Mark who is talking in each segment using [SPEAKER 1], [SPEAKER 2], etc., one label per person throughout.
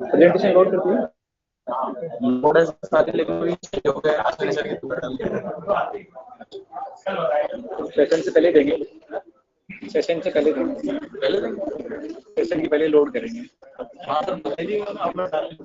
[SPEAKER 1] Presentation load करती है load है सारे लेकिन भी चेंज हो गया आज मैंने सेशन से पहले देंगे सेशन से पहले देंगे सेशन की पहले लोड करेंगे हाँ तो बताइए आप लोग डालें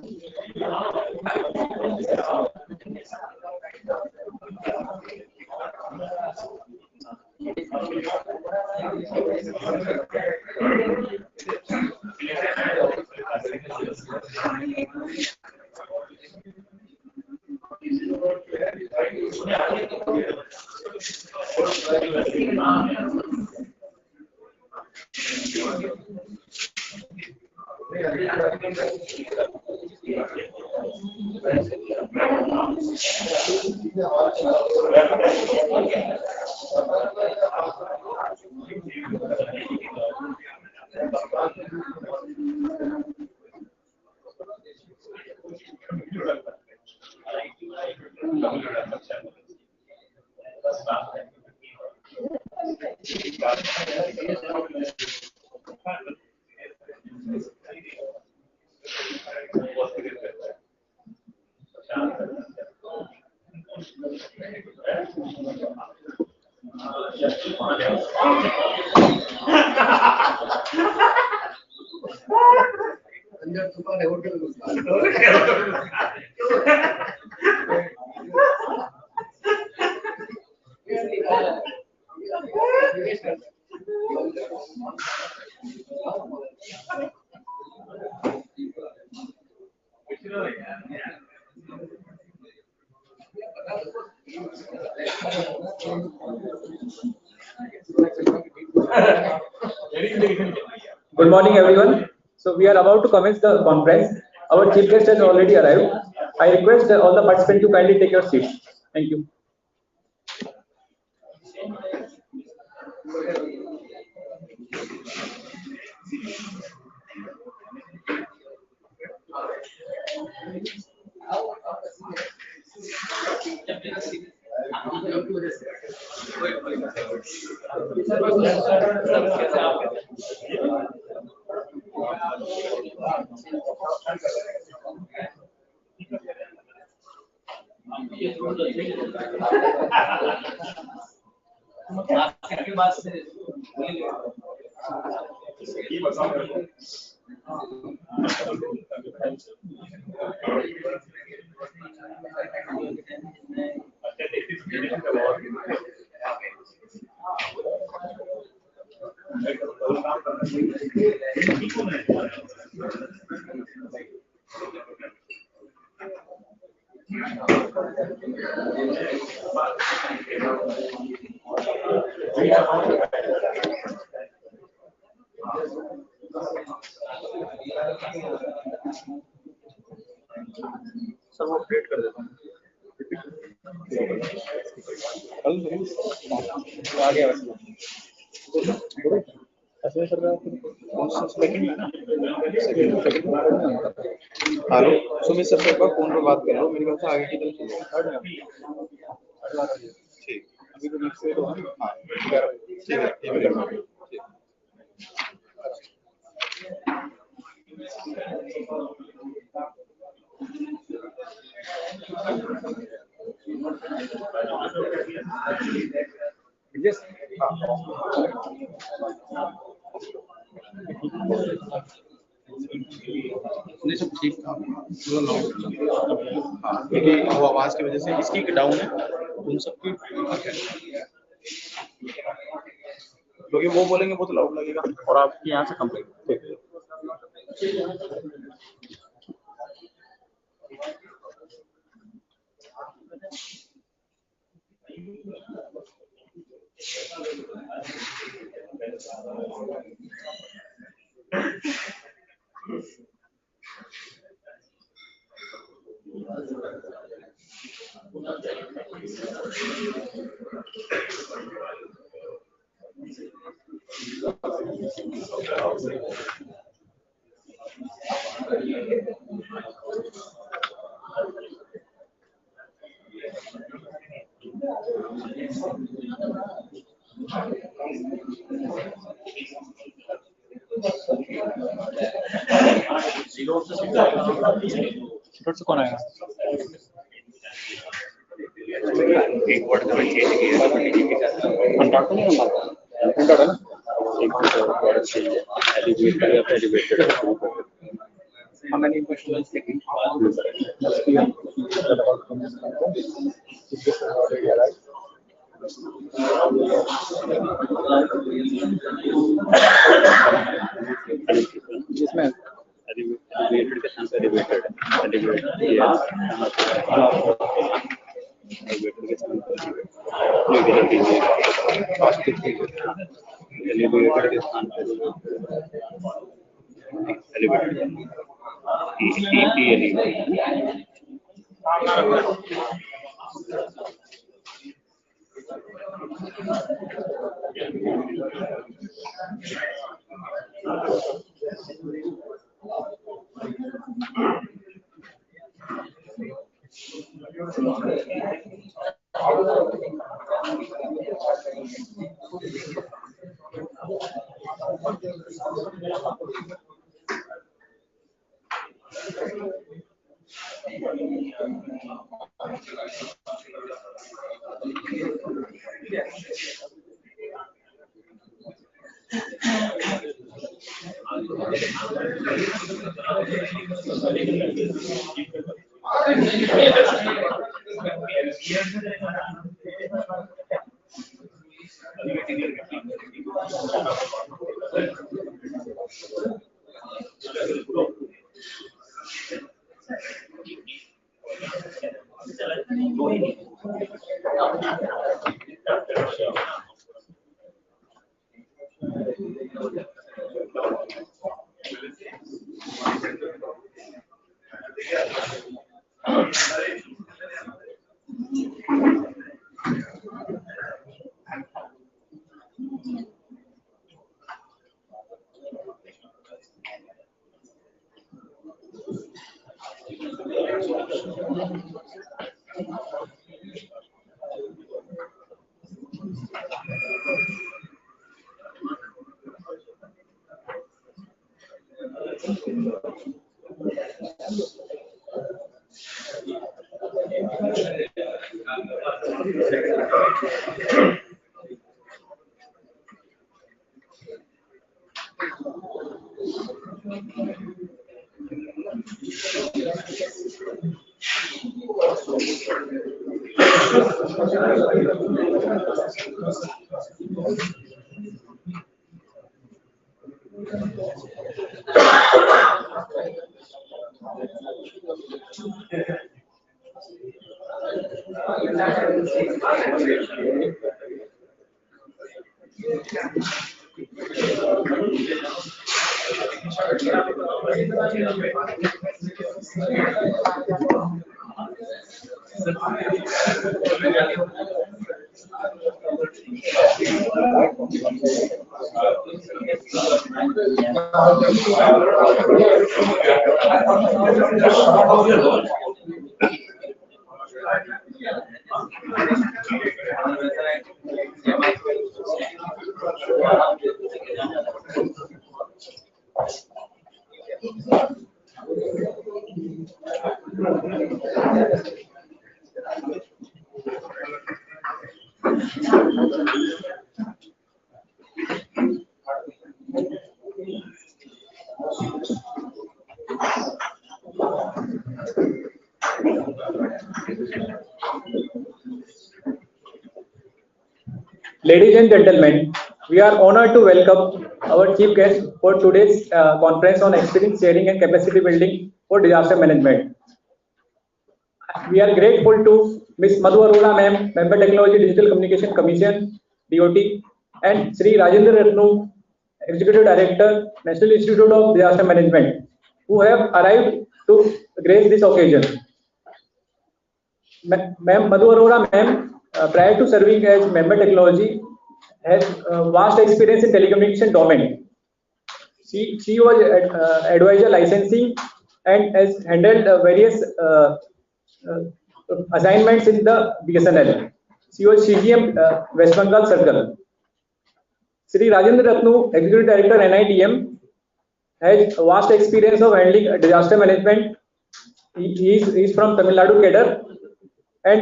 [SPEAKER 1] Good morning, everyone. So we are about to commence the conference. Our chief guest has already arrived. I request all the participants to kindly take your seats. Thank you. Sir वो update कर देता हूँ आ गया ऐसे sir hello Sumit sir से एक बार phone पर बात कर लो मेरे ख्याल से आगे की तरफ ठीक अभी तो नेक्स्ट तो हाँ ठीक है ठीक Yes. नहीं सब ठीक था क्योंकि वो आवाज की वजह से इसकी डाउन है उन सबकी क्योंकि वो बोलेंगे बहुत लाउड लगेगा और आपकी यहाँ से कंप्लीट से कौन आएगा?
[SPEAKER 2] एक वर्ड का चेंज किया कॉन्ट्रैक्ट में हमारा कॉन्ट्रैक्ट है ना एक वर्ड चेंज एलिवेटेड या elevated
[SPEAKER 1] How many questions taking?
[SPEAKER 2] जिसमें एलिवेटेड के साथ एलिवेटेड एलिवेटेड यस एलिवेटेड के साथ एलिवेटेड के साथ elevated
[SPEAKER 1] Ladies and gentlemen, we are honored to welcome our chief guest for today's conference on experience sharing and capacity building for disaster management. We are grateful to Ms. Madhu Arora Ma'am, Member Technology Digital Communication Commission, DOT, and Sri Rajendra Ratnu, Executive Director, National Institute of Disaster Management, who have arrived to grace this occasion. Ma'am Madhu Arora Ma'am, prior to serving as Member Technology, has vast experience in telecommunication domain. She was advisor licensing and has handled various assignments in the BSNL. She was CGM West Bengal Circle. Sri Rajendra Ratnu, Executive Director NITM, has vast experience of handling disaster management. He is from Tamil Nadu cadre, and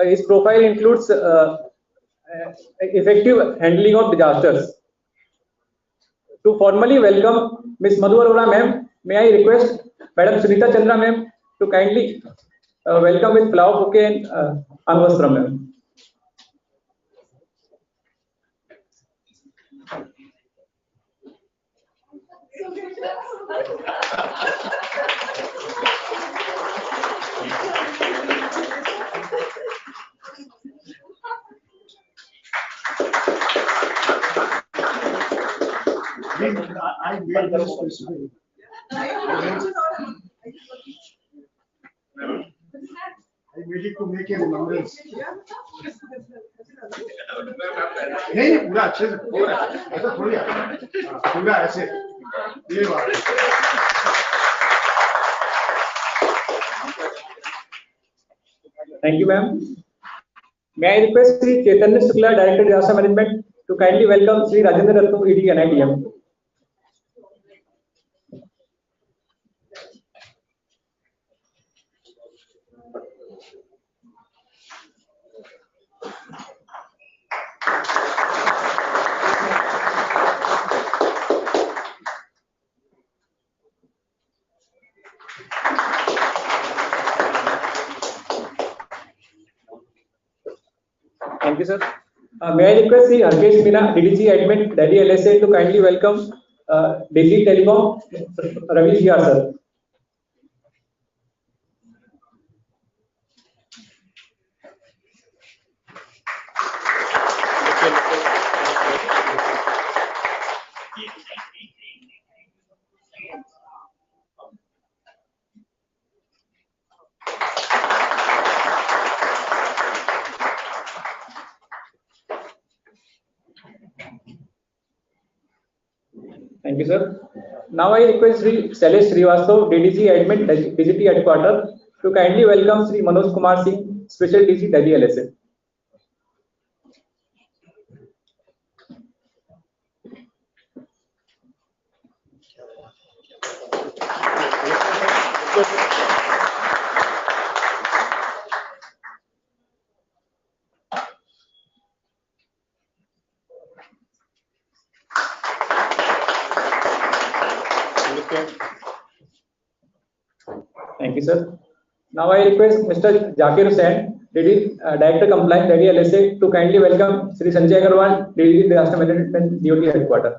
[SPEAKER 1] his profile includes effective handling of disasters. To formally welcome Ms. Madhu Arora ma'am, may I request Madam Sunita Chandra ma'am to kindly welcome with flower bouquet and Anvastram ma'am.
[SPEAKER 3] I made this specific. I made it to make a remembrance. नहीं पूरा अच्छे से पूरा ऐसा थोड़ी पूरा ऐसे ये बात
[SPEAKER 1] Thank you, ma'am. May I request Sri Chaitanya Shukla, Director Disaster Management, to kindly welcome Sri Rajendra Ratnu, ED NITM. Thank you, sir. May I request Sri Harkesh Meena, DDG Admin, Delhi LSA, to kindly welcome Delhi Telecom, Ravi Jia, sir. Thank you, sir. Now I request Sri Shailesh Srivastav, DDG Admin, DGT Headquarters, to kindly welcome Sri Manoj Kumar Singh, Special DG, Delhi LSA. Thank you, sir. Now I request Mr. Zakir Hussain, Director Compliance, Delhi LSA, to kindly welcome Sri Sanjay Agarwal, DDG Disaster Management, DOT Headquarters.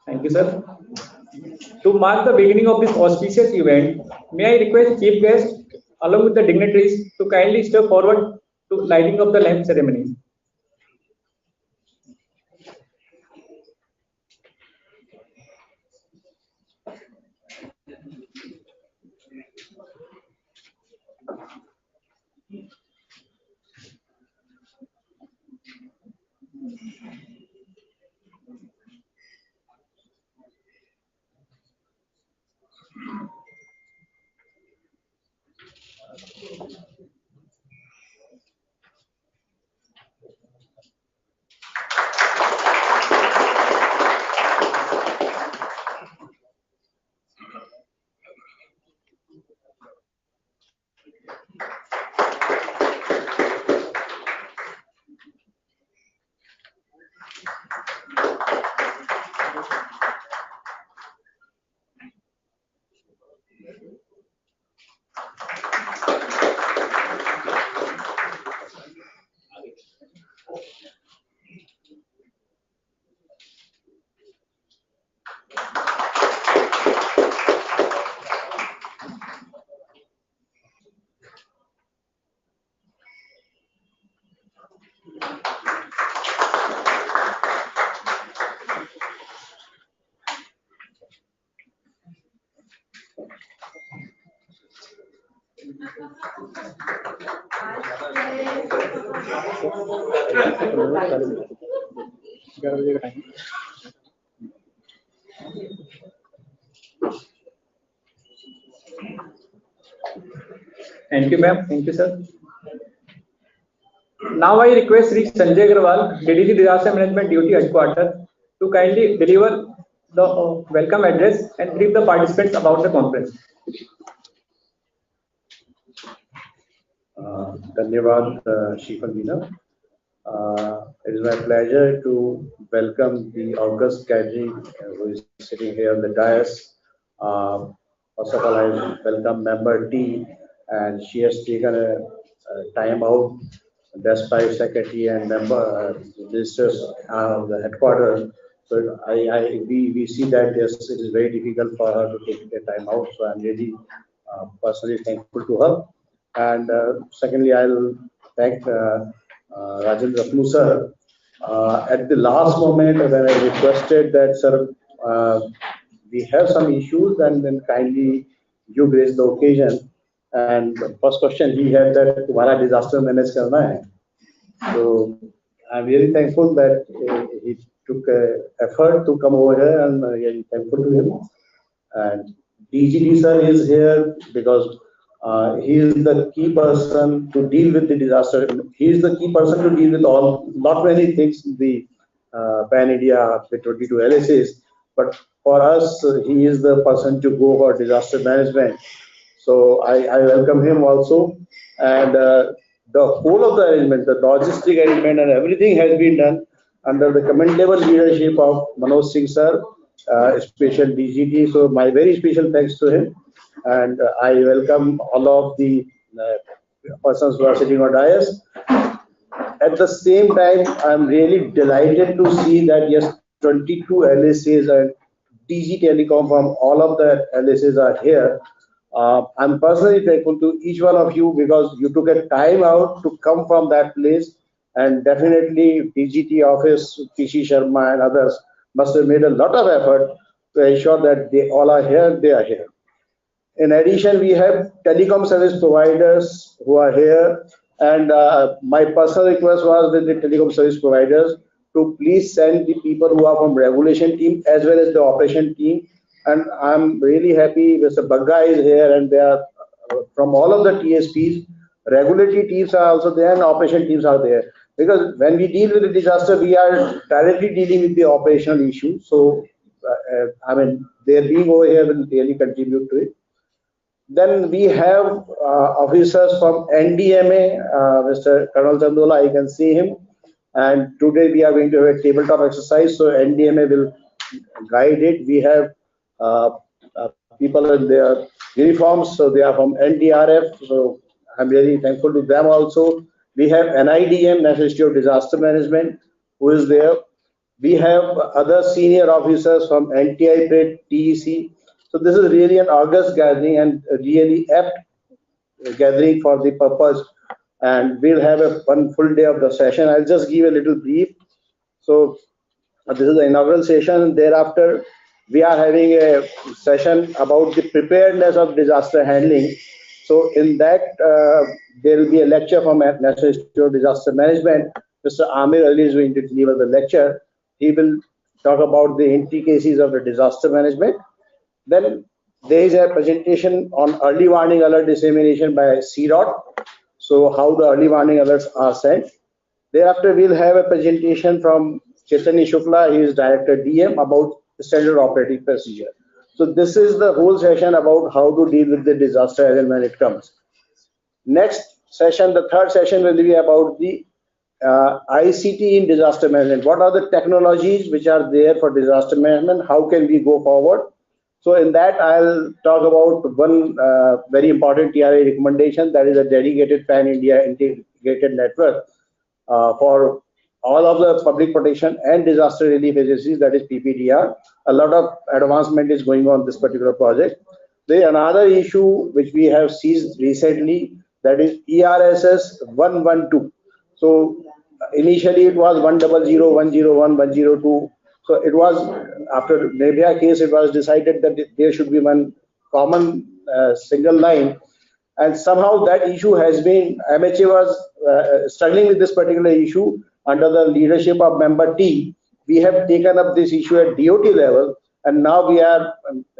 [SPEAKER 1] Thank you, sir. To mark the beginning of this auspicious event, may I request Chief Guest, along with the dignitaries, to kindly step forward to lighting of the lamp ceremony. Thank you, ma'am. Thank you, sir. Now I request Sri Sanjay Agrawal, DDG Disaster Management Duty Headquarters, to kindly deliver the welcome address and brief the participants about the conference.
[SPEAKER 4] Dhanyavad, Shifalina. It is my pleasure to welcome the August gathering who is sitting here on the dais. First of all, I welcome member T, and she has taken a time out, despite secretary and member ministers the headquarters. So we see that yes, it is very difficult for her to take the time out. So I'm really personally thankful to her. And secondly, I'll thank Rajendra Ratnu sir. At the last moment, when I requested that, sir, we have some issues, and then kindly you raised the occasion. And the first question he had that तुम्हारा disaster manage करना है. So I'm really thankful that he took effort to come over here, and really thankful to him. And DGD sir is here because he is the key person to deal with the disaster. He is the key person to deal with not many things in the Pan India with 22 LSAs, but for us, he is the person to go for disaster management. So I welcome him also. And the whole of the arrangement, the logistic arrangement and everything has been done under the commendable leadership of Manoj Singh sir, special DGT. So my very special thanks to him. And I welcome all of the persons who are sitting on dais. At the same time, I'm really delighted to see that yes, 22 LSAs and DG Telecom from all of the LSAs are here. I'm personally thankful to each one of you because you took a time out to come from that place, and definitely DGT office, PC Sharma and others must have made a lot of effort to ensure that they all are here, they are here. In addition, we have telecom service providers who are here, and my personal request was with the telecom service providers to please send the people who are from regulation team as well as the operation team. And I'm really happy Mr. Bagga is here, and they are from all of the TSPs. Regulatory teams are also there and operation teams are there. Because when we deal with the disaster, we are directly dealing with the operational issue. So, I mean, their being over here will really contribute to it. Then we have officers from NDMA, Mr. Colonel Chandola, I can see him. And today we are going to have a tabletop exercise, so NDMA will guide it. We have people in their uniforms, so they are from NDRF, so I'm really thankful to them also. We have NIDM, National Institute of Disaster Management, who is there. We have other senior officers from NTI, TEC. So this is really an August gathering and really apt gathering for the purpose. And we'll have one full day of the session. I'll just give a little brief. So this is the inaugural session. Thereafter, we are having a session about the preparedness of disaster handling. So in that, there will be a lecture from National Institute of Disaster Management. Mr. Amir Ali is going to deliver the lecture. He will talk about the intricacies of the disaster management. Then there is a presentation on early warning alert dissemination by CDOT. So how the early warning alerts are sent. Thereafter, we'll have a presentation from Chaitanya Shukla, he is Director DM, about the standard operating procedure. So this is the whole session about how to deal with the disaster as and when it comes. Next session, the third session will be about the ICT in disaster management. What are the technologies which are there for disaster management? How can we go forward? So in that, I'll talk about one very important TRA recommendation, that is a dedicated Pan India integrated network for all of the public protection and disaster relief agencies, that is PPDR. A lot of advancement is going on this particular project. There is another issue which we have seized recently, that is ERSS 112. So initially it was 100, 101, 102. So it was, after Nebia case, it was decided that there should be one common single line. and somehow that issue has been, MHA was struggling with this particular issue. Under the leadership of member T, we have taken up this issue at DOT level, and now we are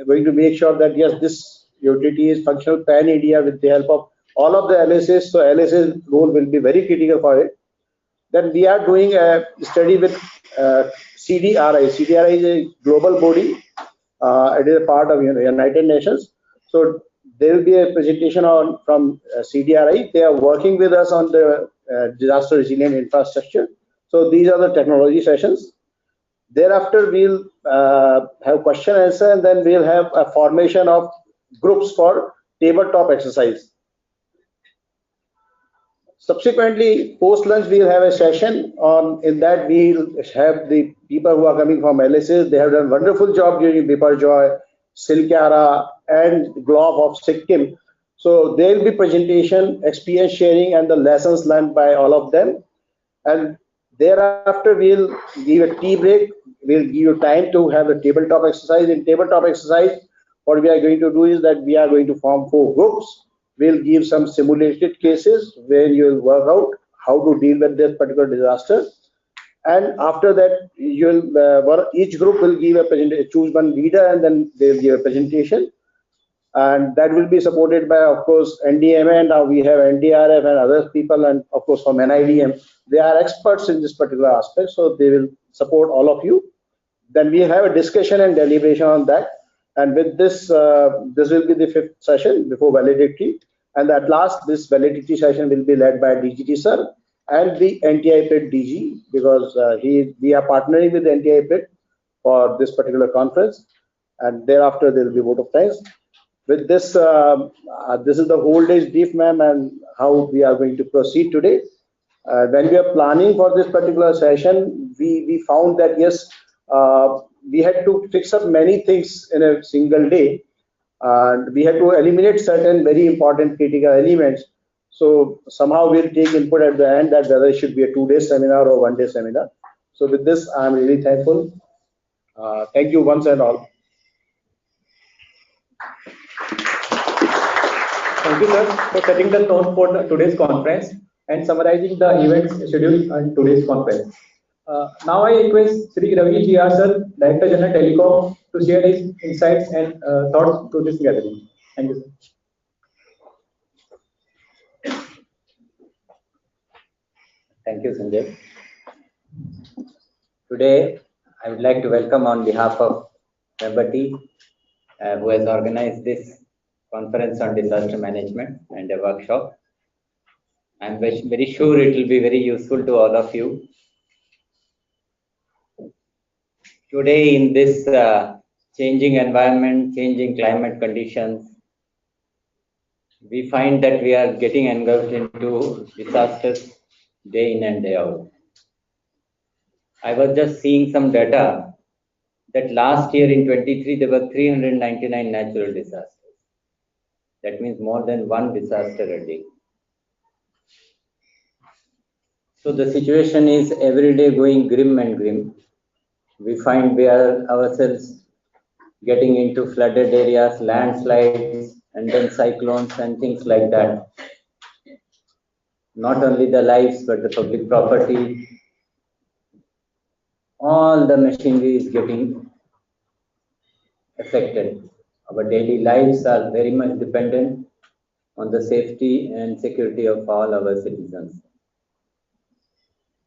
[SPEAKER 4] going to make sure that yes, this utility is functional pan India with the help of all of the LSS. So LSS role will be very critical for it. Then we are doing a study with CDRI. CDRI is a global body. It is a part of United Nations. So there will be a presentation on from CDRI. They are working with us on the disaster resilient infrastructure. So these are the technology sessions. Thereafter, we'll have question answer, and then we'll have a formation of groups for tabletop exercise. Subsequently, post lunch, we'll have a session on. In that, we'll have the people who are coming from LSS. They have done wonderful job during Biparjoy, Silkyara, and Globe of Sikkim. So there will be presentation, experience sharing, and the lessons learned by all of them. And thereafter, we'll give a tea break. We'll give you time to have a tabletop exercise. In tabletop exercise, what we are going to do is that we are going to form 4 groups. We'll give some simulated cases where you will work out how to deal with this particular disaster. And after that, you'll each group will give a presentation, choose one leader, and then they'll give a presentation. And that will be supported by, of course, NDMA, and now we have NDRF and other people, and of course from NIDM. They are experts in this particular aspect, so they will support all of you. Then we have a discussion and deliberation on that. And with this, this will be the 5th session before validity. And at last, this validity session will be led by DGT sir and the NTI-PIT DG, because we are partnering with the NTI-PIT for this particular conference. And thereafter, there will be vote of thanks. With this, this is the whole day's brief, ma'am, and how we are going to proceed today. When we are planning for this particular session, we found that yes, we had to fix up many things in a single day, and we had to eliminate certain very important critical elements. So somehow we'll take input at the end that whether it should be a 2-day seminar or 1-day seminar. So with this, I'm really thankful. Thank you once and all.
[SPEAKER 1] Thank you, sir, for setting the tone for today's conference and summarizing the events scheduled on today's conference. Now I request Sri Ravi GR sir, Director General Telecom, to share his insights and thoughts to this gathering. Thank you, sir.
[SPEAKER 5] Thank you, Sanjay. Today, I would like to welcome on behalf of Member T, who has organized this conference on disaster management and a workshop. I'm very sure it will be very useful to all of you. Today, in this changing environment, changing climate conditions, we find that we are getting engulfed into disasters day in and day out. I was just seeing some data that last year in 23 there were 399 natural disasters. That means more than one disaster a day. So the situation is every day going grim and grim. We find we are ourselves getting into flooded areas, landslides, and then cyclones and things like that. Not only the lives, but the public property, all the machinery is getting affected. Our daily lives are very much dependent on the safety and security of all our citizens.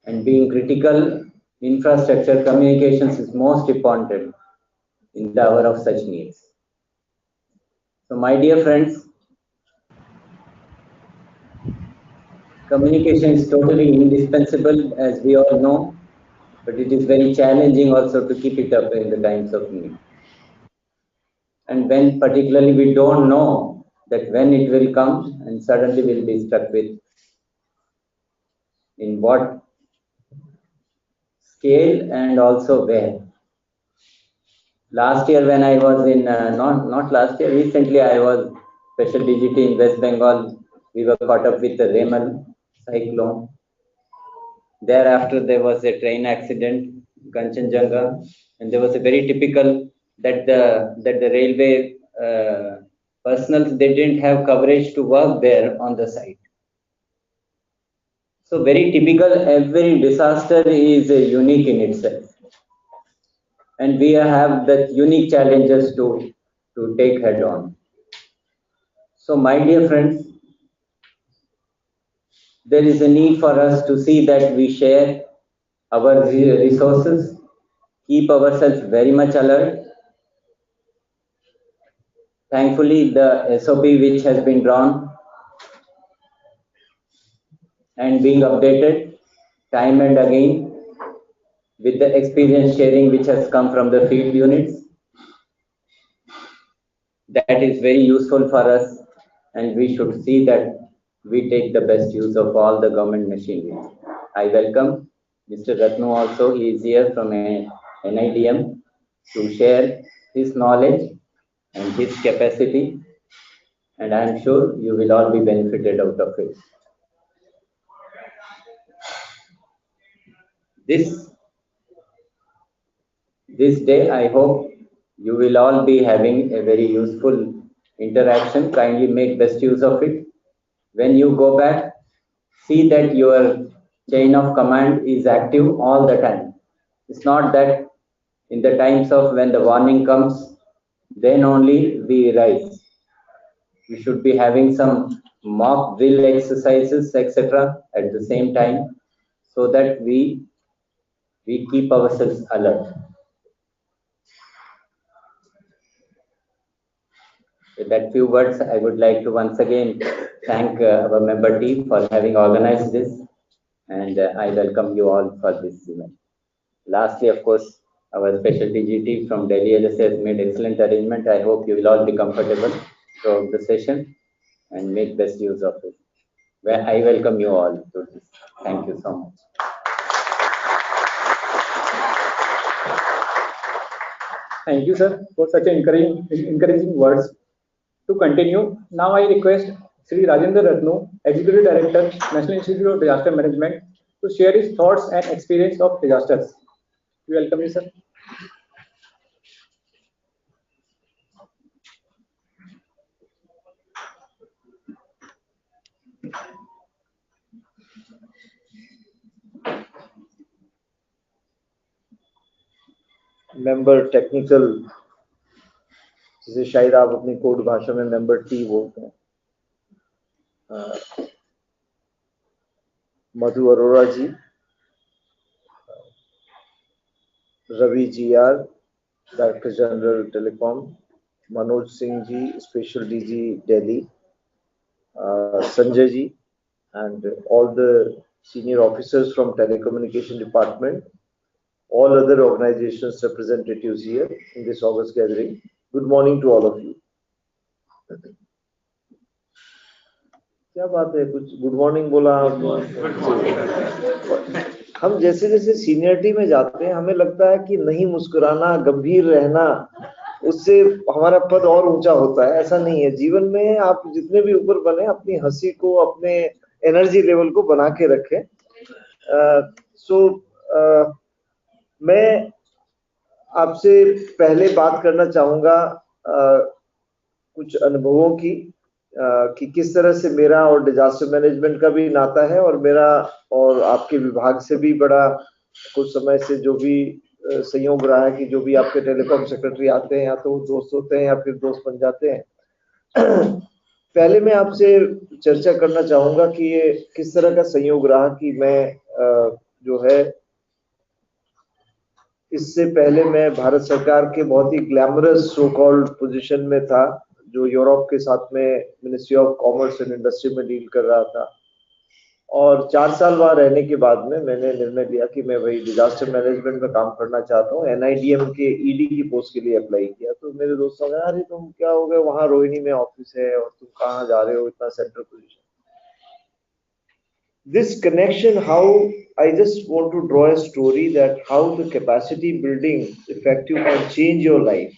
[SPEAKER 5] And being critical, infrastructure, communications is most important in the hour of such needs. So my dear friends, communication is totally indispensable, as we all know, but it is very challenging also to keep it up in the times of need. And when particularly we don't know that when it will come, and suddenly we'll be stuck with in what scale and also where. Last year when I was in, not last year, recently I was special DGT in West Bengal. We were caught up with the Remal cyclone. Thereafter there was a train accident, Kanchenjunga, and there was a very typical that the railway personals, they didn't have coverage to work there on the site. So very typical, every disaster is unique in itself. And we have that unique challenges to take head on. So my dear friends, there is a need for us to see that we share our resources, keep ourselves very much alert. Thankfully, the SOP which has been drawn and being updated time and again with the experience sharing which has come from the field units, that is very useful for us, and we should see that we take the best use of all the government machinery. I welcome Mr. Ratnu also. He is here from NIDM to share his knowledge and his capacity, and I am sure you will all be benefited out of it. This day, I hope you will all be having a very useful interaction. Kindly make best use of it. When you go back, see that your chain of command is active all the time. It's not that in the times of when the warning comes, then only we rise. We should be having some mock drill exercises, etc. at the same time, so that we keep ourselves alert. With that few words, I would like to once again thank our member team for having organized this, and I welcome you all for this event. Lastly, of course, our special DG team from Delhi LSA has made excellent arrangement. I hope you will all be comfortable throughout the session and make best use of it. Well, I welcome you all to this. Thank you so much.
[SPEAKER 1] Thank you, sir, for such encouraging words. To continue, now I request Sri Rajendra Ratnu, Executive Director, National Institute of Disaster Management, to share his thoughts and experience of disasters. We welcome you, sir.
[SPEAKER 6] Member technical, जिसे शायद आप अपनी code भाषा में member T बोलते हैं, Madhu Arora ji, Ravi ji R, director general telecom, Manoj Singh ji, special DG Delhi, Sanjay ji, and all the senior officers from telecommunication department, all other organizations representatives here in this August gathering. Good morning to all of you. क्या बात है, कुछ good morning बोला आप? हम जैसे जैसे seniority में जाते हैं हमें लगता है कि नहीं मुस्कुराना, गंभीर रहना, उससे हमारा पद और ऊंचा होता है। ऐसा नहीं है। जीवन में आप जितने भी ऊपर बने, अपनी हंसी को, अपने एनर्जी लेवल को बना के रखें। मैं आपसे पहले बात करना चाहूंगा कुछ अनुभवों की, कि किस तरह से मेरा और डिजास्टर मैनेजमेंट का भी नाता है, और मेरा और आपके विभाग से भी बड़ा कुछ समय से जो भी संयोग रहा है कि जो भी आपके टेलीकॉम सेक्रेटरी आते हैं या तो दोस्त होते हैं या फिर दोस्त बन जाते हैं। पहले मैं आपसे चर्चा करना चाहूंगा कि ये किस तरह का संयोग रहा कि मैं जो है, इससे पहले मैं भारत सरकार के बहुत ही ग्लैमरस सो कॉल्ड पोजीशन में था, जो यूरोप के साथ में ministry of commerce and industry में डील कर रहा था, और 4 साल वहां रहने के बाद में मैंने निर्णय लिया कि मैं वही डिजास्टर मैनेजमेंट में काम करना चाहता हूँ। NIDM के ED की पोस्ट के लिए अप्लाई किया, तो मेरे दोस्तों ने, अरे तुम क्या हो गए, वहां रोहिणी में ऑफिस है और तुम कहाँ जा रहे हो, इतना central position. This connection, how I just want to draw a story that how the capacity building effective can change your life.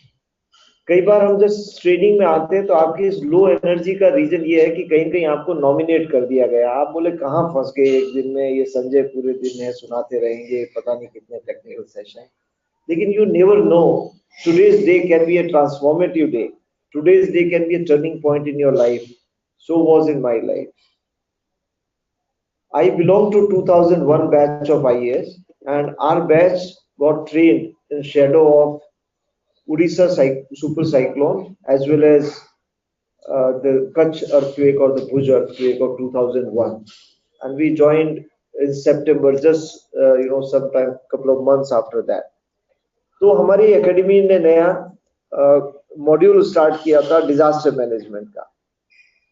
[SPEAKER 6] कई बार हम जब ट्रेनिंग में आते हैं तो आपकी इस लो एनर्जी का रीजन ये है कि कहीं कहीं आपको नॉमिनेट कर दिया गया, आप बोले कहाँ फंस गए एक दिन में, ये संजय पूरे दिन है सुनाते रहेंगे पता नहीं कितने टेक्निकल सेशन। लेकिन you never know, today's day can be a transformative day. Today's day can be a turning point in your life. So was in my life. I belong to 2001 batch of IAS, and our batch got trained in shadow of Odisha super cyclone as well as the Kutch earthquake or the Bhuj earthquake of 2001, and we joined in September, just sometime couple of months after that. तो हमारी academy ने नया module start किया था disaster management का.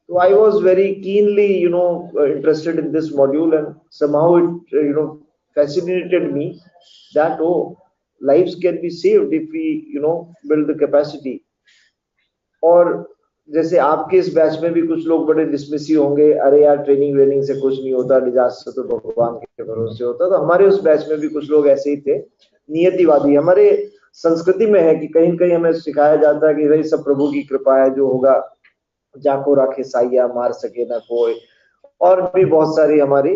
[SPEAKER 6] So I was very keenly, interested in this module, and somehow it, fascinated me that lives can be saved if we, build the capacity. और जैसे आपके इस बैच में भी कुछ लोग बड़े डिसमिसिव होंगे, अरे यार ट्रेनिंग वेनिंग से कुछ नहीं होता, डिजास्टर तो भगवान के भरोसे होता. तो हमारे उस बैच में भी कुछ लोग ऐसे ही थे, नियतिवादी. हमारे संस्कृति में है कि कहीं कहीं हमें सिखाया जाता है कि भाई सब प्रभु की कृपा है, जो होगा जाको राखे साइया, मार सके ना कोई, और भी बहुत सारी हमारी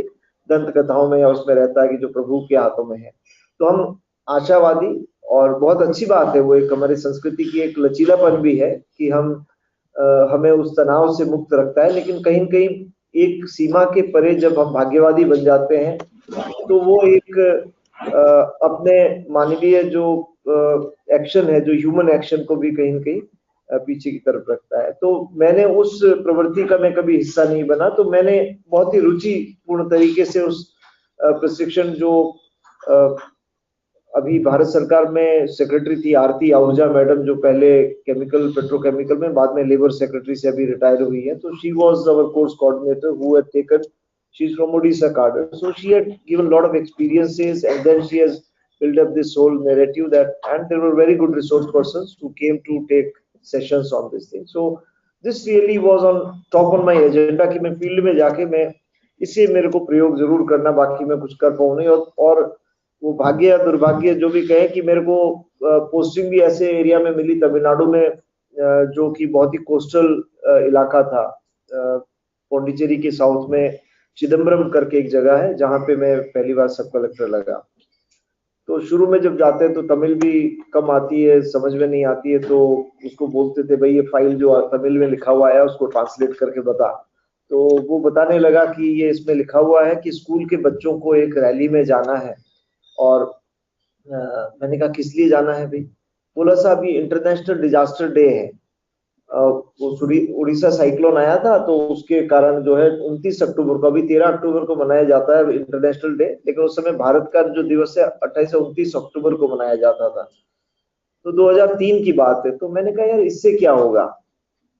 [SPEAKER 6] दंत कथाओं में या उसमें रहता है कि जो प्रभु के हाथों में है. तो हम आशावादी, और बहुत अच्छी बात है, वो एक हमारी संस्कृति की एक लचीलापन भी है कि हमें उस तनाव से मुक्त रखता है. लेकिन कहीं कहीं एक सीमा के परे जब हम भाग्यवादी बन जाते हैं तो वो एक अपने मानवीय जो एक्शन है, जो ह्यूमन एक्शन को भी कहीं कहीं पीछे की तरफ रखता है. तो मैंने उस प्रवृत्ति का मैं कभी हिस्सा नहीं बना. तो मैंने बहुत ही रुचिपूर्ण तरीके से उस प्रशिक्षण जो अभी भारत सरकार में सेक्रेटरी थी आरती आहूजा मैडम, जो पहले केमिकल पेट्रोकेमिकल में, बाद में लेबर सेक्रेटरी से अभी रिटायर हुई है. तो she was our course coordinator who had taken, she is from Odisha cadre, so she had given a lot of experiences, and then she has built up this whole narrative that, and there were very good resource persons who came to take sessions on this thing. So this really was on top on my agenda कि मैं field में जाके मैं इसे मेरे को प्रयोग जरूर करना, बाकी मैं कुछ कर पाऊँ नहीं. और वो भाग्य या दुर्भाग्य जो भी कहे कि मेरे को पोस्टिंग भी ऐसे एरिया में मिली तमिलनाडु में, जो कि बहुत ही कोस्टल इलाका था. पौंडीचेरी के साउथ में चिदम्बरम करके एक जगह है जहाँ पे मैं पहली बार सब कलेक्टर लगा. तो शुरू में जब जाते हैं तो तमिल भी कम आती है, समझ में नहीं आती है, तो उसको बोलते थे भाई ये फाइल जो तमिल में लिखा हुआ है उसको ट्रांसलेट करके बता. तो वो बताने लगा कि ये इसमें लिखा हुआ है कि स्कूल के बच्चों को एक रैली में जाना है. और मैंने कहा किस लिए जाना है भाई? बोला साहब अभी इंटरनेशनल डिजास्टर डे है. वो उड़ीसा साइक्लोन आया था, तो उसके कारण जो है 29 अक्टूबर को, अभी 13 अक्टूबर को मनाया जाता है इंटरनेशनल डे, लेकिन उस समय भारत का जो दिवस है 28 से 29 अक्टूबर को मनाया जाता था. तो 2003 की बात है. तो मैंने कहा यार इससे क्या होगा.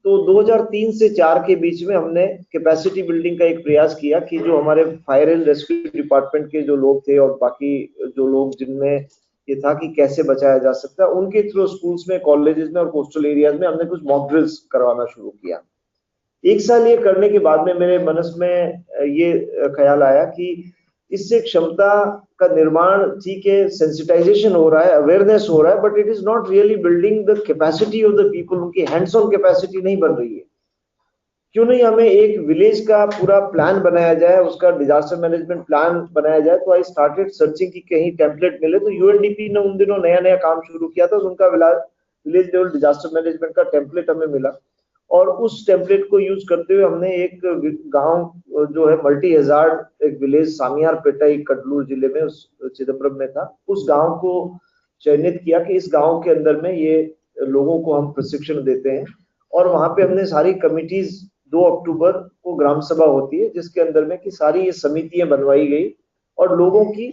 [SPEAKER 6] तो 2003 से 4 के बीच में हमने कैपेसिटी बिल्डिंग का एक प्रयास किया कि जो हमारे फायर एंड रेस्क्यू डिपार्टमेंट के जो लोग थे और बाकी जो लोग जिनमें ये था कि कैसे बचाया जा सकता है, उनके थ्रू स्कूल्स में, कॉलेजेस में और कोस्टल एरियाज में हमने कुछ मॉक ड्रिल्स करवाना शुरू किया. एक साल ये करने के बाद में मेरे मनस में ये ख्याल आया कि इससे क्षमता का निर्माण, ठीक है, सेंसिटाइजेशन हो रहा है, अवेयरनेस हो रहा है, but it is not really building the capacity of the people. उनकी हैंड्स ऑन कैपेसिटी नहीं बन रही है. क्यों नहीं हमें एक विलेज का पूरा प्लान बनाया जाए, उसका डिजास्टर मैनेजमेंट प्लान बनाया जाए. तो आई स्टार्टेड सर्चिंग कि कहीं टेम्पलेट मिले. तो यूएनडीपी ने उन दिनों नया नया काम शुरू किया था, तो उनका विलेज लेवल डिजास्टर मैनेजमेंट का टेम्पलेट हमें मिला, और उस टेम्पलेट को यूज करते हुए हमने एक गांव जो है मल्टी हजार्ड एक विलेज सामियारपेटा, एक कटलूर जिले में, उस चिदम्बरम में था, उस गांव को चयनित किया कि इस गांव के अंदर में ये लोगों को हम प्रशिक्षण देते हैं. और वहां पे हमने सारी कमिटीज, 2 अक्टूबर को ग्राम सभा होती है जिसके अंदर में कि सारी ये समितियां बनवाई गई, और लोगों की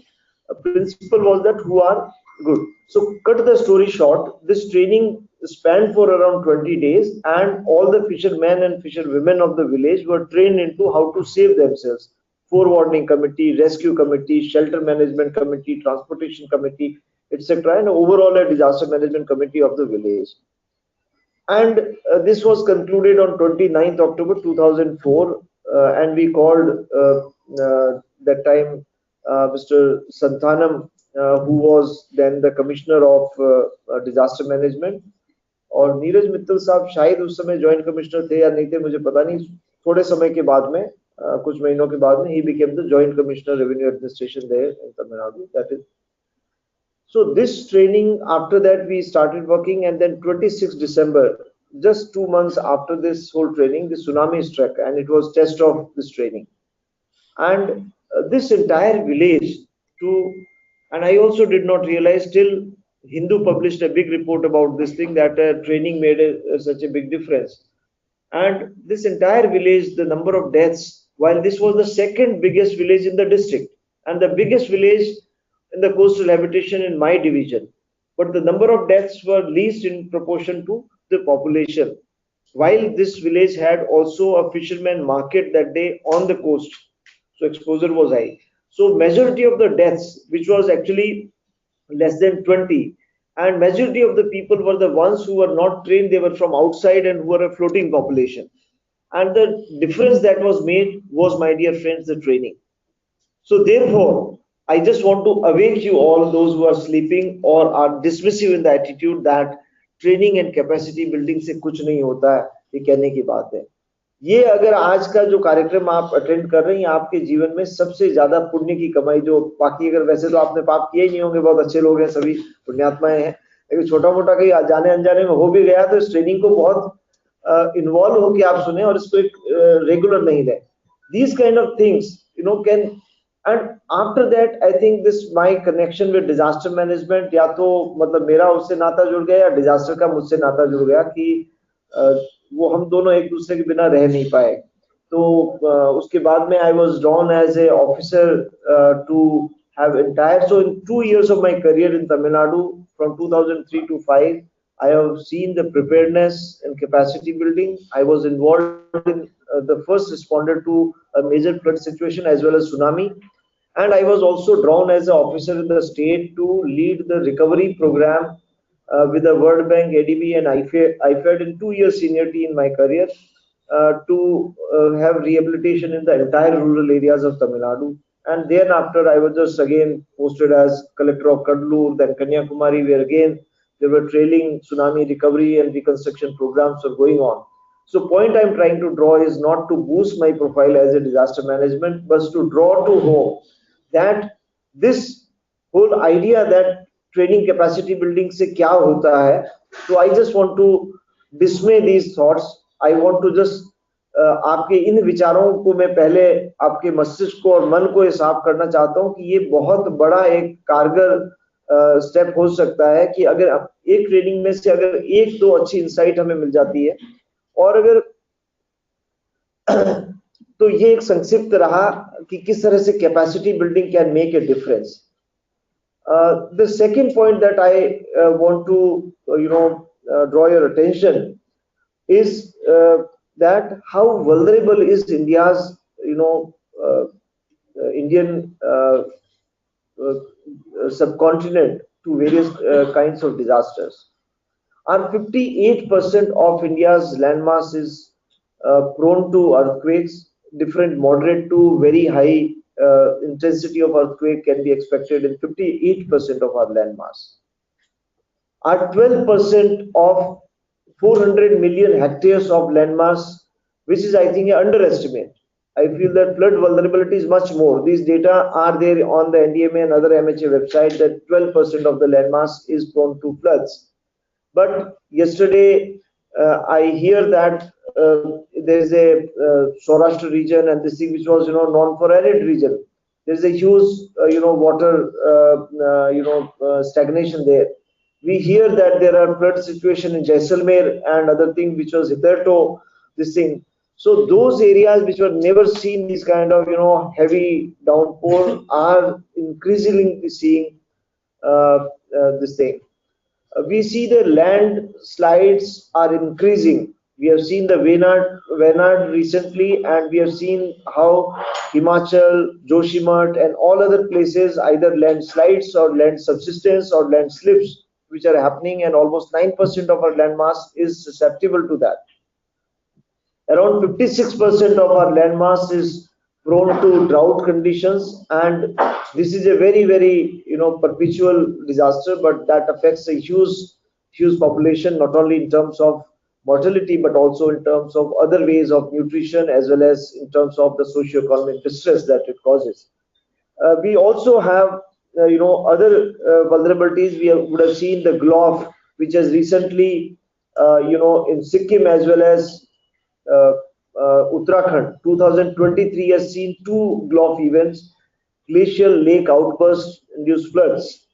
[SPEAKER 6] principle was that who are good. So cut the story short, this training spanned for around 20 days, and all the fishermen and fisherwomen of the village were trained into how to save themselves. Forewarning committee, rescue committee, shelter management committee, transportation committee, etc., and overall a disaster management committee of the village. And this was concluded on 29th October 2004, and we called that time Mr. Santhanam, who was then the commissioner of disaster management, और नीरज मित्तल साहब शायद उस समय joint commissioner थे या नहीं थे, मुझे पता नहीं. थोड़े समय के बाद में, कुछ महीनों के बाद में, he became the joint commissioner revenue administration there in Tamil Nadu. That is, so this training, after that we started working, and then 26 December just 2 months after this whole training, the tsunami struck, and it was test of this training. And this entire village, to, and I also did not realize till Hindu published a big report about this thing, that training made such a big difference. And this entire village, the number of deaths, while this was the second biggest village in the district and the biggest village in the coastal habitation in my division, but the number of deaths were least in proportion to the population, while this village had also a fisherman market that day on the coast, so exposure was high. So majority of the deaths, which was actually less than 20, and majority of the people were the ones who were not trained, they were from outside and who were a floating population. And the difference that was made was, my dear friends, the training. So therefore, I just want to awake you all, those who are sleeping or are dismissive in the attitude that training and capacity building से कुछ नहीं होता है, ये कहने की बात है. ये अगर आज का जो कार्यक्रम आप अटेंड कर रहे हैं, आपके जीवन में सबसे ज्यादा पुण्य की कमाई, जो बाकी अगर वैसे तो आपने पाप किए ही नहीं होंगे, बहुत अच्छे लोग हैं, सभी पुण्यात्माएं हैं, लेकिन छोटा मोटा कहीं जाने अनजाने में हो भी गया तो इस ट्रेनिंग को बहुत इन्वॉल्व होकर आप सुने और इसको एक रेगुलर नहीं लें. These kind of things, can. And after that, I think this my connection with disaster management, या तो मतलब मेरा उससे नाता जुड़ गया या डिजास्टर का मुझसे नाता जुड़ गया कि वो हम दोनों एक दूसरे के बिना रह नहीं पाए. तो उसके बाद में I was drawn as a officer to have entire, so in 2 years of my career in Tamil Nadu from 2003 to 5, I have seen the preparedness and capacity building. I was involved in the first responder to a major flood situation as well as tsunami. And I was also drawn as an officer in the state to lead the recovery program with the World Bank, ADB, and IFED in 2 years seniority in my career to have rehabilitation in the entire rural areas of Tamil Nadu. And then after, I was just again posted as collector of Kadalur, then Kanyakumari, where again there were trailing tsunami recovery and reconstruction programs were going on. So point I'm trying to draw is not to boost my profile as a disaster management, but to draw to home that this whole idea that training capacity building से क्या होता है. So I just want to dismay these thoughts. I want to just आपके इन विचारों को मैं पहले आपके मस्तिष्क को और मन को साफ करना चाहता हूं कि ये बहुत बड़ा एक कारगर स्टेप हो सकता है कि अगर एक ट्रेनिंग में से अगर एक दो अच्छी इंसाइट हमें मिल जाती है, और अगर तो ये एक संक्षिप्त रहा कि किस तरह से capacity building can make a difference. The second point that I want to draw your attention is that how vulnerable is India's Indian subcontinent to various kinds of disasters. And 58% of India's landmass is prone to earthquakes. Different moderate to very high intensity of earthquake can be expected in 58% of our landmass. At 12% of 400 million hectares of landmass, which is, I think, an underestimate. I feel that flood vulnerability is much more. These data are there on the NDMA and other MHA website that 12% of the landmass is prone to floods. But yesterday, I hear that there is a Saurashtra region and this thing which was known for arid region. There is a huge water stagnation there. We hear that there are flood situation in Jaisalmer and other thing which was hitherto this thing. So those areas which were never seen these kind of heavy downpour are increasingly seeing this thing. We see the landslides are increasing. We have seen the Wayanad recently, and we have seen how Himachal, Joshimath, and all other places either landslides or land subsidence or landslips which are happening, and almost 9% of our landmass is susceptible to that. Around 56% of our landmass is prone to drought conditions, and this is a very, very perpetual disaster, but that affects a huge population, not only in terms of mortality but also in terms of other ways of nutrition as well as in terms of the socio-economic distress that it causes. We also have other vulnerabilities. We would have seen the GLOF, which has recently in Sikkim as well as Uttarakhand. 2023 has seen two GLOF events, glacial lake outburst induced floods,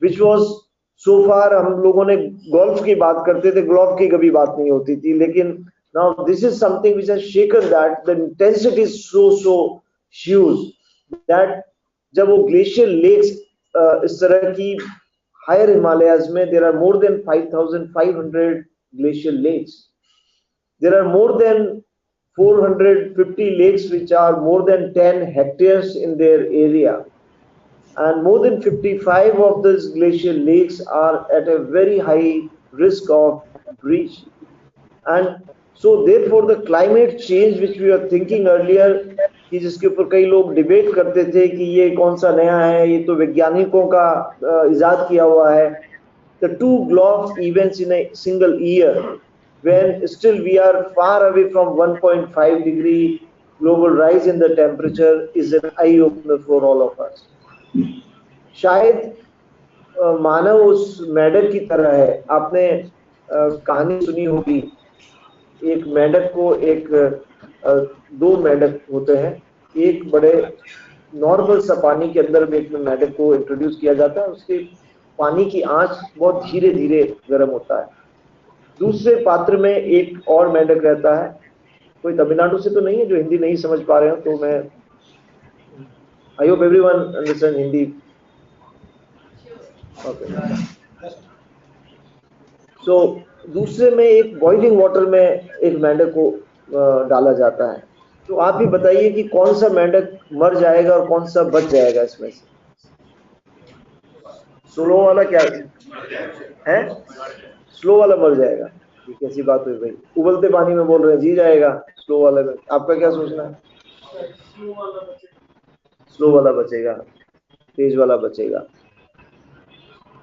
[SPEAKER 6] which was so far हम लोगों ने golf की बात करते थे, GLOF की कभी बात नहीं होती थी, लेकिन now this is something which has shaken that. The intensity is so huge that जब वो glacial lakes इस तरह की higher Himalayas में there are more than 5,500 glacial lakes. There are more than 450 lakes which are more than 10 hectares in their area, and more than 55 of these glacial lakes are at a very high risk of breach. And so therefore the climate change which we were thinking earlier, कि जिसके ऊपर कई लोग debate करते थे कि ये कौन सा नया है, ये तो वैज्ञानिकों का इजाद किया हुआ है. The two GLOF events in a single year, when still we are far away from 1.5 degree global rise in the temperature, is an eye opener for all of us. शायद मानव उस मेंढक की तरह है. आपने कहानी सुनी होगी, एक मेंढक को दो मेंढक होते हैं, एक बड़े नॉर्मल सा पानी के अंदर में एक मेंढक को इंट्रोड्यूस किया जाता है, उसके पानी की आंच बहुत धीरे धीरे गर्म होता है. दूसरे पात्र में एक और मेंढक रहता है. कोई तमिलनाडु से तो नहीं है जो हिंदी नहीं समझ पा रहे हो, तो मैं I hope everyone understand Hindi. Okay. So दूसरे में एक बॉइलिंग वाटर में एक मेंढक को डाला जाता है. तो आप ही बताइए कि कौन सा मेंढक मर जाएगा और कौन सा बच जाएगा इसमें से. स्लो वाला क्या है? स्लो वाला मर जाएगा. ये कैसी बात हुई भाई? उबलते पानी में बोल रहे हैं जी जाएगा, स्लो वाला में. आपका क्या सोचना है? स्लो वाला बचेगा, तेज वाला बचेगा.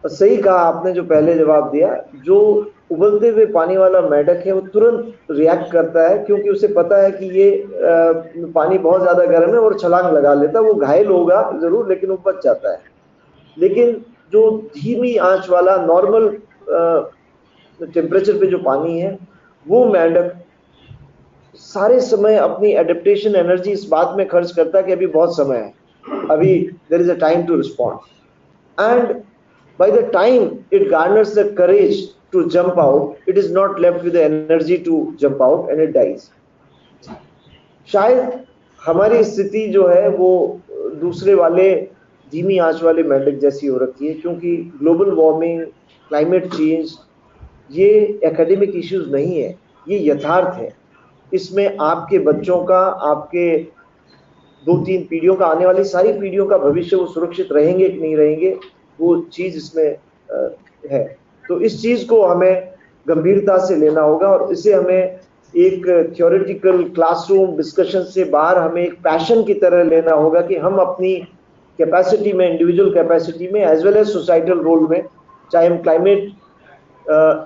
[SPEAKER 6] सही कहा आपने जो पहले जवाब दिया. जो उबलते हुए पानी वाला मेंढक है वो तुरंत रिएक्ट करता है, क्योंकि उसे पता है कि ये पानी बहुत ज्यादा गर्म है, और छलांग लगा लेता. वो घायल होगा जरूर, लेकिन वो बच जाता है. लेकिन जो धीमी आंच वाला नॉर्मल टेम्परेचर पे जो पानी है, वो मेंढक सारे समय अपनी एडेप्टेशन एनर्जी इस बात में खर्च करता है कि अभी बहुत समय है, अभी there is a time to respond. And by the time it garners the courage to jump out, it is not left with the energy to jump out and it dies. शायद हमारी स्थिति जो है वो दूसरे वाले धीमी आंच वाले मेंढक जैसी हो रखी है, क्योंकि ग्लोबल वार्मिंग, क्लाइमेट चेंज ये एकेडमिक इश्यूज नहीं है, ये यथार्थ है. इसमें आपके बच्चों का, आपके 2-3 पीढ़ियों का, आने वाली सारी पीढ़ियों का भविष्य वो सुरक्षित रहेंगे कि नहीं रहेंगे, वो चीज इसमें है. तो इस चीज को हमें गंभीरता से लेना होगा, और इसे हमें एक थ्योरेटिकल क्लासरूम डिस्कशन से बाहर हमें एक पैशन की तरह लेना होगा कि हम अपनी कैपेसिटी में, इंडिविजुअल कैपेसिटी में as well as societal role में, चाहे हम क्लाइमेट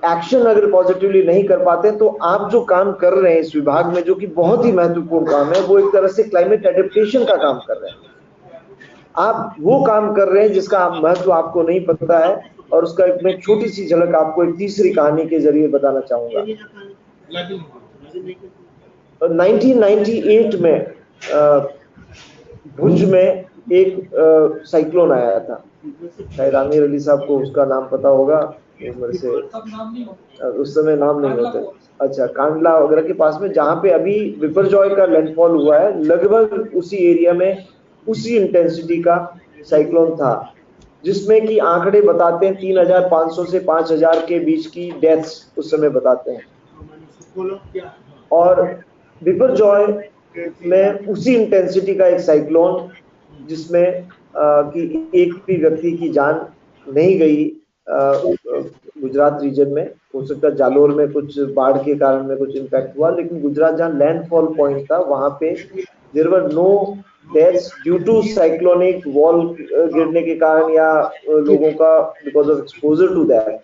[SPEAKER 6] एक्शन अगर पॉजिटिवली नहीं कर पाते, तो आप जो काम कर रहे हैं इस विभाग में, जो कि बहुत ही महत्वपूर्ण काम है, वो एक तरह से क्लाइमेट एडेप्टेशन का काम कर रहे हैं. आप वो काम कर रहे हैं जिसका महत्व आपको नहीं पता है, और उसका मैं छोटी सी झलक आपको एक तीसरी कहानी के जरिए बताना चाहूंगा. 1998 में भुज में एक साइक्लोन आया था. शायद आमिर अली साहब को उसका नाम पता होगा, उम्र से उस समय नाम नहीं होते. अच्छा, कांडला वगैरह के पास में, जहाँ पे अभी विपरजॉय का लैंडफॉल हुआ है, लगभग उसी एरिया में उसी इंटेंसिटी का साइक्लोन था, जिसमें कि आंकड़े बताते हैं 3,500 से 5,000 के बीच की डेथ्स उस समय बताते हैं. और बिपरजॉय में उसी इंटेंसिटी का एक साइक्लोन, जिसमें कि एक भी व्यक्ति की जान नहीं गई गुजरात रीजन में. हो सकता है जालोर में कुछ बाढ़ के कारण में कुछ इम्पैक्ट हुआ, लेकिन गुजरात जहाँ लैंडफॉल पॉइंट था, वहां पे there were no deaths due to cyclonic wall गिरने के कारण, या लोगों का because of exposure to that.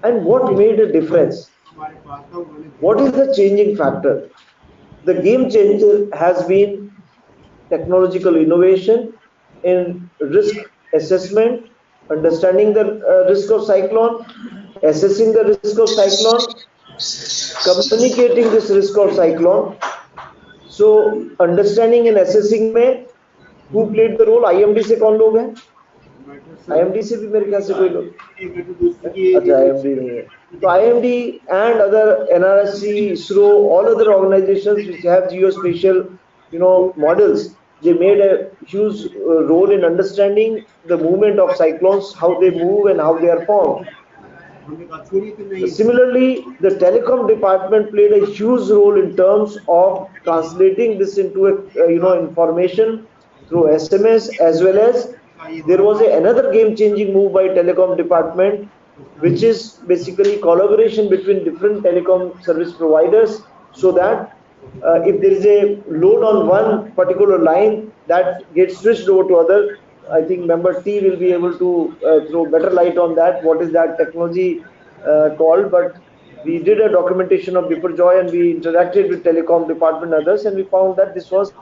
[SPEAKER 6] And what made a difference? What is the changing factor? The game changer has been technological innovation in risk assessment, understanding the risk of cyclone, assessing the risk of cyclone, communicating this risk of cyclone. So understanding and assessing में who played the role? IMD से कौन लोग हैं? IMD से भी मेरे ख्याल से कोई लोग, अच्छा IMD नहीं है, तो IMD and other NRSC, ISRO, all other organizations which have geospatial, models, they made a huge role in understanding the movement of cyclones, how they move and how they are formed. Similarly, the telecom department played a huge role in terms of translating this into a, information through SMS, as well as there was another game-changing move by telecom department, which is basically collaboration between different telecom service providers, so that if there is a load on one particular line, that gets switched over to other. I think member T will be able to throw better light on that. What is that technology called? But we did a documentation of Biparjoy and we interacted with telecom department and others, and we found that this was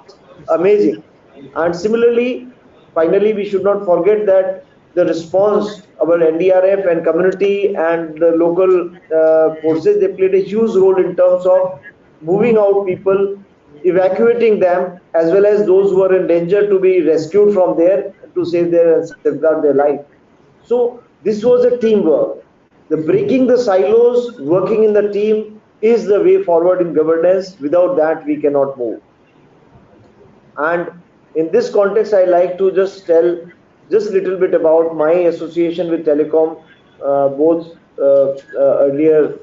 [SPEAKER 6] amazing. And similarly, finally, we should not forget that the response, our NDRF and community and the local forces, they played a huge role in terms of moving out people, evacuating them, as well as those who are in danger to be rescued from there to save their and safeguard their life. So this was a teamwork. The breaking the silos, working in the team is the way forward in governance. Without that, we cannot move. And in this context, I like to just tell just a little bit about my association with telecom, both earlier,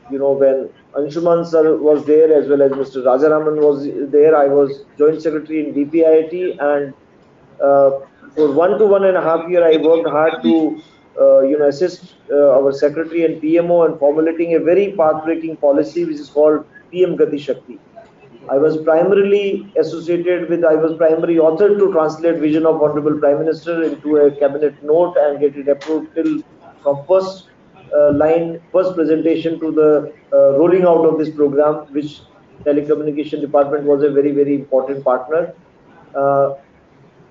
[SPEAKER 6] when Anshuman sir was there, as well as Mr. Rajaraman was there. I was joint secretary in DPIIT, and for 1 to 1.5 years, I worked hard to assist our secretary and PMO in formulating a very path-breaking policy, which is called PM Gati Shakti. I was primary author to translate vision of Honorable Prime Minister into a cabinet note and get it approved till from first presentation to the rolling out of this program, which telecommunication department was a very, very important partner.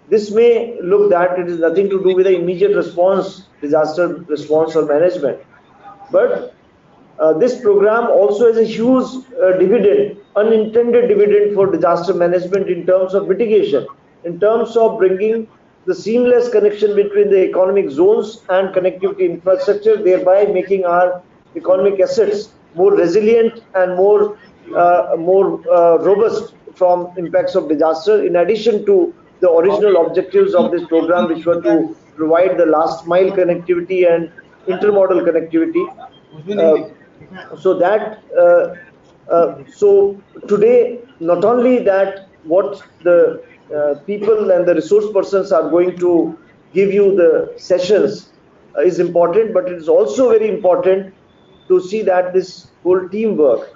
[SPEAKER 6] This may look that it is nothing to do with the immediate response, disaster response or management, but this program also has a huge unintended dividend for disaster management in terms of mitigation, in terms of bringing the seamless connection between the economic zones and connectivity infrastructure, thereby making our economic assets more resilient and more robust from impacts of disaster, in addition to the original objectives of this program, which were to provide the last mile connectivity and intermodal connectivity. So today, not only that what the people and the resource persons are going to give you the sessions is important, but it is also very important to see that this whole teamwork,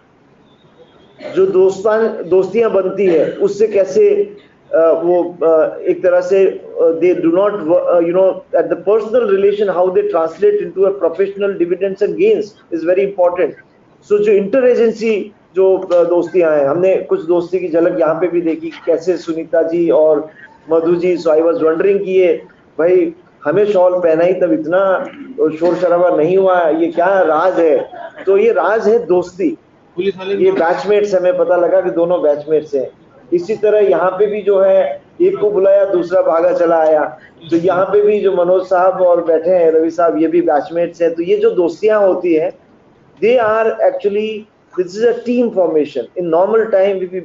[SPEAKER 6] जो दोस्तियां बनती है, उससे कैसे वो एक तरह से they do not at the personal relation, how they translate into a professional dividends and gains is very important. So जो इंटर एजेंसी जो दोस्तियां हैं, हमने कुछ दोस्ती की झलक यहाँ पे भी देखी, कैसे सुनीता जी और मधु जी, सो आई वाज वंडरिंग कि ये भाई हमें शॉल पहना ही तब इतना शोर शराबा नहीं हुआ, ये क्या राज है? तो ये राज है दोस्ती, ये बैचमेट्स, हमें पता लगा कि दोनों बैचमेट्स हैं. इसी तरह यहाँ पे भी जो है, एक को बुलाया दूसरा भागा चला आया, तो यहाँ पे भी जो मनोज साहब और बैठे हैं, रवि साहब, ये भी बैचमेट्स हैं. तो ये जो दोस्तियां होती हैं, they are actually, this is a team formation. In normal time, if we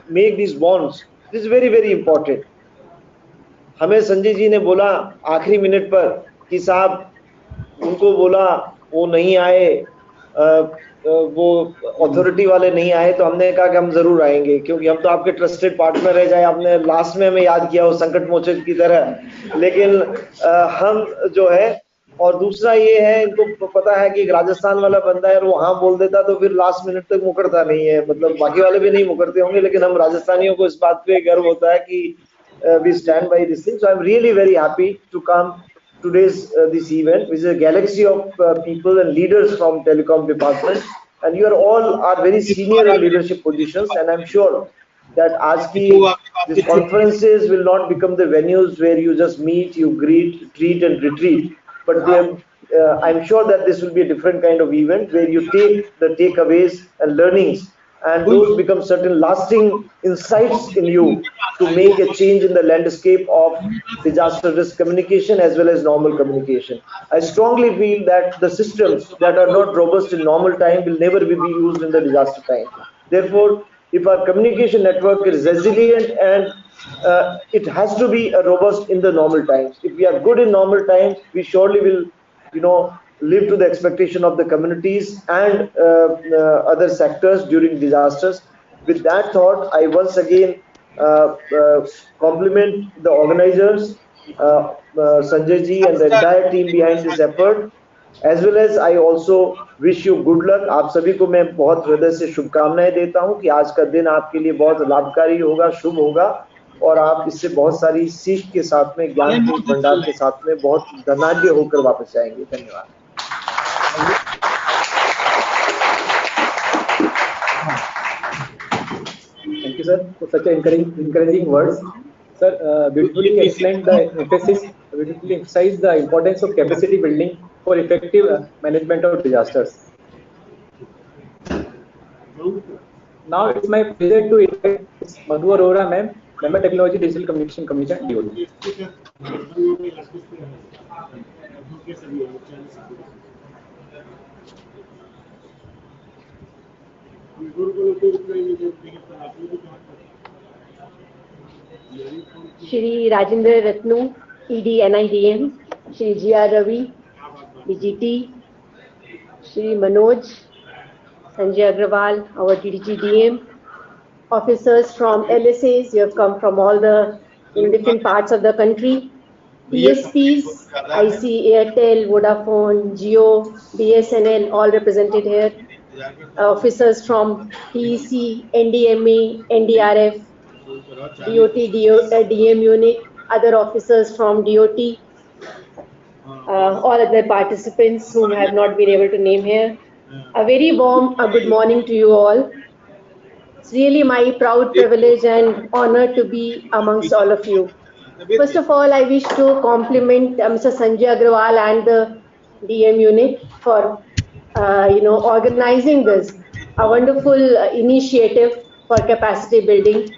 [SPEAKER 6] make these bonds, this is very, very important. हमें संजय जी ने बोला आखिरी मिनट पर कि साहब उनको बोला वो नहीं आए, वो अथॉरिटी वाले नहीं आए, तो हमने कहा कि हम जरूर आएंगे, क्योंकि हम तो आपके ट्रस्टेड पार्टनर है. चाहे आपने लास्ट में हमें याद किया हो संकट मोचन की तरह, लेकिन हम जो है, और दूसरा ये है, इनको पता है कि एक राजस्थान वाला बंदा है और वो हाँ बोल देता तो फिर लास्ट मिनट तक मुकरता नहीं है. मतलब बाकी वाले भी नहीं मुकरते होंगे, लेकिन हम राजस्थानियों को इस बात पे गर्व होता है कि we stand by this thing. So I'm really very happy to come today's this event, which is a galaxy of people and leaders from telecom department, and you are all very senior in leadership positions, and I'm sure that these conferences will not become the venues where you just meet, you greet, treat and retreat, but I'm sure that this will be a different kind of event where you take the takeaways and learnings, and those become certain lasting insights in you to make a change in the landscape of disaster risk communication as well as normal communication. I strongly feel that the systems that are not robust in normal time will never be used in the disaster time. Therefore, if our communication network is resilient and it has to be robust in the normal times. If we are good in normal times, we surely will, live to the expectation of the communities and other sectors during disasters. With that thought, I once again compliment the organizers, Sanjay ji and the entire team behind this effort. As well as I also wish you good luck. आप सभी को मैं बहुत हृदय से शुभकामनाएं देता हूं कि आज का दिन आपके लिए बहुत लाभकारी होगा, शुभ होगा, और आप इससे बहुत सारी सीख के साथ में, ज्ञान के भंडार के साथ में बहुत धनाढ्य होकर वापस जाएंगे। धन्यवाद।
[SPEAKER 1] Thank you, sir, for such encouraging words. Sir, beautifully explained the emphasis, beautifully emphasized the importance of capacity building for effective management of disasters. Now it's my pleasure to invite Madhu Arora ma'am, Member Technology Digital Communication Commission, DOT.
[SPEAKER 7] Shri Rajendra Ratnu, ED NIDM, Shri GR Ravi, DGT, Shri Manoj, Sanjay Agrawal, our DDG DM, officers from LSAs, you have come from all the different parts of the country, TSPs, IC, Airtel, Vodafone, Jio, BSNL, all represented here, officers from TEC, NDMA, NDRF, DOT, DM unit, other officers from DOT, all other participants whom I have not been able to name here. A very warm good morning to you all. It's really my proud privilege and honor to be amongst all of you. First of all, I wish to compliment Mr. Sanjay Agrawal and the DM unit for organizing this, a wonderful initiative for capacity building.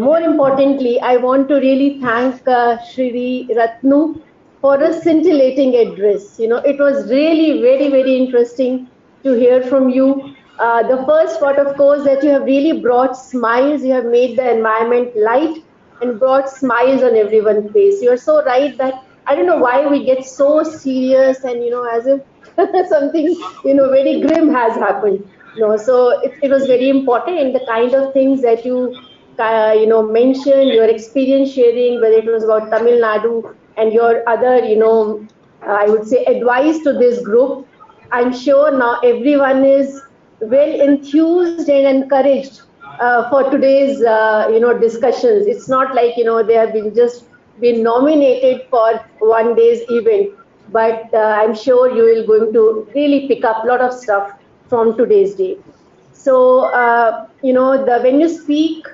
[SPEAKER 7] More importantly, I want to really thank Shri Ratnu for a scintillating address. It was really very, very interesting to hear from you. The first part, of course, that you have really brought smiles. You have made the environment light and brought smiles on everyone's face. You're so right that I don't know why we get so serious and, as if something, very grim has happened. So it was very important, and the kind of things that you mentioned, your experience sharing, whether it was about Tamil Nadu and your other, I would say advice to this group. I'm sure now everyone is well enthused and encouraged for today's, discussions. It's not like, they have been nominated for one day's event, but I'm sure you will going to really pick up a lot of stuff from today's day. So, when you speak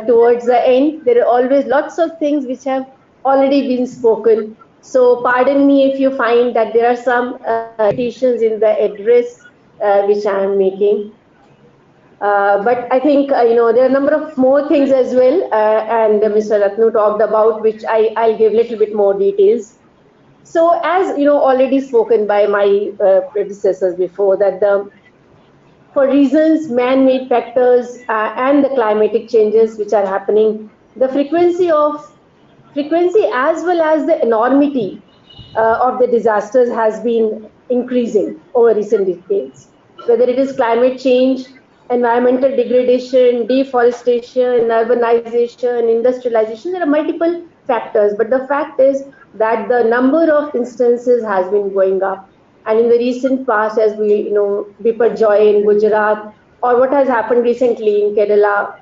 [SPEAKER 7] towards the end, there are always lots of things which have already been spoken. So pardon me if you find that there are some repetitions in the address which I am making. But I think, there are a number of more things as well, and Mr. Ratnu talked about, which I'll give a little bit more details. So as, already spoken by my predecessors before, that for reasons, man-made factors and the climatic changes which are happening, the frequency as well as the enormity of the disasters has been increasing over recent decades. Whether it is climate change, environmental degradation, deforestation, urbanization, industrialization, there are multiple factors, but the fact is that the number of instances has been going up. And in the recent past, as we, Biparjoy in Gujarat, or what has happened recently in Kerala,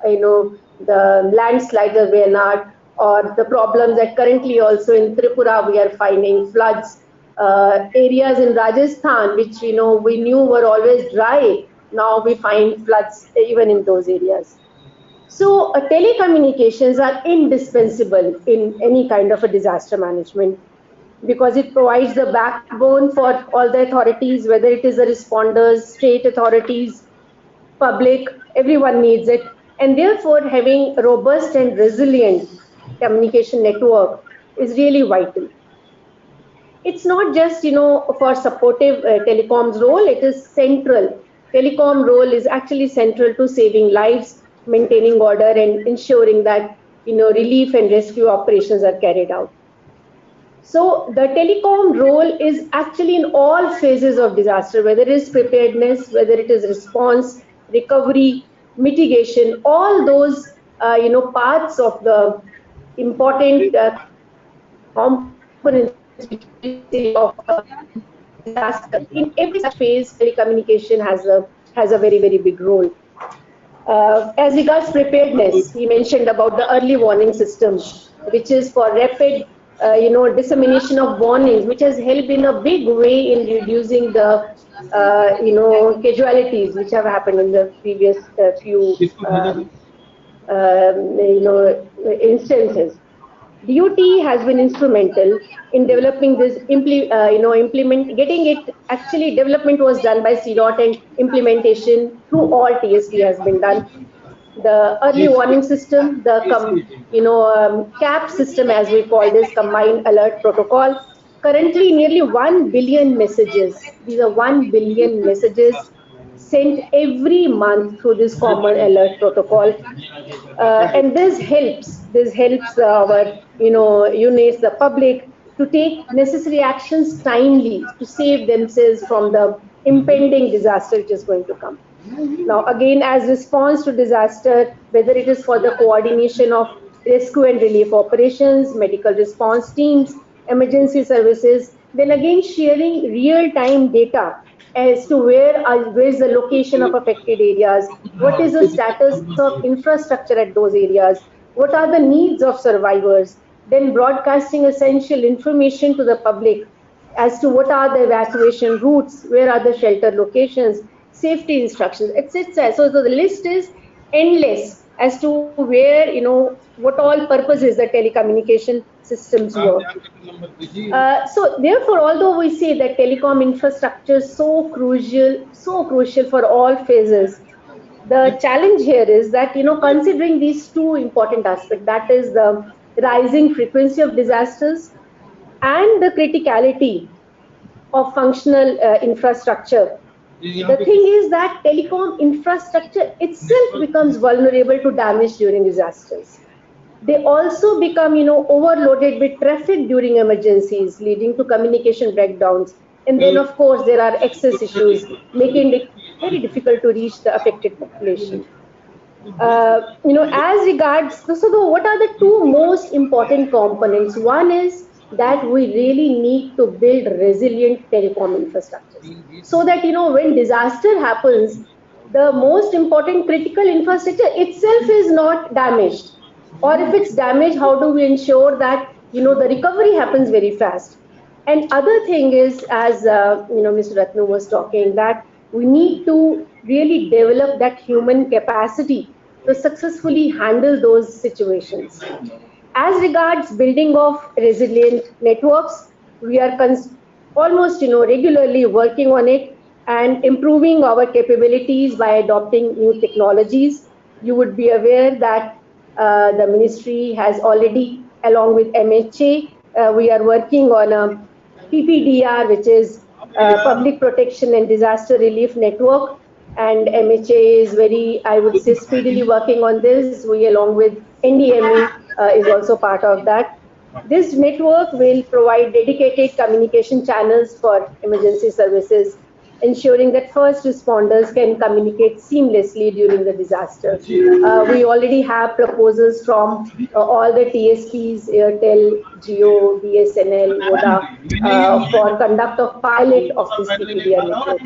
[SPEAKER 7] the landslide of Wayanad, or the problems that currently also in Tripura we are finding, floods, areas in Rajasthan, which, we knew were always dry, now we find floods even in those areas. So telecommunications are indispensable in any kind of a disaster management. because it provides the backbone for all the authorities, whether it is the responders, state authorities, public, everyone needs it. And therefore, having robust and resilient communication network is really vital. It's not just, for supportive telecoms role, it is central. Telecom role is actually central to saving lives, maintaining order and ensuring that, relief and rescue operations are carried out. So the telecom role is actually in all phases of disaster, whether it is preparedness, whether it is response, recovery, mitigation, all those, parts of the important components which we say of disaster. In every such phase, telecommunication has a very, very big role. As regards preparedness, he mentioned about the early warning system, which is for rapid, dissemination of warnings, which has helped in a big way in reducing the, casualties which have happened in the previous few, instances. DOT has been instrumental in developing this, getting it, actually development was done by CDOT and implementation through all TSP has been done. The early warning system, the CAP system as we call this, combined alert protocol. Currently nearly 1 billion messages, these are 1 billion messages sent every month through this common alert protocol. And this helps our, units, the public, to take necessary actions timely to save themselves from the impending disaster which is going to come. Now, again, as response to disaster, whether it is for the coordination of rescue and relief operations, medical response teams, emergency services, then again sharing real-time data as to where is the location of affected areas, what is the status of infrastructure at those areas, what are the needs of survivors, then broadcasting essential information to the public as to what are the evacuation routes, where are the shelter locations, safety instructions, etc. So the list is endless as to where, what all purposes the telecommunication systems work. So therefore, although we say that telecom infrastructure is so crucial for all phases, the challenge here is that, considering these two important aspects, that is the rising frequency of disasters and the criticality of functional infrastructure. The thing is that telecom infrastructure itself becomes vulnerable to damage during disasters. They also become, overloaded with traffic during emergencies, leading to communication breakdowns. And then, of course, there are access issues, making it very difficult to reach the affected population. As regards, so what are the two most important components? One is that we really need to build resilient telecom infrastructures so that, when disaster happens, the most important critical infrastructure itself is not damaged. Or if it's damaged, how do we ensure that, the recovery happens very fast? And other thing is, as, Mr. Ratnu was talking, that we need to really develop that human capacity to successfully handle those situations. As regards building of resilient networks, we are almost, regularly working on it and improving our capabilities by adopting new technologies. You would be aware that the ministry has already, along with MHA, we are working on a PPDR, which is Public Protection and Disaster Relief Network. And MHA is very, I would say, speedily working on this. We, along with NDME, is also part of that. This network will provide dedicated communication channels for emergency services, ensuring that first responders can communicate seamlessly during the disaster. We already have proposals from all the TSPs, Airtel, Jio, BSNL, Voda, for conduct of pilot of this PPDR network.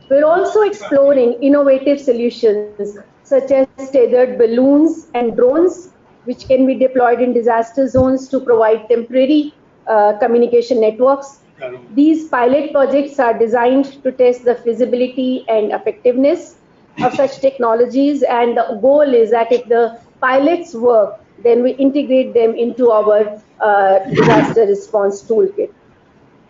[SPEAKER 7] We're also exploring innovative solutions such as tethered balloons and drones, which can be deployed in disaster zones to provide temporary communication networks. These pilot projects are designed to test the feasibility and effectiveness of such technologies, and the goal is that if the pilots work, then we integrate them into our disaster response toolkit.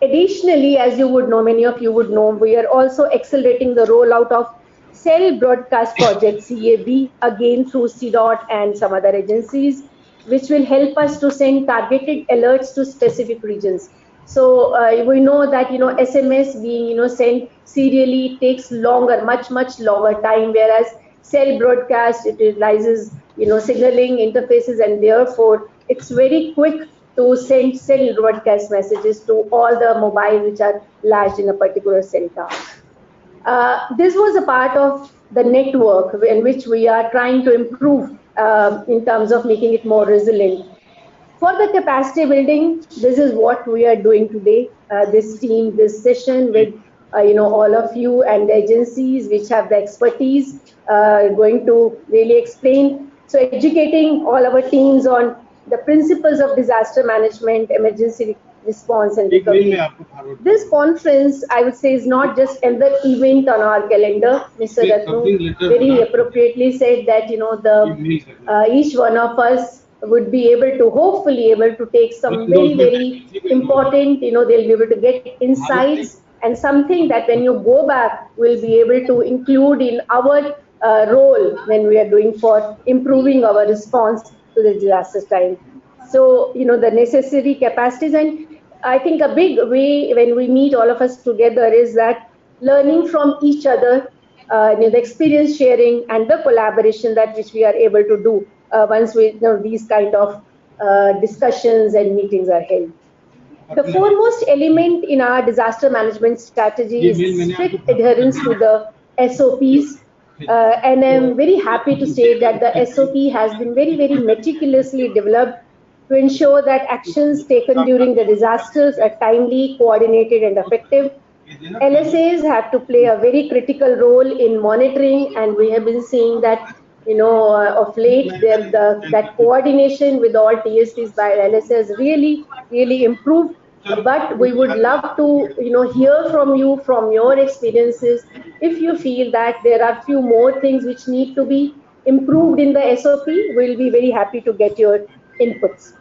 [SPEAKER 7] Additionally, as you would know, many of you would know, we are also accelerating the rollout of cell broadcast project CAB, again through CDOT and some other agencies, which will help us to send targeted alerts to specific regions. So we know that SMS being sent serially takes longer, much longer time, whereas cell broadcast it utilizes signaling interfaces, and therefore it's very quick to send cell broadcast messages to all the mobiles which are lodged in a particular cell tower. This was a part of the network in which we are trying to improve in terms of making it more resilient. For the capacity building, this is what we are doing today. This team, this session with all of you and the agencies which have the expertise, going to really explain. So educating all our teams on the principles of disaster management, emergency response and recovery. This conference, I would say, is not just another event on our calendar. Mr. Ratnu very appropriately said that each one of us would be able to, hopefully able to take some very important, they'll be able to get insights and something that when you go back, we'll be able to include in our role when we are doing for improving our response to the disaster time. So, the necessary capacities, and I think a big way when we meet all of us together is that learning from each other, the experience sharing and the collaboration that which we are able to do once we these kind of discussions and meetings are held. The foremost element in our disaster management strategy is strict adherence to the SOPs. And I'm very happy to say that the SOP has been very meticulously developed to ensure that actions taken during the disasters are timely, coordinated and effective. LSAs have to play a very critical role in monitoring, and we have been seeing that of late that coordination with all TSPs by LSAs really improved. But we would love to hear from you, from your experiences. If you feel that there are few more things which need to be improved in the SOP, we'll be very happy to get your inputs.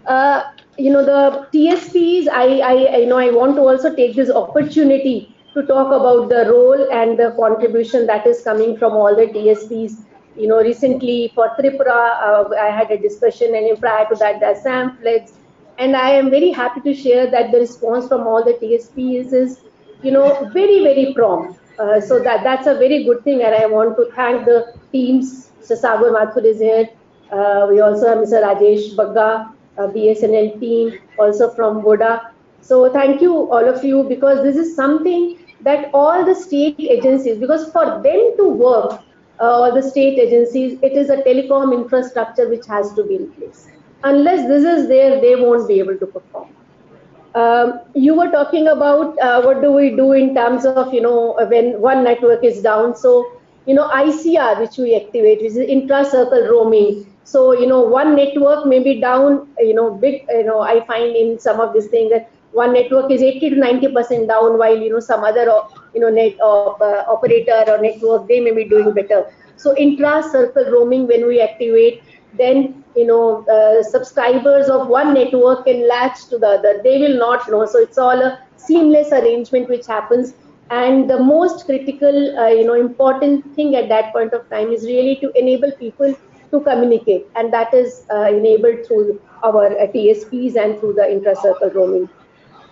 [SPEAKER 7] The TSPs, I want to also take this opportunity to talk about the role and the contribution that is coming from all the TSPs. Recently for Tripura, I had a discussion, and prior to that, the Assam floods. And I am very happy to share that the response from all the TSPs is, very prompt. So that's a very good thing, and I want to thank the teams. Mr. Sagar Mathur is here. We also have Mr. Rajesh Bagga, BSNL team, also from Voda. So thank you, all of you, because this is something that all the state agencies, because for them to work, all the state agencies, it is a telecom infrastructure which has to be in place. Unless this is there, they won't be able to perform. You were talking about what do we do in terms of, when one network is down. So, ICR, which we activate, which is intra-circle roaming. So, one network may be down, I find in some of these things that one network is 80 to 90% down, while, some other, operator or network, they may be doing better. So, intra-circle roaming, when we activate, then subscribers of one network can latch to the other. They will not know. So it's all a seamless arrangement which happens. And the most critical, important thing at that point of time is really to enable people to communicate, and that is enabled through our TSPs and through the intra-circle roaming.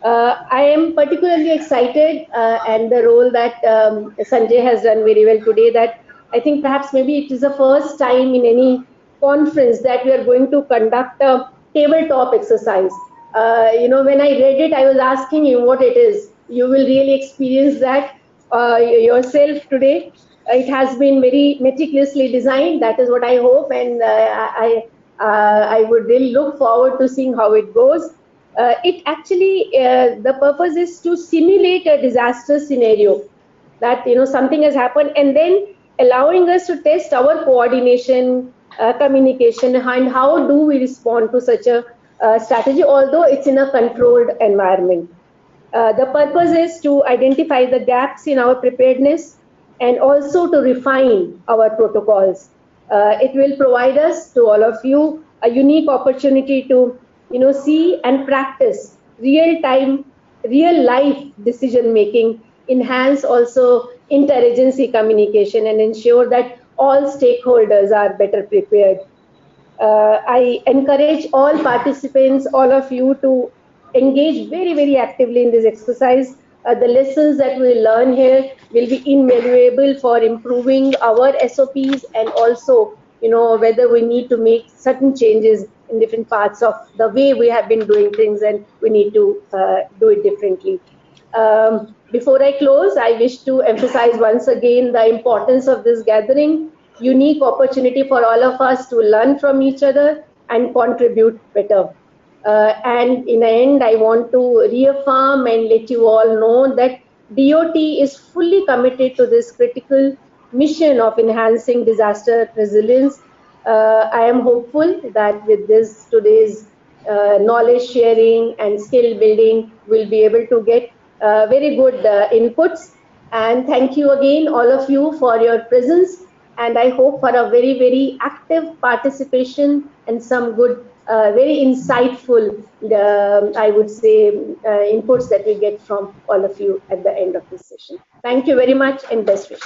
[SPEAKER 7] I am particularly excited and the role that Sanjay has done very well today, that I think perhaps maybe it is the first time in any conference that we are going to conduct a tabletop exercise. When I read it, I was asking you what it is. You will really experience that yourself today. It has been very meticulously designed. That is what I hope, and I would really look forward to seeing how it goes. It actually, the purpose is to simulate a disaster scenario, that something has happened, and then allowing us to test our coordination, communication, and how do we respond to such a strategy, although it's in a controlled environment. The purpose is to identify the gaps in our preparedness and also to refine our protocols. It will provide us, to all of you, a unique opportunity to see and practice real life decision making, enhance also interagency communication, and ensure that all stakeholders are better prepared. I encourage all participants, all of you, to engage very, very actively in this exercise. The lessons that we learn here will be invaluable for improving our SOPs, and also, whether we need to make certain changes in different parts of the way we have been doing things, and we need to do it differently. Before I close, I wish to emphasize once again the importance of this gathering, unique opportunity for all of us to learn from each other and contribute better. And in the end, I want to reaffirm and let you all know that DOT is fully committed to this critical mission of enhancing disaster resilience. I am hopeful that with this today's knowledge sharing and skill building, we'll be able to get very good inputs. And thank you again, all of you, for your presence. And I hope for a very, very active participation and some good, very insightful, I would say, inputs that we get from all of you at the end of this session. Thank you very much, and best wishes.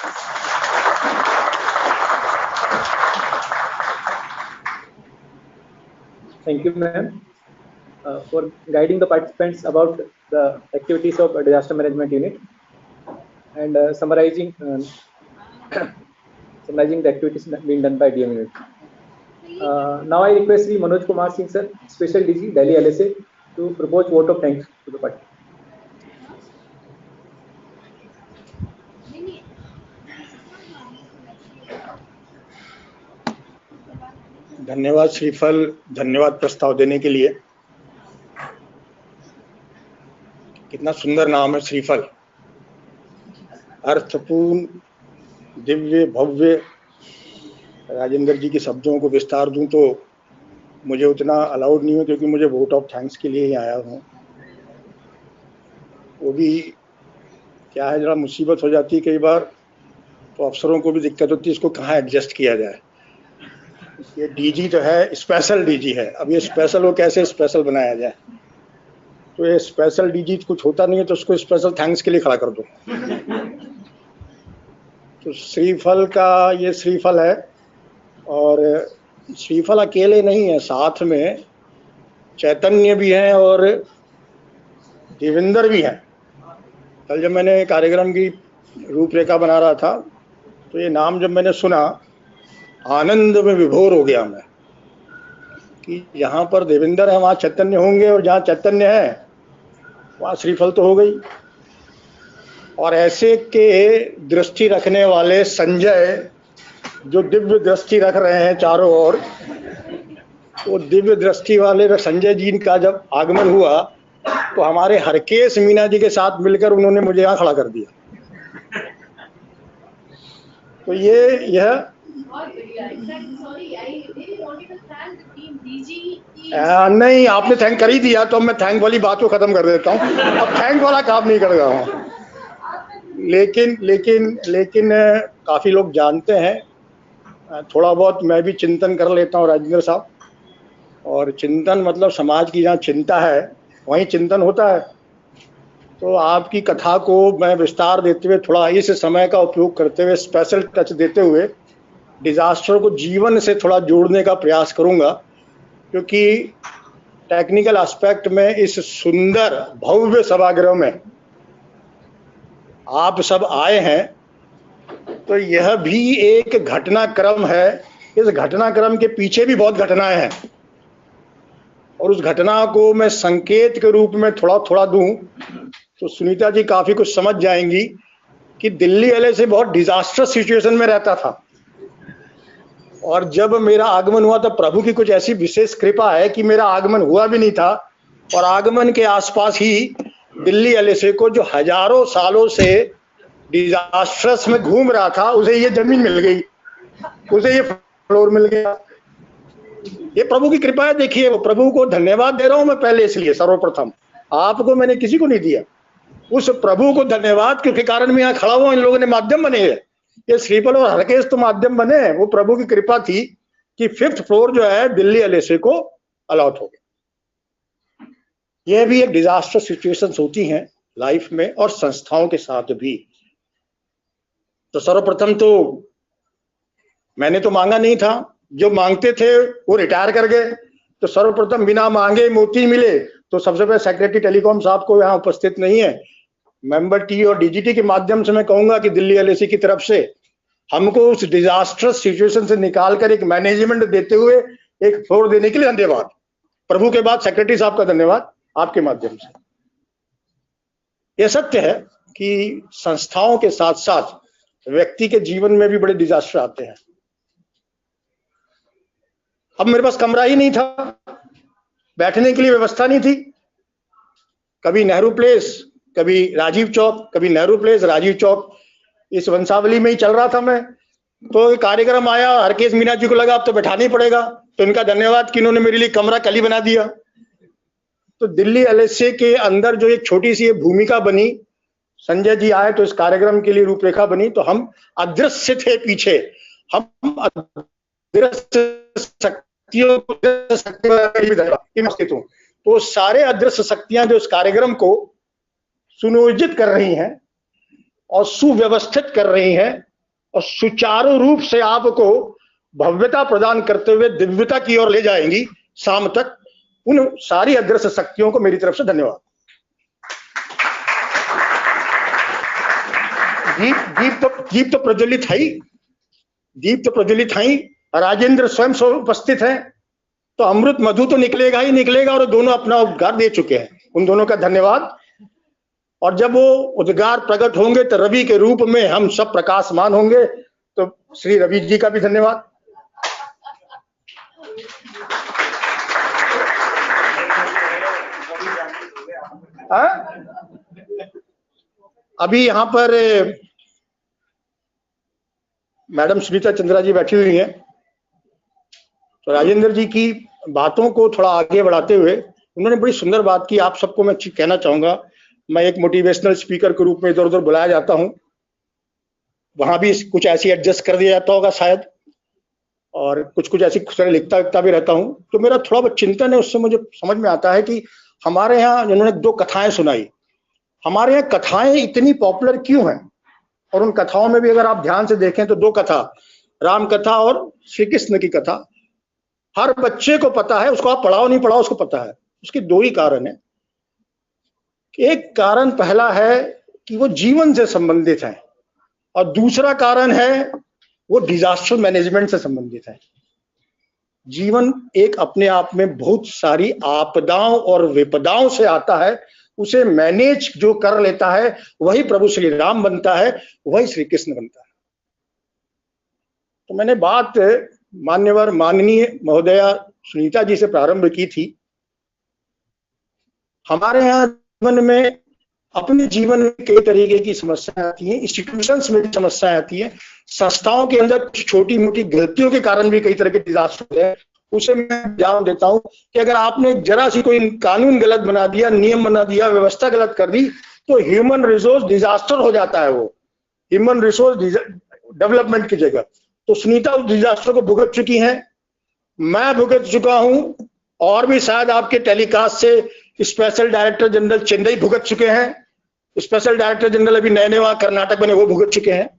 [SPEAKER 1] Thank you, ma'am, for guiding the participants about the activities of a disaster management unit and summarizing the activities being done by DM unit. Now I request Sri Manoj Kumar Singh sir, Special DG, Delhi LSA, to propose vote of thanks to the party.
[SPEAKER 3] धन्यवाद श्रीफल, धन्यवाद प्रस्ताव देने के लिए। कितना सुंदर नाम है श्रीफल, अर्थपूर्ण, दिव्य, भव्य। राजेंद्र जी के शब्दों को विस्तार दूं तो मुझे उतना अलाउड नहीं है, क्योंकि मुझे वोट ऑफ थैंक्स के लिए ही आया हूँ। वो भी क्या है, जरा मुसीबत हो जाती है कई बार, तो अफसरों को भी दिक्कत होती है इसको कहाँ एडजस्ट किया जाए। ये डीजी तो है, स्पेशल डीजी है, अब ये स्पेशल को कैसे स्पेशल बनाया जाए। तो ये स्पेशल डीजी कुछ होता नहीं है तो उसको स्पेशल थैंक्स के लिए खड़ा कर दो। तो श्रीफल का ये श्रीफल है, और श्रीफल अकेले नहीं है, साथ में चैतन्य भी है और देवेंद्र भी है। कल जब मैंने कार्यक्रम की रूपरेखा बना रहा था तो ये नाम जब मैंने सुना, आनंद में विभोर हो गया मैं कि यहाँ पर देवेंद्र है वहाँ चैतन्य होंगे, और जहाँ चैतन्य है वहाँ श्रीफल तो हो गई। और ऐसे के दृष्टि रखने वाले संजय, जो दिव्य दृष्टि रख रहे हैं चारों ओर, वो दिव्य दृष्टि वाले संजय जी का जब आगमन हुआ तो हमारे हरकेश मीना जी के साथ मिलकर उन्होंने मुझे यहाँ खड़ा कर दिया। तो यह नहीं, आपने थैंक कर ही दिया तो मैं थैंक वाली बात को खत्म कर देता हूँ, अब थैंक वाला काम नहीं कर रहा हूँ। लेकिन काफी लोग जानते हैं, थोड़ा बहुत मैं भी चिंतन कर लेता हूँ राजेंद्र साहब, और चिंतन मतलब समाज की जहाँ चिंता है वहीं चिंतन होता है। तो आपकी कथा को मैं विस्तार देते हुए, थोड़ा इस समय का उपयोग करते हुए, स्पेशल टच देते हुए डिजास्टर को जीवन से थोड़ा जोड़ने का प्रयास करूंगा, क्योंकि टेक्निकल एस्पेक्ट में इस सुंदर भव्य सभागृह में आप सब आए हैं, तो यह भी एक घटनाक्रम है। इस घटनाक्रम के पीछे भी बहुत घटनाएं हैं, और उस घटना को मैं संकेत के रूप में थोड़ा थोड़ा दूं तो सुनीता जी काफी कुछ समझ जाएंगी कि दिल्ली LSA बहुत डिजास्टर सिचुएशन में रहता था, और जब मेरा आगमन हुआ तो प्रभु की कुछ ऐसी विशेष कृपा है कि मेरा आगमन हुआ भी नहीं था, और आगमन के आसपास ही दिल्ली LSA को, जो हजारों सालों से डिजास्टर्स में घूम रहा था, उसे ये जमीन मिल गई, उसे ये फ्लोर मिल गया। ये प्रभु की कृपा है। देखिए, वो प्रभु को धन्यवाद दे रहा हूं मैं पहले, इसलिए सर्वप्रथम आपको, मैंने किसी को नहीं दिया, उस प्रभु को धन्यवाद के कारण मैं यहाँ खड़ा हुआ। इन लोगों ने माध्यम बने हैं, ये श्रीफल और हरकेश तो माध्यम बने हैं। वो प्रभु की कृपा थी कि 5th फ्लोर जो है दिल्ली LSA को अलॉट हो गया। यह भी एक डिजास्टर सिचुएशंस होती हैं लाइफ में और संस्थाओं के साथ भी। तो सर्वप्रथम तो मैंने तो मांगा नहीं था, जो मांगते थे वो रिटायर कर गए, तो सर्वप्रथम बिना मांगे मोती मिले। तो सबसे पहले सेक्रेटरी टेलीकॉम साहब को यहाँ उपस्थित नहीं है, मेंबर टी और डीजीटी के माध्यम से मैं कहूंगा कि दिल्ली एलएसी की तरफ से हमको उस डिजास्टर्स सिचुएशन से निकालकर एक मैनेजमेंट देते हुए एक फ्लोर देने के लिए धन्यवाद। प्रभु के बाद सेक्रेटरी साहब का धन्यवाद आपके माध्यम से। यह सत्य है कि संस्थाओं के साथ साथ व्यक्ति के जीवन में भी बड़े डिजास्टर आते हैं। अब मेरे पास कमरा ही नहीं था, बैठने के लिए व्यवस्था नहीं थी, कभी नेहरू प्लेस, कभी राजीव चौक, कभी नेहरू प्लेस, राजीव चौक, इस वंशावली में ही चल रहा था मैं। तो कार्यक्रम आया, हरकेश मीना जी को लगा अब तो बैठाना ही पड़ेगा, तो इनका धन्यवाद कि इन्होंने मेरे लिए कमरा कल ही बना दिया। तो दिल्ली एलएसए के अंदर जो एक छोटी सी भूमिका बनी, संजय जी आए तो इस कार्यक्रम के लिए रूपरेखा बनी, तो हम अदृश्य थे पीछे, हम अदृश्य शक्तियों को तो सारे अदृश्य शक्तियां जो इस कार्यक्रम को सुनियोजित कर रही हैं और सुव्यवस्थित कर रही हैं और सुचारू रूप से आपको भव्यता प्रदान करते हुए दिव्यता की ओर ले जाएंगी शाम तक, उन सारी अदृश्य शक्तियों को मेरी तरफ से धन्यवाद। दीप तो प्रज्वलित है ही, दीप तो प्रज्वलित है ही, राजेंद्र स्वयं उपस्थित है, तो अमृत मधु तो निकलेगा ही निकलेगा, और दोनों अपना उद्गार दे चुके हैं, उन दोनों का धन्यवाद। और जब वो उद्गार प्रकट होंगे तो रवि के रूप में हम सब प्रकाशमान होंगे, तो श्री रवि जी का भी धन्यवाद। अभी यहाँ पर मैडम सुनीता चंद्रा जी बैठी हुई हैं, तो राजेंद्र जी की बातों को थोड़ा आगे बढ़ाते हुए उन्होंने बड़ी सुंदर बात की। आप सबको मैं कहना चाहूंगा, मैं एक मोटिवेशनल स्पीकर के रूप में इधर उधर बुलाया जाता हूं, वहां भी कुछ ऐसी एडजस्ट कर दिया जाता होगा शायद, और कुछ ऐसी लिखता भी रहता हूं। तो मेरा थोड़ा बहुत चिंतन है, उससे मुझे समझ में आता है कि हमारे यहाँ जिन्होंने 2 कथाएं सुनाई, हमारे यहाँ कथाएं इतनी पॉपुलर क्यों हैं, और उन कथाओं में भी अगर आप ध्यान से देखें तो 2 कथा, राम कथा और श्री कृष्ण की कथा, हर बच्चे को पता है, उसको आप पढ़ाओ नहीं पढ़ाओ उसको पता है। उसके 2 ही कारण है। एक कारण पहला है कि वो जीवन से संबंधित है, और दूसरा कारण है वो डिजास्टर मैनेजमेंट से संबंधित है। जीवन एक अपने आप में बहुत सारी आपदाओं और विपदाओं से आता है, उसे मैनेज जो कर लेता है वही प्रभु श्री राम बनता है, वही श्री कृष्ण बनता है। तो मैंने बात माननीय महोदया सुनीता जी से प्रारंभ की थी। हमारे यहाँ जीवन में, अपने जीवन में कई तरीके की समस्याएं आती हैं, इंस्टीट्यूशंस में भी समस्याएं आती हैं, संस्थाओं के अंदर छोटी मोटी गलतियों के कारण भी कई तरह के डिजास्टर है। उसे मैं एग्जाम देता हूं कि अगर आपने जरा सी कोई कानून गलत बना दिया, नियम बना दिया, व्यवस्था गलत कर दी, तो ह्यूमन रिसोर्स डिजास्टर हो जाता है, वो ह्यूमन रिसोर्स डेवलपमेंट की जगह। तो सुनीता उस डिजास्टर को भुगत चुकी हैं, मैं भुगत चुका हूं, और भी शायद आपके टेलीकास्ट से स्पेशल डायरेक्टर जनरल चेन्नई भुगत चुके हैं, स्पेशल डायरेक्टर जनरल अभी नए वहां कर्नाटक बने वो भुगत चुके हैं।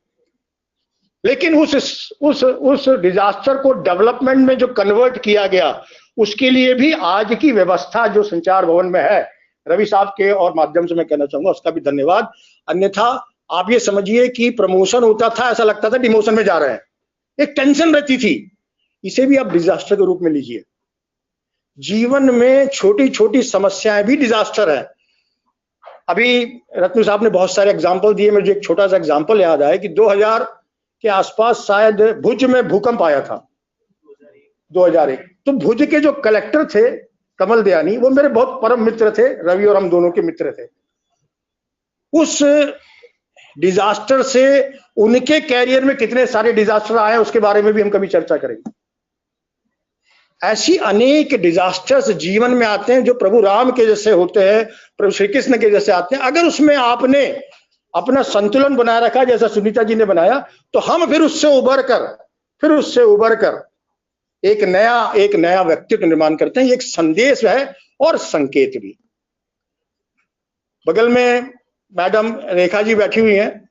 [SPEAKER 3] लेकिन उस डिजास्टर को डेवलपमेंट में जो कन्वर्ट किया गया, उसके लिए भी आज की व्यवस्था जो संचार भवन में है, रवि साहब के और माध्यम से मैं कहना चाहूंगा उसका भी धन्यवाद। अन्यथा आप ये समझिए कि प्रमोशन होता था, ऐसा लगता था डिमोशन में जा रहे हैं, एक टेंशन रहती थी। इसे भी आप डिजास्टर के रूप में लीजिए। जीवन में छोटी छोटी समस्याएं भी डिजास्टर है। अभी रत्न साहब ने बहुत सारे एग्जाम्पल दिए, मुझे एक छोटा सा एग्जाम्पल याद आया कि 2000 के आसपास शायद भुज में भूकंप आया था, 2001। तो भुज के जो कलेक्टर थे कमल दयानी, वो मेरे बहुत परम मित्र थे, रवि और हम दोनों के मित्र थे। उस डिजास्टर से उनके कैरियर में कितने सारे डिजास्टर आए उसके बारे में भी हम कभी चर्चा करेंगे। ऐसी अनेक डिजास्टर्स जीवन में आते हैं जो प्रभु राम के जैसे होते हैं, प्रभु श्री कृष्ण के जैसे आते हैं। अगर उसमें आपने अपना संतुलन बनाए रखा जैसा सुनीता जी ने बनाया, तो हम फिर उससे उबर कर एक नया व्यक्तित्व निर्माण करते हैं। एक संदेश है और संकेत भी। बगल में मैडम रेखा जी बैठी हुई हैं,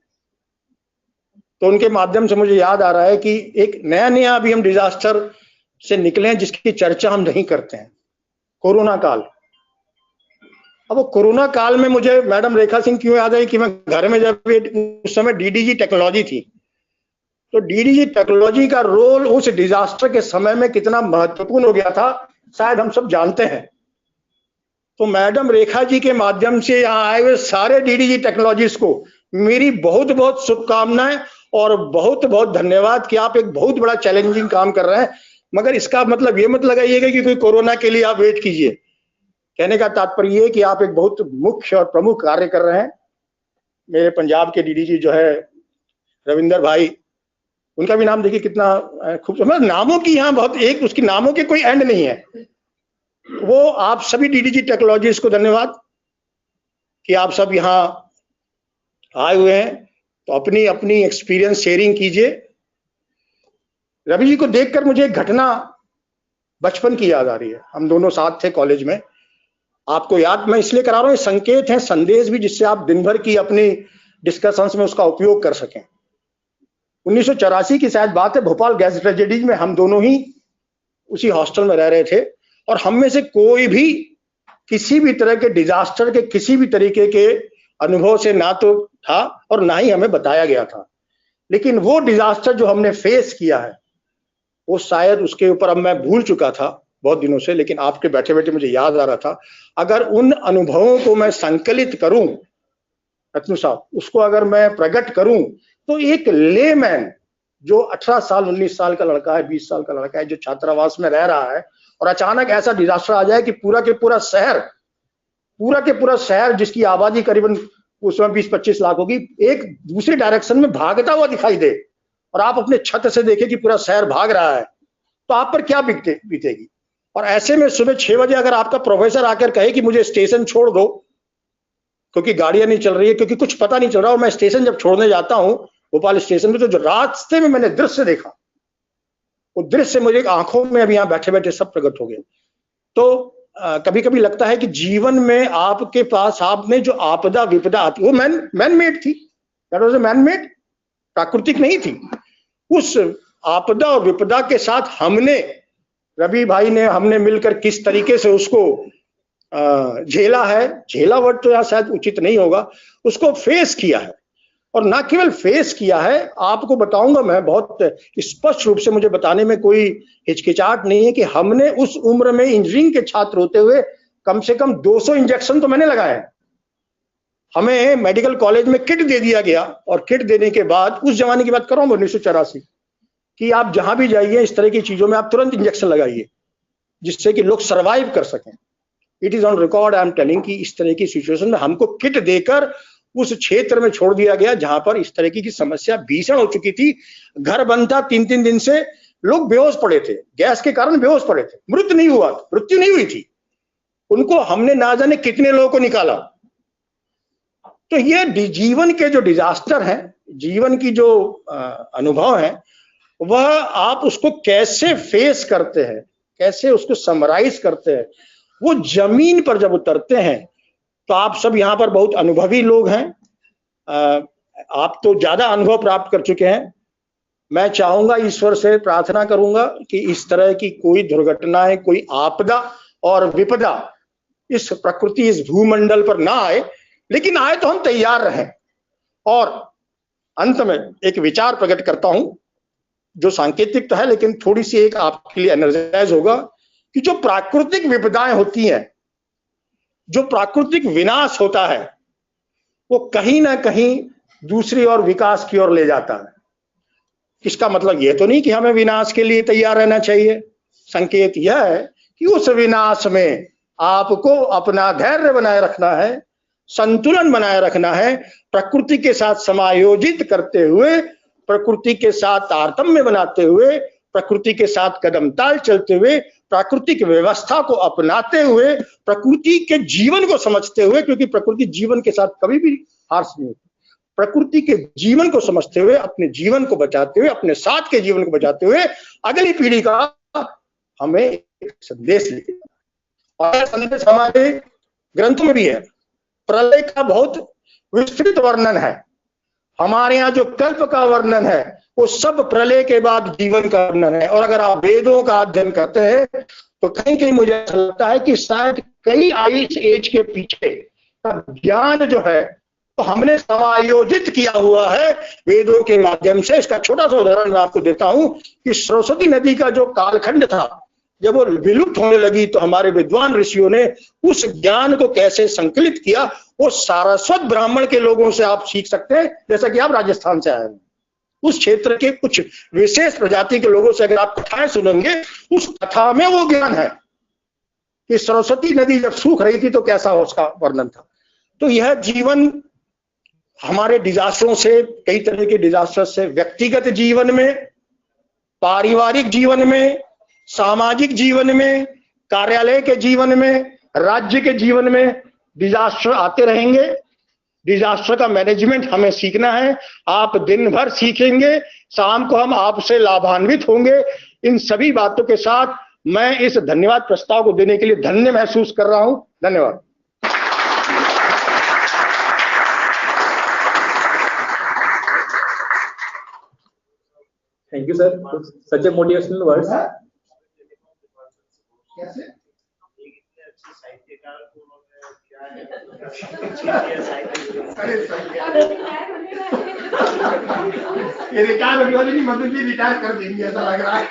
[SPEAKER 3] तो उनके माध्यम से मुझे याद आ रहा है कि एक नया अभी हम डिजास्टर से निकले हैं जिसकी चर्चा हम नहीं करते हैं, कोरोना काल। अब वो कोरोना काल में मुझे मैडम रेखा सिंह क्यों याद आई कि मैं घर में जब उस समय डीडीजी टेक्नोलॉजी थी, तो डीडीजी टेक्नोलॉजी का रोल उस डिजास्टर के समय में कितना महत्वपूर्ण हो गया था, शायद हम सब जानते हैं। तो मैडम रेखा जी के माध्यम से यहाँ आए हुए सारे डीडीजी टेक्नोलॉजीज को मेरी बहुत बहुत शुभकामनाएं और बहुत बहुत धन्यवाद कि आप एक बहुत बड़ा चैलेंजिंग काम कर रहे हैं। मगर इसका मतलब ये मत लगाइएगा कि कोई कोरोना के लिए आप वेट कीजिए। कहने का तात्पर्य ये कि आप एक बहुत मुख्य और प्रमुख कार्य कर रहे हैं। मेरे पंजाब के डीडीजी जो है रविंदर भाई, उनका भी नाम देखिए कितना खूबसूरत, नामों की यहाँ बहुत एक उसकी नामों के कोई एंड नहीं है। वो आप सभी डीडीजी टेक्नोलॉजीज को धन्यवाद कि आप सब यहाँ आए हुए हैं, तो अपनी अपनी एक्सपीरियंस शेयरिंग कीजिए। रवि जी को देखकर मुझे एक घटना बचपन की याद आ रही है। हम दोनों साथ थे कॉलेज में। आपको याद मैं इसलिए करा रहा हूँ, संकेत है, संदेश भी, जिससे आप दिन भर की अपनी डिस्कशंस में उसका उपयोग कर सकें। 1984 की शायद बात है, भोपाल गैस ट्रेजेडी में हम दोनों ही उसी हॉस्टल में रह रहे थे और हम में से कोई भी किसी भी तरह के डिजास्टर के किसी भी तरीके के अनुभव से ना तो था और ना ही हमें बताया गया था। लेकिन वो डिजास्टर जो हमने फेस किया है, वो शायद उसके ऊपर अब मैं भूल चुका था बहुत दिनों से, लेकिन आपके बैठे बैठे मुझे याद आ रहा था। अगर उन अनुभवों को मैं संकलित करूं रत्नू साहब, उसको अगर मैं प्रकट करूं, तो एक लेमैन जो 18 साल 19 साल का लड़का है, 20 साल का लड़का है, जो छात्रावास में रह रहा है और अचानक ऐसा डिजास्टर आ जाए कि पूरा के पूरा शहर जिसकी आबादी करीबन उस समय 20-25 लाख होगी, एक दूसरे डायरेक्शन में भागता हुआ दिखाई दे और आप अपने छत से देखें कि पूरा शहर भाग रहा है, तो आप पर क्या बीतेगी। और ऐसे में सुबह 6 बजे अगर आपका प्रोफेसर आकर कहे कि मुझे स्टेशन छोड़ दो क्योंकि गाड़ियां नहीं चल रही है, क्योंकि कुछ पता नहीं चल रहा, और मैं स्टेशन जब छोड़ने जाता हूं भोपाल स्टेशन में, तो जो रास्ते में मैंने दृश्य देखा, वो दृश्य मुझे आंखों में अभी यहाँ बैठे बैठे सब प्रकट हो गए। तो कभी कभी लगता है कि जीवन में आपके पास आपने जो आपदा विपदा आती, वो मैन मेड थी, that was a man made, प्राकृतिक नहीं थी। उस आपदा और विपदा के साथ हमने, रवि भाई ने, हमने मिलकर किस तरीके से उसको झेला है, झेला वर्ड तो यहाँ शायद उचित नहीं होगा, उसको फेस किया है। और ना केवल फेस किया है, आपको बताऊंगा मैं बहुत स्पष्ट रूप से, मुझे बताने में कोई हिचकिचाहट नहीं है कि हमने उस उम्र में इंजीनियरिंग के छात्र होते हुए कम से कम 200 इंजेक्शन तो मैंने लगाए। हमें मेडिकल कॉलेज में किट दे दिया गया और किट देने के बाद, उस जमाने की बात कर रहा हूं 1984 कि आप जहां भी जाइए इस तरह की चीजों में आप तुरंत इंजेक्शन लगाइए जिससे कि लोग सरवाइव कर सकें। It is on record, I am telling कि इस तरह की सिचुएशन में हमको किट देकर उस क्षेत्र में छोड़ दिया गया जहां पर इस तरह की समस्या भीषण हो चुकी थी। घर बंद था, 3-3 दिन से लोग बेहोश पड़े थे, गैस के कारण बेहोश पड़े थे, मृत्यु नहीं हुई थी। उनको हमने ना जाने कितने लोगों को निकाला। तो ये जीवन के जो डिजास्टर हैं, जीवन की जो अनुभव है, वह आप उसको कैसे फेस करते हैं, कैसे उसको समराइज करते हैं, वो जमीन पर जब उतरते हैं, तो आप सब यहाँ पर बहुत अनुभवी लोग हैं, आप तो ज्यादा अनुभव प्राप्त कर चुके हैं। मैं चाहूंगा, ईश्वर से प्रार्थना करूंगा कि इस तरह की कोई दुर्घटनाएं, कोई आपदा और विपदा इस प्रकृति, इस भूमंडल पर ना आए, लेकिन आए तो हम तैयार रहें। और अंत में एक विचार प्रकट करता हूं जो सांकेतिक तो है, लेकिन थोड़ी सी एक आपके लिए एनर्जाइज होगा कि जो प्राकृतिक विपदाएं होती हैं, जो प्राकृतिक विनाश होता है, वो कहीं ना कहीं दूसरी ओर विकास की ओर ले जाता है। इसका मतलब यह तो नहीं कि हमें विनाश के लिए तैयार रहना चाहिए। संकेत यह है कि उस विनाश में आपको अपना धैर्य बनाए रखना है, संतुलन बनाए रखना है, प्रकृति के साथ समायोजित करते हुए, प्रकृति के साथ तारतम्य बनाते हुए, प्रकृति के साथ कदम ताल चलते हुए, प्राकृतिक व्यवस्था को अपनाते हुए, प्रकृति के जीवन को समझते हुए, क्योंकि प्रकृति जीवन के साथ कभी भी हार्श नहीं होती, प्रकृति के जीवन को समझते हुए, अपने जीवन को बचाते हुए, अपने साथ के जीवन को बचाते हुए अगली पीढ़ी का हमें एक संदेश लिखना। और संदेश हमारे ग्रंथों में भी है। प्रलय का बहुत विस्तृत वर्णन है। हमारे यहाँ जो कल्प का वर्णन है वो सब प्रलय के बाद जीवन का वर्णन है। और अगर आप वेदों का अध्ययन करते हैं तो कहीं कहीं मुझे ऐसा लगता है कि शायद कई आयुष एज के पीछे का ज्ञान जो है तो हमने समायोजित किया हुआ है वेदों के माध्यम से। इसका छोटा सा उदाहरण मैं आपको देता हूं कि सरस्वती नदी का जो कालखंड था, जब वो विलुप्त होने लगी तो हमारे विद्वान ऋषियों ने उस ज्ञान को कैसे संकलित किया, वो सारस्वत ब्राह्मण के लोगों से आप सीख सकते हैं। जैसा कि आप राजस्थान से आए हैं, उस क्षेत्र के कुछ विशेष प्रजाति के लोगों से अगर आप कथाएं सुनेंगे, उस कथा में वो ज्ञान है कि सरस्वती नदी जब सूख रही थी तो कैसा उसका वर्णन था। तो यह जीवन हमारे डिजास्टरों से, कई तरह के डिजास्टर से, व्यक्तिगत जीवन में, पारिवारिक जीवन में, सामाजिक जीवन में, कार्यालय के जीवन में, राज्य के जीवन में डिजास्टर आते रहेंगे। डिजास्टर का मैनेजमेंट हमें सीखना है। आप दिन भर सीखेंगे, शाम को हम आपसे लाभान्वित होंगे। इन सभी बातों के साथ मैं इस धन्यवाद प्रस्ताव को देने के लिए धन्य महसूस कर रहा हूं। धन्यवाद।
[SPEAKER 1] Thank you, sir, for such a motivational words.
[SPEAKER 3] ये रिटायर होने वाली नहीं, मतलब जी रिटायर कर देंगे ऐसा लग रहा है।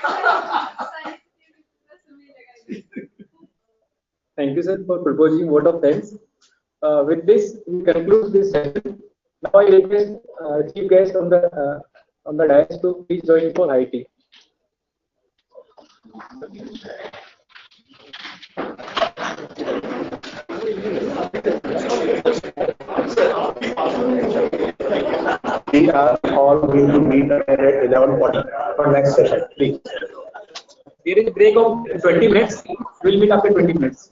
[SPEAKER 1] Thank you, sir, for proposing vote of thanks. With this, we conclude this session. Now I request chief guest on the dais to please join for high tea.
[SPEAKER 4] We are all going to meet at 11:40 for next session, please.
[SPEAKER 1] There is a break of 20 minutes. We will meet after 20 minutes.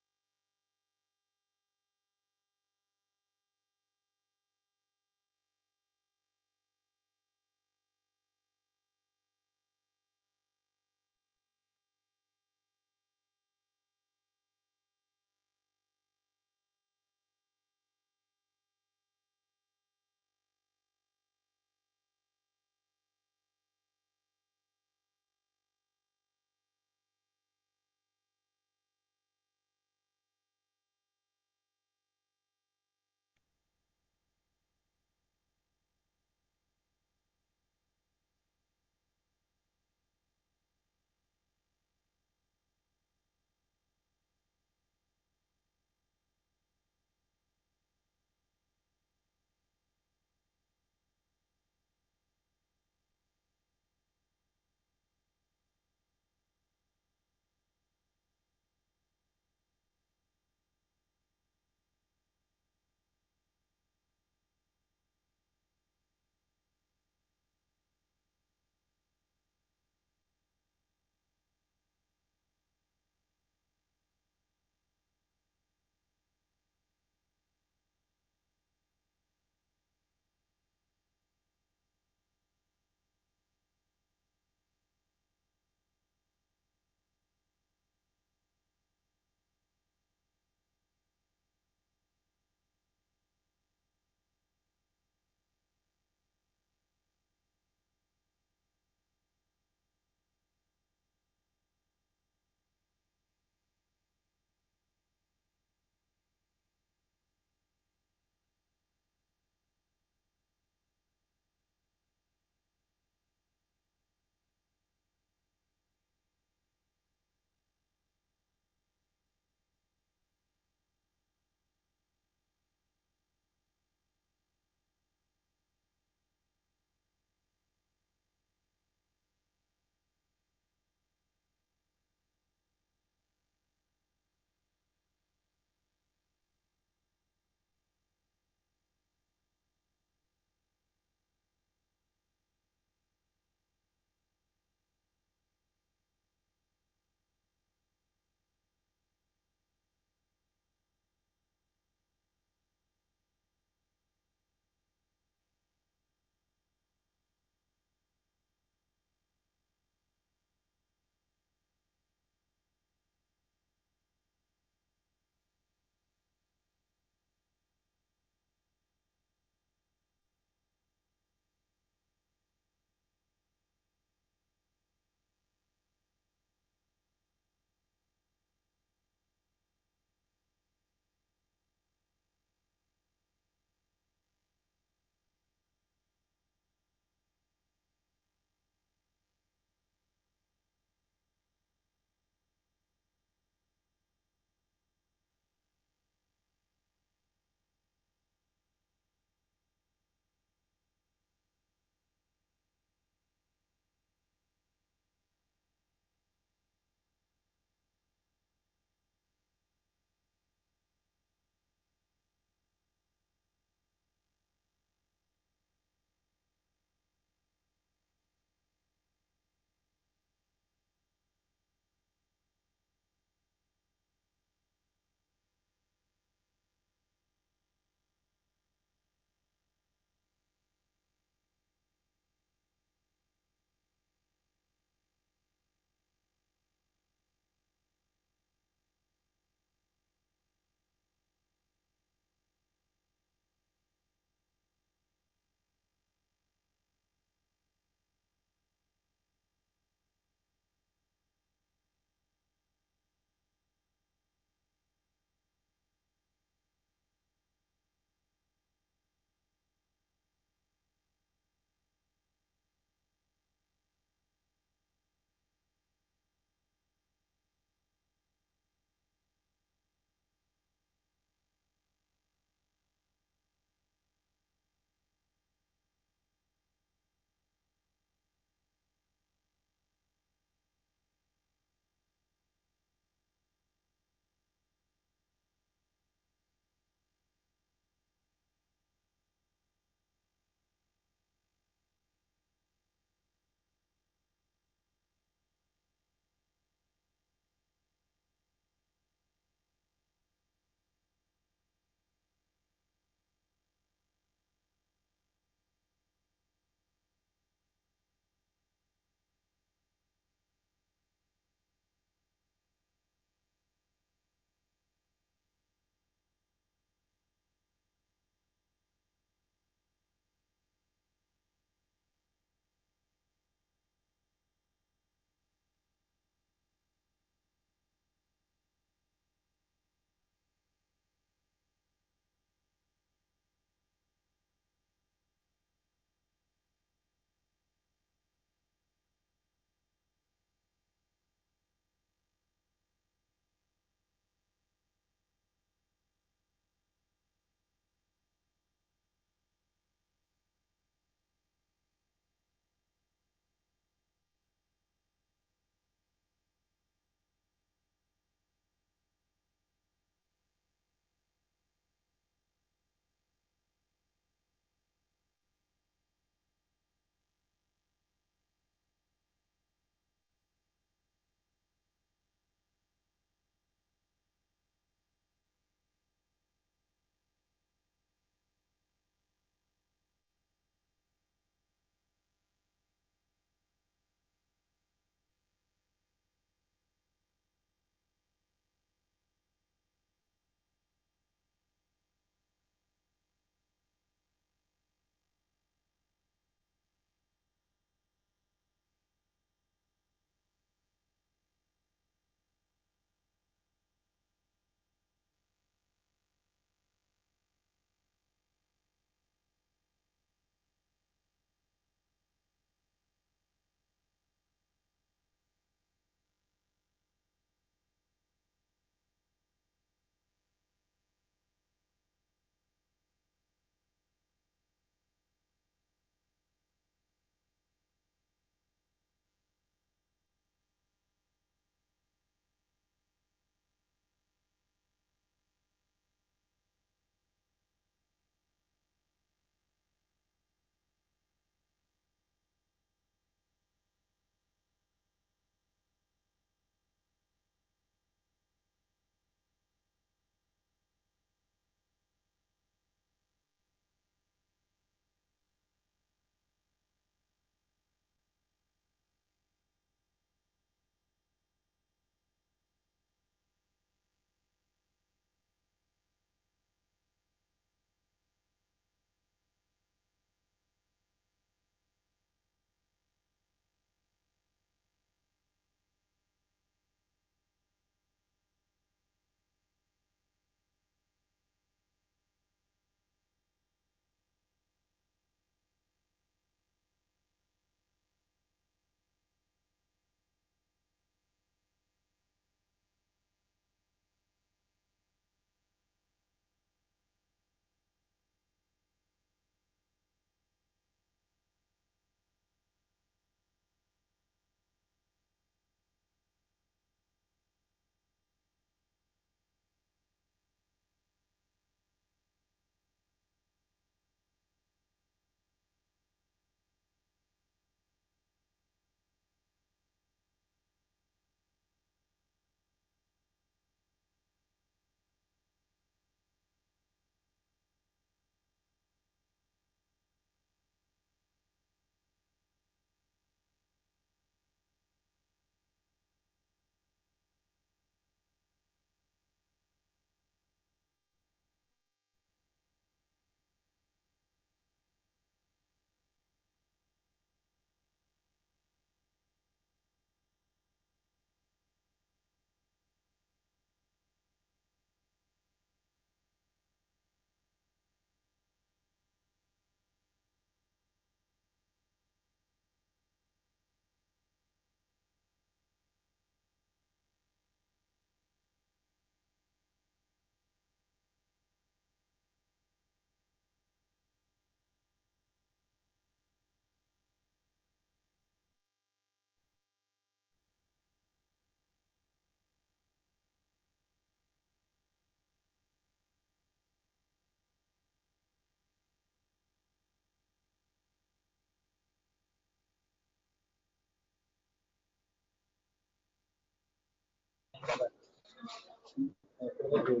[SPEAKER 1] Welcome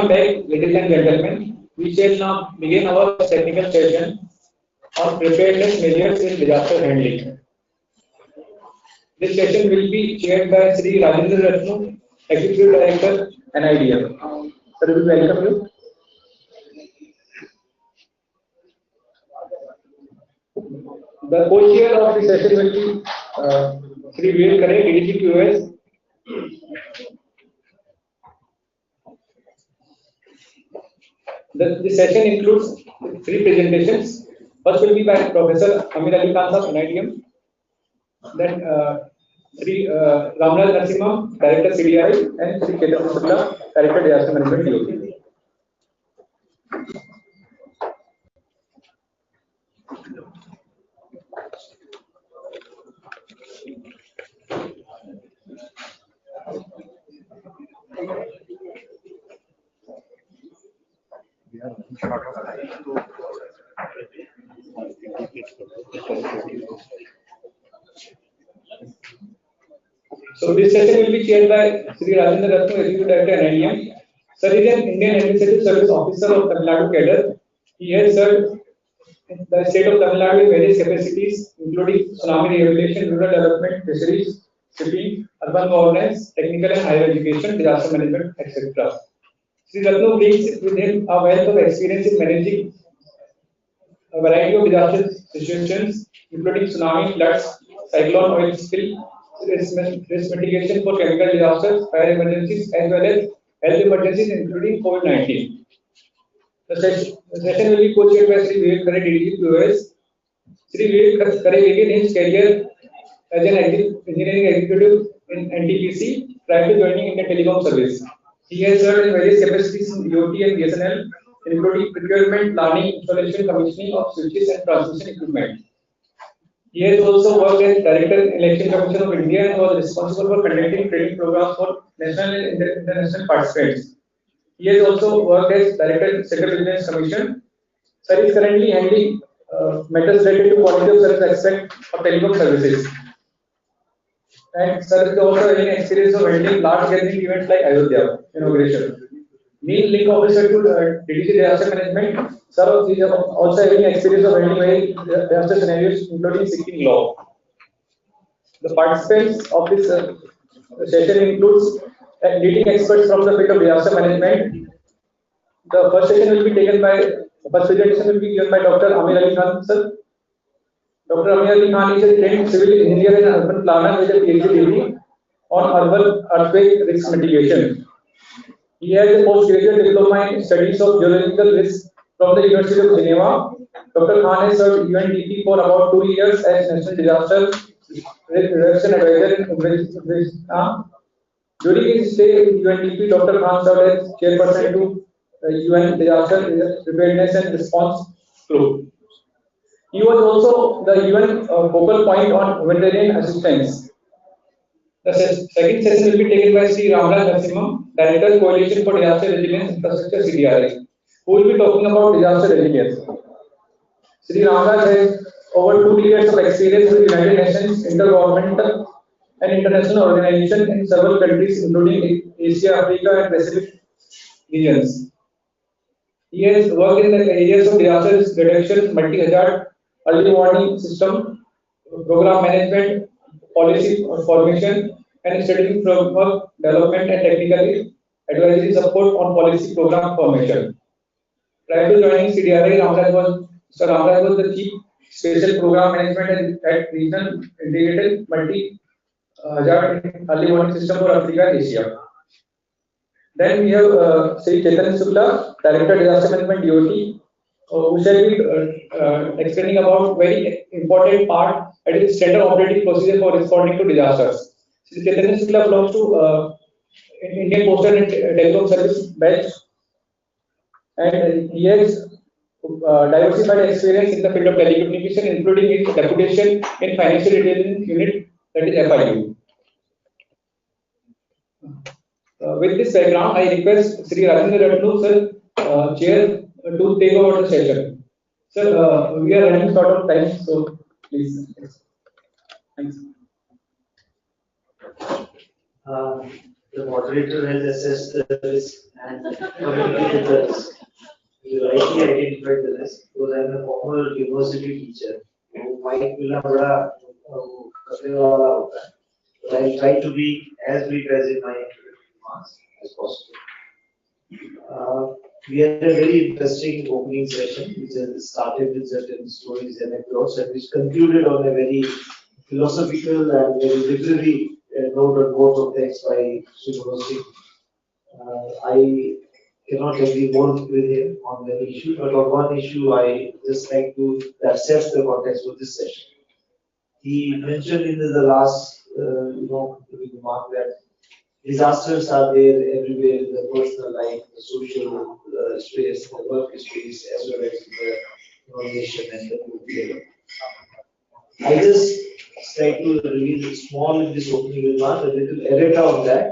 [SPEAKER 1] back, ladies and gentlemen. We shall now begin our technical session on preparedness measures in disaster handling. This session will be chaired by Sri Rajendra Ratnu, Executive Director, NIDM. Sir, we welcome you. The co-chair of the session will be Sri Vivek Kare, DDG QS. The session includes 3 presentations. First will be by Professor Amir Ali Khan of NIDM. Then Sri Ramraj Narasimha, Director CDI, and Sri Chetan Shukla, Director Disaster Management DOT. So this session will be chaired by Sri Rajendra Ratnu, Executive Director NIDM. Sir is an Indian Administrative Service Officer of Tamil Nadu cadre. He has served in the state of Tamil Nadu in various capacities, including tsunami rehabilitation, rural development, fisheries, shipping, urban governance, technical and higher education, disaster management, etc. Sri Ratnu brings with him a wealth of experience in managing a variety of disaster situations, including tsunami, floods, cyclone, oil spill, risk mitigation for chemical disasters, fire emergencies, as well as health emergencies, including COVID-19. The session will be co-chaired by Sri Vivek Kare, DDG QS. Sri Vivek Kare began his career as an engineering executive in NTPC prior to joining Indian Telecom Service. He has served in various capacities in DOT and BSNL, including procurement, planning, installation, commissioning of switches and transmission equipment. He has also worked as Director in Election Commission of India and was responsible for conducting training programs for national and international participants. He has also worked as Director in Central Business Commission. Sir is currently handling matters related to quality of service aspect of telecom services. And Sir is also having experience of handling large gathering events like Ayodhya inauguration. Main link officer to DDG disaster management. Sir is also having experience of handling very disaster scenarios, including seeking law. The participants of this session includes leading experts from the field of disaster management. The first session will be taken by, first presentation will be given by Dr. Amir Ali Khan, sir. Dr. Amir Ali Khan is a trained civil engineer and urban planner with a PhD degree on urban earthquake risk mitigation. He has a postgraduate diploma in studies of geological risk from the University of Geneva. Dr. Khan has served UNDP for about 2 years as National Disaster Reduction Advisor in Uzbekistan. During his stay in UNDP, Dr. Khan served as chairperson to UN Disaster Preparedness and Response Group. He was also the UN focal point on humanitarian assistance. The second session will be taken by Sri Ramraj Narasimha, Director Coalition for Disaster Resilience Infrastructure CDRI, who will be talking about disaster resilience. Sri Ramraj has over 2 decades of experience with United Nations, intergovernmental and international organizations in several countries, including Asia, Africa, and Pacific regions. He has worked in the areas of disaster risk reduction, multi-hazard, early warning system, program management, policy formation, and strategic framework development and technical advisory support on policy program formation. Prior to joining CDRI, Sir Ramraj was the Chief Special Program Management at Regional Integrated Multi-Hazard Early Warning System for Africa and Asia. Then we have Sri Chetan Shukla, Director Disaster Management DOT, who shall be explaining about very important part, that is standard operating procedure for responding to disasters. Sri Chetan Shukla belongs to Indian Postal and Telecom Service batch, and he has diversified experience in the field of telecommunication, including his deputation in Financial Intelligence Unit, that is FIU. With this background, I request Sri Rajendra Ratnu, sir, Chair, to take over the session. Sir, we are running short of time, so please. Thanks.
[SPEAKER 8] The moderator has assessed the risk and communicated the risk. You rightly identified the risk because I am a former university teacher. Mic मिलना बड़ा करने वाला होता है. But I try to be as brief as in my remarks as possible. We had a very interesting opening session, which has started with certain stories and anecdotes, and which concluded on a very philosophical and very literary note on both of text by Srinivasi. I cannot agree more with him on many issues, but on one issue I just like to assess the context of this session. He mentioned in the last, remark that disasters are there everywhere in the personal life, the social space, the work space, as well as the nation and the group level. I just try to release small in this opening remark, a little errata on that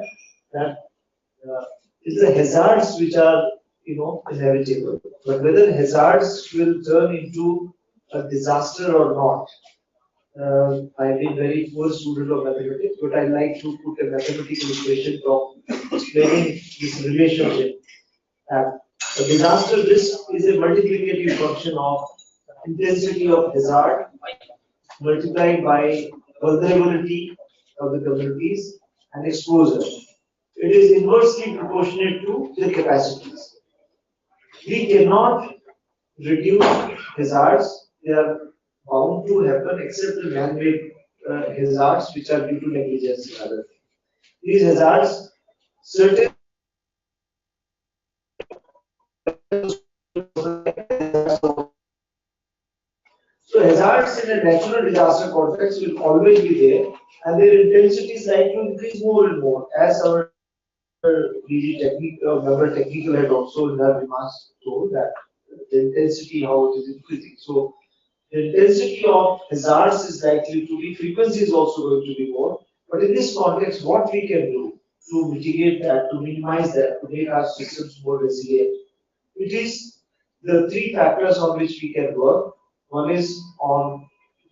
[SPEAKER 8] it's the hazards which are, inevitable. But whether hazards will turn into a disaster or not, I've been very poor student of mathematics, but I like to put a mathematical equation of explaining this relationship. A disaster risk is a multiplicative function of intensity of hazard multiplied by vulnerability of the communities and exposure. It is inversely proportionate to the capacities. We cannot reduce hazards. They are bound to happen except the man-made hazards which are due to negligence and other things. These hazards, certain so hazards in a natural disaster context will always be there, and their intensity is likely to increase more and more as our DG member technical had also in their remarks told that the intensity how it is increasing. So the intensity of hazards is likely to be, frequency is also going to be more. But in this context, what we can do to mitigate that, to minimize that, to make our systems more resilient, it is the three factors on which we can work. One is on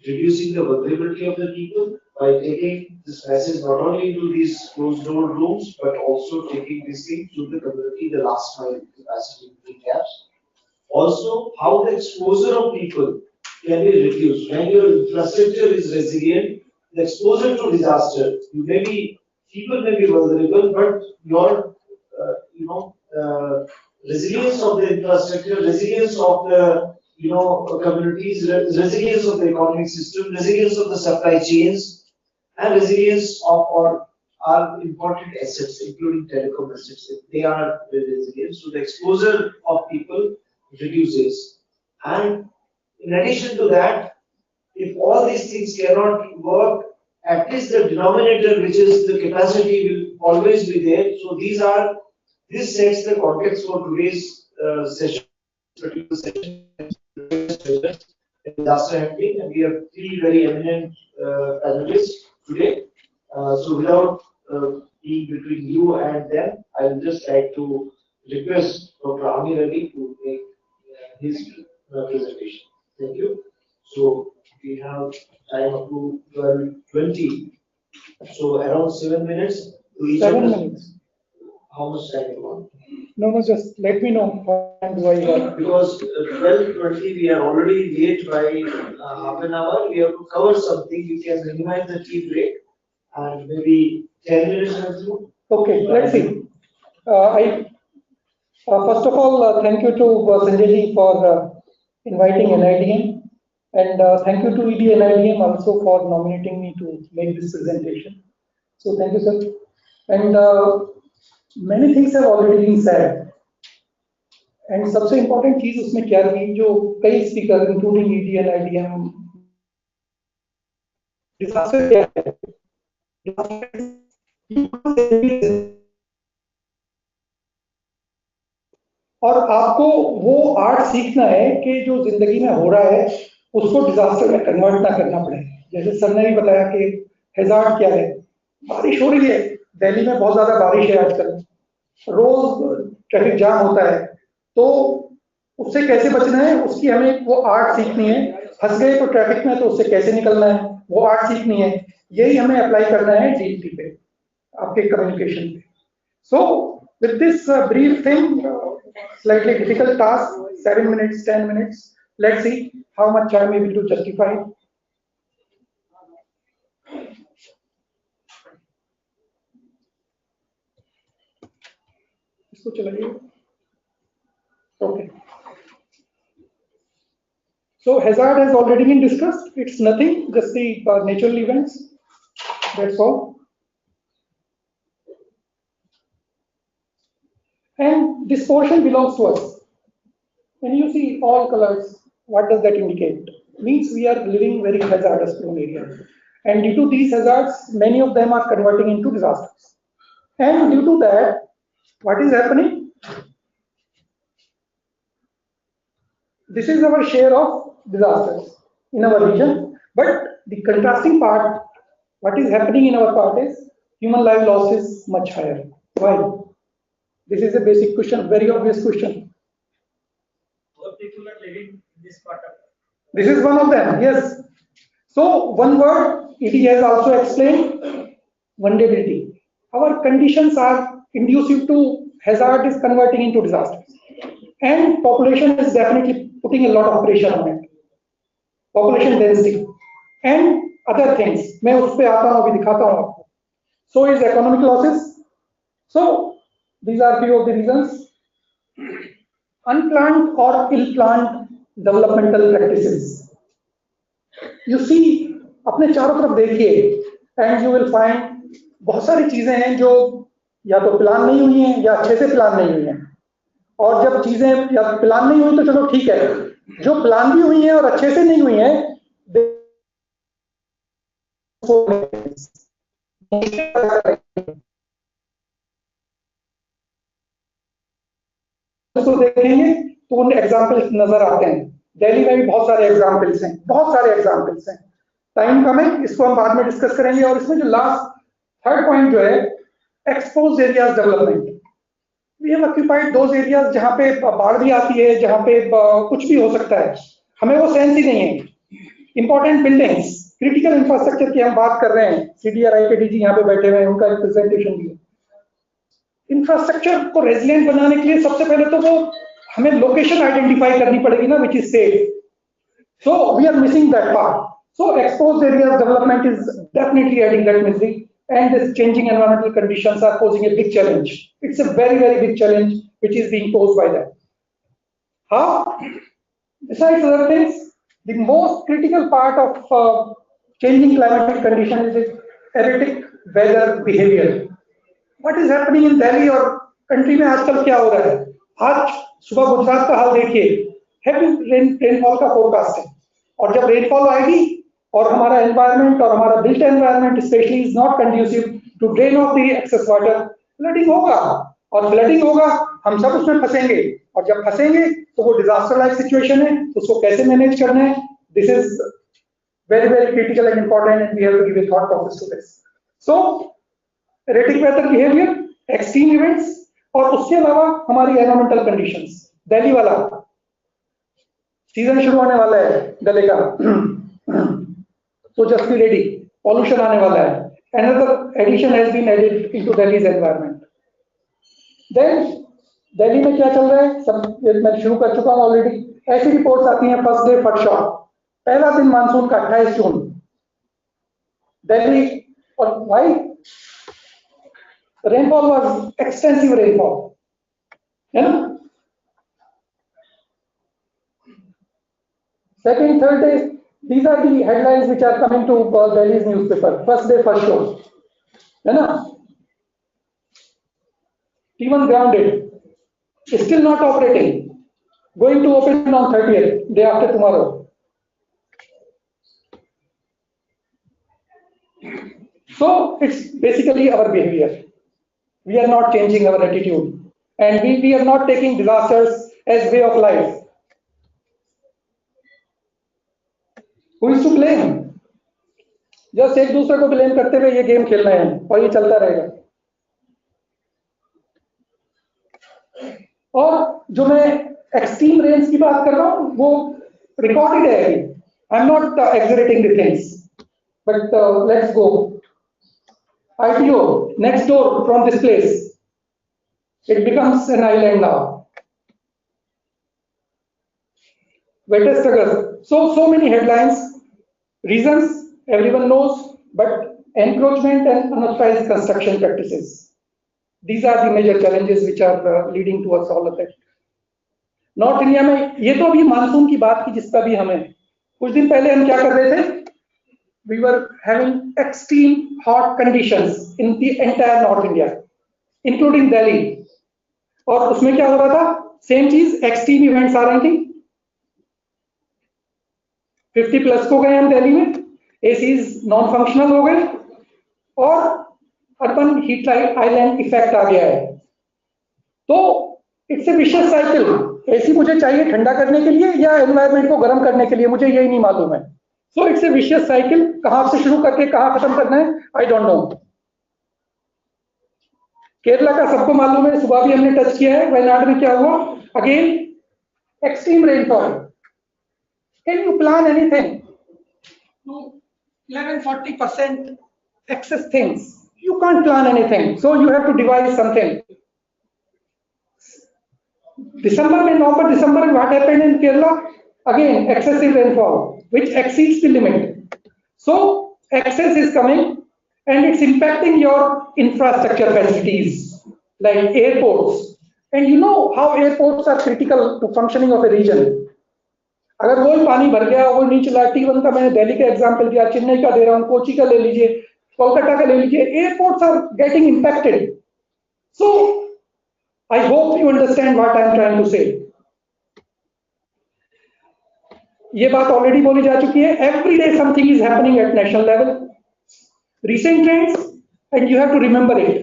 [SPEAKER 8] reducing the vulnerability of the people by taking this message not only into these closed door rooms, but also taking this thing to the community, the last mile capacity gaps. Also, how the exposure of people can be reduced. When your infrastructure is resilient, the exposure to disaster, people may be vulnerable, but your, resilience of the infrastructure, resilience of the, communities, resilience of the economic system, resilience of the supply chains, and resilience of our important assets, including telecom assets. They are very resilient. So the exposure of people reduces. And in addition to that, if all these things cannot work, at least the denominator, which is the capacity, will always be there. So this sets the context for today's session, disaster handling, and we have three very eminent panelists today. So without being between you and them, I would just like to request Dr. Amir Ali to make his presentation. Thank you. So we have time up to 12:20. So around 7 minutes to each
[SPEAKER 9] 7
[SPEAKER 8] of us.
[SPEAKER 9] minutes.
[SPEAKER 8] How much time you want?
[SPEAKER 9] No, just let me know how time do I have.
[SPEAKER 8] Because 12:20 we are already late by half an hour. We have to cover something. You can minimize the tea break and maybe 10 minutes or so.
[SPEAKER 9] Okay, let's see. First of all, thank you to Sanjay ji for inviting NIDM, and thank you to ED NIDM also for nominating me to make this presentation. So thank you, sir. And many things have already been said. And सबसे important चीज उसमें क्या रही जो कई speakers including ED NIDM disaster क्या है? और आपको वो आर्ट सीखना है कि जो जिंदगी में हो रहा है उसको डिजास्टर में कन्वर्ट ना करना पड़े। जैसे सर ने भी बताया कि हैजार्ड क्या है, बारिश हो रही है, दिल्ली में बहुत ज्यादा बारिश है आजकल, रोज ट्रैफिक जाम होता है, तो उससे कैसे बचना है, उसकी हमें वो आर्ट सीखनी है। फंस गए तो ट्रैफिक में, तो उससे कैसे निकलना है, वो आर्ट सीखनी है। यही हमें अप्लाई करना है डीईटी पे, आपके कम्युनिकेशन पे। So with this brief thing, slightly difficult task, 7 minutes, 10 minutes. Let's see how much I'm able to justify. इसको चलाइए। Okay. So hazard has already been discussed. It's nothing, just the natural events. That's all. And this portion belongs to us. When you see all colors, what does that indicate? Means we are living very hazardous prone area. And due to these hazards, many of them are converting into disasters. And due to that, what is happening? This is our share of disasters in our region. But the contrasting part, what is happening in our part is human life loss is much higher. Why? This is a basic question, very obvious question.
[SPEAKER 1] What people are living in this part of?
[SPEAKER 9] This is one of them, yes. So one word, it has also explained, vulnerability. Our conditions are conducive to hazard is converting into disasters. And population is definitely putting a lot of pressure on it. Population density and other things. मैं उस पे आता हूँ, अभी दिखाता हूँ आपको. So is economic losses. So these are few of the reasons. Unplanned or ill-planned developmental practices. You see, अपने चारों तरफ देखिए, and you will find बहुत सारी चीजें हैं जो या तो प्लान नहीं हुई हैं या अच्छे से प्लान नहीं हुई हैं। और जब चीजें या प्लान नहीं हुई तो चलो ठीक है, जो प्लान भी हुई हैं और अच्छे से नहीं हुई हैं, तो देखेंगे तो उन एग्जाम्पल्स नजर आते हैं। दिल्ली में भी बहुत सारे एग्जाम्पल्स हैं, बहुत सारे एग्जाम्पल्स हैं। टाइम कम है, इसको हम बाद में डिस्कस करेंगे। और इसमें जो लास्ट थर्ड पॉइंट जो है, exposed areas development. We have occupied those areas जहां पे बाढ़ भी आती है, जहां पे कुछ भी हो सकता है, हमें वो सेंस ही नहीं है। इंपॉर्टेंट बिल्डिंग्स, क्रिटिकल इंफ्रास्ट्रक्चर की हम बात कर रहे हैं, सीडीआरआई के डीजी यहाँ पे बैठे हुए हैं, उनका एक प्रेजेंटेशन भी है। इंफ्रास्ट्रक्चर को रेजिलिएंट बनाने के लिए सबसे पहले तो वो हमें लोकेशन आइडेंटिफाई करनी पड़ेगी ना, which is safe. So we are missing that part. So exposed areas development is definitely adding that misery, and this changing environmental conditions are posing a big challenge. It's a very, very big challenge which is being posed by that. How? Besides other things, the most critical part of changing climatic conditions is erratic weather behavior. What is happening in Delhi और country में आजकल क्या हो रहा है? आज सुबह गुजरात का हाल देखिए, heavy rainfall का forecast है, और जब rainfall आएगी और हमारा एनवायरनमेंट और हमारा built environment specially is not conducive to drain off the excess water, flooding होगा, और फ्लडिंग होगा, हम सब उसमें फंसेंगे, और जब फंसेंगे तो वो डिजास्टर लाइक सिचुएशन है, उसको कैसे मैनेज करना है, this is very very critical and important and we have to give a thought process to this. So erratic weather behaviour, extreme events, और उसके अलावा हमारी एनवायरमेंटल कंडीशंस। दिल्ली वाला सीजन शुरू होने वाला है गले का, so just be ready, pollution आने वाला है। Another addition has been added into Delhi's environment. Then Delhi में क्या चल रहा है, सब मैं शुरू कर चुका हूँ ऑलरेडी। ऐसी रिपोर्ट्स आती हैं, फर्स्ट डे फर्स्ट शॉट, पहला दिन मानसून का 28 जून दिल्ली, और भाई रेनफॉल वाज एक्सटेंसिव रेनफॉल, है ना। Second third day, these are the headlines which are coming to Delhi's newspaper. First day, first show, है ना। T1 grounded, still not operating, going to open on 30th, day after tomorrow. So it's basically our behavior. We are not changing our attitude, and we are not taking disasters as way of life. Who is to blame? Just एक दूसरे को blame करते हुए ये game खेलना है, और ये चलता रहेगा। और जो मैं एक्सट्रीम रेंज की बात कर रहा हूँ, वो रिकॉर्डेड है अभी. I am not exaggerating the things, but let's go. ITO next door from this place, it becomes an island now. Wettest August. So many headlines, reasons everyone knows, but encroachment and unauthorized construction practices. These are the major challenges which are leading towards all of that. North India में ये तो अभी monsoon की बात की, जिसका भी हमें कुछ दिन पहले हम क्या कर रहे थे, we were having extreme hot conditions in the entire North India, including Delhi. और उसमें क्या हो रहा था, सेम चीज, एक्सट्रीम इवेंट्स आ रही थी. 50+ हो गए हम दिल्ली में, एसीज नॉन फंक्शनल हो गए और अर्बन हीट आइलैंड इफेक्ट आ गया है. तो it's A vicious cycle. AC मुझे चाहिए ठंडा करने के लिए या एनवायरनमेंट को गर्म करने के लिए, मुझे यही नहीं मालूम है. So it's a vicious cycle. कहां से शुरू करके कहां खत्म करना है, आई डोंट नो. केरला का सबको मालूम है, सुबह भी हमने टच किया है. वायनाड में क्या हुआ, again extreme rainfall. Can you plan anything to 11-40% excess things? You can't plan anything, so you have to devise something. November, December, what happened in Kerala? Again, excessive rainfall, which exceeds the limit. So excess is coming and it's impacting your infrastructure facilities like airports. And you know how airports are critical to functioning of a region. अगर वो पानी भर गया, वो नहीं चला. T1 का मैंने दिल्ली का एग्जांपल दिया, चेन्नई का दे रहा हूँ, कोची का ले लीजिए, कोलकाता का ले लीजिए. Airports are getting impacted. So I hope you understand what I am trying to say. ये बात ऑलरेडी बोली जा चुकी है. Every day something is happening at national level. Recent trends, and you have to remember it.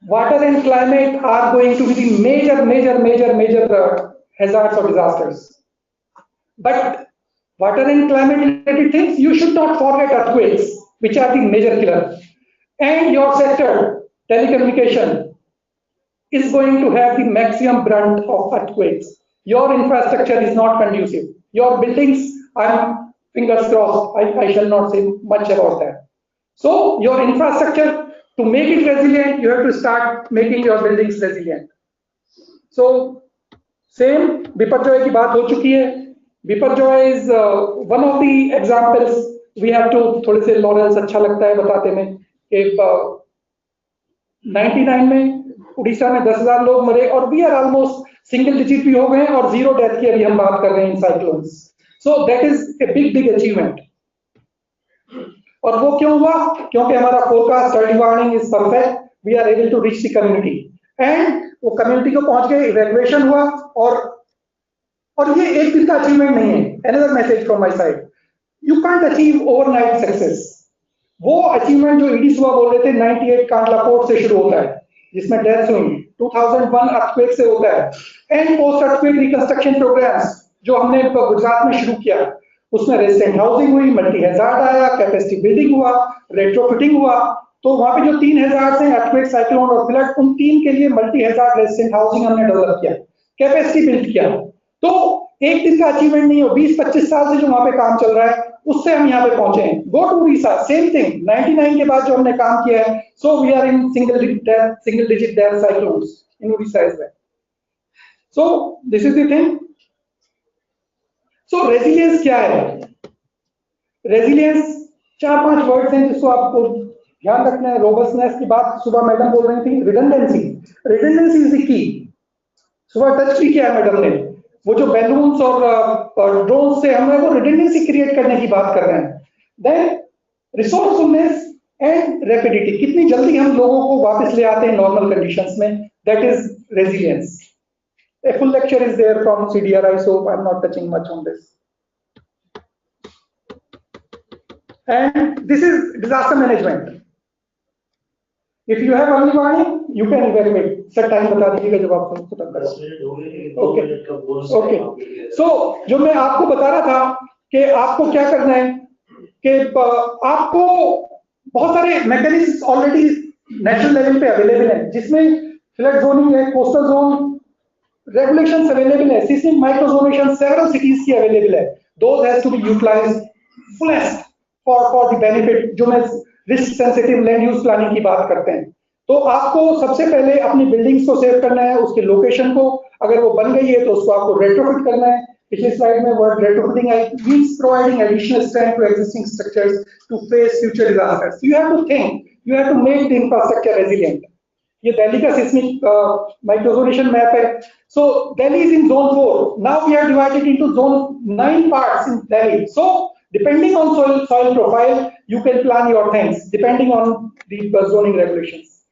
[SPEAKER 9] Water and climate are going to be the major hazards or disasters. But water and climate related things, you should not forget earthquakes, which are the major killer. And your sector, telecommunication, is going to have the maximum brunt of earthquakes. Your infrastructure is not conducive. Your buildings, I'm fingers crossed, I shall not say much about that. So your infrastructure, to make it resilient, you have to start making your buildings resilient. So same, Biparjoy की बात हो चुकी है. Biparjoy is one of the examples. We have to थोड़े से laurels अच्छा लगता है बताते में. कि 99 में उड़ीसा में 10,000 लोग मरे और we are almost single digit भी हो गए और 0 डेथ की अभी हम बात कर रहे हैं in cyclones. So that is a big achievement. और वो क्यों हुआ? क्योंकि हमारा forecast early warning is perfect. We are able to reach the community and वो कम्युनिटी को पहुंच गए, इवैक्यूएशन हुआ. और ये एक दिन का अचीवमेंट नहीं है. Another message from my side, you can't achieve overnight success. वो अचीवमेंट जो ईडी सुबह बोल रहे थे 98 कांडला पोर्ट से शुरू होता है, जिसमें डेथ हुई, 2001 अर्थक्वेक से होता है, and post earthquake reconstruction programmes जो हमने गुजरात में शुरू किया, उसमें रेजिडेंट हाउसिंग हुई, मल्टी हैजार्ड आया, कैपेसिटी बिल्डिंग हुआ, रेट्रोफिटिंग हुआ. तो वहां पे जो 3 हैजार्ड्स हैं, अर्थक्वेक, साइक्लोन और फ्लड, उन 3 के लिए मल्टी हैजार्ड रेजिडेंट हाउसिंग हमने डेवलप किया, कैपेसिटी बिल्ड किया. तो एक दिन का अचीवमेंट नहीं हो, 20-25 साल से जो वहां पे काम चल रहा है, उससे हम यहाँ पे पहुंचे हैं. Go to Orissa, same thing. 99 के बाद जो हमने काम किया है, so we are in single digit death cyclones in Orissa as well. So this is the thing. So resilience क्या है? रेजिलियंस 4-5 वर्ड्स हैं जिसको आपको ध्यान रखना है. रोबस्टनेस की बात सुबह मैडम बोल रही थी. Redundancy is the key. सुबह टच भी किया है मैडम ने. वो जो बैलून्स और ड्रोन से हम वो रिडंडेंसी क्रिएट करने की बात कर रहे हैं. देन रिसोर्सफुलनेस एंड रैपिडिटी, कितनी जल्दी हम लोगों को वापस ले आते हैं नॉर्मल कंडीशंस में, that is resilience. A full lecture is there from CDRI, so I'm not touching much on this. And this is disaster management. If you have early warning, you can evacuate. Sir, time बता दीजिएगा जब आप खत्म करें. Okay. So जो मैं आपको बता रहा था कि आपको क्या करना है कि आपको बहुत सारे मैकेनिज्म ऑलरेडी नेशनल लेवल पे अवेलेबल हैं, जिसमें फ्लड जोनिंग है, कोस्टल जोन, regulations available है, seismic microzonation several cities की available है, those has to be utilized fullest for the benefit. जो मैं risk sensitive land use planning की बात करते हैं, तो आपको सबसे पहले अपनी बिल्डिंग्स को सेव करना है, उसके लोकेशन को, अगर वो बन गई है तो उसको आपको रेट्रोफिट करना है. पिछली स्लाइड में वर्ड रेट्रोफिटिंग है, means providing additional strength to existing structures to face future disasters. You have to think, you have to make the infrastructure resilient. ये दिल्ली का सिस्मिक माइक्रोजोनेशन मैप है. So Delhi is in zone 4. Now we are divided into zone 9 parts in Delhi. So depending on soil profile, you can plan your things depending on the zoning regulations.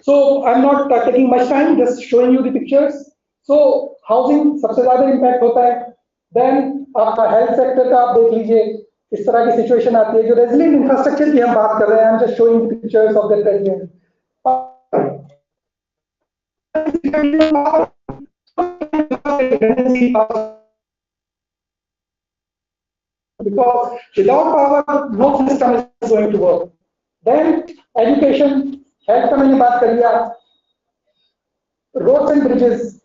[SPEAKER 9] So I'm not taking much time, just showing you the pictures. So housing सबसे ज़्यादा impact होता है. Then आपका health sector का आप देख लीजिए, इस तरह की situation आती है. जो resilient infrastructure की हम बात कर रहे हैं, I'm just showing the pictures of that resilient. Because without power, no system is going to work. Then education, health का मैंने बात कर लिया. Roads and bridges.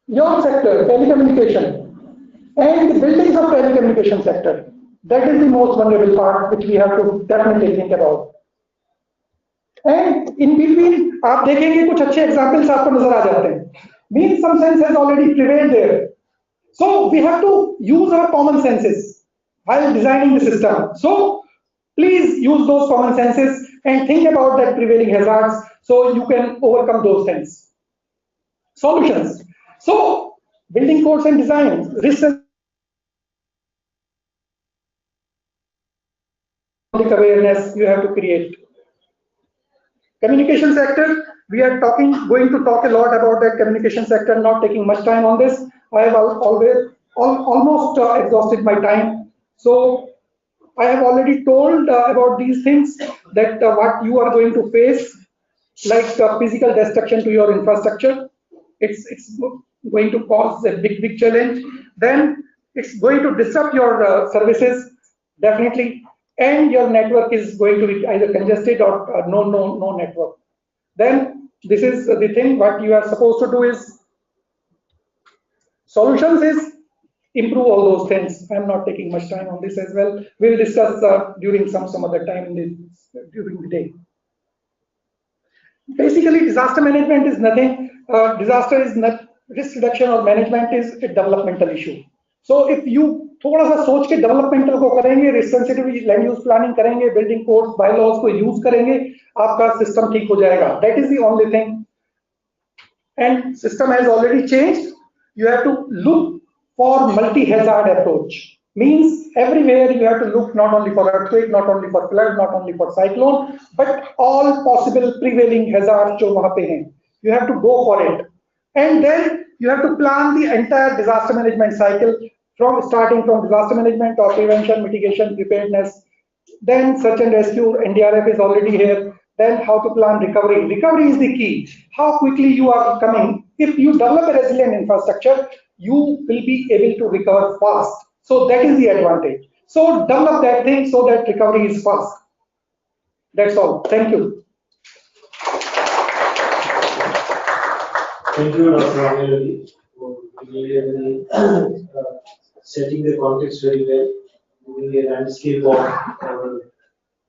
[SPEAKER 9] Your sector, telecommunication, and the buildings of telecommunication sector. That is the most vulnerable part which we have to definitely think about. And in between, आप देखेंगे कुछ अच्छे examples आपको नजर आ जाते हैं. Means some sense has already prevailed there. So we have to use our common senses while designing the system. So please use those common senses and think about that prevailing hazards so you can overcome those things. Solutions. So building codes and design, risk awareness you have to create. Communication sector, we are going to talk a lot about that communication sector, not taking much time on this. I have almost exhausted my time. So I have already told about these things, that what you are going to face, like physical destruction to your infrastructure. It's going to cause a big challenge. Then it's going to disrupt your services, definitely. And your network is going to be either congested or no network. Then this is the thing, what you are supposed to do is, solutions is improve all those things. I'm not taking much time on this as well. We'll discuss during some other time during the day. Basically, disaster management is nothing. Disaster is not risk reduction or management is a developmental issue. So if you थोड़ा सा सोच के developmental को करेंगे, risk sensitive land use planning करेंगे, building codes bylaws को use करेंगे, आपका सिस्टम ठीक हो जाएगा. That is the only thing. And system has already changed. You have to look for multi hazard approach. Means everywhere you have to look not only for earthquake, not only for flood, not only for cyclone, but all possible prevailing hazards जो वहाँ पे हैं. You have to go for it, and then you have to plan the entire disaster management cycle. Starting from disaster management or prevention, mitigation, preparedness, then search and rescue, NDRF is already here. Then how to plan recovery. Recovery is the key. How quickly you are coming. If you develop a resilient infrastructure, you will be able to recover fast. So that is the advantage. So develop that thing so that recovery is fast. That's all. Thank you.
[SPEAKER 8] Thank you, Dr. Ramil, for setting the context very well, giving a landscape of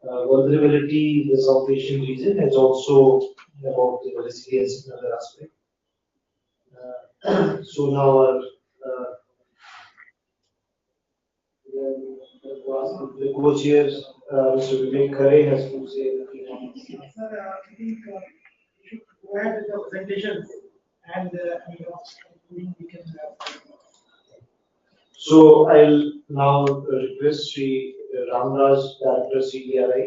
[SPEAKER 8] vulnerability in the South Asian region, and also about the resilience in other aspect. So now the co-chair, Mr. Vivek Khare, has to say a few comments.
[SPEAKER 9] Sir, I think we should go ahead with the presentation, and we can have.
[SPEAKER 8] So I'll now request Sri Ramraj, Director CDRI,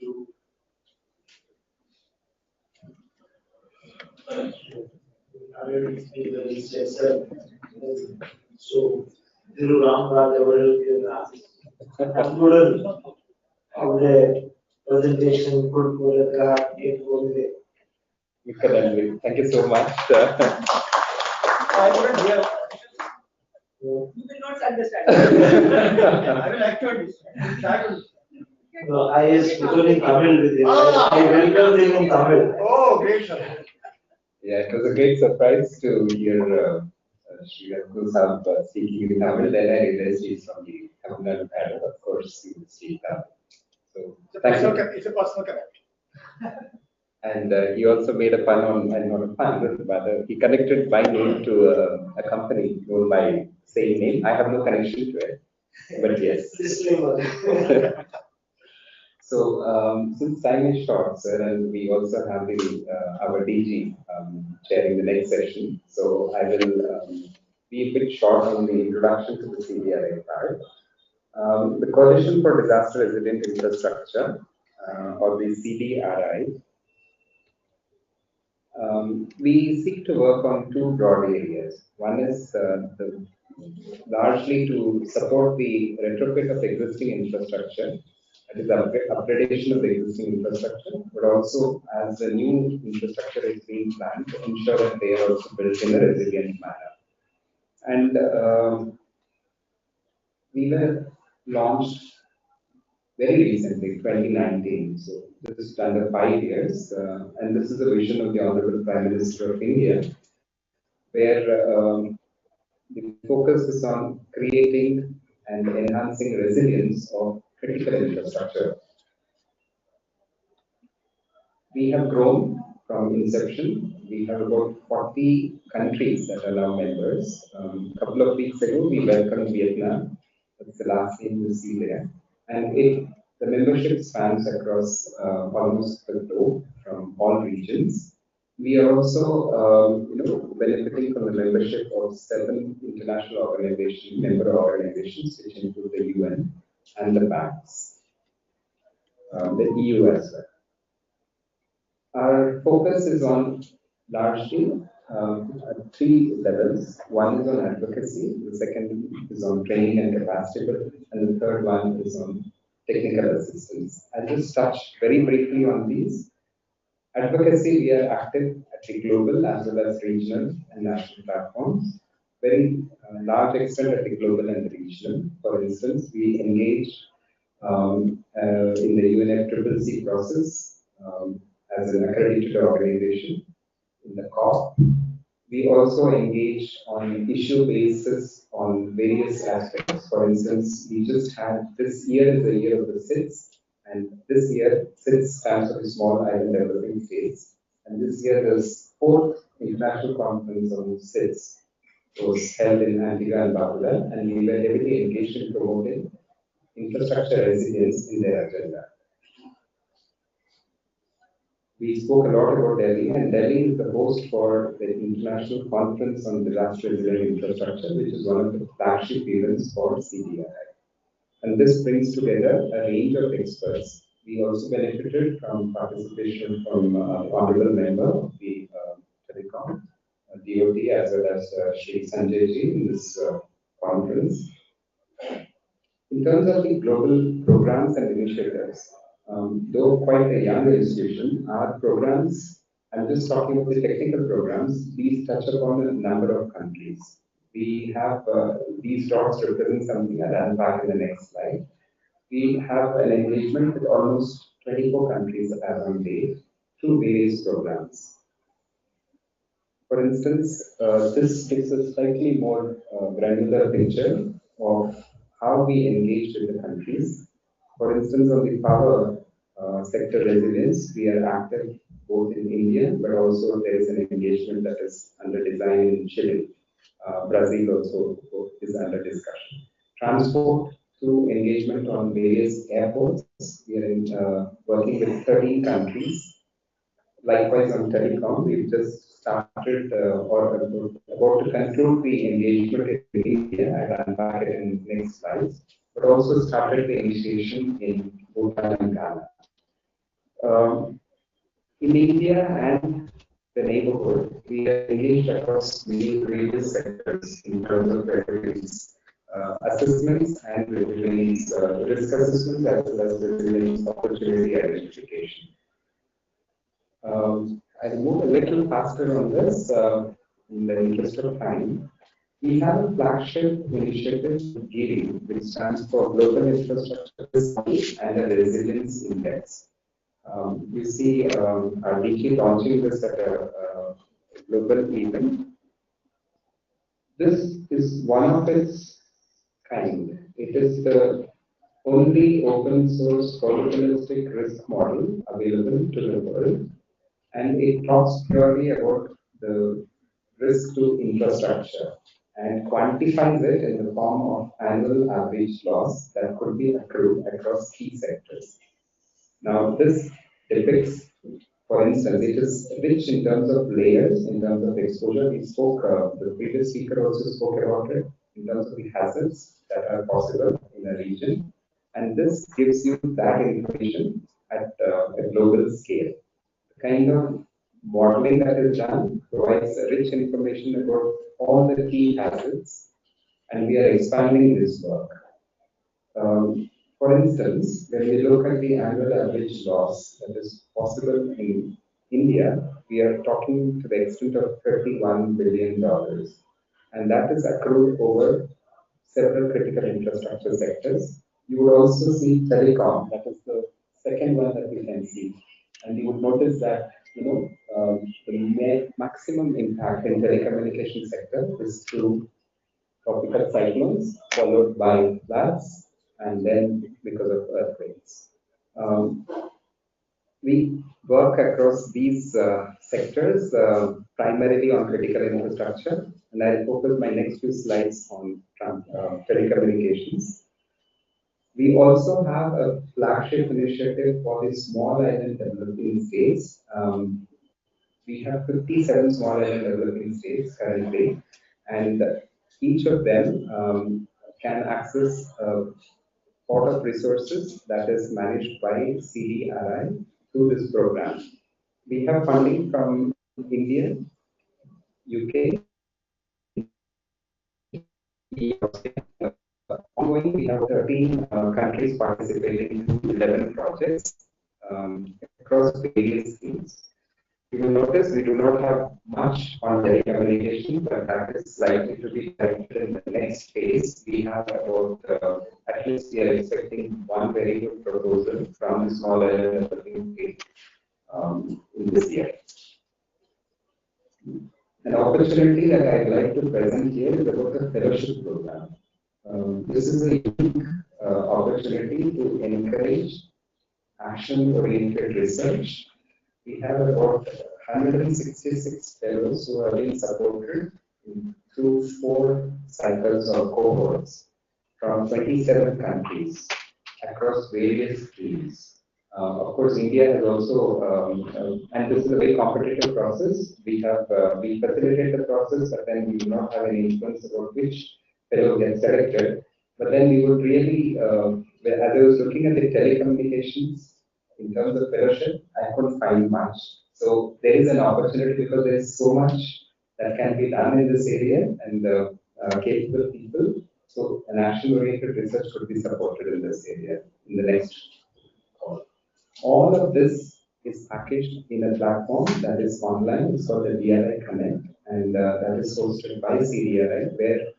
[SPEAKER 8] to so Thiru Ramraj concluded of the presentation.
[SPEAKER 5] Thank you so much.
[SPEAKER 1] I wouldn't hear. You will not understand. I will actually understand.
[SPEAKER 8] No, I spoke in Tamil with him. I welcomed him in Tamil.
[SPEAKER 3] Oh, great, sir.
[SPEAKER 10] Yeah, it was a great surprise to hear Sri Ratnu's speaking in Tamil. Then I realized he's from the Tamil Nadu and of course he will speak Tamil. So thank you.
[SPEAKER 3] It's a personal connect.
[SPEAKER 10] And he also made a pun on, and not a pun, but he connected my name to a company known by same name. I have no connection to it, but yes. So since time is short, sir, and we also have the our DG chairing the next session, so I will be a bit short on the introduction to the CDRI part. The Coalition for Disaster Resilient Infrastructure, or the CDRI, we seek to work on two broad areas. One is largely to support the retrofit of existing infrastructure, that is upgradation of the existing infrastructure, but also as the new infrastructure is being planned to ensure that they are also built in a resilient manner. And we were launched very recently, 2019. So this is under 5 years, and this is a vision of the Honorable Prime Minister of India, where the focus is on creating and enhancing resilience of critical infrastructure. We have grown from inception. We have about 40 countries that are now members. A couple of weeks ago, we welcomed Vietnam. That's the last name you see there. And the membership spans across almost the globe from all regions. We are also, benefiting from the membership of 7 international organizations, member organizations, which include the UN and the banks, the EU as well. Our focus is on largely 3 levels. One is on advocacy, the second is on training and capacity building, and the third one is on technical assistance. I'll just touch very briefly on these. Advocacy, we are active at the global as well as regional and national platforms. Very large extent at the global and the regional. For instance, we engage in the UNFCCC process as an accredited organization in the COP. We also engage on issue basis on various aspects. For instance, we just had, this year is the year of the SIDS, and this year SIDS stands for the Small Island Developing States. And this year there's 4th international conference on SIDS was held in Antigua and Barbuda, and we were heavily engaged in promoting infrastructure resilience in their agenda. We spoke a lot about Delhi, and Delhi is the host for the International Conference on Disaster Resilient Infrastructure, which is one of the flagship events for CDRI. And this brings together a range of experts. We also benefited from participation from Honorable Member of the Telecom, DOT, as well as Shri Sanjay ji in this conference. In terms of the global programs and initiatives, though quite a young institution, our programs, I'm just talking about the technical programs, these touch upon a number of countries. We have these dots represent something I'll unpack in the next slide. We have an engagement with almost 24 countries as on date through various programs. For instance, this gives a slightly more granular picture of how we engage with the countries. For instance, on the power sector resilience, we are active both in India, but also there is an engagement that is under design in Chile. Brazil also is under discussion. Transport through engagement on various airports. We are working with 13 countries. Likewise on telecom, we've just started or about to conclude the engagement in India. I'll unpack it in the next slides. But also started the initiation in Bhutan and Ghana. In India and the neighborhood, we are engaged across many various sectors in terms of resilience assessments and resilience risk assessments as well as resilience opportunity identification. I'll move a little faster on this in the interest of time. We have a flagship initiative, GIRI, which stands for Global Infrastructure and the Resilience Index. You see our DG launching this at a global event. This is one of its kind. It is the only open source probabilistic risk model available to the world, and it talks purely about the risk to infrastructure and quantifies it in the form of annual average loss that could be accrued across key sectors. Now, this depicts, for instance, it is rich in terms of layers, in terms of exposure. We spoke, the previous speaker also spoke about it, in terms of the hazards that are possible in a region. And this gives you that information at a global scale. The kind of modeling that is done provides rich information about all the key hazards, and we are expanding this work. For instance, when we look at the annual average loss that is possible in India, we are talking to the extent of $31 billion, and that is accrued over several critical infrastructure sectors. You would also see telecom, that is the second one that we can see, and you would notice that the maximum impact in telecommunication sector is through tropical cyclones, followed by floods, and then because of earthquakes. We work across these sectors, primarily on critical infrastructure, and I'll focus my next few slides on telecommunications. We also have a flagship initiative for the small island developing states. We have 57 small island developing states currently, and each of them can access a pot of resources that is managed by CDRI through this program. We have funding from India, UK, ongoing. We have 13 countries participating in 11 projects across various schemes. You will notice we do not have much on telecommunication, but that is likely to be directed in the next phase. We have about, at least we are expecting one very good proposal from the small island developing state in this year. An opportunity that I'd like to present here is about the fellowship program. This is a unique opportunity to encourage action-oriented research. We have about 166 fellows who are being supported through 4 cycles or cohorts from 27 countries across various streams. Of course, India has also, and this is a very competitive process. We facilitate the process, but then we do not have any influence about which fellow gets selected. But then we would really, as I was looking at the telecommunications, in terms of fellowship, I couldn't find much. So there is an opportunity because there is so much that can be done in this area and capable people. So an action-oriented research could be supported in this area in the next call. All of this is packaged in a platform that is online. It's called the DRI Connect, and that is hosted by CDRI, where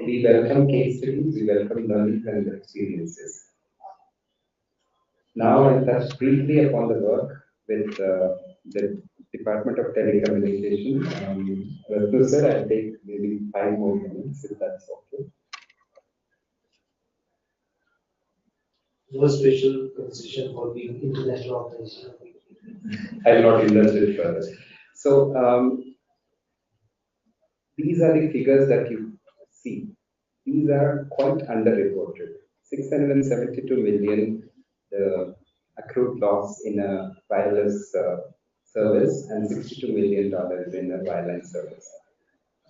[SPEAKER 10] we welcome case studies, we welcome learning and experiences. Now I'll touch briefly upon the work with the Department of Telecommunication. So sir, I'll take maybe 5 more minutes if that's okay.
[SPEAKER 8] No special concession for the international organization.
[SPEAKER 10] I will not indulge it further. So these are the figures that you see. These are quite underreported. 672 million the accrued loss in a wireless service and $62 million in a wireline service.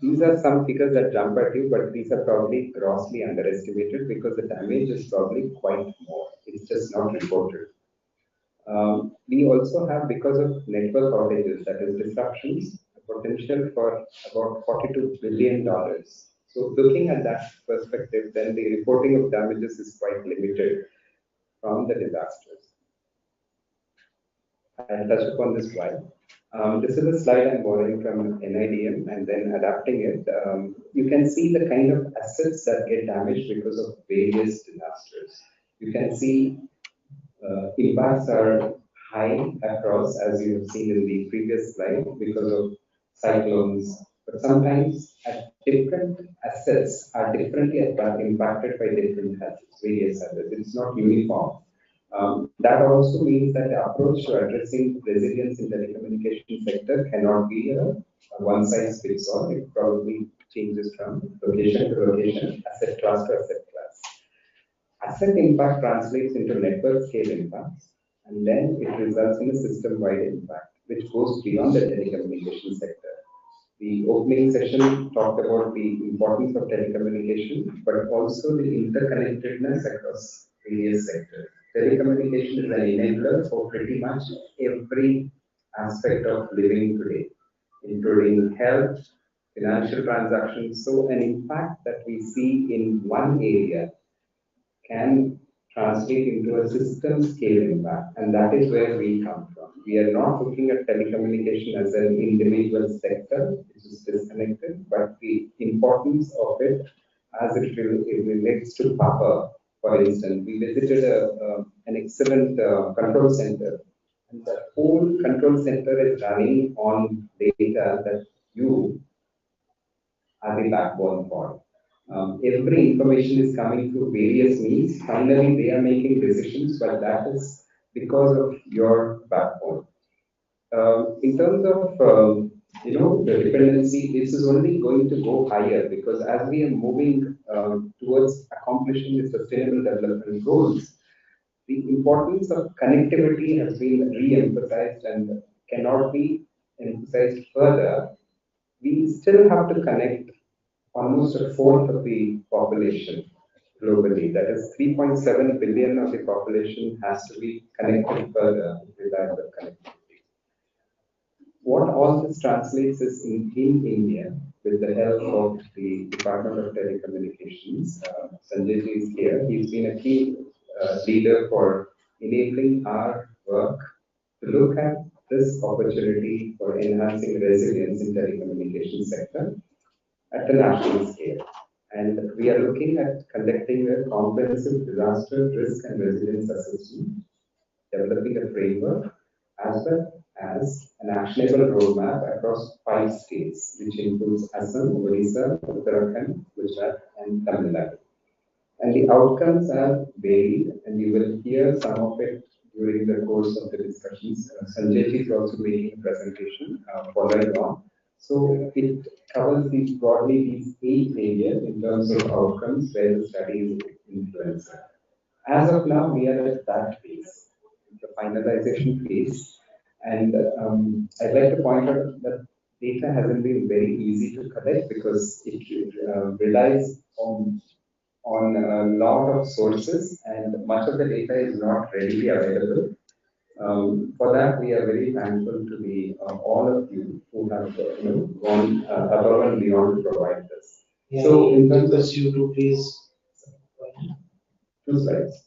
[SPEAKER 10] These are some figures that jump at you, but these are probably grossly underestimated because the damage is probably quite more. It's just not reported. We also have, because of network outages, that is disruptions, a potential for about $42 billion. So looking at that perspective, then the reporting of damages is quite limited from the disasters. I'll touch upon this while. This is a slide I'm borrowing from NIDM and then adapting it. You can see the kind of assets that get damaged because of various disasters. You can see impacts are high across, as you have seen in the previous slide, because of cyclones. But sometimes different assets are differently impacted by different hazards, various hazards. It's not uniform. That also means that the approach to addressing resilience in the telecommunication sector cannot be a one size fits all. It probably changes from location to location, asset class to asset class. Asset impact translates into network scale impacts, and then it results in a system-wide impact, which goes beyond the telecommunication sector. The opening session talked about the importance of telecommunication, but also the interconnectedness across various sectors. Telecommunication is an enabler for pretty much every aspect of living today, including health, financial transactions. So an impact that we see in one area can translate into a system scale impact, and that is where we come from. We are not looking at telecommunication as an individual sector, which is disconnected, but the importance of it as it relates to power. For instance, we visited an excellent control center, and the whole control center is running on data that you are the backbone for. Every information is coming through various means. Finally, they are making decisions, but that is because of your backbone. In terms of the dependency, this is only going to go higher because as we are moving towards accomplishing the sustainable development goals, the importance of connectivity has been re-emphasized and cannot be emphasized further. We still have to connect almost a fourth of the population globally. That is 3.7 billion of the population has to be connected further with reliable connectivity. What all this translates is in India, with the help of the Department of Telecommunications, Sanjay is here. He's been a key leader for enabling our work to look at this opportunity for enhancing resilience in telecommunication sector at the national scale. And we are looking at conducting a comprehensive disaster risk and resilience assessment, developing a framework, as well as an actionable roadmap across 5 states, which includes Assam, Odisha, Uttarakhand, Gujarat, and Tamil Nadu. And the outcomes are varied, and you will hear some of it during the course of the discussions. Sanjay is also making a presentation following on. So it covers broadly these 8 areas in terms of outcomes where the study is influenced. As of now, we are at that phase, the finalization phase. And I'd like to point out that data hasn't been very easy to collect because it relies on a lot of sources, and much of the data is not readily available. For that, we are very thankful to all of you who have gone above and beyond to provide this.
[SPEAKER 8] Yeah,
[SPEAKER 10] so, in terms
[SPEAKER 8] of you to please.
[SPEAKER 10] 2 slides.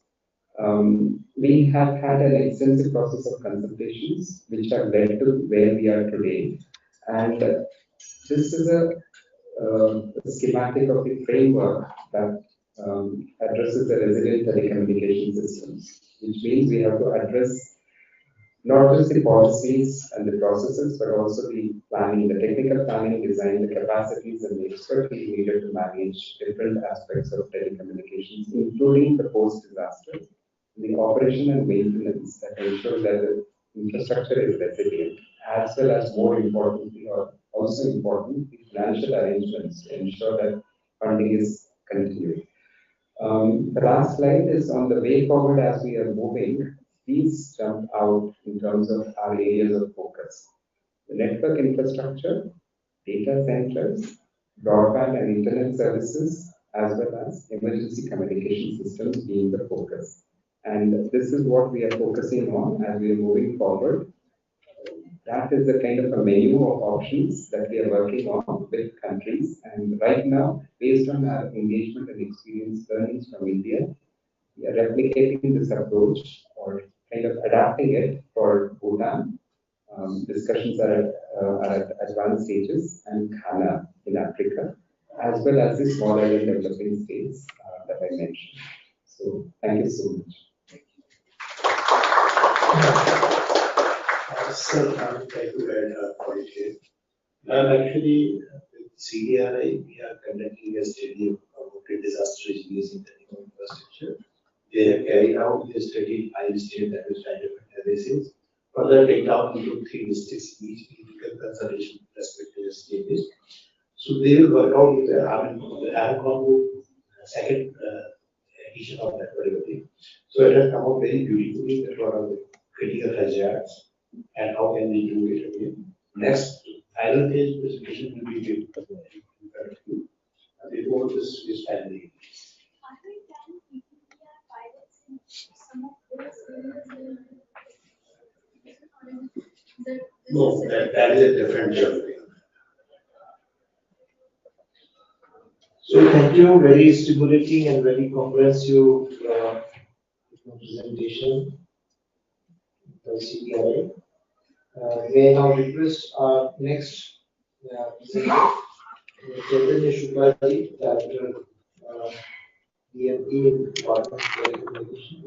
[SPEAKER 10] We have had an extensive process of consultations which have led to where we are today, and this is a schematic of the framework that addresses the resilient telecommunication systems, which means we have to address not just the policies and the processes, but also the planning, the technical planning, design, the capacities and the expertise needed to manage different aspects of telecommunications, including the post-disaster, the operation and maintenance that ensure that the infrastructure is resilient, as well as more importantly, or also important, the financial arrangements to ensure that funding is continued. The last slide is on the way forward as we are moving. These jump out in terms of our areas of focus. The network infrastructure, data centers, broadband and internet services, as well as emergency communication systems being the focus. And this is what we are focusing on as we are moving forward. That is the kind of a menu of options that we are working on with countries. And right now, based on our engagement and experience learnings from India, we are replicating this approach or kind of adapting it for Bhutan, Discussions are at advanced stages and Ghana in Africa, as well as the small island developing states that I mentioned. So thank you so much.
[SPEAKER 8] Sir, I would like to add a point here. Actually, with CDRI, we are conducting a study about the disaster resilience in the infrastructure. They have carried out a study in 5 states, that is 5 different terraces. Further take down into 3 districts, each critical conservation respective stages. So they will work out with the Aragon group, second edition of that particular thing. So it has come out very beautifully that what are the critical hazards and how can we do it again. Next, final phase presentation will be given before this is finally. No, that is a different journey. So thank you, very stimulating and very comprehensive presentation by CDRI. May I now request our next presenter, Chaitanya Shuklaji, Director DME in Department of Telecommunication.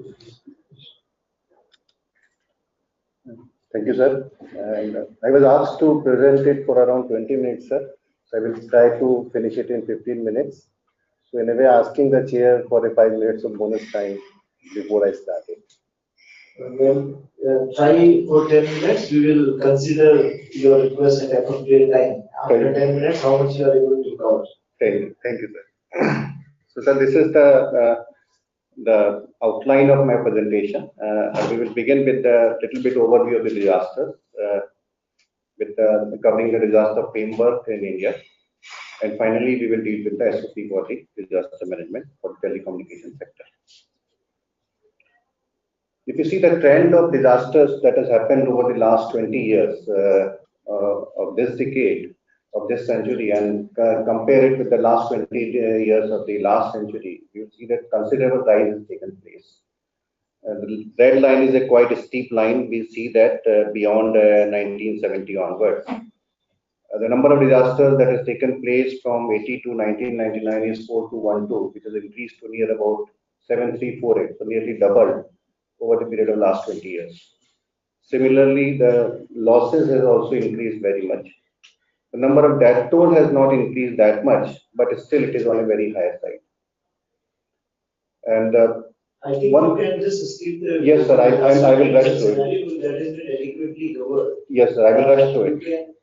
[SPEAKER 4] Thank you, sir. And I was asked to present it for around 20 minutes, sir. So I will try to finish it in 15 minutes. So in a way, asking the chair for a 5 minutes of bonus time before I start it.
[SPEAKER 8] Try for 10 minutes. We will consider your request at appropriate time. After 10 minutes, how much you are able to cover?
[SPEAKER 4] Thank you, sir. So, sir, this is the outline of my presentation. We will begin with a little bit overview of the disasters, with covering the disaster framework in India, and finally we will deal with the SOP for the disaster management for the telecommunication sector. If you see the trend of disasters that has happened over the last 20 years of this decade, of this century, and compare it with the last 20 years of the last century, you see that considerable rise has taken place. The red line is a quite a steep line. We see that beyond 1970 onwards. The number of disasters that has taken place from 80 to 1999 is 4212, which has increased to near about 7348, so nearly doubled over the period of last 20 years. Similarly, the losses has also increased very much. The number of death toll has not increased that much, but still it is on a very high side. And
[SPEAKER 8] I think you can just skip the.
[SPEAKER 4] Yes, sir. I will rush through it.
[SPEAKER 8] That has been adequately covered.
[SPEAKER 4] Yes, sir. I will rush through it.
[SPEAKER 8] You can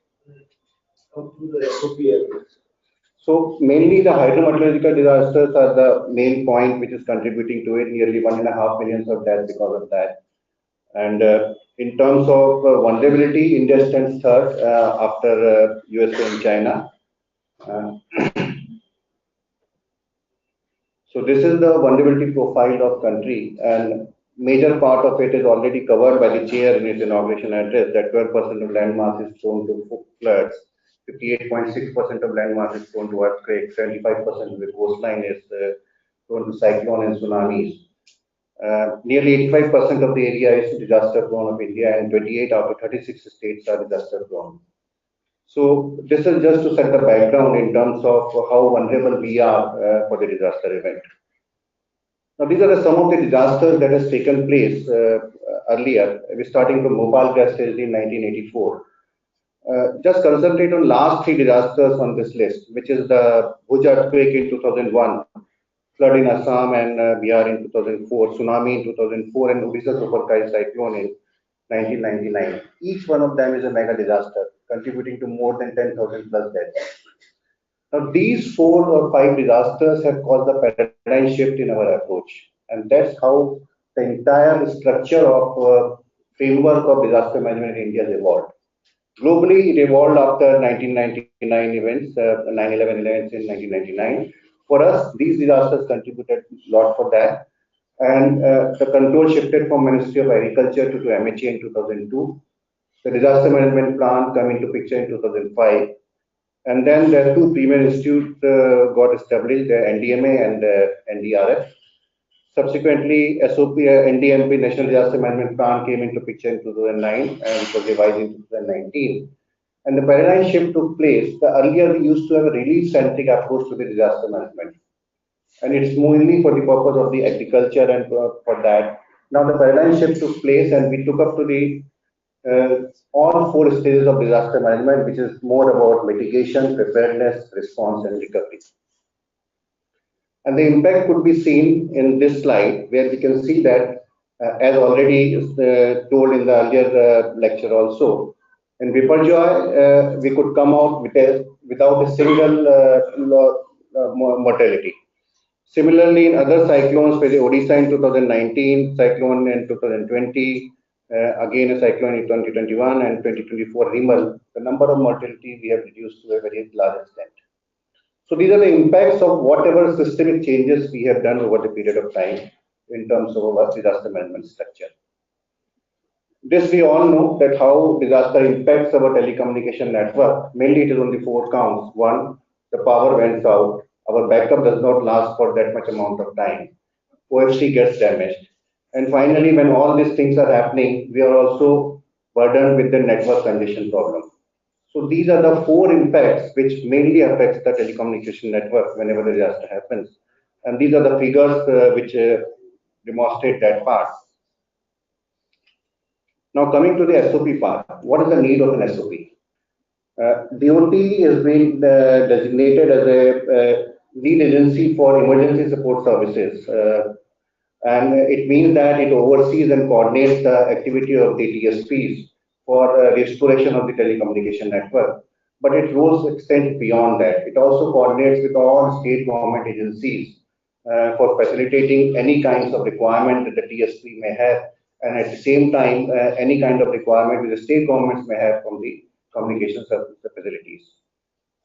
[SPEAKER 8] come to the SOP as well.
[SPEAKER 4] So mainly the hydrometeorological disasters are the main point which is contributing to it. Nearly 1.5 million of deaths because of that. And in terms of vulnerability, India stands third after USA and China. So this is the vulnerability profile of country, and major part of it is already covered by the chair in his inauguration address. That 12% of landmass is prone to floods, 58.6% of landmass is prone to earthquakes, 75% of the coastline is prone to cyclone and tsunamis. Nearly 85% of the area is disaster prone of India, and 28 out of 36 states are disaster prone. So this is just to set the background in terms of how vulnerable we are for the disaster event. Now these are some of the disasters that has taken place earlier. We're starting from Bhopal gas tragedy in 1984. Just concentrate on last 3 disasters on this list, which is the Bhuj earthquake in 2001, flood in Assam and Bihar in 2004, tsunami in 2004, and Odisha supercyclone cyclone in 1999. Each one of them is a mega disaster, contributing to more than 10,000 plus deaths. Now, these 4 or 5 disasters have caused a paradigm shift in our approach, and that's how the entire structure of framework of disaster management in India has evolved. Globally, it evolved after 1999 events, 9/11 events in 1999. For us, these disasters contributed a lot for that. And the control shifted from Ministry of Agriculture to MHA in 2002. The disaster management plan came into picture in 2005. And then the 2 premier institutes got established, the NDMA and the NDRF.
[SPEAKER 11] Subsequently, SOP, NDMP, National Disaster Management Plan, came into picture in 2009 and it was revised in 2019. And the paradigm shift took place. The earlier we used to have a relief-centric approach to the disaster management. And it's mainly for the purpose of the agriculture and for that. Now the paradigm shift took place and we took up to the all 4 stages of disaster management, which is more about mitigation, preparedness, response, and recovery. And the impact could be seen in this slide, where we can see that, as already told in the earlier lecture also, in Biparjoy, we could come out without a single mortality. Similarly, in other cyclones, for the Odisha in 2019, cyclone in 2020, again a cyclone in 2021 and 2024 Rimal, the number of mortality we have reduced to a very large extent. So these are the impacts of whatever systemic changes we have done over the period of time in terms of our disaster management structure. This we all know that how disaster impacts our telecommunication network. Mainly it is on the 4 counts. 1, the power went out. Our backup does not last for that much amount of time. OFC gets damaged. And finally, when all these things are happening, we are also burdened with the network congestion problem. So these are the 4 impacts which mainly affects the telecommunication network whenever the disaster happens. And these are the figures which demonstrate that part. Now coming to the SOP part, what is the need of an SOP? DOT has been designated as a lead agency for emergency support services. And it means that it oversees and coordinates the activity of the TSPs for restoration of the telecommunication network. But its roles extend beyond that. It also coordinates with all state government agencies for facilitating any kinds of requirement that the TSP may have, and at the same time, any kind of requirement that the state governments may have from the communication service facilities.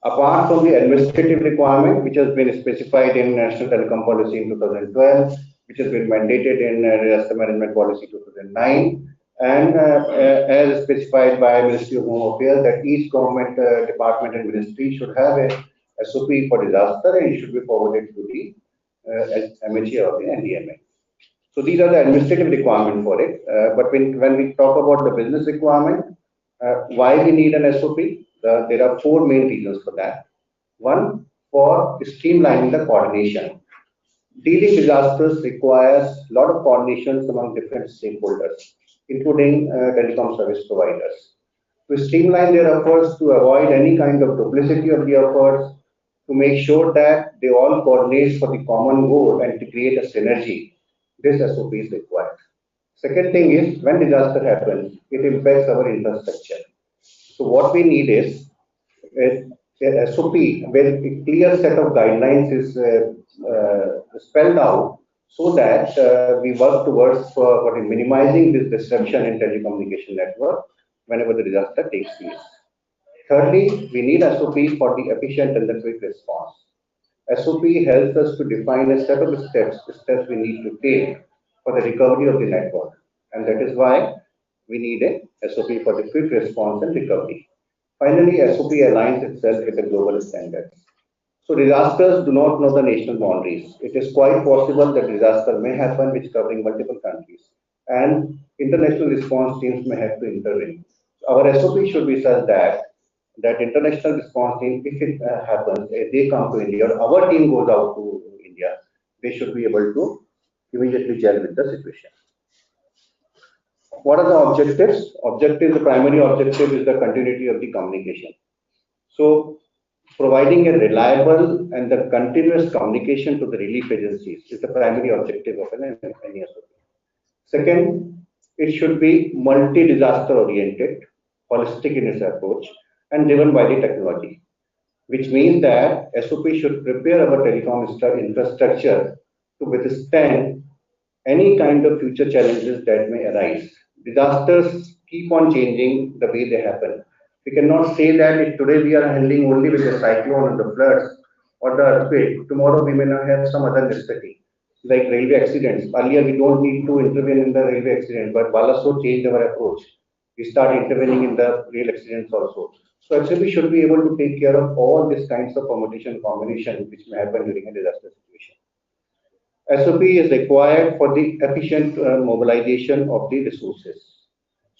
[SPEAKER 11] Apart from the administrative requirement, which has been specified in National Telecom Policy in 2012, which has been mandated in Disaster Management Policy 2009, and as specified by Ministry of Home Affairs, that each government department and ministry should have a SOP for disaster and it should be forwarded to the MHA or the NDMA. So these are the administrative requirements for it. But when we talk about the business requirement, why we need an SOP? There are 4 main reasons for that. 1, for streamlining the coordination. Dealing disasters requires a lot of coordinations among different stakeholders, including telecom service providers. To streamline their efforts, to avoid any kind of duplicity of the efforts, to make sure that they all coordinate for the common goal and to create a synergy, this SOP is required. Second thing is, when disaster happens, it impacts our infrastructure. So what we need is a SOP where a clear set of guidelines is spelled out so that we work towards minimizing this disruption in telecommunication network whenever the disaster takes place. Thirdly, we need SOP for the efficient and the quick response. SOP helps us to define a set of steps we need to take for the recovery of the network. And that is why we need a SOP for the quick response and recovery. Finally, SOP aligns itself with the global standards. So disasters do not know the national boundaries. It is quite possible that disaster may happen which covering multiple countries, and international response teams may have to intervene. Our SOP should be such that international response team, if it happens, if they come to India, or our team goes out to India, they should be able to immediately gel with the situation. What are the objectives? The primary objective is the continuity of the communication. So providing a reliable and the continuous communication to the relief agencies is the primary objective of an SOP. Second, it should be multi-disaster oriented, holistic in its approach, and driven by the technology, which means that SOP should prepare our telecom infrastructure to withstand any kind of future challenges that may arise. Disasters keep on changing the way they happen. We cannot say that if today we are handling only with the cyclone and the floods or the earthquake, tomorrow we may not have some other necessity, like railway accidents. Earlier we don't need to intervene in the railway accident, but Balasore changed our approach. We start intervening in the rail accidents also. So SOP should be able to take care of all these kinds of permutation combination which may happen during a disaster situation. SOP is required for the efficient mobilization of the resources.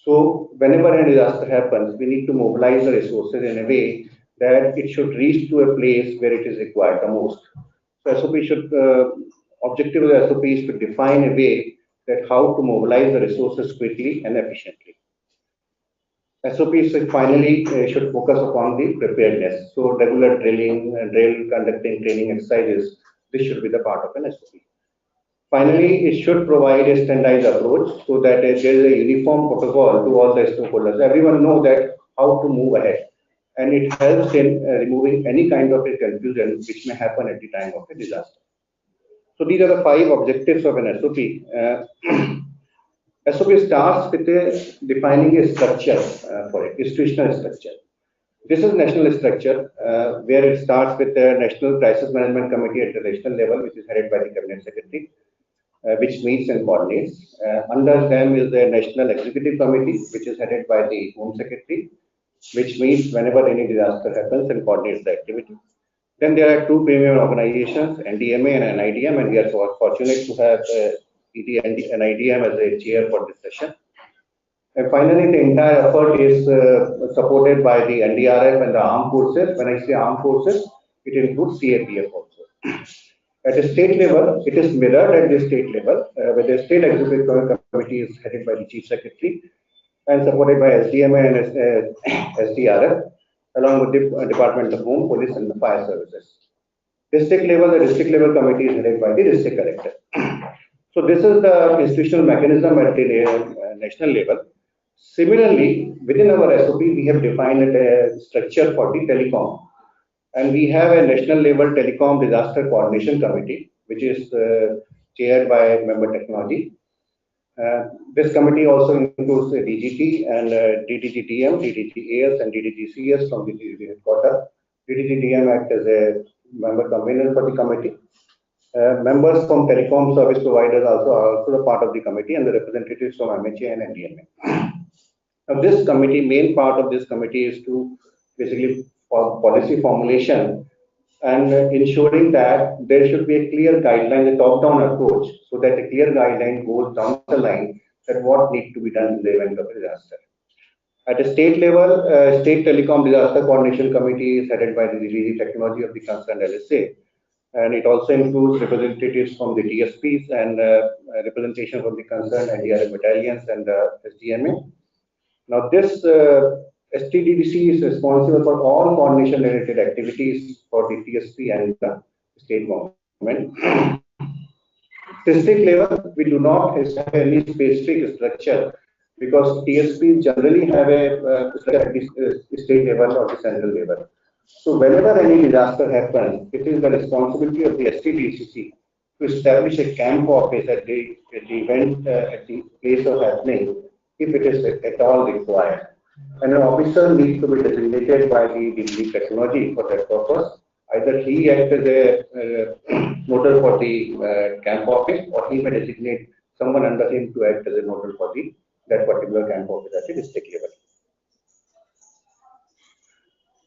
[SPEAKER 11] So whenever a disaster happens, we need to mobilize the resources in a way that it should reach to a place where it is required the most. So SOP should, objective of the SOP is to define a way that how to mobilize the resources quickly and efficiently. SOPs finally should focus upon the preparedness. So regular drilling, drill conducting training exercises, this should be the part of an SOP. Finally, it should provide a standardized approach so that there is a uniform protocol to all the stakeholders. Everyone knows that how to move ahead, and it helps in removing any kind of a confusion which may happen at the time of a disaster. So these are the 5 objectives of an SOP. SOP starts with defining a structure for it, institutional structure. This is national structure where it starts with the National Crisis Management Committee at the national level, which is headed by the Cabinet Secretary, which meets and coordinates. Under them is the National Executive Committee, which is headed by the Home Secretary, which meets whenever any disaster happens and coordinates the activity. Then there are 2 premium organizations, NDMA and NIDM, and we are fortunate to have ED and NIDM as a chair for this session. And finally, the entire effort is supported by the NDRF and the armed forces. When I say armed forces, it includes CAPF also. At the state level, it is mirrored at the state level, where the State Executive Committee is headed by the Chief Secretary and supported by SDMA and SDRF, along with the Department of Home, Police, and the Fire Services. District level, the district level committee is headed by the district collector. So this is the institutional mechanism at the national level. Similarly, within our SOP, we have defined a structure for the telecom. And we have a national level telecom disaster coordination committee, which is chaired by member technology. This committee also includes DGT and DDGDM, DDGAS, and DDGCS from the headquarters. DDGDM acts as a member convener for the committee. Members from telecom service providers are also a part of the committee, and the representatives from MHA and NDMA. Now, this committee, main part of this committee is to basically for policy formulation and ensuring that there should be a clear guideline, a top-down approach, so that a clear guideline goes down the line that what needs to be done in the event of a disaster. At a state level, State Telecom Disaster Coordination Committee is headed by the DG Technology of the concerned LSA, and it also includes representatives from the DSPs and representation from the concerned NDRF battalions and SDMA. Now, this STDDC is responsible for all coordination-related activities for the TSP and the state government. District level, we do not have any specific structure because TSP generally have a structure at the state level or the central level. So whenever any disaster happens, it is the responsibility of the STDDC to establish a camp office at the event, at the place of happening, if it is at all required. And an officer needs to be designated by the DG Technology for that purpose. Either he acts as a nodal for the camp office, or he may designate someone under him to act as a nodal for that particular camp office at the district level.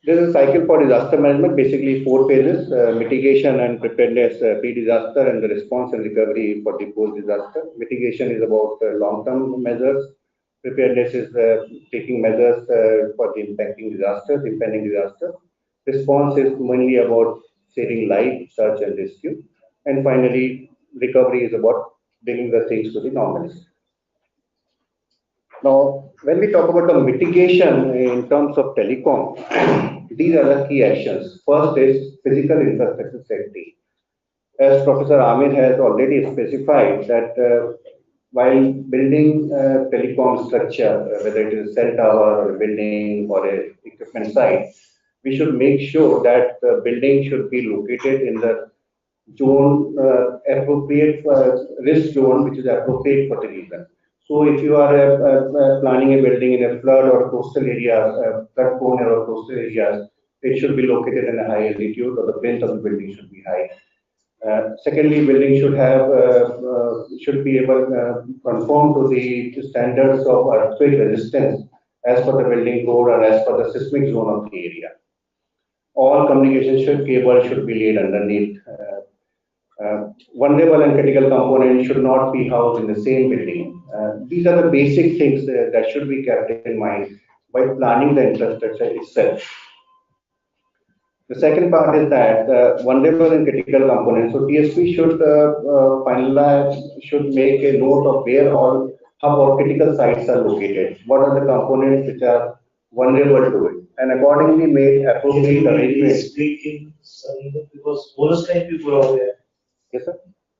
[SPEAKER 11] There is a cycle for disaster management, basically 4 phases: mitigation and preparedness, pre-disaster, and the response and recovery for the post-disaster. Mitigation is about long-term measures. Preparedness is taking measures for the impending disasters. Response is mainly about saving life, search and rescue. And finally, recovery is about bringing the things to the normalcy. Now, when we talk about the mitigation in terms of telecom, these are the key actions. First is physical infrastructure safety. As Professor Amir has already specified that while building telecom structure, whether it is a cell tower or a building or a equipment site, we should make sure that the building should be located in the zone appropriate risk zone, which is appropriate for the region. So if you are planning a building in a flood or coastal areas, flood prone or coastal areas, it should be located in a high altitude, or the plinth of the building should be high. Secondly, building should be able to conform to the standards of earthquake resistance as per the building code or as per the seismic zone of the area. All communication cable should be laid underneath. Vulnerable and critical components should not be housed in the same building. These are the basic things that should be kept in mind by planning the infrastructure itself. The second part is that vulnerable and critical components. So TSP should finalize, should make a note of where all hub or critical sites are located. What are the components which are vulnerable to it, and accordingly make appropriate arrangements.
[SPEAKER 8] Because bonus time people are there.
[SPEAKER 11] Yes, sir.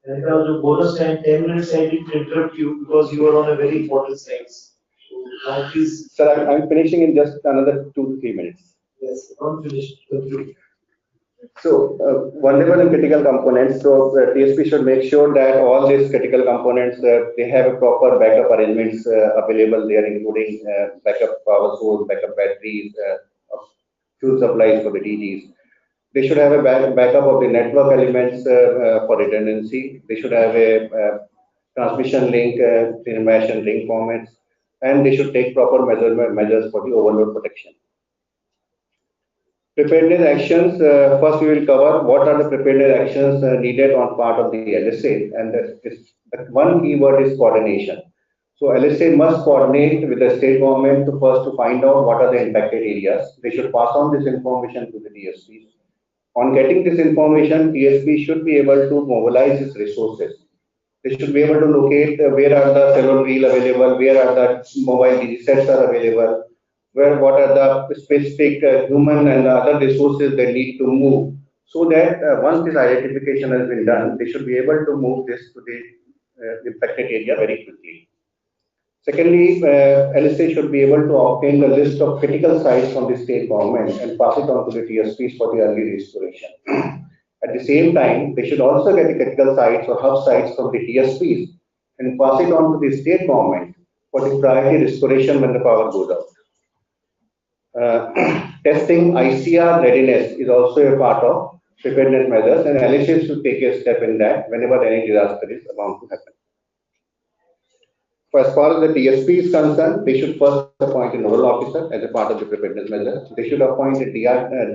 [SPEAKER 8] And the bonus time 10 minutes I didn't interrupt you because you are on a very important site. So now please.
[SPEAKER 11] Sir, I'm finishing in just another 2 to 3 minutes.
[SPEAKER 8] Yes, not finished.
[SPEAKER 11] So, vulnerable and critical components. So, TSP should make sure that all these critical components they have a proper backup arrangements available there, including backup power source, backup batteries, fuel supplies for the DGs. They should have a backup of the network elements for redundancy. They should have a transmission link, information link formats, and they should take proper measures for the overload protection. Preparedness actions, first we will cover what are the preparedness actions needed on part of the LSA, and the one keyword is coordination. So LSA must coordinate with the state government to first to find out what are the impacted areas. They should pass on this information to the DSPs. On getting this information, TSP should be able to mobilize its resources. They should be able to locate where are the cellular reel available, where are the mobile DG sets are available, what are the specific human and other resources they need to move, so that once this identification has been done, they should be able to move this to the impacted area very quickly. Secondly, LSA should be able to obtain the list of critical sites from the state government and pass it on to the TSPs for the early restoration. At the same time, they should also get the critical sites or hub sites from the TSPs and pass it on to the state government for the priority restoration when the power goes out. Testing ICR readiness is also a part of preparedness measures, and LSA should take a step in that whenever any disaster is about to happen. As far as the TSP is concerned, they should first appoint a nodal officer as a part of the preparedness measures. They should appoint a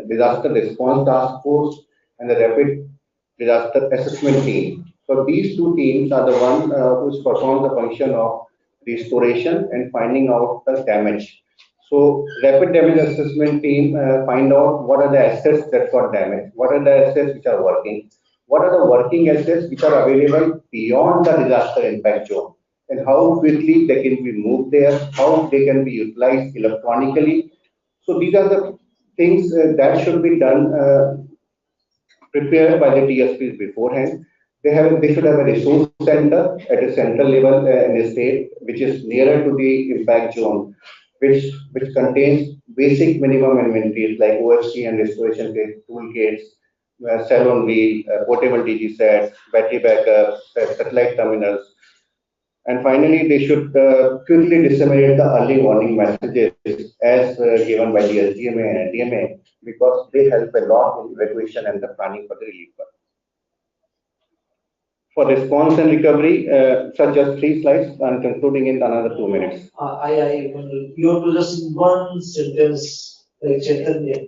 [SPEAKER 11] disaster response task force and the rapid disaster assessment team. So these two teams are the one who perform the function of restoration and finding out the damage. So rapid damage assessment team find out what are the assets that got damaged, what are the assets which are working, what are the working assets which are available beyond the disaster impact zone, and how quickly they can be moved there, how they can be utilized electronically. So these are the things that should be done, prepared by the TSPs beforehand. They should have a resource center at a central level in a state which is nearer to the impact zone, which contains basic minimum inventories like OFC and restoration toolkits, cell on wheel, portable DG sets, battery backups, satellite terminals. And finally, they should quickly disseminate the early warning messages as given by the SDMA and NDMA, because they help a lot in evacuation and the planning for the relief work. For response and recovery, such as 3 slides, I'm concluding in another 2 minutes.
[SPEAKER 8] You have to just in one sentence, like Chaitanya,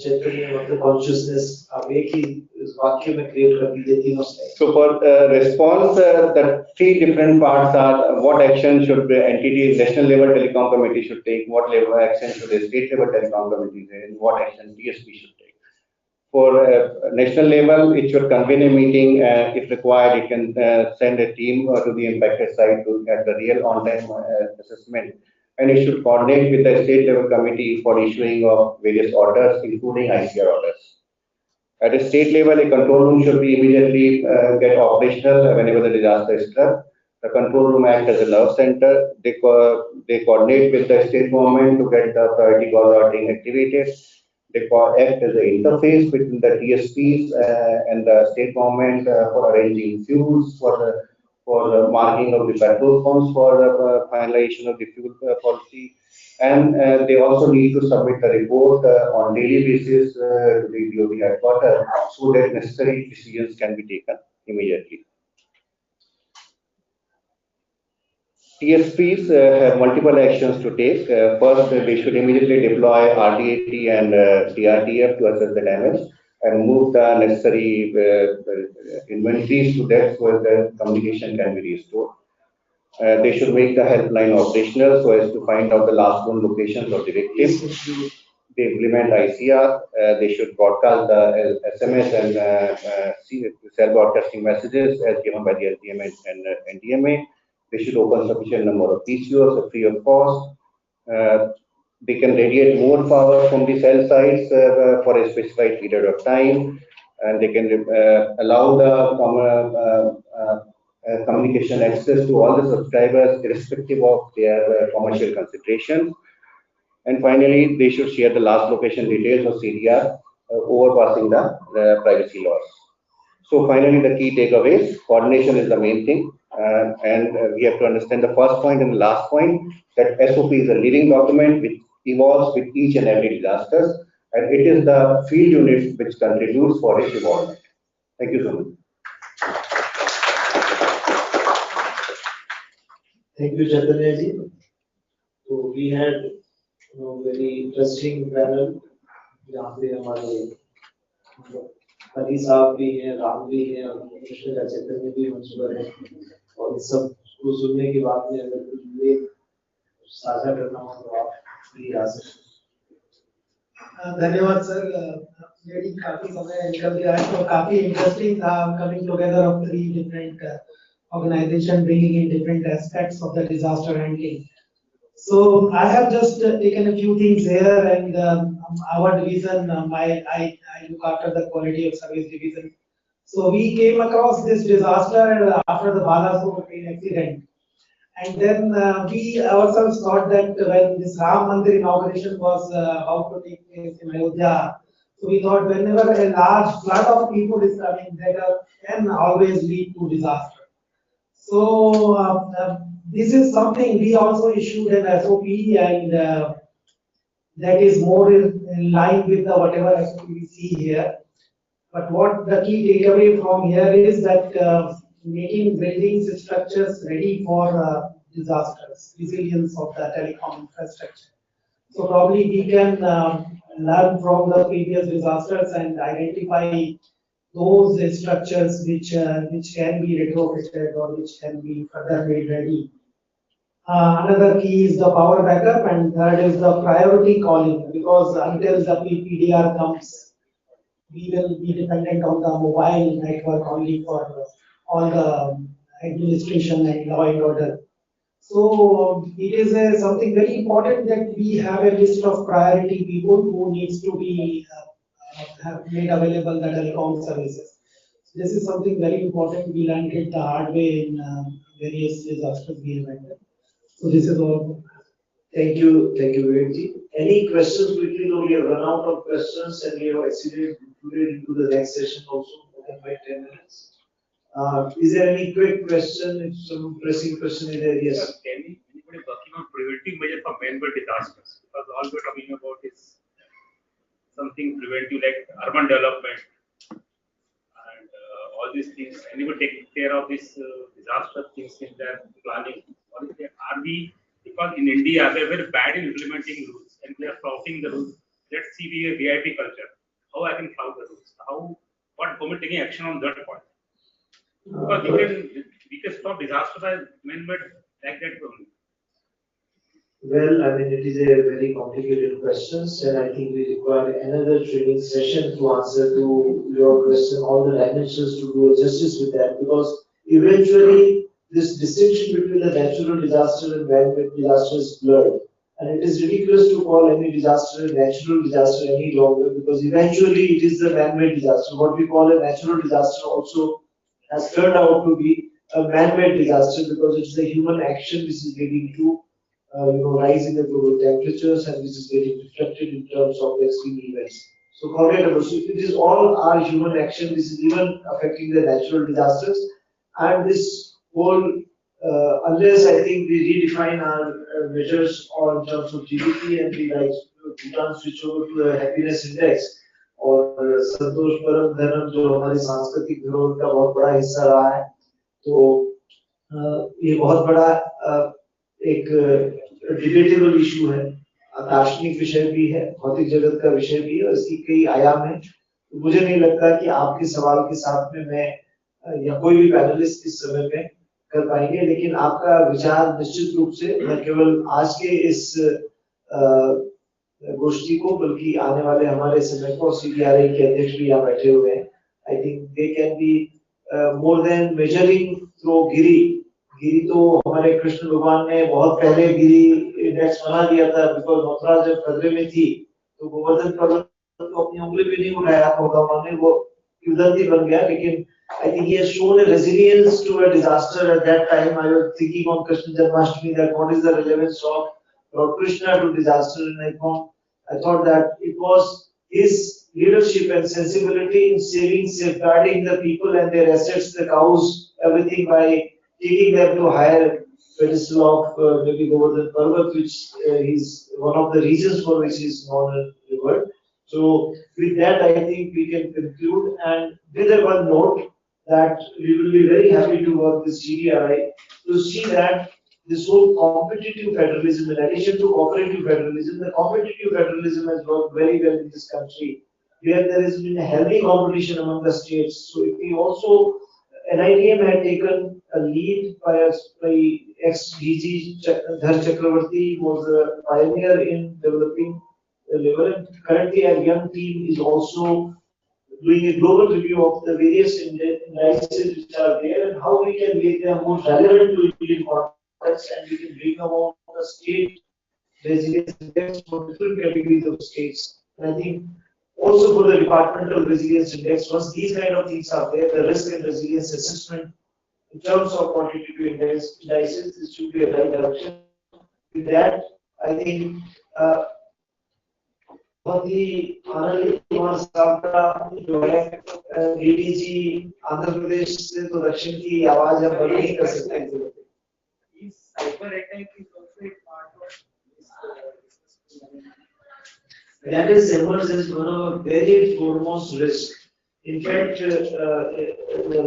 [SPEAKER 8] Chaitanya of the consciousness, एक ही वाक्य में create कर दीजिए तीनों slides.
[SPEAKER 11] So for response, the 3 different parts are what action should the entity, national level telecom committee should take, what level action should the state level telecom committee take, and what action TSP should take. For national level, it should convene a meeting. If required, it can send a team to the impacted site to get the real on-time assessment. And it should coordinate with the state level committee for issuing of various orders, including ICR orders. At a state level, a control room should be immediately get operational whenever the disaster is struck. The control room acts as a nerve center. They coordinate with the state government to get the priority call routing activated. They act as an interface between the TSPs and the state government for arranging fuels, for the marking of the petrol pumps, for the finalization of the fuel policy. And they also need to submit a report on daily basis to the DOT headquarters so that necessary decisions can be taken immediately. TSPs have multiple actions to take. First, they should immediately deploy RDAT and DRTF to assess the damage. and move the necessary inventories to that so as the communication can be restored. They should make the helpline operational so as to find out the last known locations of the victims. They implement ICR. They should broadcast the SMS and cell broadcasting messages as given by the LDMA and NDMA. They should open sufficient number of PCOs free of cost. They can radiate more power from the cell sites for a specified period of time, and they can allow the communication access to all the subscribers irrespective of their commercial considerations. And finally, they should share the last location details of CDR overpassing the privacy laws. So finally, the key takeaways: coordination is the main thing, and we have to understand the first point and the last point, that SOP is a living document which evolves with each and every disaster, and it is the field unit which contributes for its evolvement. Thank you so much.
[SPEAKER 8] Thank you, Chaitanya ji. So we had very interesting panel. यहाँ पे हमारे हरी साहब भी हैं, राम भी हैं और कृष्ण का चैतन्य भी मंचूर है, और इस सब को सुनने के बाद में अगर कुछ भी साझा करना हो तो आप भी आ सकते हैं।
[SPEAKER 9] धन्यवाद सर, मेरी काफी समय निकल गया है तो काफी इंटरेस्टिंग था, coming together of 3 different organization bringing in different aspects of the disaster handling. So I have just taken a few things here, and our division, I look after the quality of service division. So we came across this disaster after the Balasore train accident, and then we ourselves thought that when this Ram Mandir inauguration was about to take place in Ayodhya, so we thought whenever a large flood of people is coming, that can always lead to disaster. So this is something we also issued an SOP, and that is more in line with the whatever SOP we see here. But what the key takeaway from here is that making buildings structures ready for disasters, resilience of the telecom infrastructure. So probably we can learn from the previous disasters and identify those structures which can be retrofitted or which can be further made ready. Another key is the power backup, and third is the priority calling, because until the PDR comes, we will be dependent on the mobile network only for all the administration and law and order. So it is something very important that we have a list of priority people who needs to be have made available the telecom services. This is something very important. We learned it the hard way in various disasters we have had. So this is all.
[SPEAKER 8] Thank you, Vivekji. Any questions quickly? No, we have run out of questions and we have exceeded into the next session also within by 10 minutes. Is there any quick question? If some pressing question is there, yes.
[SPEAKER 2] Can anybody working on preventive measure for man-made disasters? Because all we're talking about is something preventive like urban development and all these things. Anybody take care of this disaster things in their planning? Or are we, because in India they're very bad in implementing rules and we are flouting the rules. Let's see the VIP culture. How I can flout the rules? What government taking action on that point? Because we can stop disaster by man-made like that only.
[SPEAKER 8] Well, I mean, it is a very complicated question, and I think we require another training session to answer to your question, all the dimensions to do justice with that, because eventually this distinction between the natural disaster and man-made disaster is blurred. And it is ridiculous to call any disaster a natural disaster any longer, because eventually it is the man-made disaster. What we call a natural disaster also has turned out to be a man-made disaster, because it's the human action which is leading to rise in the global temperatures, and this is getting reflected in terms of the extreme events. So however, so it is all our human action. This is even affecting the natural disasters, and this whole unless I think we redefine our measures or in terms of GDP and we like to switch over to a happiness index और संतोष परम धर्म जो हमारी सांस्कृतिक धरोहर का बहुत बड़ा हिस्सा रहा है, तो ये बहुत बड़ा एक डिबेटेबल इशू है, दार्शनिक विषय भी है, भौतिक जगत का विषय भी है और इसकी कई आयाम है। मुझे नहीं लगता कि आपके सवाल के साथ में मैं या कोई भी पैनलिस्ट इस समय में कर पाएंगे, लेकिन आपका विचार निश्चित रूप से न केवल आज के इस गोष्ठी को बल्कि आने वाले हमारे समय को, CDRI के अध्यक्ष भी यहाँ बैठे हुए हैं, I think they can be more than measuring through Giri. Giri तो हमारे कृष्ण भगवान ने बहुत पहले गिरी इंडेक्स बना दिया था, बिकॉज मथुरा जब खतरे में थी तो गोवर्धन पर्वत तो अपनी उंगली पे नहीं उठाया होगा उन्होंने, वो युद्धंती बन गया। लेकिन I think he has shown a resilience to a disaster at that time. I was thinking on Krishna Janmashtami that what is the relevance of Lord Krishna to disaster, and I thought that it was his leadership and sensibility in saving, safeguarding the people and their assets, the cows, everything, by taking them to higher pedestal of maybe Govardhan Parvat, which is one of the reasons for which is known and revered. So with that, I think we can conclude, and with a one note that we will be very happy to work with CDRI to see that this whole competitive federalism, in addition to cooperative federalism, the competitive federalism has worked very well in this country, where there has been a healthy competition among the states. So if we also, NIDM had taken a lead by ex-DG Dhar Chakravarti, was a pioneer in developing the level, and currently our young team is also doing a global review of the various indices which are there and how we can make them more relevant to Indian context, and we can bring about the state resilience index for different categories of states. And I think also for the departmental resilience index, once these kind of things are there, the risk and resilience assessment in terms of quantitative indices, this should be a right direction. With that, I think बहुत ही आनंद कुमार साहब का जो है ADG Andhra Pradesh से तो दक्षिण की आवाज हम बंद नहीं कर सकते हैं। That is emerged as one of a very foremost risk. In fact,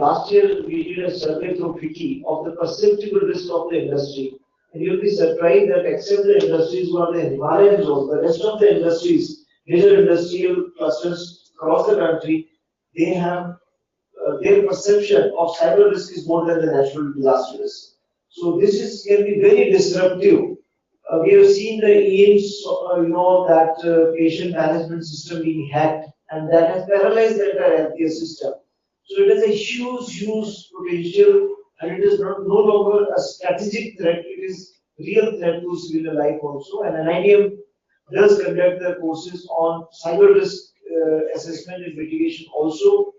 [SPEAKER 8] last year we did a survey through FICCI of the perceptible risk of the industry. And you'll be surprised that except the industries who are the Himalayan zone, the rest of the industries, major industrial clusters across the country, they have their perception of cyber risk is more than the natural disaster risk. So this can be very disruptive. We have seen the aims, that patient management system being hacked, and that has paralyzed the entire healthcare system. So it has a huge potential, and it is no longer a strategic threat, it is real threat to civilian life also. And NIDM does conduct the courses on cyber risk assessment and mitigation also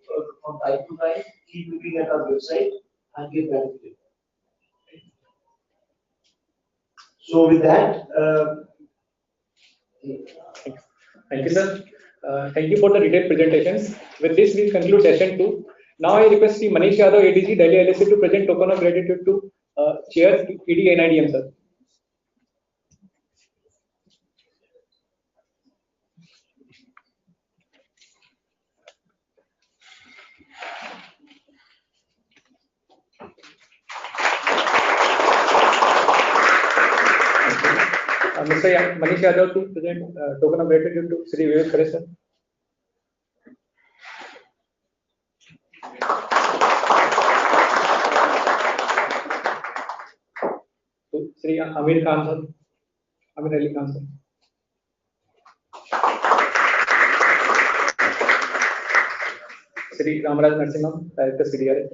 [SPEAKER 8] from time to time. Keep looking at our website and get benefited. So with that,
[SPEAKER 1] thank you, sir. Thank you for the detailed presentations. With this, we conclude session 2. Now I request Sri Manish Yadav, ADG, Delhi LSA, to present token of gratitude to Chair ED NIDM, sir. Mr. Manish Yadav to present token of gratitude to Sri Vivek Khare, sir. To Sri Amir Khan, sir. Amir Ali Khan, sir. Sri Ramaraj Narasimham, Director CDRI.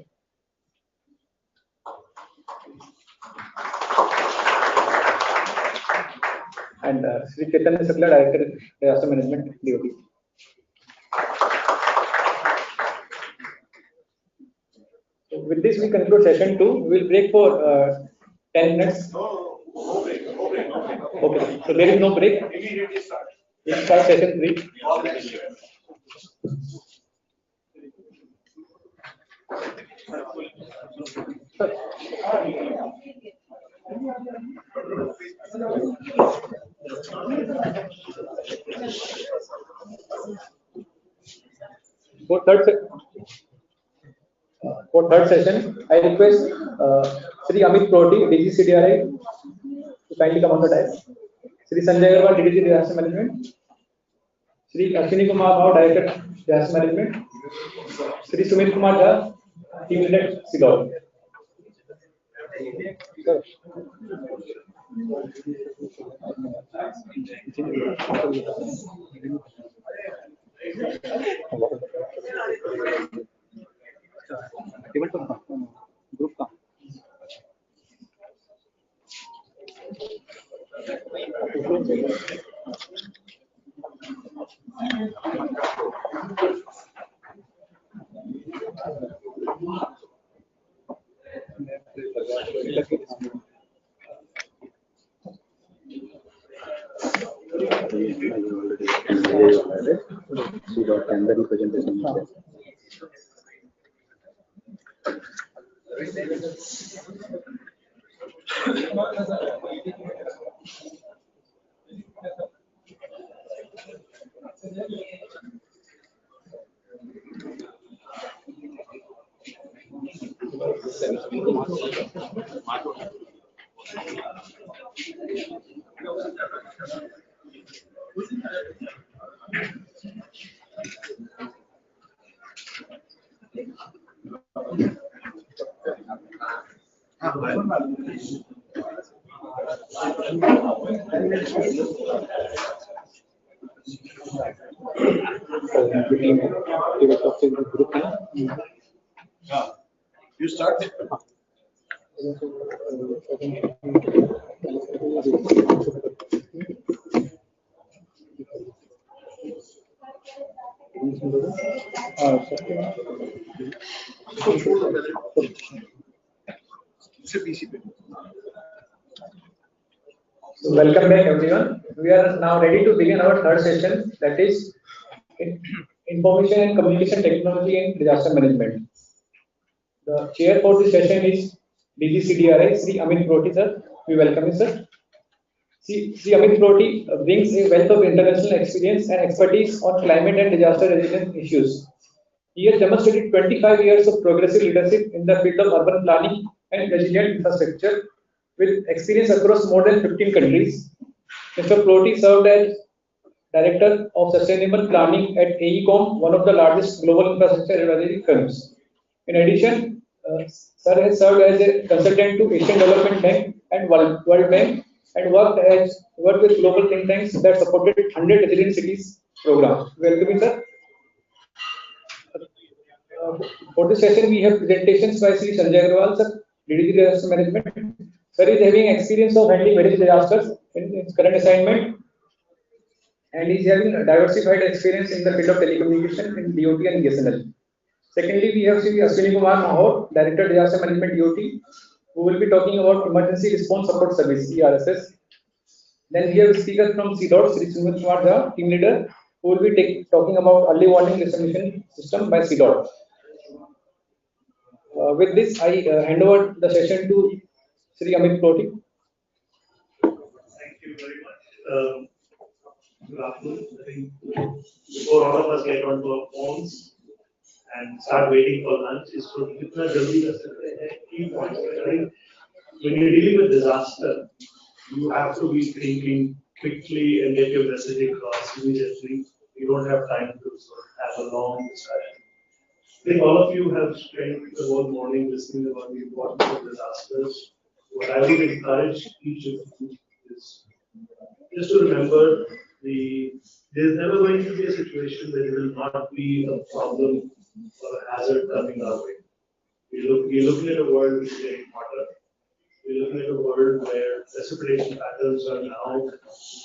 [SPEAKER 1] And Sri Chaitanya Sakla, Director Disaster Management, DOT. So with this, we conclude session 2. We will break for 10 minutes.
[SPEAKER 2] No break.
[SPEAKER 1] Okay, so there is no break.
[SPEAKER 2] Immediately start.
[SPEAKER 1] We'll start session 3. For third session, I request Sri Amit Proti, DG CDRI, to kindly come on the dais. Sri Sanjay Agarwal, DG Disaster Management. Sri Ashwini Kumar Bhawan, Director Disaster Management. Sri Sumit Kumar Jha, Team Leader Sidol.
[SPEAKER 8] You start.
[SPEAKER 1] So welcome back everyone. We are now ready to begin our third session, that is Information and Communication Technology and Disaster Management. The chair for this session is DGCDRI, Sri Amit Proti sir. We welcome you sir. Sri Amit Proti brings a wealth of international experience and expertise on climate and disaster resilience issues. He has demonstrated 25 years of progressive leadership in the field of urban planning and resilient infrastructure with experience across more than 15 countries. Mr. Proti served as Director of Sustainable Planning at AECOM, one of the largest global infrastructure advisory firms. In addition, Sir has served as a consultant to Asian Development Bank and World Bank and worked with global think tanks that supported 100 resilient cities program. Welcome, sir. For this session, we have presentations by Sri Sanjay Agrawal, sir, DDG Disaster Management. Sir is having experience of handling various disasters in his current assignment, and he is having a diversified experience in the field of telecommunication in DOT and BSNL. Secondly, we have Sri Ashwini Kumar Mahor, Director Disaster Management DOT, who will be talking about Emergency Response Support Service (ERSS). Then we have a speaker from CDOT, Sri Sumit Kumar Jha, Team Leader, who will be talking about Early Warning Resolution System by CDOT. With this, I hand over the session to Sri Amit Proti.
[SPEAKER 12] Thank you very much. Good afternoon. I think before all of us get onto our phones and start waiting for lunch, is to kitna jaldi kar sakte hain, key points. I think when you're dealing with disaster, you have to be thinking quickly and get your message across immediately. You don't have time to sort of have a long discussion. I think all of you have spent the whole morning listening about the importance of disasters. What I would encourage each of you is just to remember there's never going to be a situation where there will not be a problem or a hazard coming our way. We're looking at a world which is getting hotter. We're looking at a world where precipitation patterns are now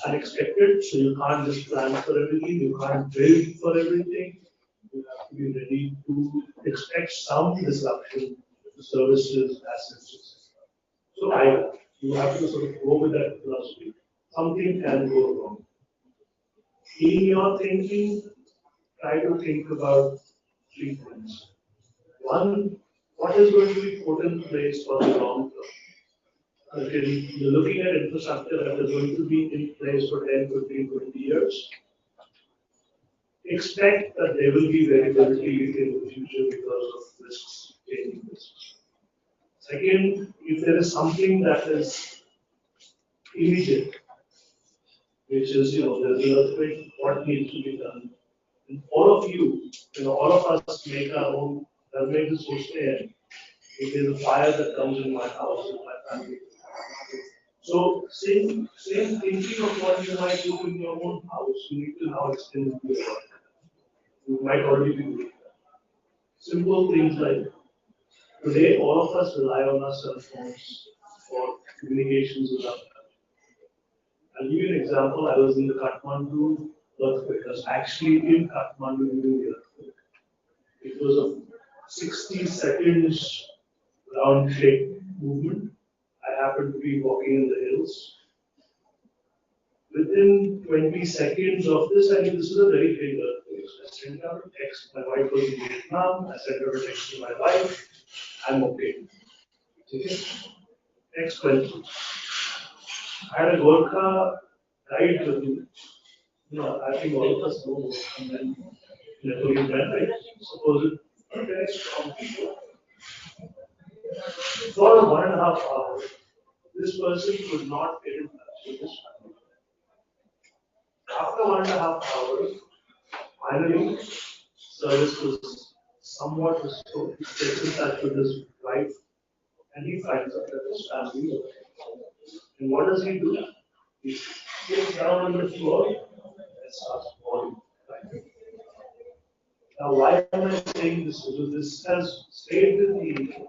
[SPEAKER 12] unexpected, so you can't just plan for everything, you can't build for everything. You have to be ready to expect some disruption to services, assets, etc. So you have to sort of go with that philosophy. Something can go wrong. In your thinking, try to think about 3 things. One, what is going to be put in place for the long term? Okay, you're looking at infrastructure that is going to be in place for 10, 15, 20 years. Expect that there will be variability in the future because of risks, changing risks. Second, if there is something that is immediate, which is, there's an earthquake, what needs to be done. And all of you, all of us make our own, that makes us so stay. If there's a fire that comes in my house with my family. So same thinking of what you might do in your own house, you need to now extend it to your work. You might already be doing that. Simple things like today all of us rely on our cell phones for communications with our family. I'll give you an example. I was in the Kathmandu earthquake. I was actually in Kathmandu during the earthquake. It was a 60 seconds round shake movement. I happened to be walking in the hills. Within 20 seconds of this, I knew this is a very big earthquake. I sent out a text. My wife was in Vietnam. I sent out a text to my wife. I'm okay. Okay. Next question. I had a Gorkha guide with me. I think all of us know. And then, police went, right? Suppose it, very strong people. For 1.5 hours, this person could not get in touch with his family. After 1.5 hours, finally, service was somewhat restored. He gets in touch with his wife and he finds out that his family is okay. And what does he do? He sits down on the floor and starts falling. Now, why am I saying this? Because this has stayed with me.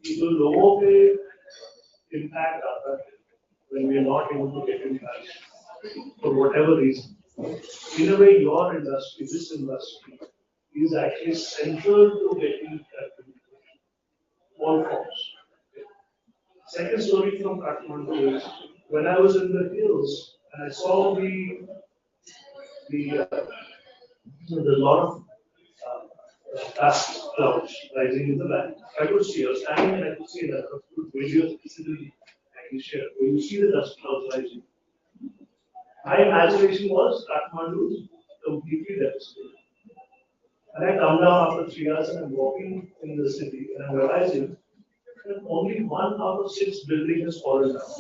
[SPEAKER 12] जो लोगों पे impact आता है when we are not able to get in touch for whatever reason. In a way, your industry, this industry, is actually central to getting that communication. All forms. Second story from Kathmandu is when I was in the hills and I saw the lot of dust clouds rising in the land. I could see, I was standing and I could see that videos specifically I can share. When you see the dust clouds rising, my imagination was Kathmandu is completely devastated. And I come down after 3 hours and I'm walking in the city and I'm realizing that only 1 out of 6 buildings has fallen down.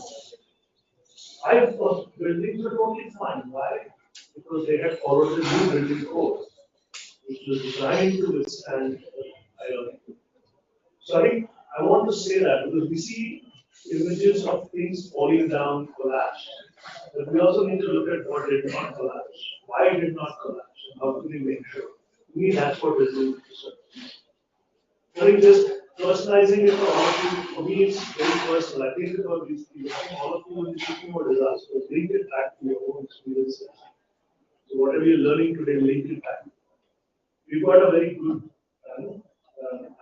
[SPEAKER 12] 5 buildings were totally fine. Why? Because they had followed the new building code, which was designed to withstand iron. Sorry, I want to say that because we see images of things falling down, collapse, but we also need to look at what did not collapse, why it did not collapse, and how do we make sure. To me, that's what resilience is. I think just personalizing it for all of you, for me, it's very personal. I think about these things, all of you when you're speaking about disasters, link it back to your own experiences. So whatever you're learning today, link it back. We've got a very good panel.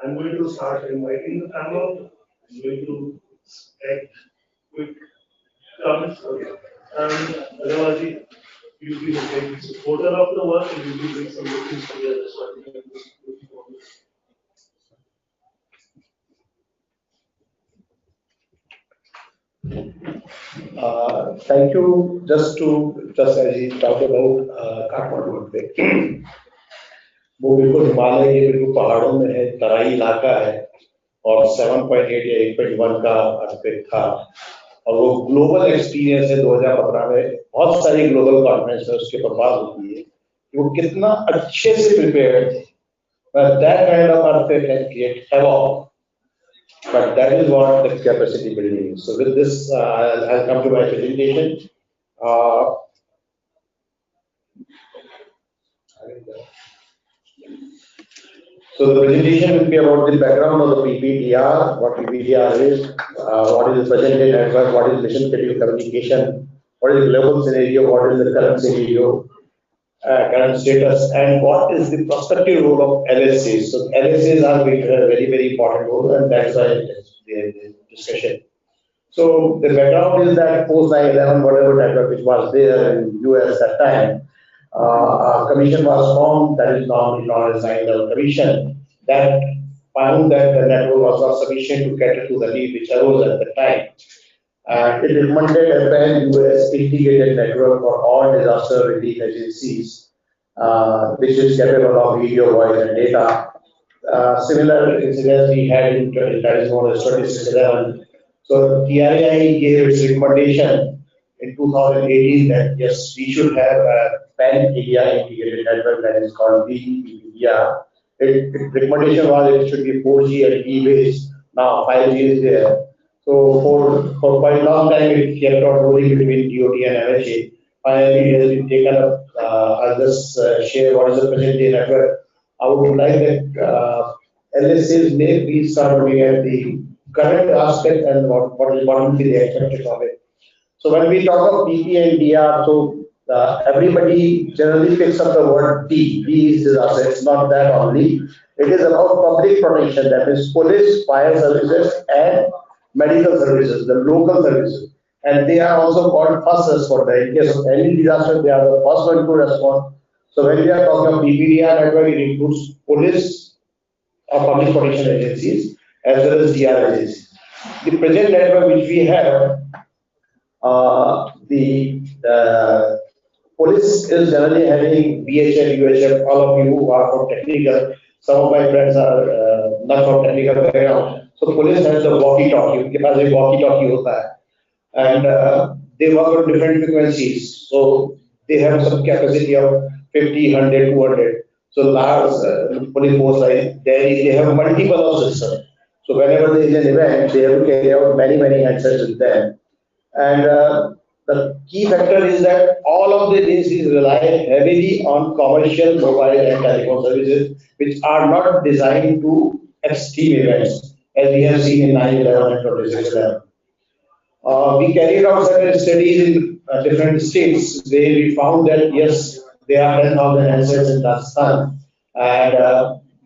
[SPEAKER 12] I'm going to start inviting the panel. I'm going to expect quick comments. And otherwise, you'll be a great supporter of the work and you'll be doing some good things together. So I think I'm looking forward.
[SPEAKER 11] Thank you. Just as you talked about Kathmandu earthquake, वो बिल्कुल हिमालय के बिल्कुल पहाड़ों में है, तराई इलाका है और 7.8 या 8.1 का earthquake था और वो ग्लोबल एक्सपीरियंस है 2015 में बहुत सारी ग्लोबल कॉन्फ्रेंस में उसके ऊपर बात होती है कि वो कितना अच्छे से प्रिपेयर्ड थे. But that kind of earthquake can create havoc. But that is what the capacity building is. So with this, I'll come to my presentation. So the presentation will be about the background of the PPDR, what PPDR is, what is the present day network, what is mission critical communication, what is the global scenario, what is the current scenario, current status, and what is the prospective role of LSAs. So LSAs are a very, very important role, and that's why the discussion. So the background is that post 9/11, whatever network which was there in US at that time, a commission was formed that is normally known as 9/11 Commission that found that the network was not sufficient to cater to the need which arose at the time. It recommended a pan-US integrated network for all disaster relief agencies, which is capable of video, voice, and data. Similar incidents we had in that is known as 26/11. So TRAI gave its recommendation in 2018 that yes, we should have
[SPEAKER 4] pan-India integrated network that is called VPDR. Its recommendation was it should be 4G and E based. Now 5G is there. So for quite a long time it kept on rolling between DOT and MHA. Finally it has been taken up. I'll just share what is the present day network. I would like that LSAs may please start looking at the current aspect and what will be the expectation of it. So when we talk of PP and DR, so everybody generally picks up the word P. P is disaster. It's not that only. It is about public protection, that is police, fire services, and medical services, the local services. And they are also called first responder. In case of any disaster, they are the first one to respond. So when we are talking of PPDR network, it includes police or public protection agencies as well as DR agencies. The present network which we have, the police is generally having BHF, UHF, all of you who are from technical. Some of my friends are not from technical background. So police has the walkie-talkie, उनके पास एक walkie-talkie होता है, and they work on different frequencies. So they have some capacity of 50, 100, 200. So large police force like Delhi, they have multiple of systems. So whenever there is an event, they have to carry out many handsets with them. And the key factor is that all of the agencies rely heavily on commercial mobile and telephone services, which are not designed to extreme events, as we have seen in 9/11 and 26/11. We carried out certain studies in different states where we found that yes, there are 10,000 handsets in Rajasthan, and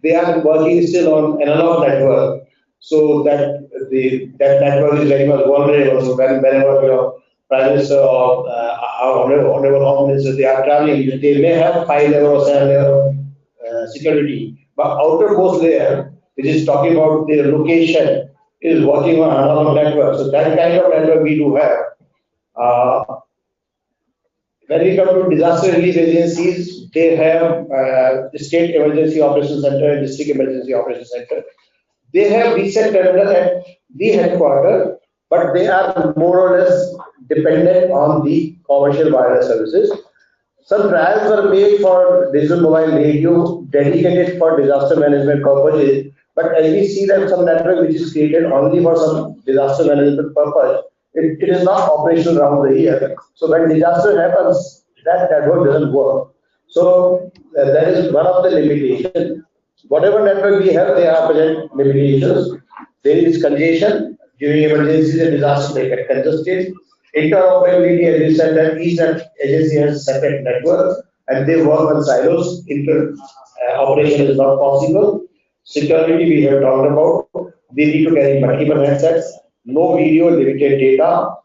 [SPEAKER 4] they are working still on analog network, so that that network is very much vulnerable. So whenever your Prime Minister or our honorable Home Minister, they are traveling, they may have 5 level or 7 level security, but outermost layer, which is talking about their location, is working on analog network. So that kind of network we do have. When we come to disaster relief agencies, they have state emergency operations center and district emergency operations center. They have reset terminal at the headquarters, but they are more or less dependent on the commercial wireless services. Some trials were made for digital mobile radio dedicated for disaster management purposes, but as we see that some network which is created only for some disaster management purpose, it is not operational around the year. So when disaster happens, that network doesn't work. So that is one of the limitations. Whatever network we have, there are present limitations. There is congestion during emergencies and disasters. They get congested. Interoperability, as we said, that each agency has separate networks and they work on silos. Operation is not possible. Security we have talked about. They need to carry multiple handsets, no video, limited data,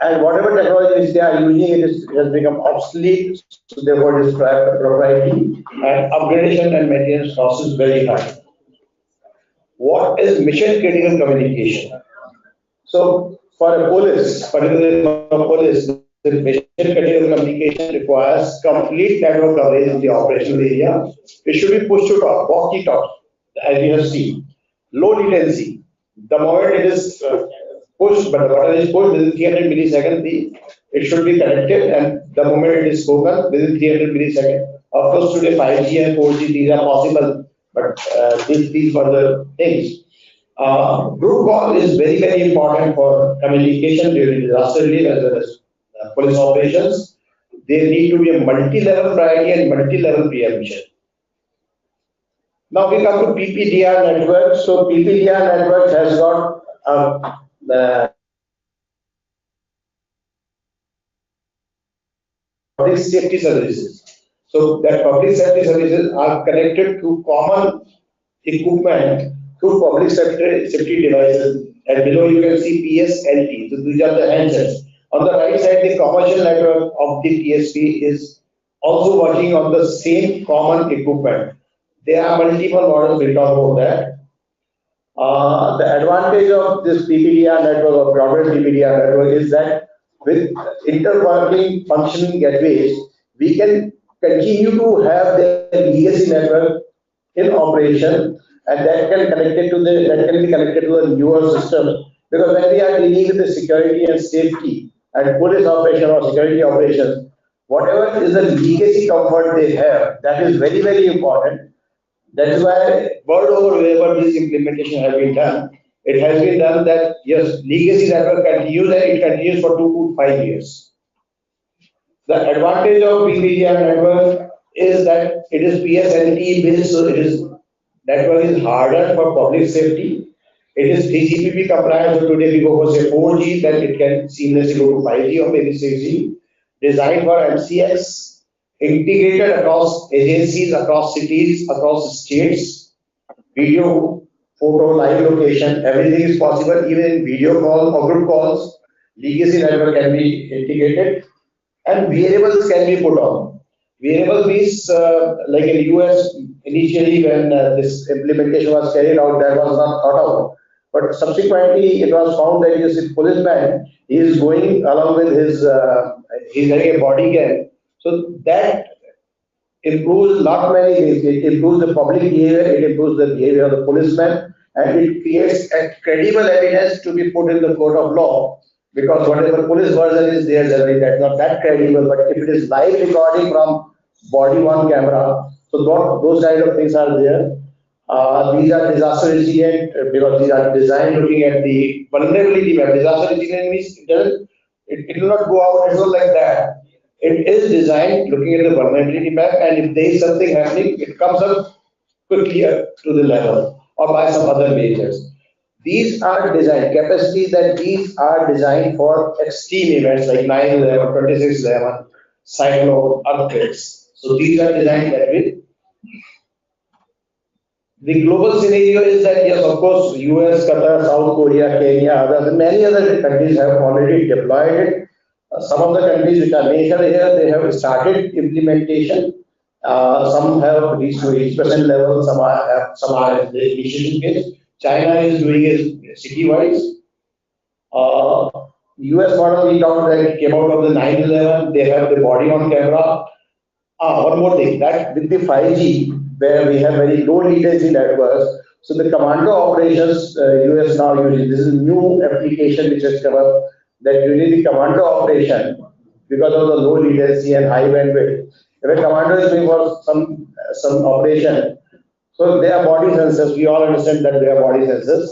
[SPEAKER 4] and whatever technology which they are using, it has become obsolete. So therefore, it is proprietary and upgradation and maintenance cost is very high. What is mission critical communication? So for a police, particularly for police, the mission critical communication requires complete network coverage in the operational area. It should be push to talk, walkie-talkie, as you have seen. Low latency. The moment it is pushed, but the button is pushed within 300 milliseconds, it should be connected, and the moment it is spoken within 300 milliseconds. Of course, today 5G and 4G these are possible, but these were the things. Group call is very important for communication during disaster relief as well as police operations. There need to be a multi-level priority and multi-level preemption. Now we come to PPDR network. So PPDR network has got public safety services. So that public safety services are connected to common equipment through public safety devices. And below you can see PSLT. So these are the handsets. On the right side, the commercial network of the PSP is also working on the same common equipment. There are multiple models, we'll talk about that. The advantage of this PPDR network or broader PPDR network is that with interworking functioning gateways, we can continue to have the legacy network in operation, and that can be connected to a newer system. Because when we are dealing with the security and safety and police operation or security operations,
[SPEAKER 11] whatever is the legacy comfort they have, that is very, very important. That is why world over wherever this implementation has been done, it has been done that yes, legacy network continues and it continues for 2 to 5 years. The advantage of BBGR network is that it is PSNT based, so it is network is harder for public safety. It is 3GPP compliant, so today we go for say 4G, then it can seamlessly go to 5G or maybe 6G. Designed for MCX, integrated across agencies, across cities, across states, video, photo, live location, everything is possible, even in video call or group calls, legacy network can be integrated and variables can be put on. Variable means like in US initially when this implementation was carried out, that was not thought of. But subsequently it was found that this policeman, he is going along with his, he's having a body cam. So that improves not many things. It improves the public behavior, it improves the behavior of the policeman, and it creates a credible evidence to be put in the court of law. Because whatever police version is there, generally that's not that credible. But if it is live recording from body worn camera, so those kind of things are there. These are disaster resilient because these are designed looking at the vulnerability map. Disaster resilient means it will not go out and go like that. It is designed looking at the vulnerability map, and if there is something happening, it comes up quickly up to the level or by some other measures. These are designed capacities that these are designed for extreme events like 9/11, 26/11, cyclone, earthquakes. So these are designed that way. The global scenario is that yes, of course, US, Qatar, South Korea, Kenya, others, many other countries have already deployed it. Some of the countries which are mentioned here, they have started implementation. Some have reached to 80% level, some are at the initial phase. China is doing it city-wise. US model we talked that came out of the 9/11, they have the body on camera. One more thing, that with the 5G, where we have very low latency networks, so the commando operations US now using, this is a new application which has come up, that during the commando operation, because of the low latency and high bandwidth, if a commando is doing for some operation, so they are body sensors, we all understand that they are body sensors.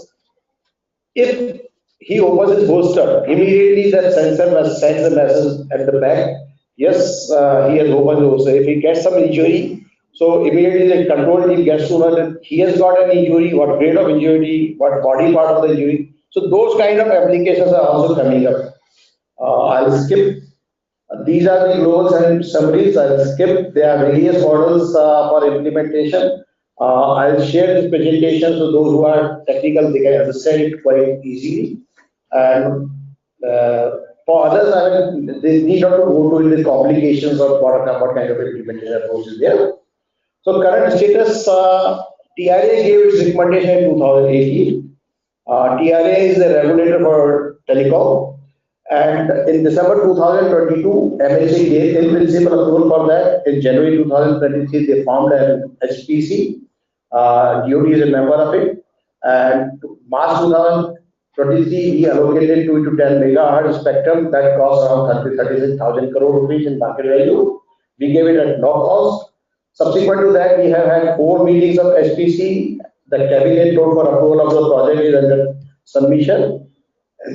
[SPEAKER 11] If he opens his holster, immediately that sensor must send a message at the back, yes, he has opened the holster. If he gets some injury, so immediately the control team gets to know that he has got an injury, what grade of injury, what body part of the injury. So those kind of applications are also coming up. I'll skip. These are the global summaries. I'll skip. There are various models for implementation. I'll share this presentation so those who are technical, they can understand it quite easily. And for others, I mean, they need not to go to the complications of what kind of implementation approach is there. So current status, TRA gave its recommendation in 2018. TRA is the regulator for telecom. And in December 2022, MHA gave in principle approval for that. In January 2023, they formed an HPC. DOT is a member of it. And March 2023, we allocated 2 to 10 megahertz spectrum that costs around 36,000 crore rupees in market value. We gave it at no cost. Subsequent to that, we have had 4 meetings of HPC. The cabinet told for approval of the project is under submission.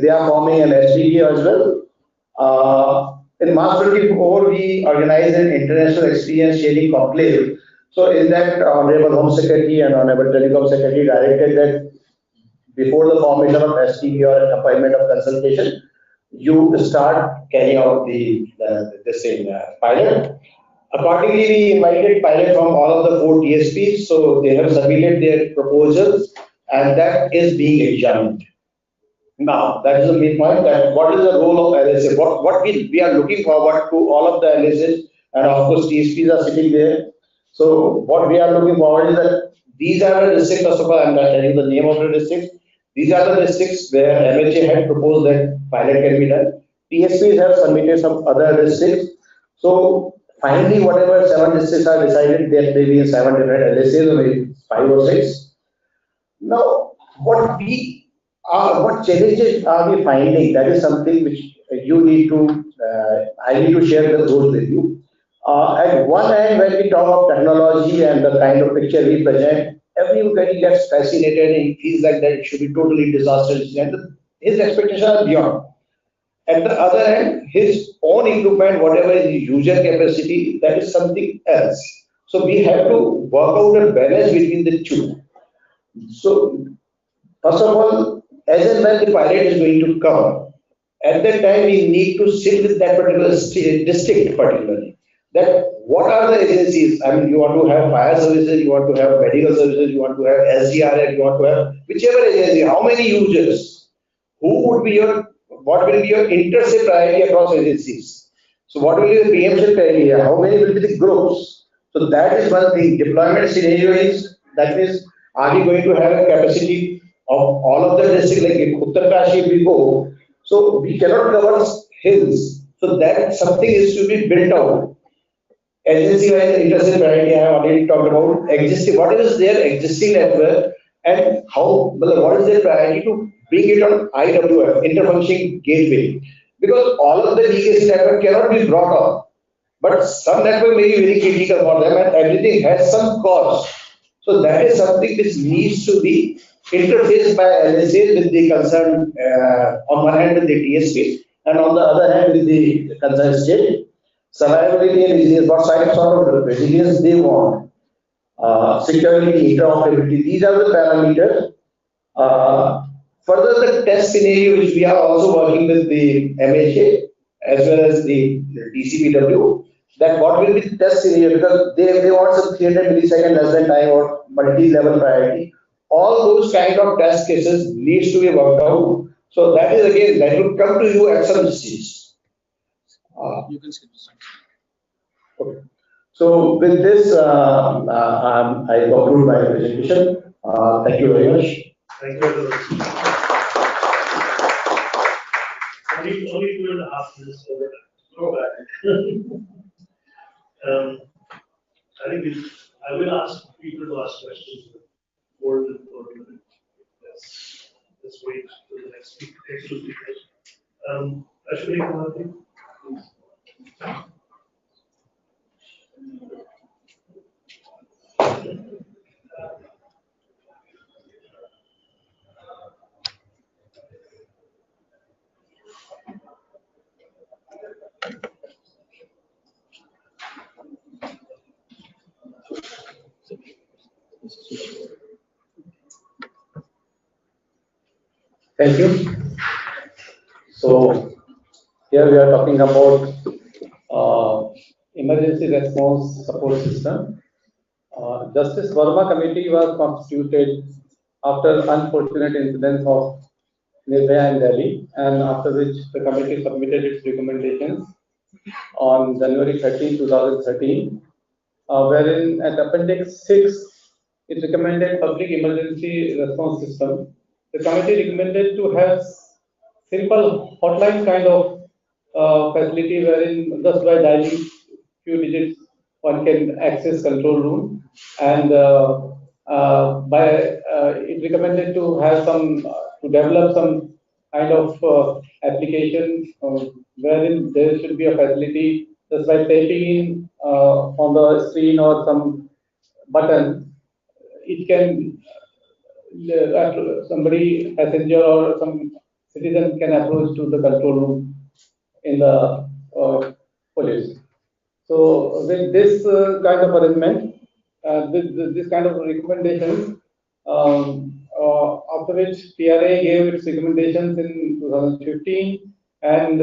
[SPEAKER 11] They are forming an SPV as well. In March 24, we organized an international experience sharing conclave. So in that, Honorable Home Secretary and Honorable Telecom Secretary directed that before the formation of SPV or an appointment of consultation, you start carrying out the pilot. Accordingly, we invited pilot from all of the 4 TSPs, so they have submitted their proposals, and that is being examined. Now, that is the main point, that what is the role of LSA? What we are looking forward to all of the LSAs, and of course TSPs are sitting there. So what we are looking forward is that these are the districts, first of all, I'm not telling you the name of the districts. These are the districts where MHA had proposed that pilot can be done. TSPs have submitted some other districts. So finally, whatever 7 districts are decided, there may be 7 different LSAs or maybe 5 or 6. Now, what challenges are we finding? That is something which you need to, I need to share those with you. At one hand, when we talk of technology and the kind of picture we present, everybody gets fascinated and he feels like that it should be totally disaster resistant. His expectations are beyond. At the other hand, his own equipment, whatever is his user capacity, that is something else. So we have to work out a balance between the two. So first of all, as and when the pilot is going to come, at that time we need to sit with that particular district particularly. That what are the agencies? I mean, you want to have fire services, you want to have medical services, you want to have SDRF, you want to have whichever agency, how many users, who would be your, what will be your intercept priority across agencies? So what will be the PMC criteria? How many will be the groups? So that is one thing. Deployment scenario is, that is, are we going to have a capacity of all of the districts, like in Uttarakhand if we go, so we cannot cover hills. So that something is to be built out. Agency wise intercept priority I have already talked about. Existing, what is their existing network and how, what is their priority to bring it on IWF, interfunctioning gateway. Because all of the legacy network cannot be brought up. But some network may be very critical for them and everything has some cost. So that is something which needs to be interfaced by LSA with the concerned, on one hand with the TSP and on the other hand with the concerned state. Survivability and resilience, what sort of resilience they want. Security, interoperability, these are the parameters. Further, the test scenario which we are also working with the MHA as well as the DCPW, that what will be the test scenario, because they want some 300 millisecond less than time or multi-level priority. All those kind of test cases needs to be worked out. So that is again, that will come to you at some stage. You can skip this. Okay. So with this, I conclude my presentation. Thank you very much.
[SPEAKER 12] Thank you. Only 2.5 minutes over. Go back. I think I will ask people to ask questions for the let's wait for the next two speakers. Ashwini, come on, please.
[SPEAKER 4] Thank you. So here we are talking about emergency response support system. Justice Verma committee was constituted after unfortunate incidents of Nirbhaya in Delhi, and after which the committee submitted its recommendations on January 13, 2013, wherein at Appendix 6, it recommended public emergency response system. The committee recommended to have simple hotline kind of facility wherein just by dialing few digits one can access control room, and it recommended to have some to develop some kind of application wherein there should be a facility just by tapping in on the screen or some button, it can somebody passenger or some citizen can approach to the control room in the police. So with this kind of arrangement, this kind of recommendation, after which TRA gave its recommendations in 2015, and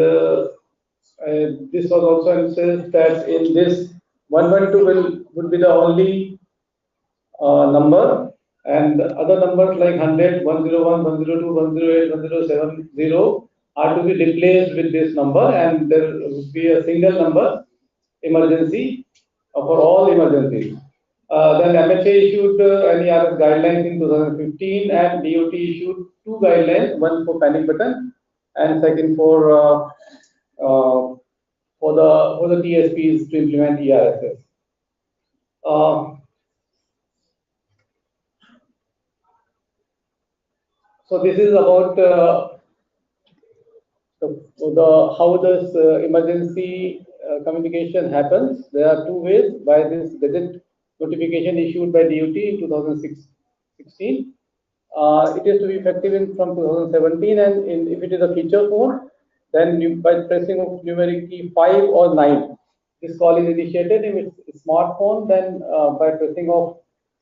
[SPEAKER 4] this was also emphasized that in this 112 would be the only number, and other numbers like 100, 101, 102, 108, 1070 are to be replaced with this number, and there would be a single number emergency for all emergencies. Then MHA issued NERS guidelines in 2015, and DOT issued two guidelines, one for panic button and second for the TSPs to implement ERSS. So this is about how this emergency
[SPEAKER 1] communication happens, there are two ways: by this gazette notification issued by DOT in 2016. It is to be effective from 2017, and if it is a feature phone, then by pressing of numeric key 5 or 9, this call is initiated. If it's smartphone, then by pressing of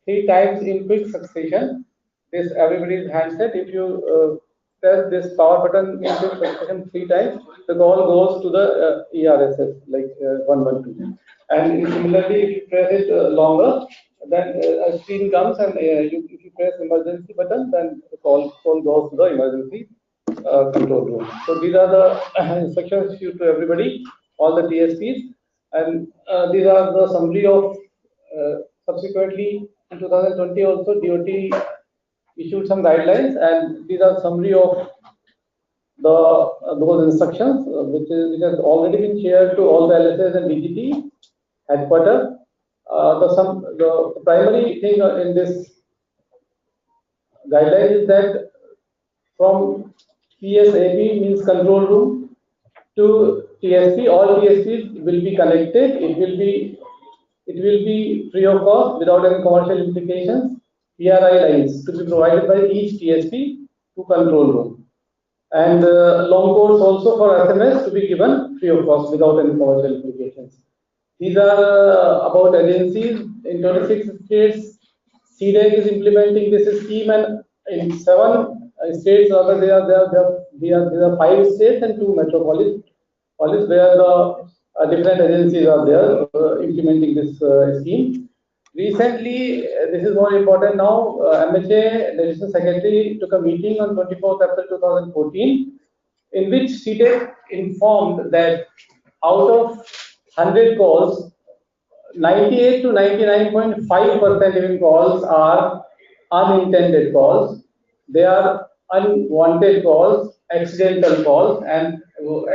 [SPEAKER 1] 3 times in quick succession, this everybody's handset. If you press this power button in quick succession 3 times, the call goes to the ERSS like 112. And similarly, if you press it longer, then a screen comes, and if you press emergency button, then the call goes to the emergency control room. So these are the instructions issued to everybody, all the TSPs, and these are the summary of subsequently in 2020 also DOT issued some guidelines, and these are summary of those instructions which has already been shared to all the LSS and DGT headquarters. The primary thing in this guideline is that from PSAP means control room to TSP, all TSPs will be connected. It will be free of cost without any commercial implications. PRI lines to be provided by each TSP to control room, and long codes also for SMS to be given free of cost without any commercial implications. These are about agencies in 26 states. CDEC is implementing this scheme, and in 7 states, rather there are 5 states and 2 metropolis where the different agencies are there implementing this scheme. Recently, this is more important now. MHA Legislative Secretary took a meeting on 24th April 2014, in which CDEC informed that out of 100 calls, 98 to 99.5% even calls are unintended calls. They are unwanted calls, accidental calls, and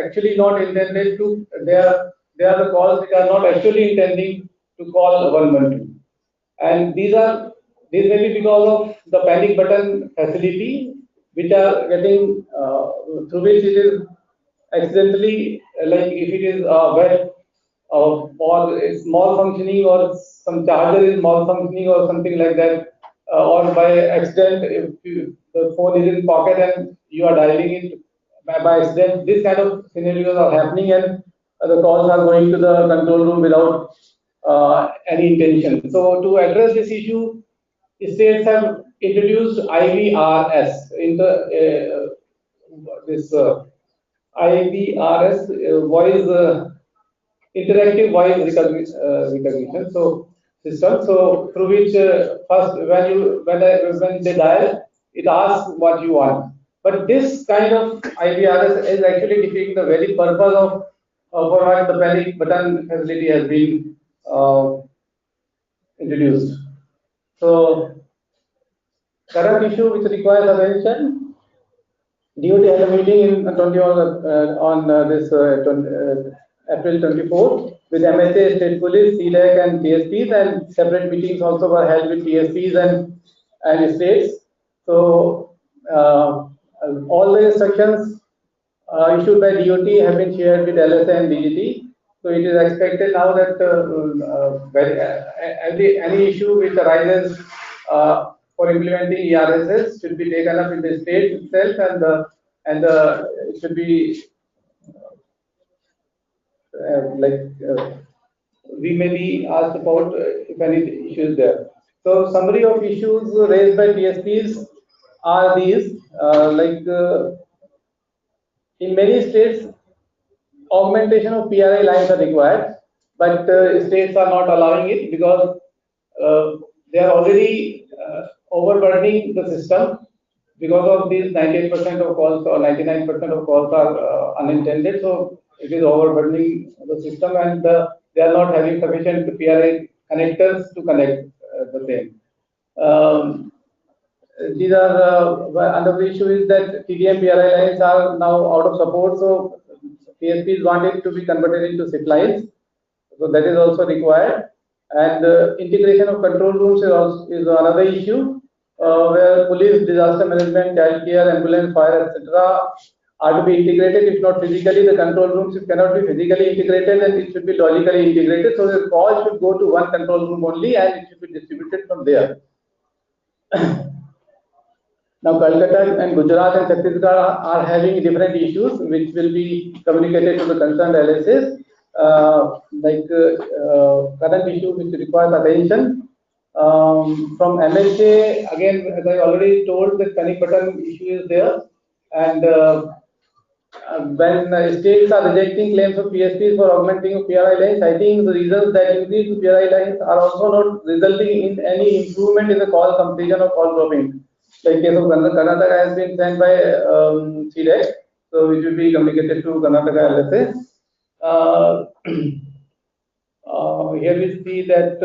[SPEAKER 1] actually not intended to. They are the calls which are not actually intending to call 112. And these may be because of the panic button facility, which are getting through which it is accidentally, like if it is wet or it's malfunctioning, or some charger is malfunctioning or something like that, or by accident if the phone is in pocket and you are dialing it by accident. This kind of scenarios are happening, and the calls are going to the control room without any intention. So to address this issue, states have introduced IVRS in the IVRS voice interactive voice recognition system. So through which first when they dial, it asks what you want. But this kind of IVRS is actually defeating the very purpose of for what the panic button facility has been introduced. So current issue which requires attention. DOT had a meeting on April 24th with MSA, State Police, CDEC, and TSPs, and separate meetings also were held with TSPs and states. So all the instructions issued by DOT have been shared with LSA and DGT. So it is expected now that any issue which arises for implementing ERSS should be taken up in the state itself, and it should be we may be asked about if any issues there. So summary of issues raised by TSPs are these, in many states, augmentation of PRI lines are required, but states are not allowing it because they are already overburdening the system because of these 98% of calls or 99% of calls are unintended. So it is overburdening the system, and they are not having sufficient PRI connectors to connect the same. These are another issue is that TDM PRI lines are now out of support, so TSPs want it to be converted into SIP lines, so that is also required. And integration of control rooms is another issue where police, disaster management, child care, ambulance, fire, etc. are to be integrated, if not physically. The control rooms cannot be physically integrated, and it should be logically integrated. So the call should go to one control room only, and it should be distributed from there. Now, Kolkata and Gujarat and Chhattisgarh are having different issues, which will be communicated to the concerned LSS. Current issue which requires attention. From MHA, again, as I already told, the panic button issue is there, and when states are rejecting claims of PSPs for augmenting of PRI lines, I think the reasons that increase to PRI lines are also not resulting in any improvement in the call completion or call dropping. Like case of Karnataka has been sent by CDEC, so it will be communicated to Karnataka LSA. Here we see that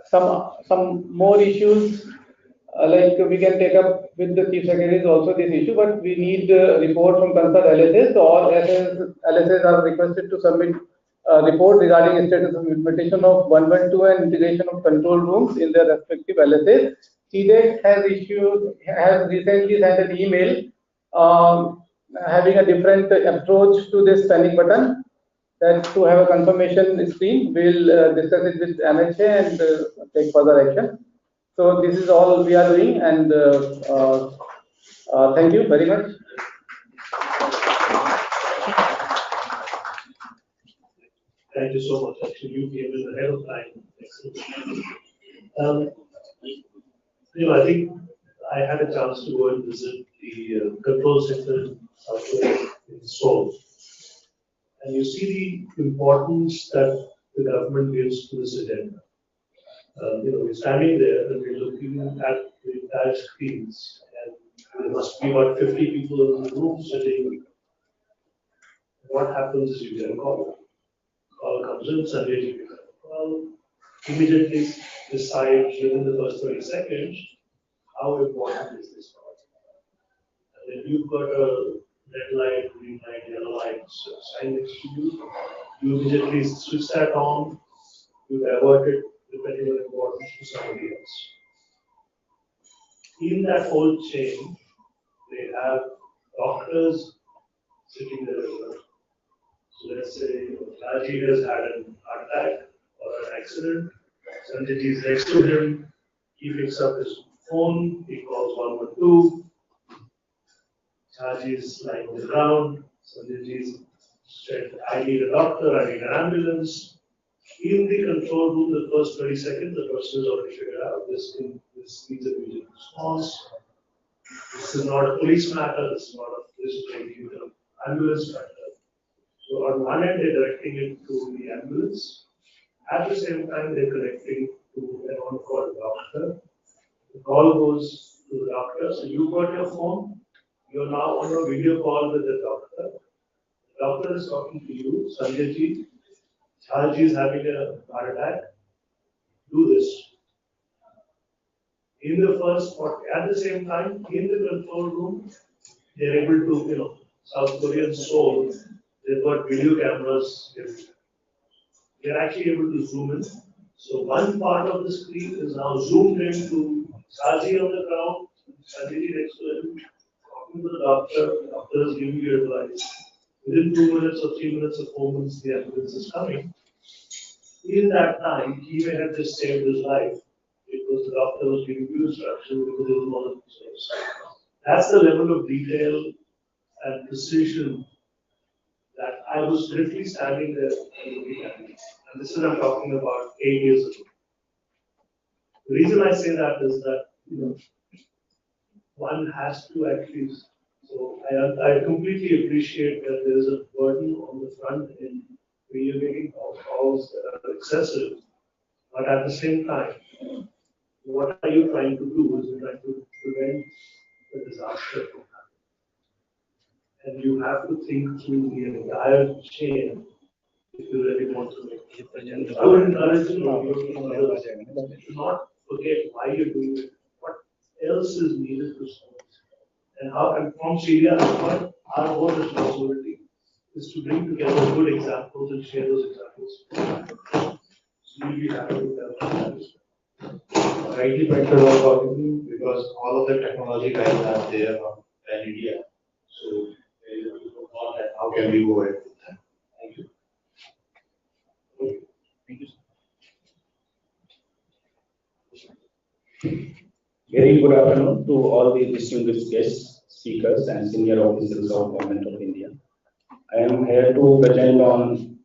[SPEAKER 1] some more issues, like we can take up with the chief secretaries also this issue, but we need a report from concerned LSS. So all LSS are requested to submit a report regarding status of implementation of 112 and integration of control rooms in their respective LSS. CDEC has recently sent an email having a different approach to this panic button. That to have a confirmation screen, we'll discuss it with MHA and take further action. So this is all we are doing, and thank you very much.
[SPEAKER 12] Thank you so much. Actually, you came in ahead of time. I think I had a chance to go and visit the control center in Seoul. And you see the importance that the government gives to this agenda. We're standing there and we're looking at the entire screens, and there must be about 50 people in the room sitting. What happens is you get a call. Call comes in, Sanjay ji picks up the call, immediately decide within the first 30 seconds how important is this call. And then you've got a red light, green light, yellow light sign next to you. You immediately switch that on, you divert it depending on importance to somebody else. In that whole chain, they have doctors sitting there as well. So let's say Raji has had an heart attack or an accident, Sanjay is next to him, he picks up his phone, he calls 112. Raji is lying on the ground, Sanjay said, I need a doctor, I need an ambulance. In the control room, the first 30 seconds, the person has already figured out this needs a immediate response. This is not a police matter, this is an ambulance matter. So on one end, they're directing it to the ambulance. At the same time, they're connecting to an on-call doctor. The call goes to the doctor. So you've got your phone. You're now on a video call with the doctor. The doctor is talking to you, Sanjay ji. Charji is having a heart attack. Do this. In the first, at the same time, in the control room, they're able to, South Korean Seoul, they've got video cameras. They're actually able to zoom in. So one part of the screen is now zoomed into Charji on the ground, Sanjay next to him, talking to the doctor. The doctor is giving you advice. Within 2 minutes or 3 minutes or 4 minutes, the ambulance is coming. In that time, he may have just saved his life because the doctor was giving you instruction because there was one of these. That's the level of detail and precision that I was literally standing there and looking at. And this is I'm talking about 8 years ago. The reason I say that is that one has to actually. So I completely appreciate that there is a burden on the front end where you're getting calls that are excessive, but at the same time, what are you trying to do is you're trying to prevent the disaster from happening. And you have to think through the entire chain if you really want to make it. I would encourage you to not forget why you're doing it, what else is needed to solve. And from Syria, our whole responsibility is to bring together good examples and share those examples. So we'll be happy with that.
[SPEAKER 8] Rightly pointed out because all of the technology guys are there on pan India. So, how can we go ahead with that? Thank you.
[SPEAKER 4] Thank you. Very good afternoon to all the distinguished guests, speakers, and senior officers of Government of India. I am here to present on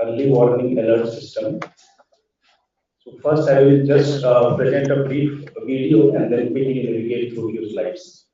[SPEAKER 4] early warning alert system. So first, I will just present a brief video and then quickly navigate through your slides.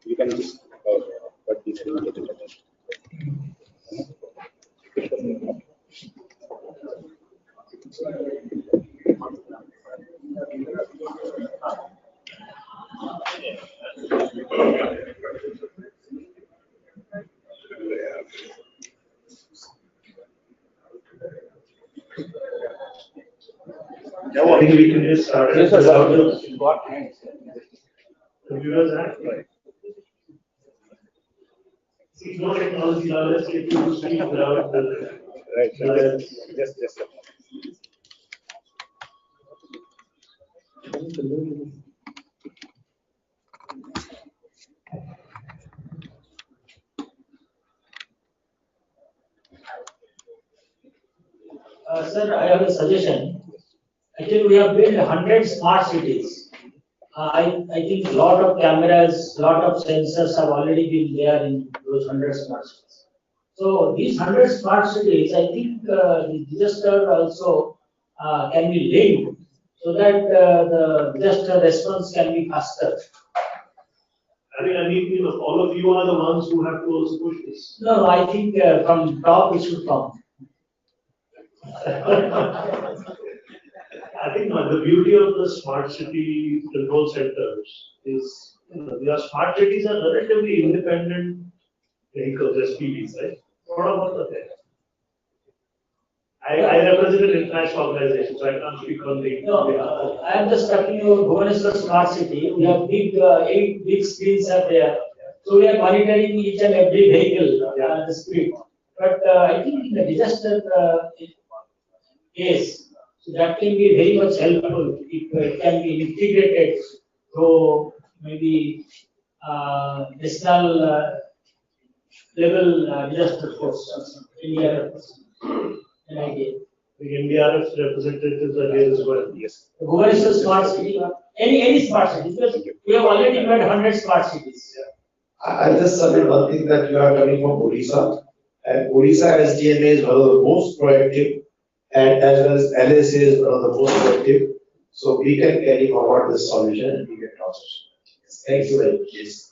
[SPEAKER 4] You can just what we should get it.
[SPEAKER 8] I think we can just start.
[SPEAKER 4] Yes, sir.
[SPEAKER 8] Computers have. See, no technology now, let's get you to speak without the.
[SPEAKER 4] Right. So just.
[SPEAKER 13] Sir, I have a suggestion. Actually, we have built 100 smart cities. I think a lot of cameras, lot of sensors have already been there in those 100 smart cities. So these 100 smart cities, I think the disaster also can be linked so that the disaster response can be faster.
[SPEAKER 8] I mean, you know, all of you are the ones who have to also push this.
[SPEAKER 13] No, I think from top it should come.
[SPEAKER 8] I think the beauty of the smart city control centers is, you know, their smart cities are relatively independent vehicles, SPVs, right? What about that? I represent an international organization, so I can't speak on the.
[SPEAKER 13] No, I am just talking about Bhubaneswar Smart City. We have 8 big screens are there. So we are monitoring each and every vehicle, the speed. But I think in the disaster case, so that can be very much helpful if it can be integrated to maybe national level disaster force in an idea.
[SPEAKER 8] The NDRF representatives are here as well.
[SPEAKER 4] Yes.
[SPEAKER 13] Bhubaneswar Smart City, any smart city, because we have already made 100 smart cities.
[SPEAKER 8] I'll just submit one thing that you are coming from Odisha, and Odisha SDMA is one of the most proactive, and as well as LSA is one of the most proactive. So we can carry forward this solution and we can process. Thank you very much. Yes.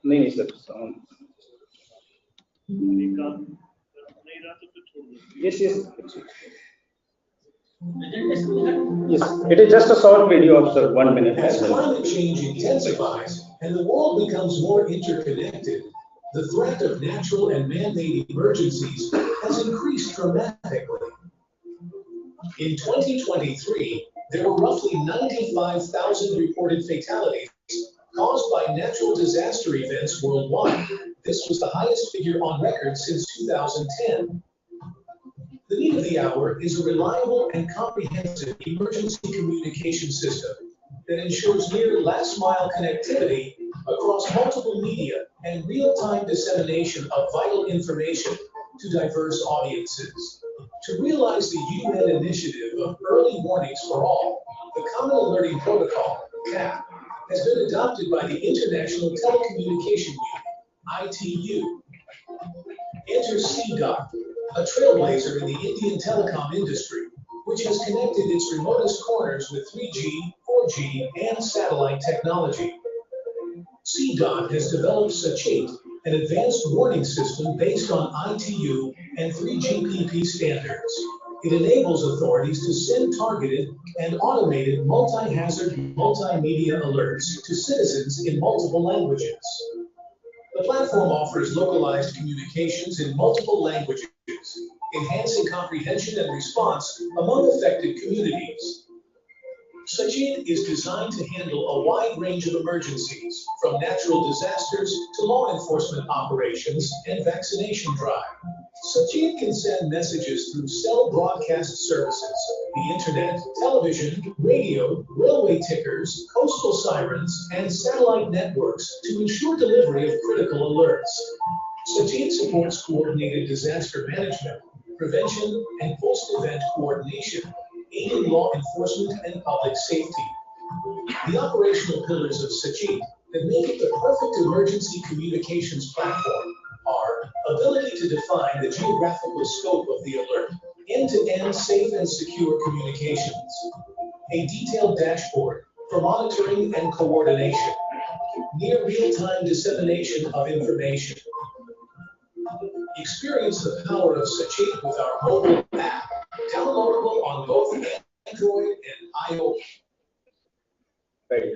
[SPEAKER 4] नहीं sir yes it is just a short video of sir 1 minute
[SPEAKER 14] as climate change intensifies and the world becomes more interconnected, the threat of natural and man-made emergencies has increased dramatically. In 2023, there were roughly 95,000 reported fatalities caused by natural disaster events worldwide. This was the highest figure on record since 2010. The need of the hour is a reliable and comprehensive emergency communication system that ensures near last-mile connectivity across multiple media and real-time dissemination of vital information to diverse audiences. To realize the UN initiative of early warnings for all, the Common Alerting Protocol, CAP, has been adopted by the International Telecommunication Union, ITU. Enter CDOT, a trailblazer in the Indian telecom industry, which has connected its remotest corners with 3G, 4G, and satellite technology. CDOT has developed Sachit, an advanced warning system based on ITU and 3GPP standards. It enables authorities to send targeted and automated multi-hazard multimedia alerts to citizens in multiple languages. The platform offers localized communications in multiple languages, enhancing comprehension and response among affected communities. Sachit is designed to handle a wide range of emergencies, from natural disasters to law enforcement operations and vaccination drive. Sachit can send messages through cell broadcast services, the internet, television, radio, railway tickers, coastal sirens, and satellite networks to ensure delivery of critical alerts. Sachit supports coordinated disaster management, prevention, and post-event coordination, aiding law enforcement and public safety. The operational pillars of Sachit that make it the perfect emergency communications platform are ability to define the geographical scope of the alert, end-to-end safe and secure communications, a detailed dashboard for monitoring and coordination, near real-time dissemination of information. Experience the power of Sachit with our mobile app, downloadable on both Android and iOS.
[SPEAKER 1] Right.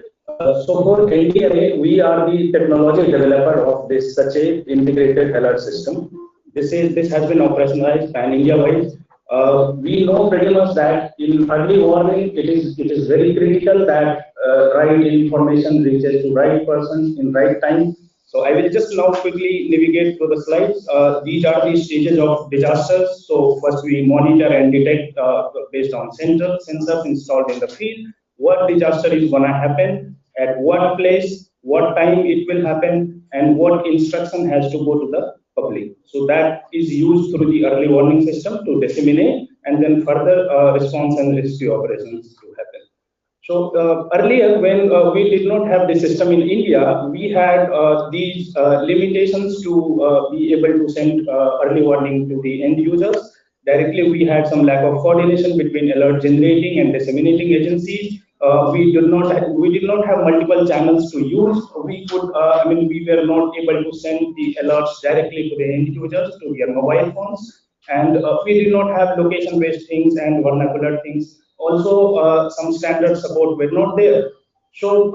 [SPEAKER 1] So for NDA, we are the technology developer of this such a integrated alert system. This has been operationalized pan India-wise. We know pretty much that in early warning, it is very critical that right information reaches to right person in right time. So I will just now quickly navigate through the slides. These are the stages of disasters. So first we monitor and detect based on sensors installed in the field, what disaster is going to happen, at what place, what time it will happen, and what instruction has to go to the public. So that is used through the early warning system to disseminate, and then further response and rescue operations to happen. So earlier, when we did not have the system in India, we had these limitations to be able to send early warning to the end users. Directly, we had some lack of coordination between alert generating and disseminating agencies. We did not have multiple channels to use. We were not able to send the alerts directly to the end users to their mobile phones, and we did not have location-based things and vernacular things. Also, some standard support were not there. So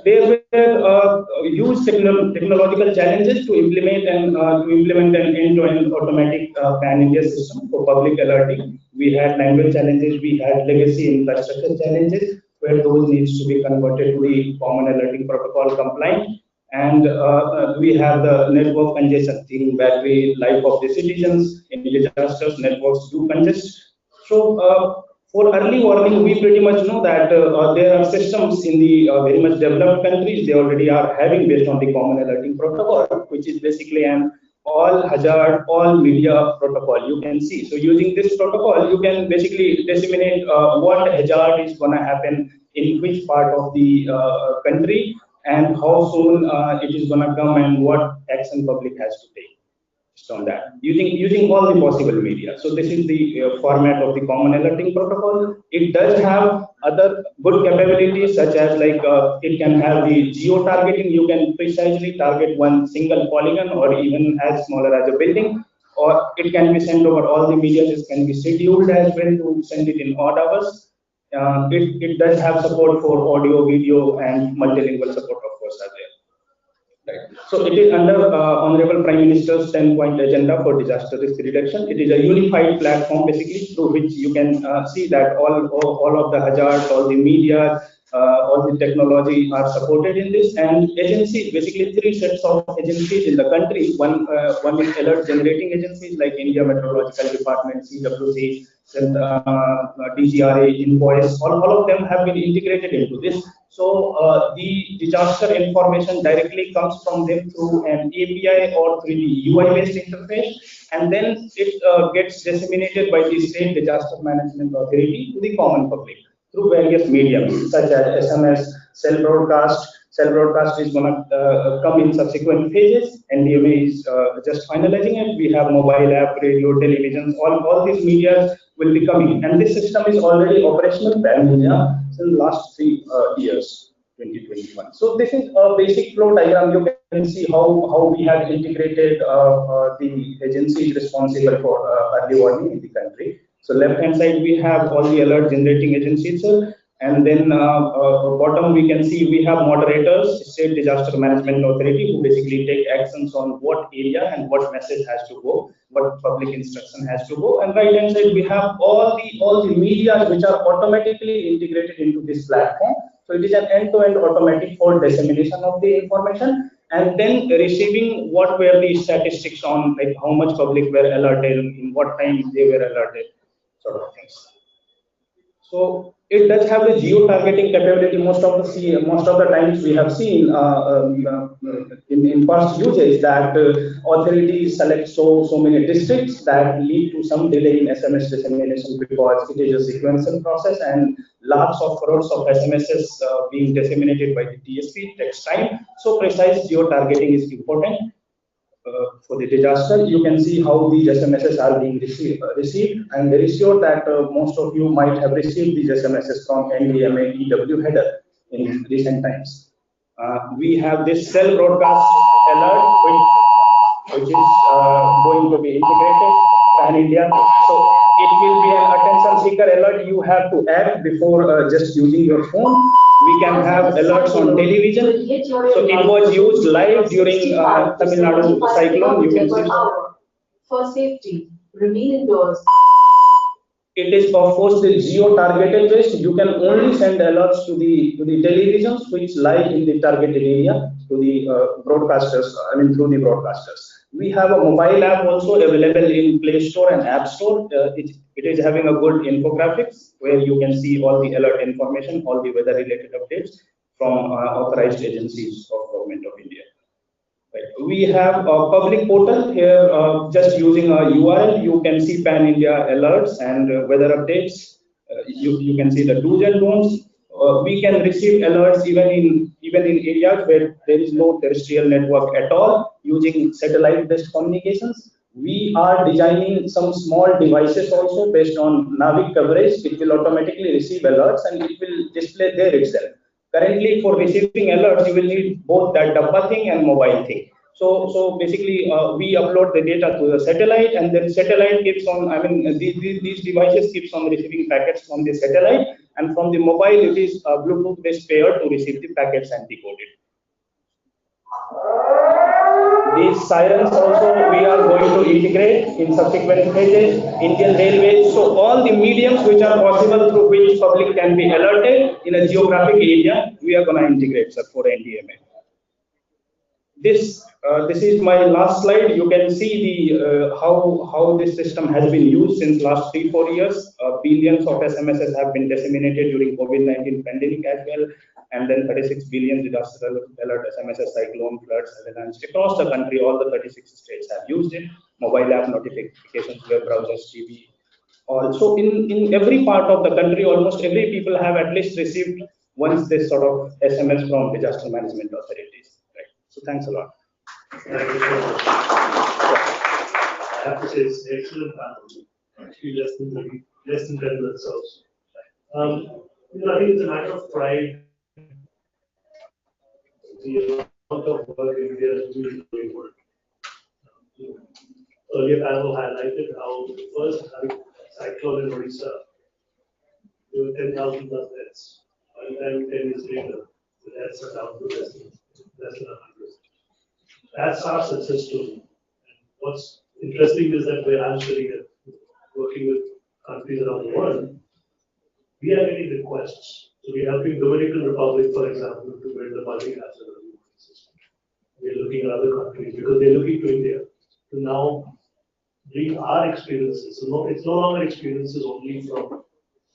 [SPEAKER 1] there were huge technological challenges to implement an end-to-end automatic pan-India system for public alerting. We had language challenges, we had legacy infrastructure challenges, where those needs to be converted to the common alerting protocol compliant. And we have the network congestion thing, battery life of the citizens. In disasters, networks do congest. So for early warning, we pretty much know that there are systems in the very much developed countries. They already are having based on the common alerting protocol, which is basically an all hazard, all media protocol. You can see. So using this protocol, you can basically disseminate what hazard is going to happen in which part of the country and how soon it is going to come and what action public has to take on that using all the possible media. So this is the format of the common alerting protocol. It does have other good capabilities, such as like it can have the geo targeting. You can precisely target one single polygon or even as smaller as a building, or it can be sent over all the media. This can be scheduled as well to send it in odd hours. It does have support for audio, video, and multilingual support, of course, as well. Right. So it is under Honorable Prime Minister's 10-point agenda for disaster risk reduction. It is a unified platform basically through which you can see that all of the hazards, all the media, all the technology are supported in this, and agency, basically 3 sets of agencies in the country. One is alert generating agencies like India Meteorological Department, CWC, DGRA, Invoice, all of them have been integrated into this. So the disaster information directly comes from them through an API or through the UI-based interface, and then it gets disseminated by the state disaster management authority to the common public through various mediums such as SMS, cell broadcast. Cell broadcast is going to come in subsequent phases, and DMA is just finalizing it. We have mobile app, radio, television, all these media will be coming, and this system is already operational pan-India since last 3 years, 2021. So this is a basic flow diagram. You can see how we have integrated the agencies responsible for early warning in the country. So left hand side we have all the alert generating agencies, and then bottom we can see we have moderators, state disaster management authority, who basically take actions on what area and what message has to go, what public instruction has to go. And right hand side we have all the media which are automatically integrated into this platform. So it is an end-to-end automatic for dissemination of the information, and then receiving what were the statistics on, like how much public were alerted, in what time they were alerted, sort of things. So it does have a geo-targeting capability. Most of the times we have seen in past usage that authorities select so many districts that lead to some delay in SMS dissemination, because it is a sequential process and lakhs of crores of SMSs being disseminated by the TSP takes time. So precise geo-targeting is important. For the disaster, you can see how these SMSs are being received. I'm very sure that most of you might have received these SMSs from NDMA EW header in recent times. We have this cell broadcast alert, which is going to be integrated pan-India. So it will be an attention seeker alert. You have to act before just using your phone. We can have alerts on television. So it was used live during Tamil Nadu cyclone. You can see.
[SPEAKER 15] For safety, remain indoors.
[SPEAKER 1] It is of course the geo-targeted based. You can only send alerts to the televisions which lie in the targeted area to the broadcasters. I mean through the broadcasters. We have a mobile app also available in Play Store and App Store. It is having a good infographics where you can see all the alert information, all the weather related updates from authorized agencies of Government of India. Right. We have a public portal here, just using a URL, you can see pan-India alerts and weather updates. You can see the do's and don'ts. We can receive alerts even in areas where there is no terrestrial network at all, using satellite-based communications. We are designing some small devices also based on NAVIC coverage. It will automatically receive alerts and it will display there itself. Currently, for receiving alerts, you will need both that dabba thing and mobile thing. So basically, we upload the data to the satellite, and then satellite keeps on. I mean, these devices keeps on receiving packets from the satellite, and from the mobile, it is a Bluetooth-based pair to receive the packets and decode it. These sirens also we are going to integrate in subsequent phases. Indian Railways, so all the mediums which are possible through which public can be alerted in a geographic area, we are going to integrate, sir, for NDMA. This is my last slide. You can see the how this system has been used since last 3-4 years. Billions of SMSs have been disseminated during COVID-19 pandemic as well, and then 36 billion disaster alert SMSs, cyclone, floods, avalanche across the country. All the 36 states have used it. Mobile app notifications, web browsers, TV. Also, in every part of the country, almost every people have at least received once this sort of SMS from disaster management authorities. Right. So thanks a lot.
[SPEAKER 12] Thank you so much. I have to say it's excellent panel. Actually, less than 10 minutes also. I think it's a matter of pride. The amount of work India is doing great work. Earlier panel highlighted how the first cyclone in Odisha, there were 10,000 plus deaths. By the time 10 years later, the deaths are down to less than 100. That's our success story. And what's interesting is that where I'm sitting at, working with countries around the world, we are getting requests So we're helping Dominican Republic, for example, to build a multi-asset system. We're looking at other countries because they're looking to India to now bring our experiences. So it's no longer experiences only from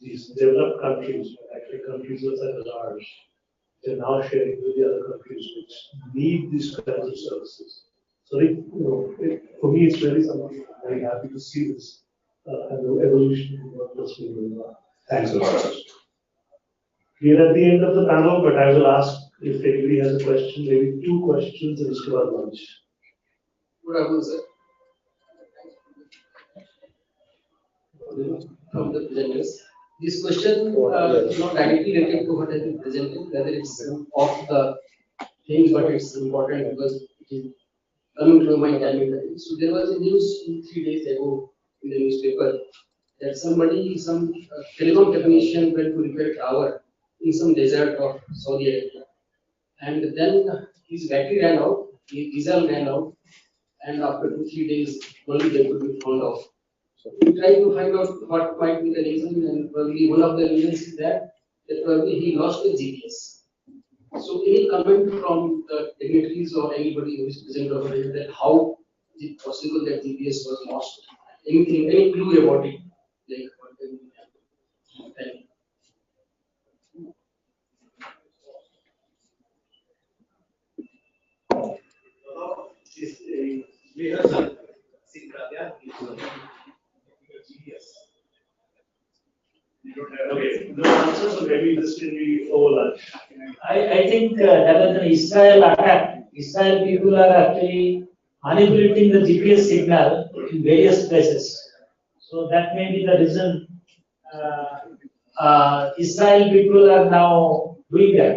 [SPEAKER 12] these developed countries, but actually countries such as ours. They're now sharing with the other countries which need these kinds of services. So for me, it's really something I'm very happy to see this and the evolution of what has been going on. Thanks a lot. We are at the end of the panel, but I will ask if anybody has a question, maybe two questions, and it's about lunch.
[SPEAKER 16] Good afternoon, sir. From the presenters. This question is not directly related to what has been presented, whether it's off the thing, but it's important because it is coming to my mind time. So there was a news 3 days ago in the newspaper that some telecom technician went to repair a tower in some desert of Saudi Arabia, and then his battery ran out, his diesel ran out, and after 2-3 days only they could be found off. We try to find out what might be the reason, and probably one of the reasons is that probably he lost the GPS. So any comment from the dignitaries or anybody who is present over here that how is it possible that GPS was lost? Anything, any clue about it? Like what can we have? Thank you.
[SPEAKER 12] Okay, no answer, so maybe this can be over lunch.
[SPEAKER 13] I think that was an Israel attack. Israel people are actually manipulating the GPS signal in various places. So that may be the reason Israel people are now doing that.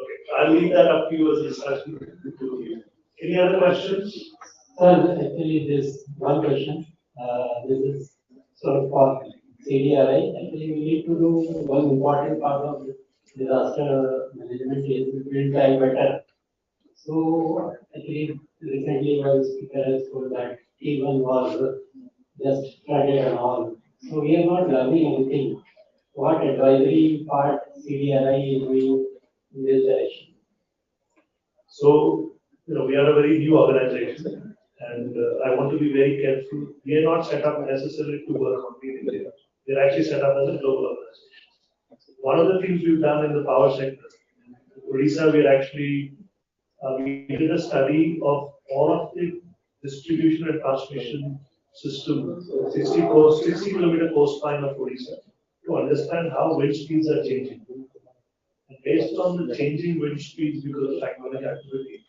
[SPEAKER 12] Okay, I'll leave that up to you as a discussion with the two of you. Any other questions?
[SPEAKER 17] Sir, actually, there's one question. This is sort of for CDRI. Actually, we need to do one important part of disaster management is to build time better. So, actually, recently one speaker has told that T1 was just flooded and all. So, we are not learning anything. What advisory part CDRI is doing in this direction?
[SPEAKER 12] So, we are a very new organization, and I want to be very careful. We are not set up necessarily to work only in India. We are actually set up as a global organization. One of the things we've done in the power sector, in Odisha, we did a study of all of the distribution and transmission system, 60-kilometer coastline of Odisha, to understand how wind speeds are changing. And based on the changing wind speeds because of cyclonic activity,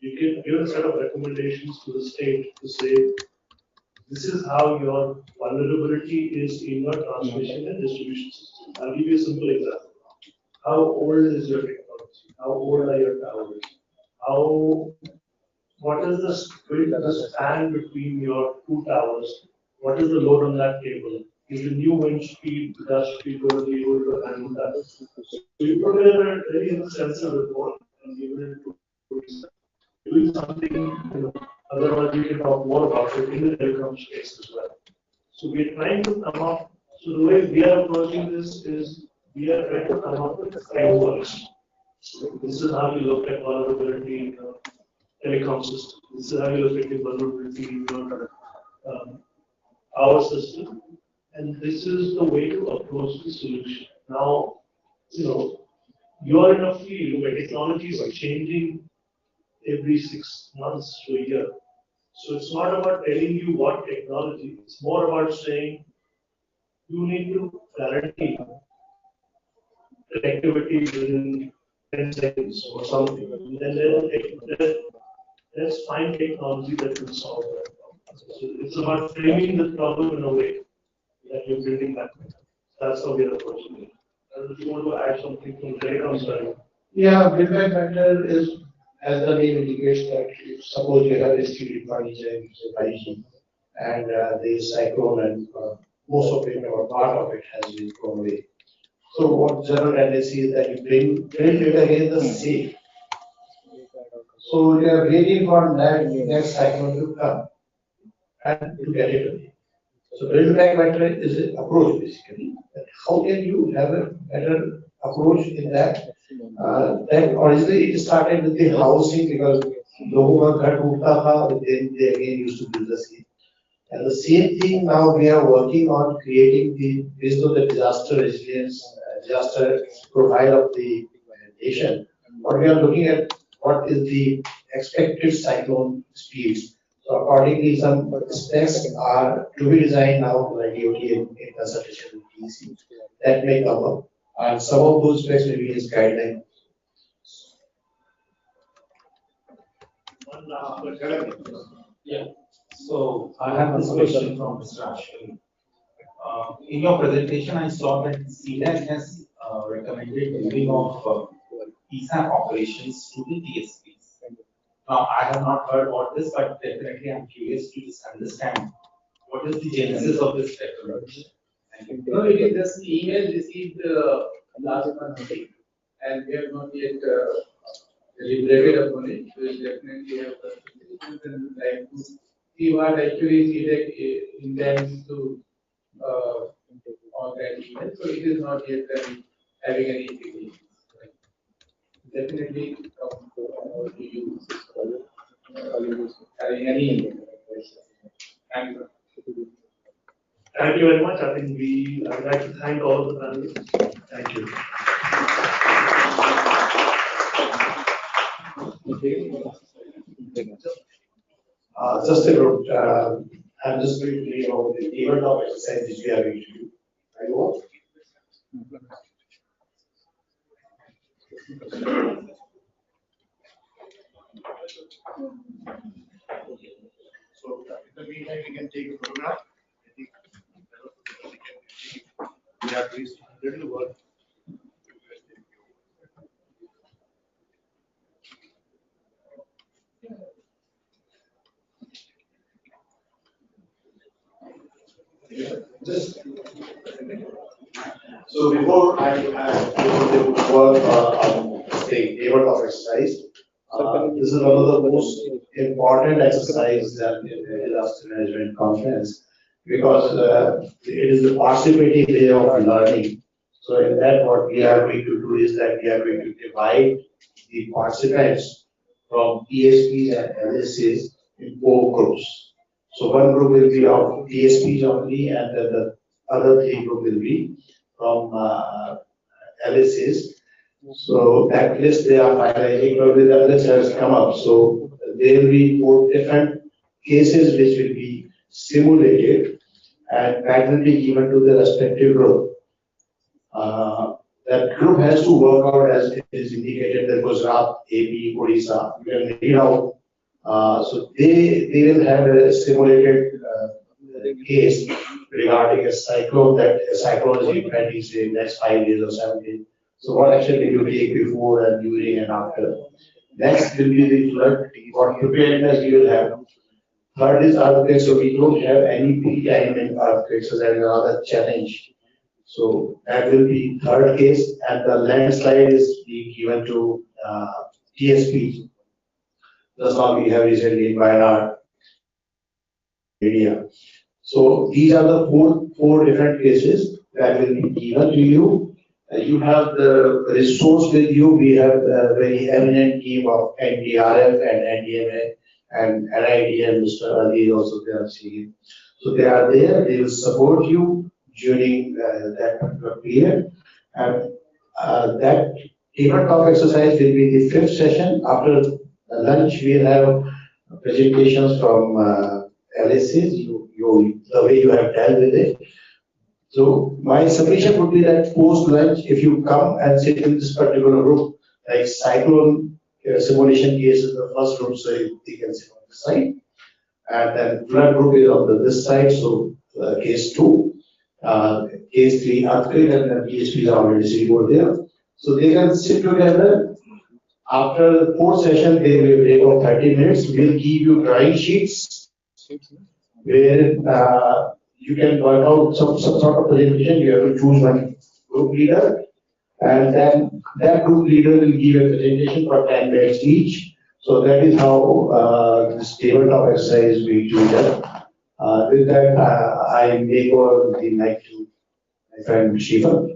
[SPEAKER 12] you can give a set of recommendations to the state to say, this is how your vulnerability is in your transmission and distribution system. I'll give you a simple example. How old is your technology? How old are your towers? What is the span between your two towers? What is the load on that cable? Is the new wind speed, gust speed going to be able to handle that? So you put in a very extensive report and give it to doing something, otherwise we can talk more about it in the telecom space as well. So we're trying to come up, so the way we are approaching this is we are trying to come up with frameworks. This is how we look at vulnerability in the telecom system. This is how we look at the vulnerability in your power system. And this is the way to approach the solution. Now, you are in a field where technologies are changing every 6 months to a year. So it's not about telling you what technology, it's more about saying you need to guarantee connectivity within 10 seconds or something. And then let's find technology that will solve that problem. So it's about framing the problem in a way that you're building that. That's how we are approaching it. And if you want to add something from the telecom side.
[SPEAKER 8] Yeah, build back better is, as the name indicates, that if suppose you have a distributed furniture, supply chain, and there is cyclone, and most of it or part of it has been thrown away. So what general tendency is that you build it again the same. So you are waiting for that next cyclone to come and to get it away. So build back better is an approach basically. How can you have a better approach in that. That originally it started with the housing because लोगों का घर टूटता था, then they again used to build the same. And the same thing now we are working on creating the based on the disaster resilience, disaster profile of the nation. What we are looking at, what is the expected cyclone speeds. So accordingly, some specs are to be designed now by DOT in consultation with PEC that may come up, and some of those specs will be his guideline.
[SPEAKER 18] Yeah. So I have this question from Mr. Ashwin. In your presentation, I saw that CDAC has recommended moving of ESAP operations to the TSPs. Now, I have not heard about this, but definitely I'm curious to just understand what is the genesis of this recommendation.
[SPEAKER 16] No, it is just the email received last month, and we have not yet deliberated upon it. We will definitely have the time to see what actually CDEC intends to on that email. So it is not yet having any implications. Definitely come to you having any questions. Thank you.
[SPEAKER 12] Thank you very much. I think I'd like to thank all the panelists. Thank you. Just a group. I'm just going to leave over the tabletop exercise which we are going to do. I go. So in the meantime, we can take a photograph. I think we have reached a little work. Just so before I work on the tabletop exercise, this is one of the most important exercises in disaster management conference because it is the participative way of learning. So in that, what we are going to do is that we are going to divide the participants from ESPs and LSCs in 4 groups. So one group will be of DSPs only, and then the other 3 group will be from LSAs. So that list they are finalizing, probably the list has come up. So there will be 4 different cases which will be simulated and randomly given to the respective group. That group has to work out as it is indicated that Gujarat, AP, Odisha, you can read out. So they will have a simulated case regarding a cyclone that a cyclone is impending say next 5 days or 7 days. So what action did you take before and during and after? Next will be the flood. What preparedness you will have. Third is earthquake. So we don't have any peak time in earthquakes, so that is another challenge. So that will be third case, and the landslide is being given to TSP. That's how we have recently in Wayanad area. So these are the four different cases that will be given to you. You have the resource with you. We have a very eminent team of NDRF and NDMA and NID, Mr. Ali is also there. So they are there. They will support you during that period. And that tabletop exercise will be the 5th session. After lunch, we will have presentations from LSCs, the way you have dealt with it. So my submission would be that post lunch, if you come and sit in this particular group, like cyclone simulation case is the first group, so they can sit on the side. And then flood group is on this side, so case 2, case 3 earthquake, and then PHP are already sitting over there. So they can sit together. After the 4th session, they will break of 30 minutes. We'll give you drawing sheets where you can work out some sort of presentation. You have to choose one group leader, and then that group leader will give a presentation for 10 minutes each. So that is how this tabletop exercise we do that. With that, I make over the mic to my friend Shiva.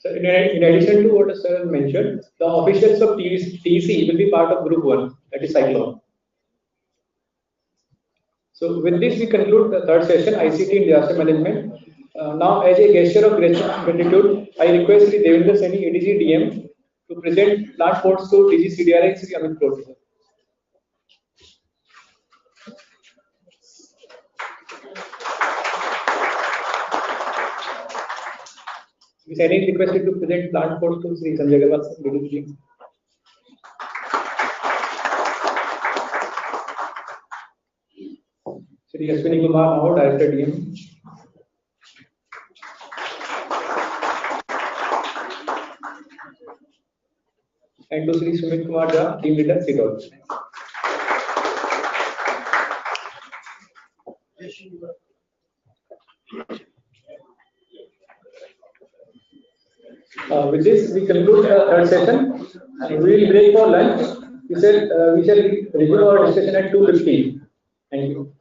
[SPEAKER 1] So in addition to what Sir mentioned, the officials of TEC will be part of Group 1, that is Cyclone. So with this, we conclude the third session, ICT in disaster management. Now, as a gesture of gratitude, I request Sri Devendra Saini, ADG DM, to present plant ports to DG CDRI, Sri Amit Proti. Ms. Saini is requested to present plant ports to Sri Sanjay Agarwal, DDG. Sri Ashwini Kumar Mao, Director DM. And to Sri Sumit Kumar Jha, Team Leader, CDOT. With this, we conclude the third session. We will break for lunch. We shall resume our discussion at 2:15. Thank you.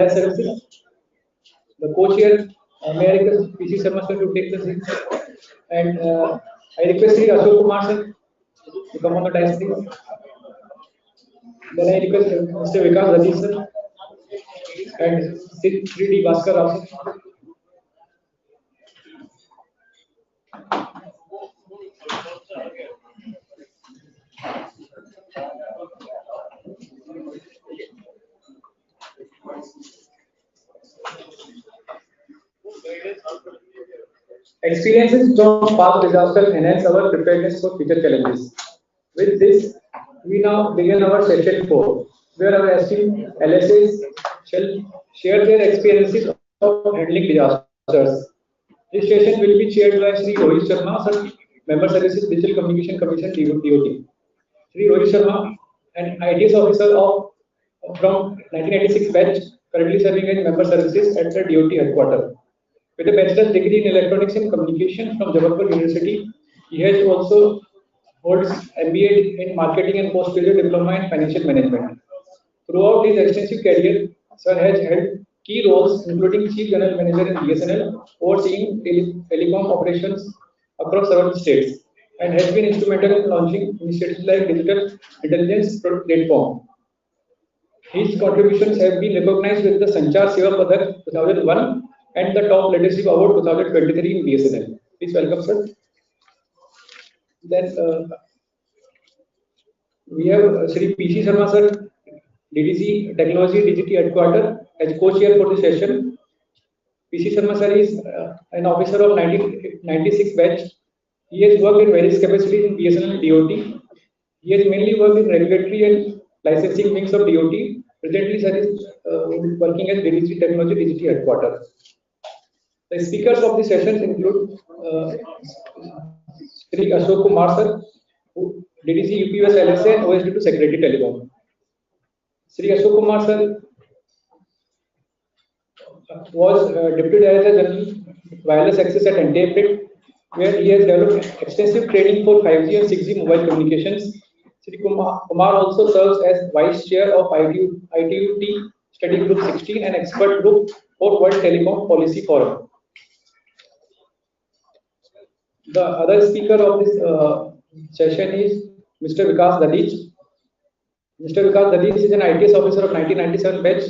[SPEAKER 1] Services. The co-chair, may I request PC Sharma sir to take the seat, and I request Sri Ashok Kumar sir to come on the dais, please. Then I request Mr. Vikas Rajesh sir and Sri D. Bhaskar Rao sir. Experiences from past disasters enhance our preparedness for future challenges. With this, we now begin our session 4, where our esteemed LSAs shall share their experiences of handling disasters. This session will be chaired by Sri Rohit Sharma, sir, Member Services Digital Communication Commission DOT. Sri Rohit Sharma, an ITS officer from 1986 batch, currently serving as Member Services at the DOT headquarters. With a bachelor's degree in electronics and communication from Jabalpur University, he has also holds MBA in marketing and postgraduate diploma in financial management. Throughout his extensive career, Sir has held key roles including Chief General Manager in BSNL, overseeing telecom operations across several states, and has been instrumental in launching initiatives like Digital Intelligence Platform. His contributions have been recognized with the Sanchar Seva Padak 2001 and the Top Leadership Award 2023 in BSNL. Please welcome, sir. Then we have Sri PC Sharma, sir, DDC Technology DGT Headquarters, as co-chair for the session. PC Sharma, sir, is an officer of 1996 batch. He has worked in various capacities in BSNL and DOT. He has mainly worked in regulatory and licensing wings of DOT. Presently, sir is working at DDC Technology DGT Headquarters. The speakers of the sessions include Sri Ashok Kumar sir, DDC UPS LSA and OSD2 Secretary Telecom. Sri Ashok Kumar sir was Deputy Director General Wireless Access at NTAPIT, where he has developed extensive training for 5G and 6G mobile communications. Sri Kumar also serves as Vice Chair of ITUT Study Group 16 and Expert Group for World Telecom Policy Forum. The other speaker of this session is Mr. Vikas Dadich. Mr. Vikas Dadich is an ITS officer of 1997 batch.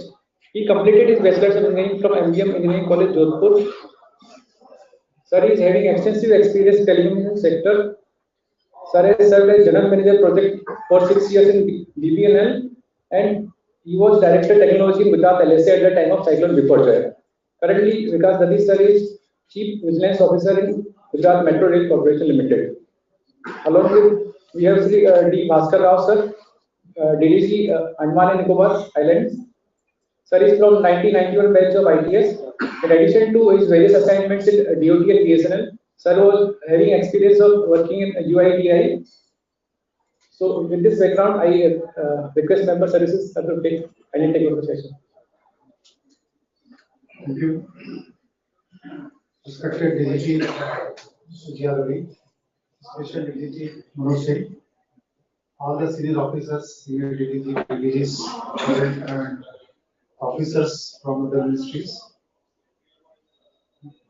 [SPEAKER 1] He completed his bachelor's of engineering from MGM Engineering College, Jodhpur. Sir is having extensive experience in telecommunication sector. Sir has served as General Manager Project for 6 years in BBNL, and he was Director Technology in Gujarat LSA at the time of Cyclone Biparjoy. Currently, Vikas Dadich sir is Chief Vigilance Officer in Gujarat Metro Rail Corporation Limited. Along with, we have Sri D. Bhaskar Rao sir, DDC Andaman and Nicobar Islands. Sir is from 1991 batch of ITS. In addition to his various assignments in DOT and BSNL, sir was having experience of working in UIDI. So with this background, I request member services to take over the session.
[SPEAKER 19] Thank you. Respected DGT Sujya Ravi, Special DGT Manoj Singh, all the senior officers, senior DGT, DGs, and officers from other ministries,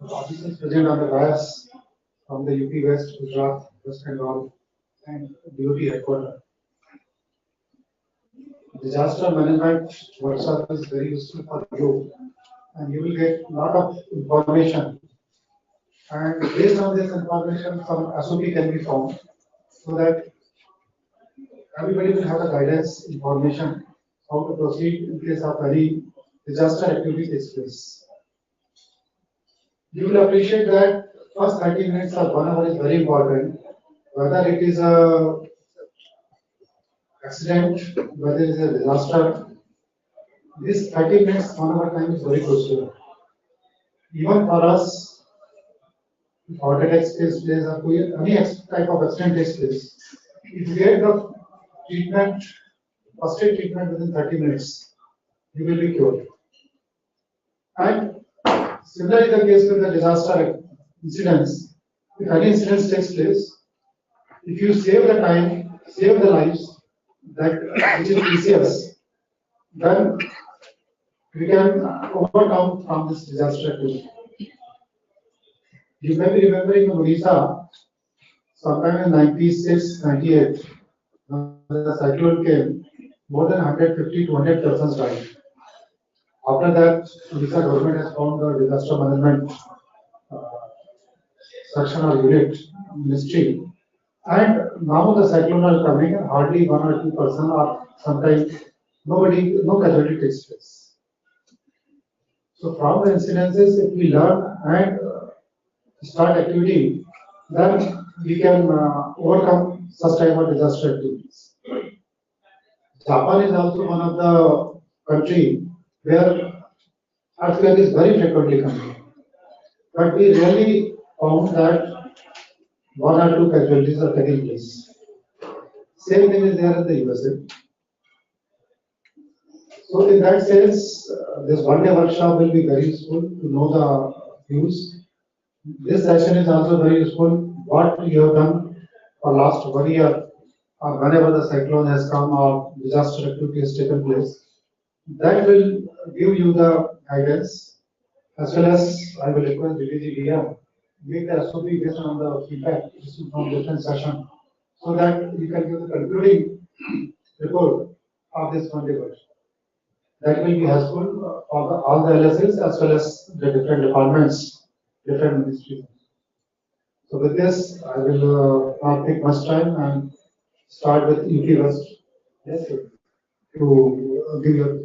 [SPEAKER 19] officers present on the dais from the UP West, Gujarat, West Bengal, and DOT headquarters. Disaster management workshop is very useful for you, and you will get a lot of information. And based on this information, some SOP can be formed so that everybody will have the guidance information how to proceed in case of any disaster activity takes place. You will appreciate that first 30 minutes or 1 hour is very important. Whether it is a accident, whether it is a disaster, this 30 minutes, 1 hour time is very crucial. Even for us, if heart attack takes place or any type of accident takes place, if you get the treatment, first aid treatment within 30 minutes, you will be cured. And similarly, the case with the disaster incidents, if any incident takes place, if you save the time, save the lives, that which is precious, then we can overcome from this disaster activity. You may be remembering in Odisha, sometime in 96, 98, when the cyclone came, more than 150 to 200 persons died. After that, Odisha government has formed the disaster management section or unit ministry. And now the cyclone are coming and hardly 1 or 2 persons or sometimes no casualty takes place. So from the incidences, if we learn and start activity, then we can overcome such type of disaster activities. Japan is also one of the country where earthquake is very frequently coming. But we really found that 1 or 2 casualties are taking place. Same thing is there in the USA. So in that sense, this one-day workshop will be very useful to know the views. This session is also very useful. What you have done for last 1 year, or whenever the cyclone has come or disaster activity has taken place, that will give you the guidance, as well as I will request DDG DM make the SOP based on the feedback from different session, so that you can give the concluding report of this one-day workshop. That will be helpful for all the LSs as well as the different departments, different ministries. So with this, I will not take much time and start with UP West. Yes, sir. To give your.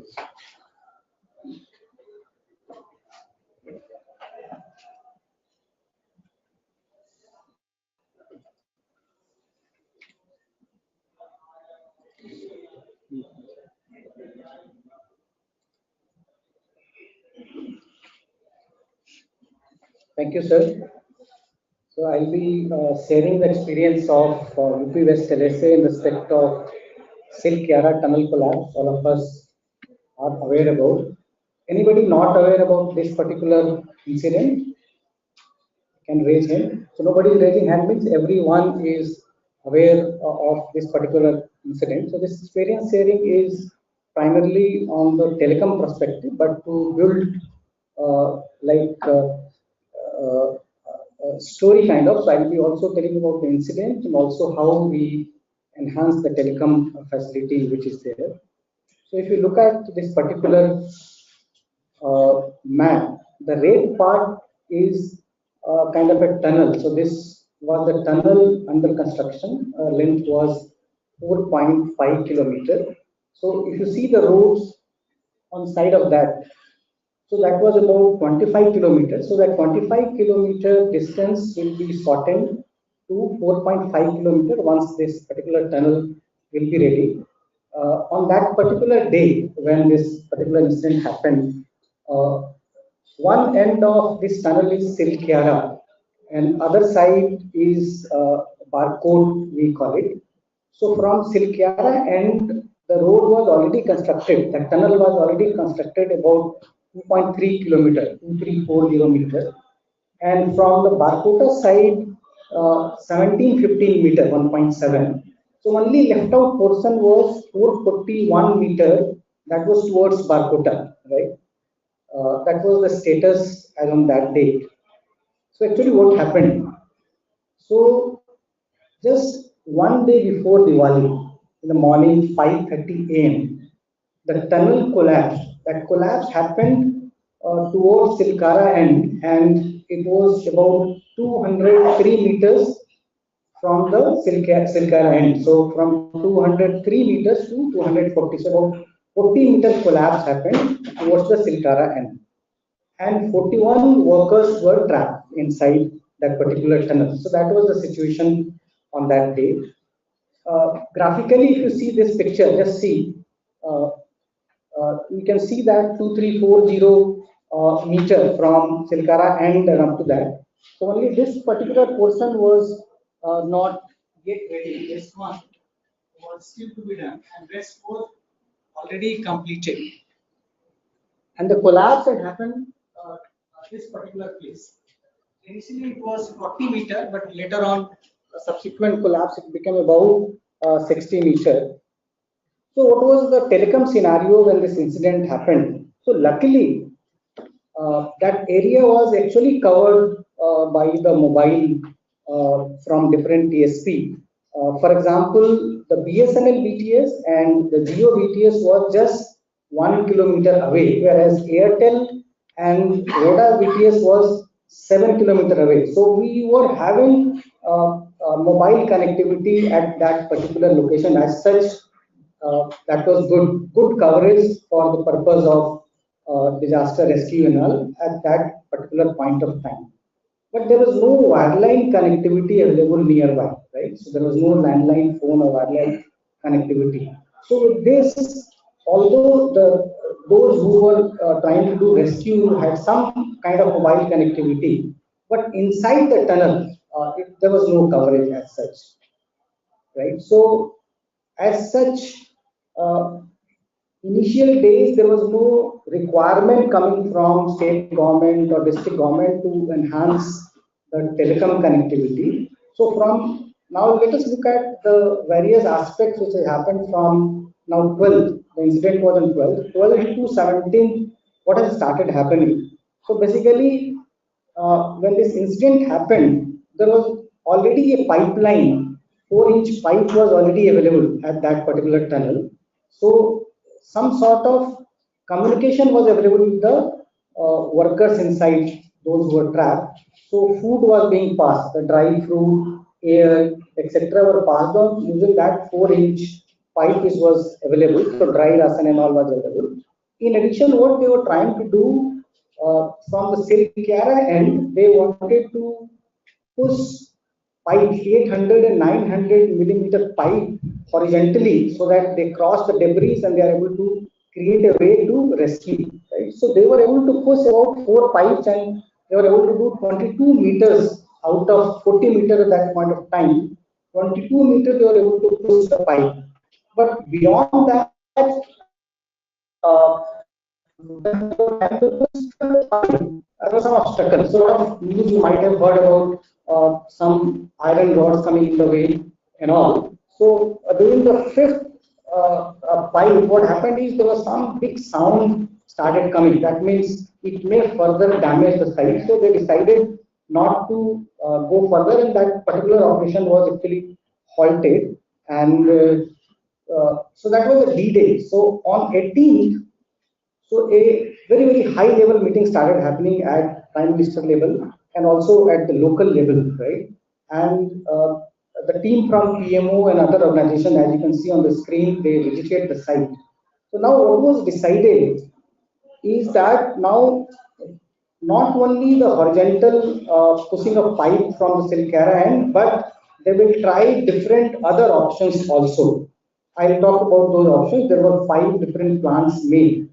[SPEAKER 20] Thank you, sir. So I'll be sharing the experience of UP West LSA in respect of Silk Yara tunnel collapse. All of us are aware about. Anybody not aware about this particular incident can raise hand. So nobody is raising hand means everyone is aware of this particular incident. So this experience sharing is primarily on the telecom perspective, but to build story kind of. So I will be also telling about the incident and also how we enhance the telecom facility which is there. So if you look at this particular map, the red part is kind of a tunnel. So this was the tunnel under construction. Length was 4.5 kilometer. So if you see the roads on side of that, so that was about 25 kilometers. So that 25 kilometer distance will be shortened to 4.5 kilometer once this particular tunnel will be ready. On that particular day when this particular incident happened, one end of this tunnel is Silk Yara and other side is Barcode, we call it. So from Silkyara end, the road was already constructed. The tunnel was already constructed about 2.3 kilometer, 2340 meter. And from the Barkota side, 1715 meter, 1.7. So only left out portion was 441 meter that was towards Barkota, right? That was the status as on that date. So actually what happened? So just one day before Diwali, in the morning 5:30 a.m., the tunnel collapsed. That collapse happened towards Silkara end, and it was about 203 meters from the Silkara end. So from 203 meters to 240, so about 40 meter collapse happened towards the Silkara end. And 41 workers were trapped inside that particular tunnel. So that was the situation on that day. Graphically, if you see this picture, just see, you can see that 2340 meter from Silkara end and up to that. So only this particular portion was not yet ready. This one was still to be done, and rest was already completed. And the collapse had happened this particular place. Initially it was 40 meter, but later on, subsequent collapse, it became about 60 meter. So what was the telecom scenario when this incident happened? So luckily, that area was actually covered by the mobile from different TSP. For example, the BSNL BTS and the Jio BTS was just 1 kilometer away, whereas Airtel and Voda BTS was 7 kilometer away. So we were having mobile connectivity at that particular location. As such, that was good coverage for the purpose of disaster rescue and all at that particular point of time. But there was no wireline connectivity available nearby, right? So there was no landline phone or wireline connectivity. So with this, although those who were trying to do rescue had some kind of mobile connectivity, but inside the tunnel, there was no coverage as such, right? So as such, initial days there was no requirement coming from state government or district government to enhance the telecom connectivity. So from now, let us look at the various aspects which have happened from now 12th. The incident was on 12th. 12th to 17th, what has started happening? So basically, when this incident happened, there was already a pipeline, 4-inch pipe was already available at that particular tunnel. So some sort of communication was available with the workers inside, those who were trapped. So food was being passed, the dry fruit, air, etc. were passed on using that 4-inch pipe which was available. So dry ration and all was available. In addition, what they were trying to do from the Silkyara end, they wanted to push pipe 800 and 900 millimeter pipe horizontally so that they cross the debris and they are able to create a way to rescue. Right? So they were able to push about 4 pipes and they were able to do 22 meters out of 40 meters at that point of time. 22 meters they were able to push the pipe. But beyond that, there was some obstacles. So a lot of news you might have heard about some iron rods coming in the way and all. So during the 5th pipe, what happened is there was some big sound started coming. That means it may further damage the site. So they decided not to go further, and that particular operation was actually halted. And so that was the D-Day. So on 18th, so a very high level meeting started happening at Prime Minister level and also at the local level, right? And the team from PMO and other organizations, as you can see on the screen, they visited the site. So now what was decided is that now not only the horizontal pushing of pipe from the Silkyara end, but they will try different other options also. I'll talk about those options. There were 5 different plans made.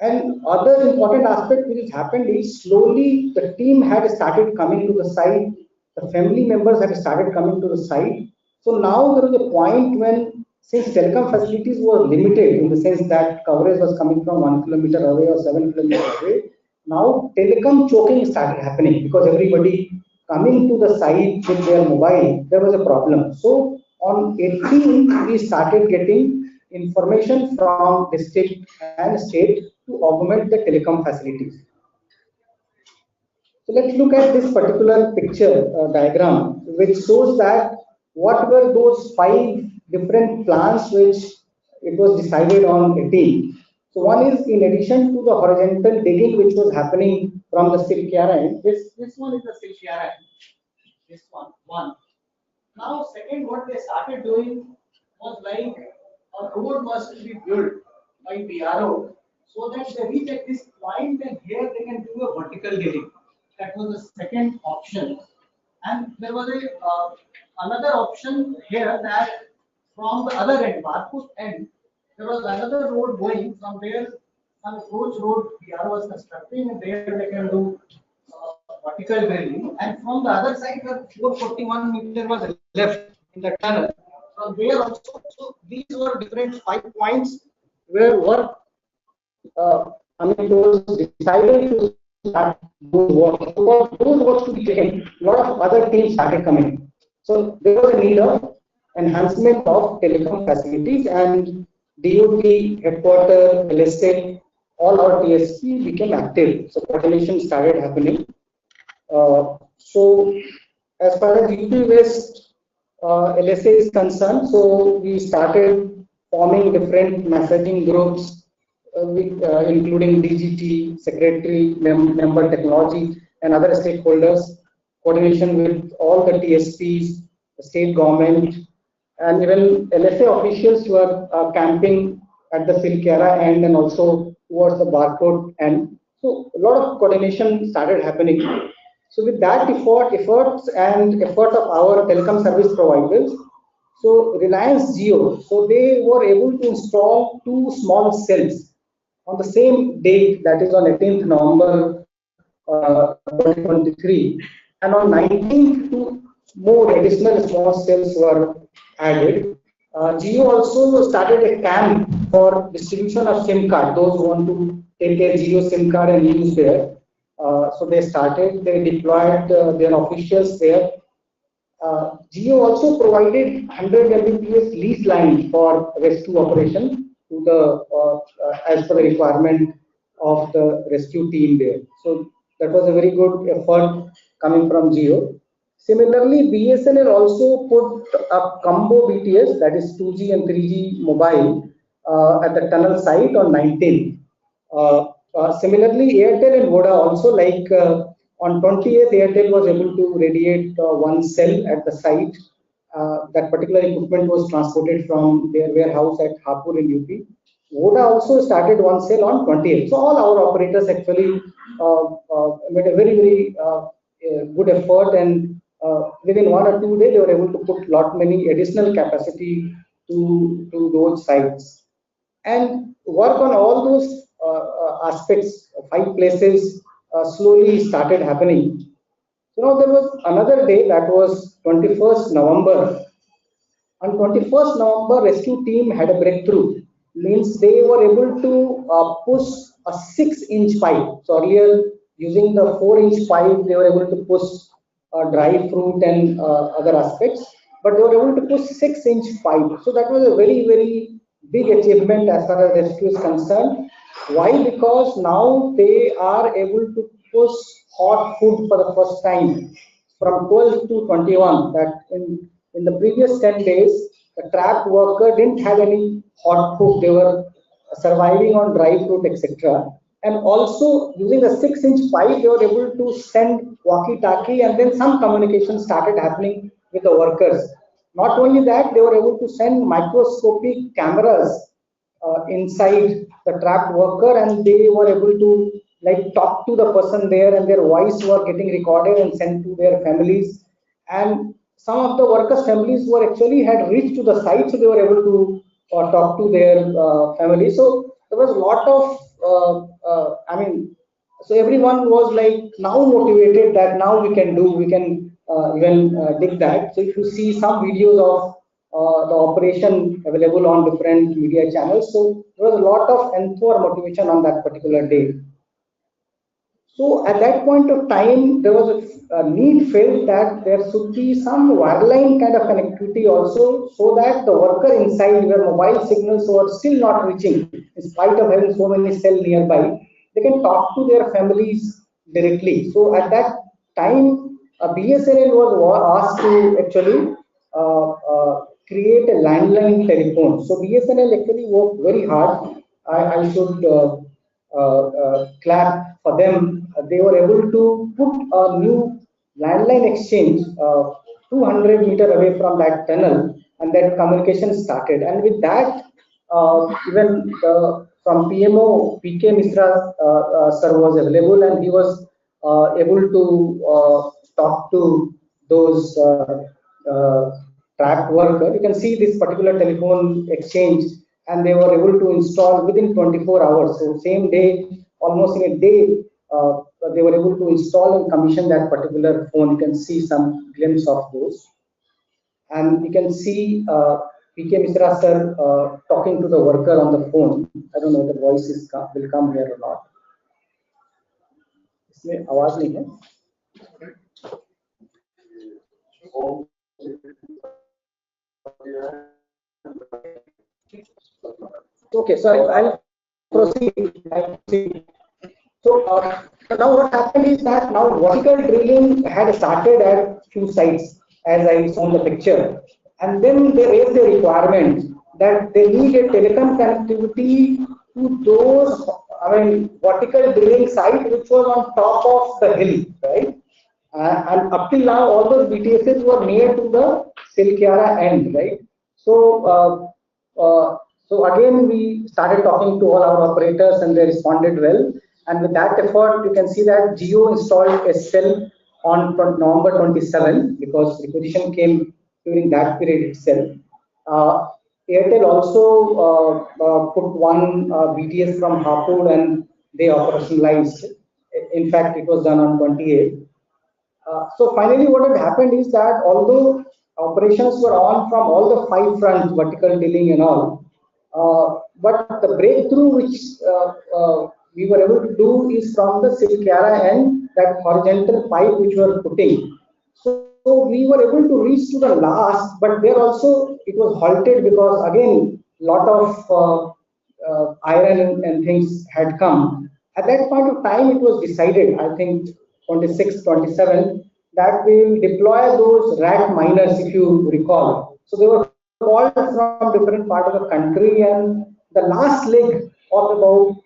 [SPEAKER 20] And other important aspect which has happened is slowly the team had started coming to the site, the family members had started coming to the site. So now there was a point when, since telecom facilities were limited in the sense that coverage was coming from 1 kilometer away or 7 kilometers away, now telecom choking started happening because everybody coming to the site with their mobile, there was a problem. So on 18th, we started getting information from district and state to augment the telecom facilities. So let's look at this particular picture diagram, which shows that what were those 5 different plans which it was decided on 18. So one is, in addition to the horizontal digging which was happening from the Silkyara end, this one is the Silkyara end, this one. Now second, what they started doing was like a road was to be built by BRO so that they reach at this point and here they can do a vertical digging. That was the second option. And there was another option here that from the other end, Barput end, there was another road going from there, some approach road BRO was constructing, and there they can do vertical drilling. And from the other side, the 441 meter was left in the tunnel. From there also, so these were different 5 points where work, it was decided to start those works. For those works to be taken, a lot of other teams started coming. So there was a need of enhancement of telecom facilities, and DOT, headquarters, LSA, all our TSP became active. So coordination started happening. So as far as UP West LSA is concerned, so we started forming different messaging groups, including DGT, secretary, member technology, and other stakeholders, coordination with all the TSPs, the state government, and even LSA officials who are camping at the Silkyara end and also towards the barcode end. So a lot of coordination started happening. So with that efforts of our telecom service providers, so Reliance Jio, so they were able to install 2 small cells on the same date, that is on 18th November 2023, and on 19th 2 more additional small cells were added. Jio also started a camp for distribution of SIM card, those who want to take a Jio SIM card and use there. So they deployed their officials there. Jio also provided 100 Mbps lease line for rescue operation to the as per the requirement of the rescue team there. So that was a very good effort coming from Jio. Similarly, BSNL also put a combo BTS, that is 2G and 3G mobile at the tunnel site on 19th. Similarly, Airtel and Voda also, like on 28th, Airtel was able to radiate 1 cell at the site. That particular equipment was transported from their warehouse at Hapur in UP. Voda also started 1 cell on 28th. So all our operators actually made a very good effort, and within 1 or 2 days they were able to put many additional capacity to those sites. And work on all those aspects, 5 places slowly started happening. So now there was another day, that was 21st November. On 21st November, rescue team had a breakthrough. Means they were able to push a 6-inch pipe. So earlier, using the 4-inch pipe, they were able to push dry fruit and other aspects, but they were able to push 6-inch pipe. So that was a very big achievement as far as rescue is concerned. Why? Because now they are able to push hot food for the first time from 12 to 21. That in the previous 10 days, the trapped worker didn't have any hot food. They were surviving on dry fruit, etc. And also using the 6-inch pipe, they were able to send walkie-talkie, and then some communication started happening with the workers. Not only that, they were able to send microscopic cameras inside the trapped worker, and they were able to talk to the person there, and their voice were getting recorded and sent to their families. And some of the workers' families were actually had reached to the site, so they were able to talk to their families. So there was a lot of so everyone was now motivated that now we can even did that. So if you see some videos of the operation available on different media channels, so there was a lot of enthusiasm motivation on that particular day. So at that point of time, there was a need felt that there should be some wireline kind of connectivity also, so that the worker inside where mobile signals were still not reaching, in spite of having so many cells nearby, they can talk to their families directly. So at that time, BSNL was asked to actually create a landline telephone. So BSNL actually worked very hard. I should clap for them. They were able to put a new landline exchange 200 meter away from that tunnel, and that communication started. And with that, even from PMO, PK Misra sir was available, and he was able to talk to those tracked worker. You can see this particular telephone exchange, and they were able to install within 24 hours. So same day, almost in a day, they were able to install and commission that particular phone. You can see some glimpse of those. And you can see PK Misra sir talking to the worker on the phone. I don't know if the voice will come here or not. इसमें आवाज नहीं है. Okay, so I'll proceed. So now what happened is that now vertical drilling had started at few sites, as I saw in the picture, and then they raised the requirement that they need a telecom connectivity to those, vertical drilling site which was on top of the hill, right? And up till now, all those BTSs were near to the Silkyara end, right? So, so again, we started talking to all our operators, and they responded well. And with that effort, you can see that Jio installed a cell on November 27, because requisition came during that period itself. Airtel also put one BTS from Hapur, and they operationalized. In fact, it was done on 28th. So finally, what had happened is that although operations were on from all the 5 fronts, vertical drilling and all, but the breakthrough which we were able to do is from the Silkyara end, that horizontal pipe which we were putting. So we were able to reach to the last, but there also it was halted because again, lot of iron and things had come. At that point of time, it was decided, I think 26, 27, that we will deploy those rat miners, if you recall. So they were called from different parts of the country, and the last leg of about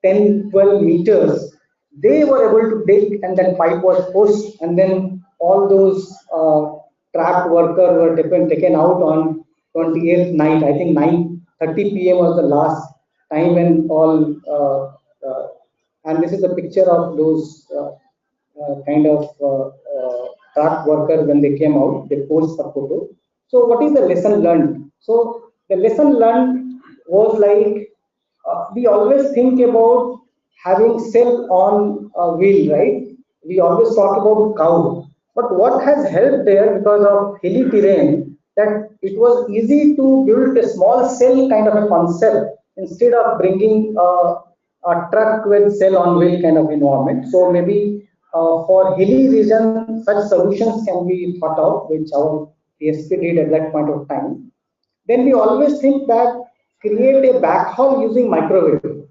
[SPEAKER 20] 10, 12 meters, they were able to dig, and that pipe was pushed, and then all those trapped workers were taken out on 28th night. I think 9:30 p.m. was the last time when all, and this is a picture of those kind of trapped workers when they came out. They posed a photo. So what is the lesson learned? So the lesson learned was like, we always think about having cell on a wheel, right? We always talk about cow. But what has helped there, because of hilly terrain, that it was easy to build a small cell kind of a concept instead of bringing a truck with cell on wheel kind of environment. So maybe for hilly region, such solutions can be thought of, which our PSP did at that point of time. Then we always think that create a backhaul using microwave,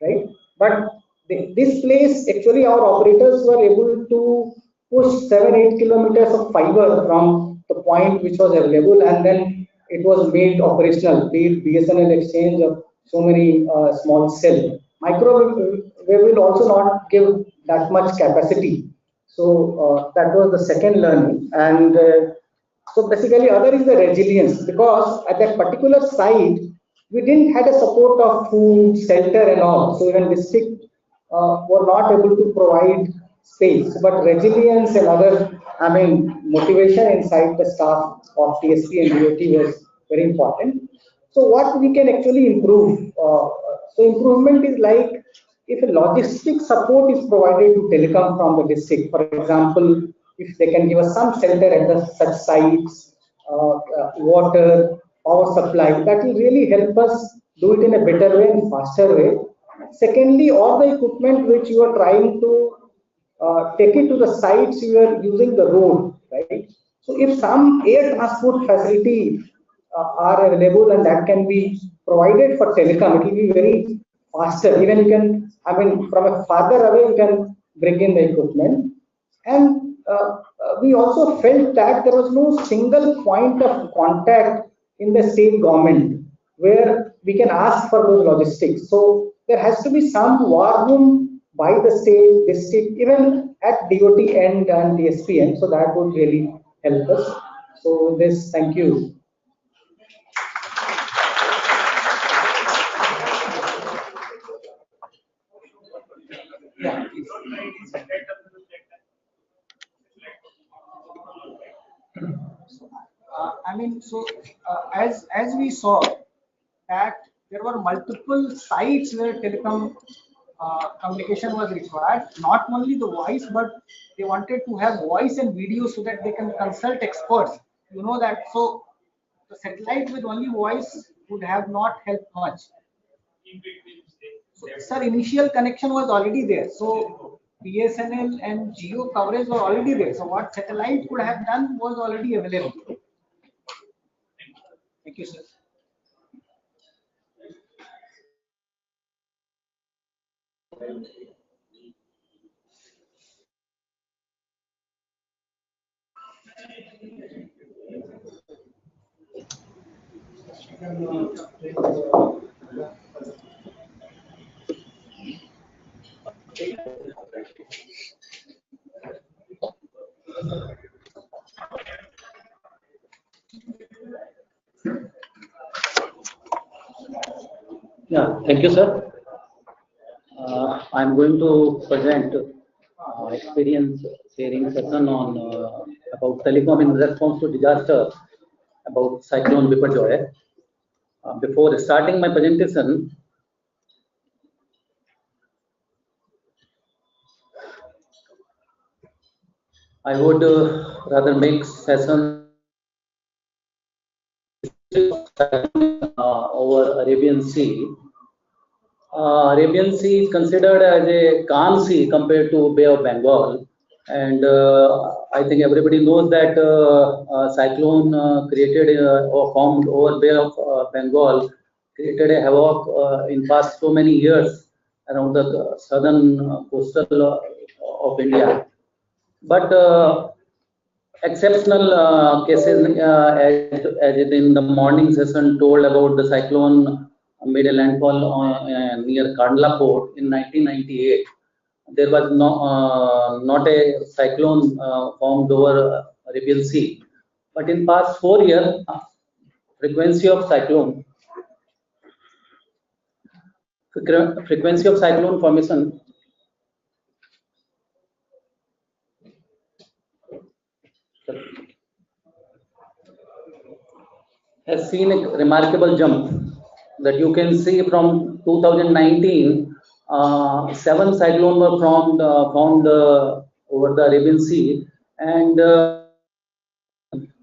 [SPEAKER 20] right? But this place, actually our operators were able to push 7-8 kilometers of fiber from the point which was available, and then it was made operational, be it BSNL exchange of so many small cell. Microwave will also not give that much capacity. So that was the second learning. And so basically other is the resilience, because at that particular site, we didn't have a support of food, shelter and all. So even district were not able to provide space, but resilience and other, motivation inside the staff of TSP and DOT was very important. So what we can actually improve? So improvement is like, if a logistic support is provided to telecom from the district, for example, if they can give us some shelter at the such sites, water, power supply, that will really help us do it in a better way and faster way. Secondly, all the equipment which you are trying to take it to the sites, you are using the road, right? So if some air transport facility are available and that can be provided for telecom, it will be very faster. Even you can, I mean, from a farther away, you can bring in the equipment. And we also felt that there was no single point of contact in the state government where we can ask for those logistics. So there has to be some war room by the state, district, even at DOT end and the SPM. So that would really help us. So this, thank you. Yeah. I mean, so as we saw that there were multiple sites where telecom communication was required, not only the voice, but they wanted to have voice and video so that they can consult experts. You know that, so the satellite with only voice would have not helped much. So, sir, initial connection was already there. So BSNL and Geo coverage were already there. So what satellite could have done was already available. Thank you, sir.
[SPEAKER 21] Yeah, thank you, sir. I'm going to present experience sharing session on about telecom in response to disaster about cyclone Biparjoy. Before starting my presentation, I would rather make session over Arabian Sea. Arabian Sea is considered as a calm sea compared to Bay of Bengal, and I think everybody knows that cyclone created or formed over Bay of Bengal created a havoc in past so many years around the southern coastal of India. But exceptional cases, as in the morning session told about the cyclone made a landfall near Kandla port in 1998. There was not a cyclone formed over Arabian Sea, but in past 4 years, frequency of cyclone formation has seen a remarkable jump that you can see from 2019. 7 cyclones were found over the Arabian Sea, and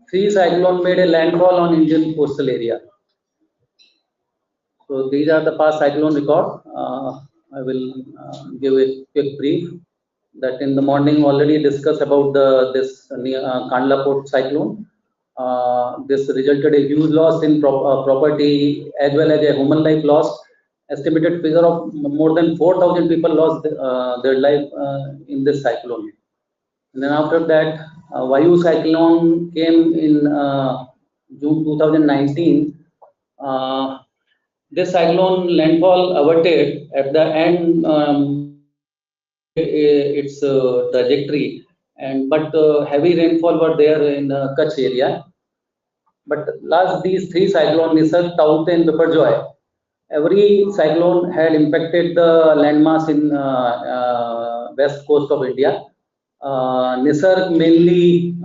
[SPEAKER 21] 3 cyclones made a landfall on Indian coastal area. So these are the past cyclone record. I will give a quick brief that in the morning already discussed about this Kandla port cyclone. This resulted a huge loss in property as well as a human life loss. Estimated figure of more than 4,000 people lost their life in this cyclone. And then after that, Vayu cyclone came in June 2019. This cyclone landfall averted at the end its trajectory, but heavy rainfall were there in Kutch area. But last these 3 cyclones, Nisarg, Taukte and Biparjoy, every cyclone had impacted the landmass in west coast of India. Nisarg mainly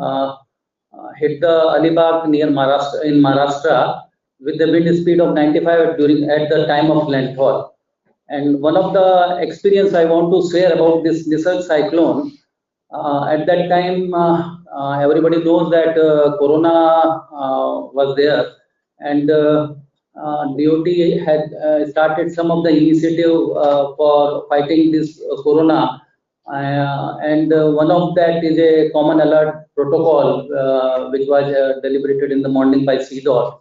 [SPEAKER 21] hit the Alibag near Maharashtra, in Maharashtra, with the wind speed of 95 at the time of landfall. And one of the experience I want to share about this Nisarg cyclone, At that time, everybody knows that Corona was there, and DOT had started some of the initiative for fighting this Corona, and one of that is a common alert protocol, which was deliberated in the morning by CDOT.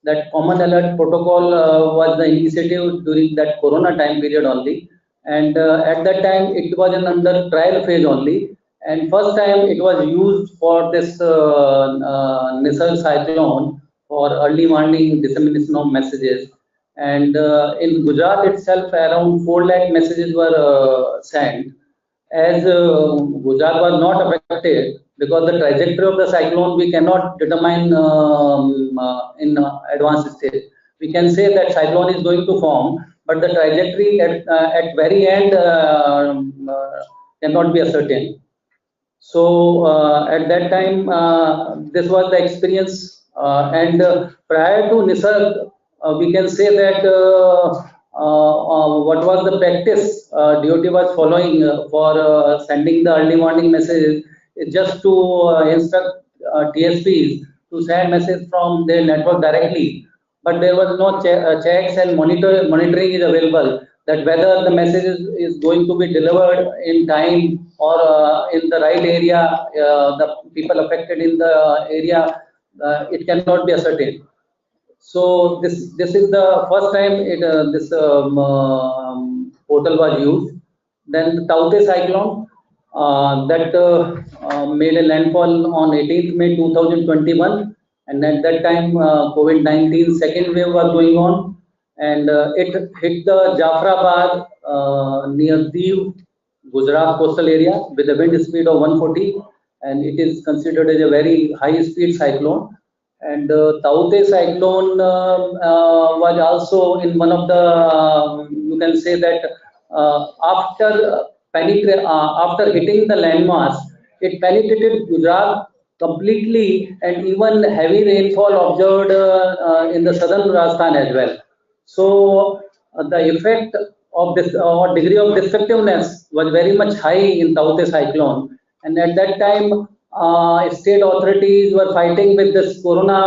[SPEAKER 21] That common alert protocol was the initiative during that Corona time period only, and at that time it was under trial phase only, and first time it was used for this Nisarg cyclone for early morning dissemination of messages, and in Gujarat itself around 4 lakh messages were sent. As Gujarat was not affected, because the trajectory of the cyclone we cannot determine in advanced stage. We can say that cyclone is going to form, but the trajectory at very end cannot be ascertained. So at that time, this was the experience, and prior to Nisarg, we can say that what was the practice DOT was following for sending the early morning messages is just to instruct TSPs to send message from their network directly, but there was no checks and monitoring is available that whether the message is going to be delivered in time or in the right area, the people affected in the area, it cannot be ascertained. So this is the first time this portal was used. Then the Taute cyclone that made a landfall on 18th May 2021, and at that time COVID-19 second wave was going on, and it hit the Jafrabad near Diu, Gujarat coastal area with a wind speed of 140, and it is considered as a very high speed cyclone. And Taute cyclone was also in one of the, you can say that after hitting the landmass, it penetrated Gujarat completely, and even heavy rainfall observed in the southern Rajasthan as well. So the effect of this or degree of destructiveness was very much high in Taute cyclone, and at that time state authorities were fighting with this Corona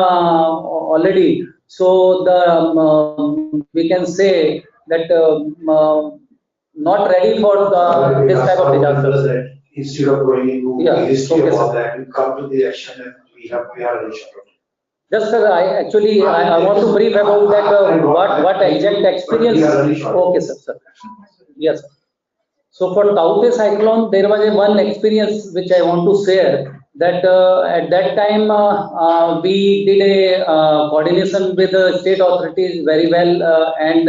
[SPEAKER 21] already. So the we can say that not ready for this type of disaster.
[SPEAKER 8] Instead of going into history about that, we come to the action and we are ready.
[SPEAKER 21] Just sir, I want to brief about that what exact experience. Okay, sir. Yes, sir. So for Taute cyclone, there was one experience which I want to share, that at that time we did a coordination with the state authorities very well, and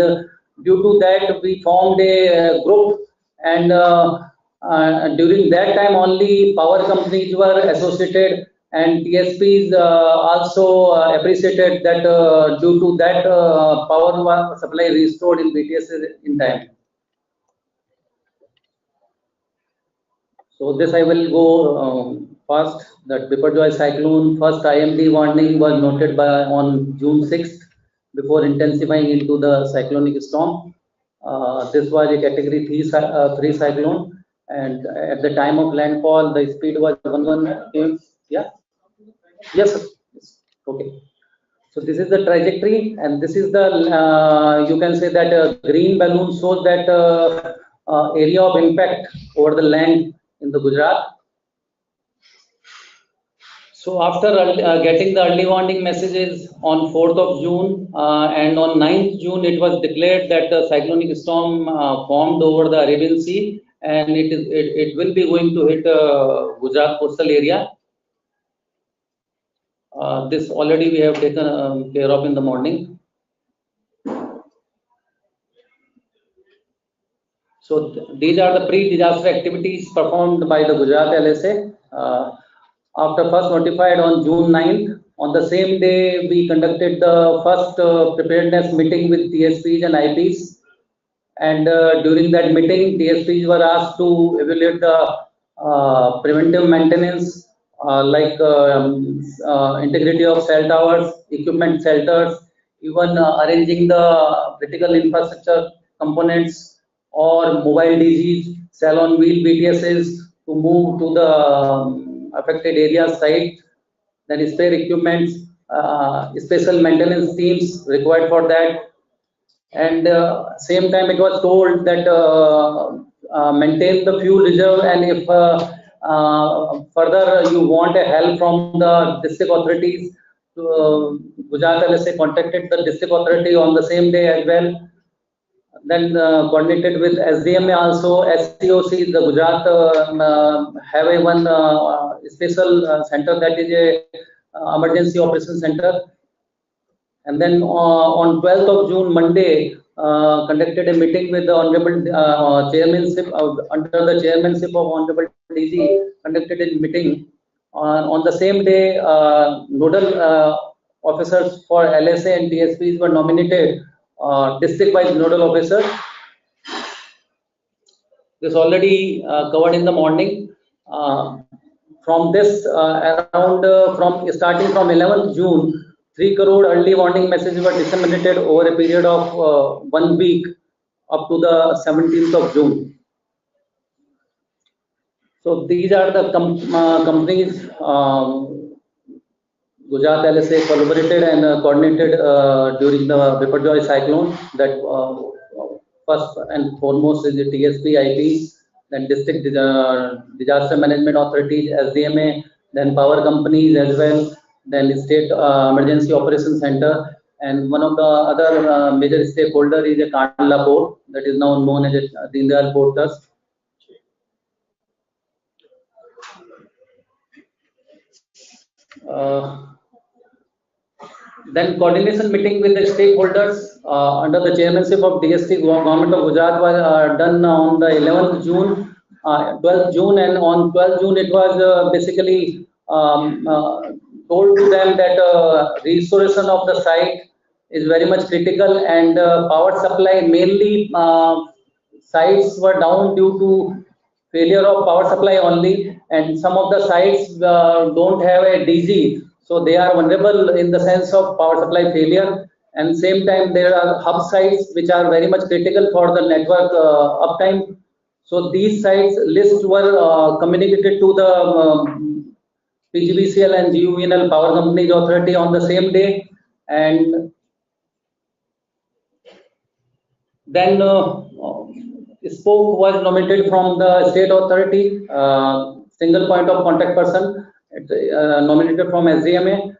[SPEAKER 21] due to that we formed a group, and during that time only power companies were associated, and TSPs also appreciated that due to that power supply restored in BTS in time. So this I will go fast. That Biparjoy cyclone first IMD warning was noted on June 6th before intensifying into the cyclonic storm. This was a category 3 cyclone, and at the time of landfall the speed was 11 yeah. Yes, sir. Yes. Okay. So this is the trajectory, and this is the you can say that green balloon shows that area of impact over the land in the Gujarat. So after getting the early warning messages on 4th of June and on 9th June, it was declared that the cyclonic storm formed over the Arabian Sea, and it will be going to hit Gujarat coastal area. This already we have taken care of in the morning. So these are the pre-disaster activities performed by the Gujarat LSA. After first notified on June 9th, on the same day we conducted the first preparedness meeting with TSPs and IPs. And during that meeting, TSPs were asked to evaluate the preventive maintenance like integrity of cell towers, equipment shelters, even arranging the critical infrastructure components or mobile DGs, cell on wheel BTSs, to move to the affected area site. Then spare equipments, special maintenance teams required for that. And same time it was told that maintain the fuel reserve, and if further you want a help from the district authorities, Gujarat LSA contacted the district authority on the same day as well. Then coordinated with SDMA also, SCOC, the Gujarat have a one special center, that is a emergency operation center. And then on 12th of June, Monday, conducted a meeting with the Honorable Chairmanship, under the chairmanship of Honorable DG, conducted a meeting. On the same day, nodal officers for LSA and DSPs were nominated, district-wise nodal officers. This already covered in the morning. From this, from starting from 11th June, 3 crore early warning messages were disseminated over a period of 1 week up to the 17th of June. So these are the companies Gujarat LSA collaborated and coordinated during the Biparjoy cyclone. That first and foremost is the TSP, IP, then district disaster management authorities, SDMA, then power companies as well, then state emergency operations center, and one of the other major stakeholder is a Kandla port, that is now known as a Deen Dayal Port Trust. Then coordination meeting with the stakeholders under the chairmanship of DST, Government of Gujarat, was done on the 11th June, 12th June, and on 12th June it was basically told to them that restoration of the site is very much critical, and power supply, mainly sites were down due to failure of power supply only, and some of the sites don't have a DG, so they are vulnerable in the sense of power supply failure. And same time there are hub sites which are very much critical for the network uptime. So these sites lists were communicated to the PGBCL and GUVNL power companies authority on the same day, and then spoke was nominated from the state authority, single point of contact person, nominated from SDMA.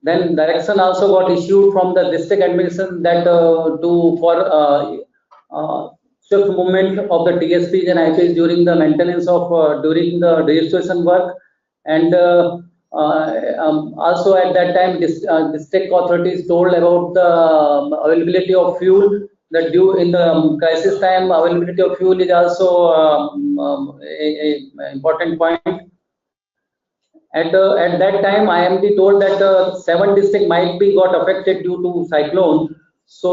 [SPEAKER 21] Then direction also got issued from the district administration that for swift movement of the TSPs and IPs during the maintenance of during the registration work, and also at that time district authorities told about the availability of fuel, that due in the crisis time availability of fuel is also a important point. At that time IMD told that 7 districts might be got affected due to cyclone. So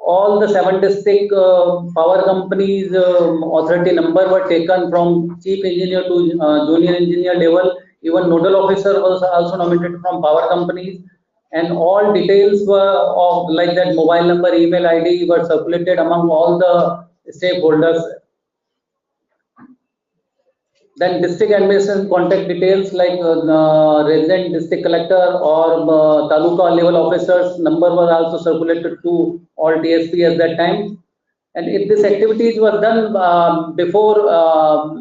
[SPEAKER 21] all the 7 district power companies authority number were taken from chief engineer to junior engineer level. Even nodal officer was also nominated from power companies, and all details were of like that mobile number, email ID were circulated among all the stakeholders. Then district administration contact details like resident district collector or taluka level officers number was also circulated to all DSP at that time. And if this activities was done before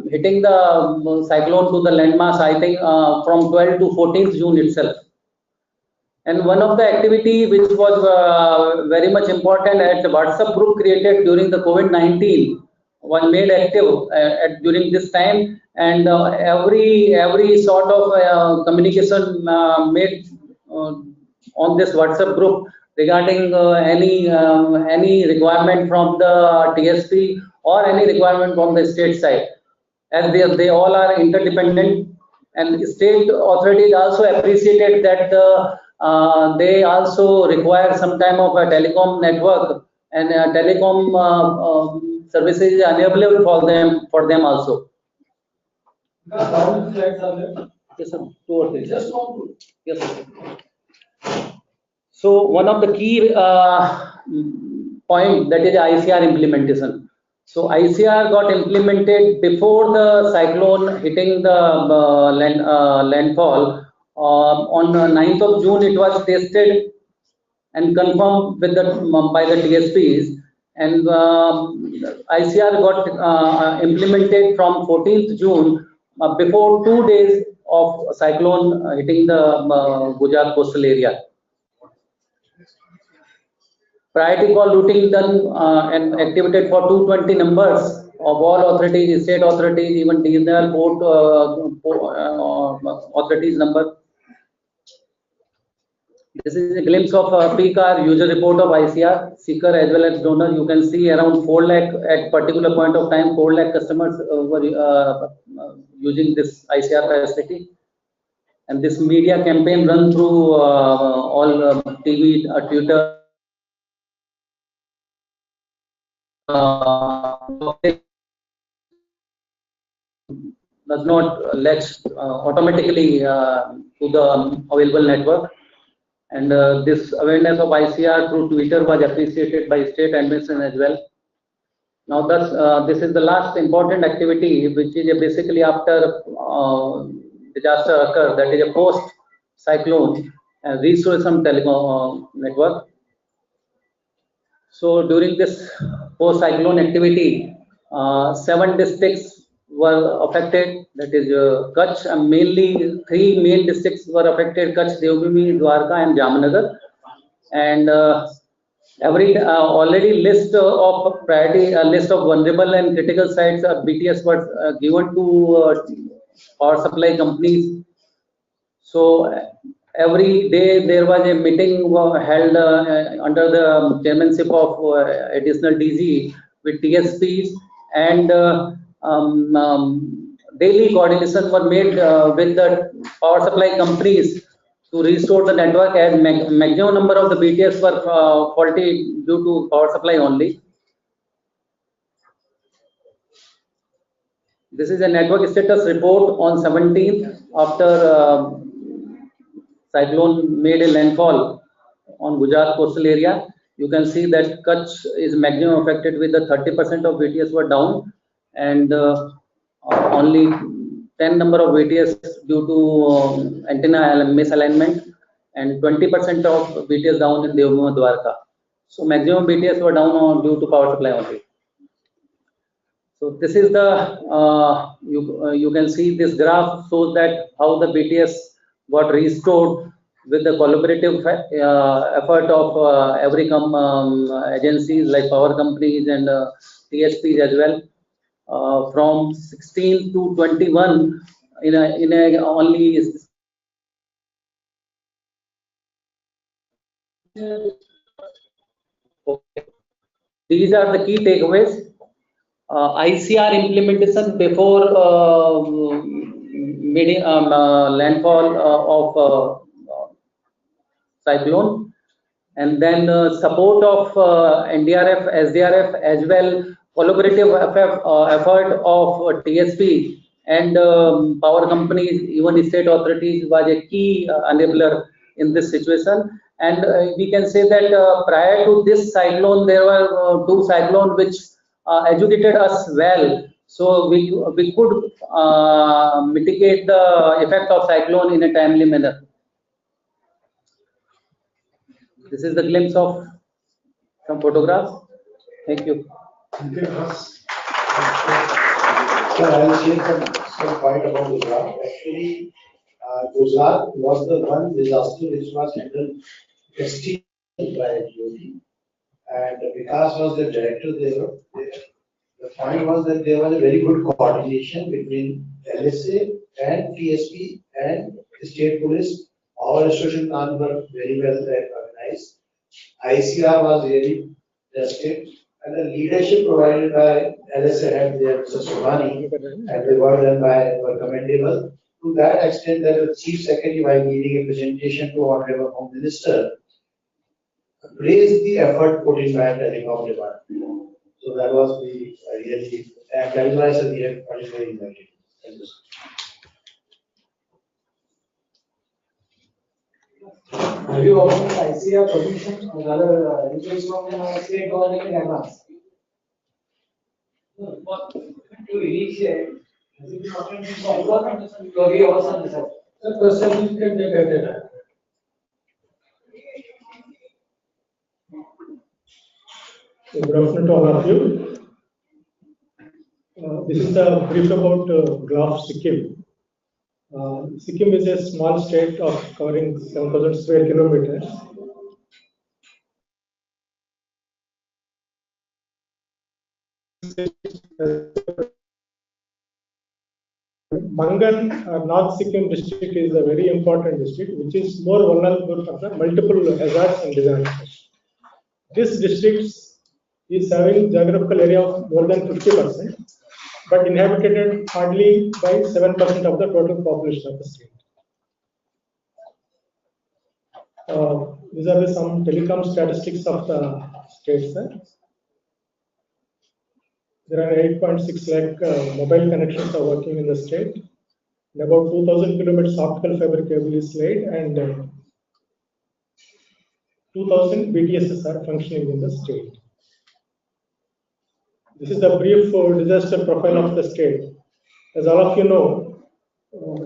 [SPEAKER 21] hitting the cyclone to the landmass, I think from 12 to 14th June itself. And one of the activity which was very much important at the WhatsApp group created during the COVID-19 was made active during this time, and every sort of communication made on this WhatsApp group regarding any requirement from the TSP or any requirement from the state side, as they all are interdependent. And state authorities also appreciated that they also require some time of a telecom network, and telecom services is unavailable for them also.
[SPEAKER 17] How many flights are there?
[SPEAKER 21] Yes, sir. 2 or 3.
[SPEAKER 17] Just 1.
[SPEAKER 21] Yes, sir. So one of the key point, that is ICR implementation. So ICR got implemented before the cyclone hitting the landfall. On 9th of June, it was tested and confirmed with the by the TSPs, and ICR got implemented from 14th June, before 2 days of cyclone hitting the Gujarat coastal area. Priority call routing done and activated for 220 numbers of all authorities, state authorities, even DNR port authorities number. This is a glimpse of peak hour user report of ICR, seeker as well as donor. You can see around 4 lakh at particular point of time, 4 lakh customers were using this ICR facility. And this media campaign run through all TV, Twitter, does not latch automatically to the available network. And this awareness of ICR through Twitter was appreciated by state administration as well. Now, thus, this is the last important activity, which is basically after disaster occur, that is a post-cyclone restoration telecom network. So during this post-cyclone activity, 7 districts were affected, that is Kutch, and mainly 3 main districts were affected, Kutch, Devbhoomi, Dwarka and Jamnagar. And every already list of priority, list of vulnerable and critical sites of BTS was given to power supply companies. So every day there was a meeting held under the chairmanship of additional DG with TSPs, and daily coordination were made with the power supply companies to restore the network, as maximum number of the BTS were faulty due to power supply only. This is a network status report on 17th after cyclone made a landfall on Gujarat coastal area. You can see that Kutch is maximum affected with the 30% of BTS were down, and only 10 number of BTS due to antenna misalignment, and 20% of BTS down in Devbhoomi, Dwarka. So maximum BTS were down due to power supply only. So this is the you can see this graph shows that how the BTS got restored with the collaborative effort of every agencies like power companies and TSPs as well. From 16 to 21 in a only. Okay. These are the key takeaways. ICR implementation before landfall of cyclone, and then support of NDRF, SDRF as well, collaborative effort of TSP and power companies, even state authorities was a key enabler in this situation. And we can say that prior to this cyclone, there were 2 cyclones which educated us well, so we could mitigate the effect of cyclone in a timely manner. This is the glimpse of some photographs. Thank you.
[SPEAKER 8] Thank you, Ross. So I will share some point about Gujarat. Actually, Gujarat was the one disaster which was handled extremely by DOT, and Vikas was the director there. The point was that there was a very good coordination between LSA and TSP and state police. Our restoration plans were very well organized. ICR was really tested, and the leadership provided by LSA head there, Mr. Sobhani, and the work done by were commendable. To that extent, that the Chief Secretary, while giving a presentation to Honorable Home Minister, praised the effort put in by the telecom department. So that was the really, and that is why I said we have particularly invited. Thank you.
[SPEAKER 6] Have you obtained ICR permission or other request from state government in advance? To initiate, Yogi also said, the question can take at a time.
[SPEAKER 7] Good afternoon to all of you. This is a brief about GLAF Sikkim. Sikkim is a small state of covering 7,000 square kilometers. Mangan, North Sikkim district is a very important district, which is more vulnerable for the multiple hazards and disasters. This district is having geographical area of more than 50%, but inhabited hardly by 7% of the total population of the state. These are some telecom statistics of the state, sir. There are 8.6 lakh mobile connections are working in the state. And about 2,000 kilometers optical fiber cable is laid, and 2,000 BTSs are functioning in the state. This is the brief disaster profile of the state. As all of you know,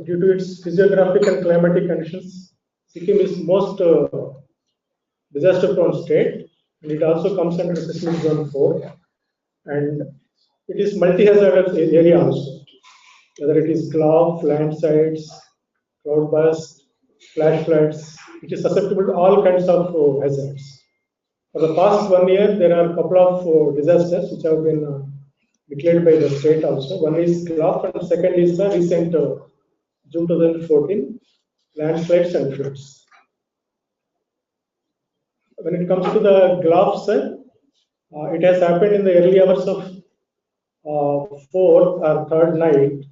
[SPEAKER 7] due to its physiographic and climatic conditions, Sikkim is most disaster-prone state, and it also comes under seismic zone 4, and it is multi-hazardous area also, whether it is GLAF, landslides, cloudburst, flash floods. It is susceptible to all kinds of hazards. For the past 1 year, there are a couple of disasters which have been declared by the state also. One is GLAF, and second is the recent June 2014 landslides and floods. When it comes to the GLAF, sir, it has happened in the early hours of 4th or 3rd night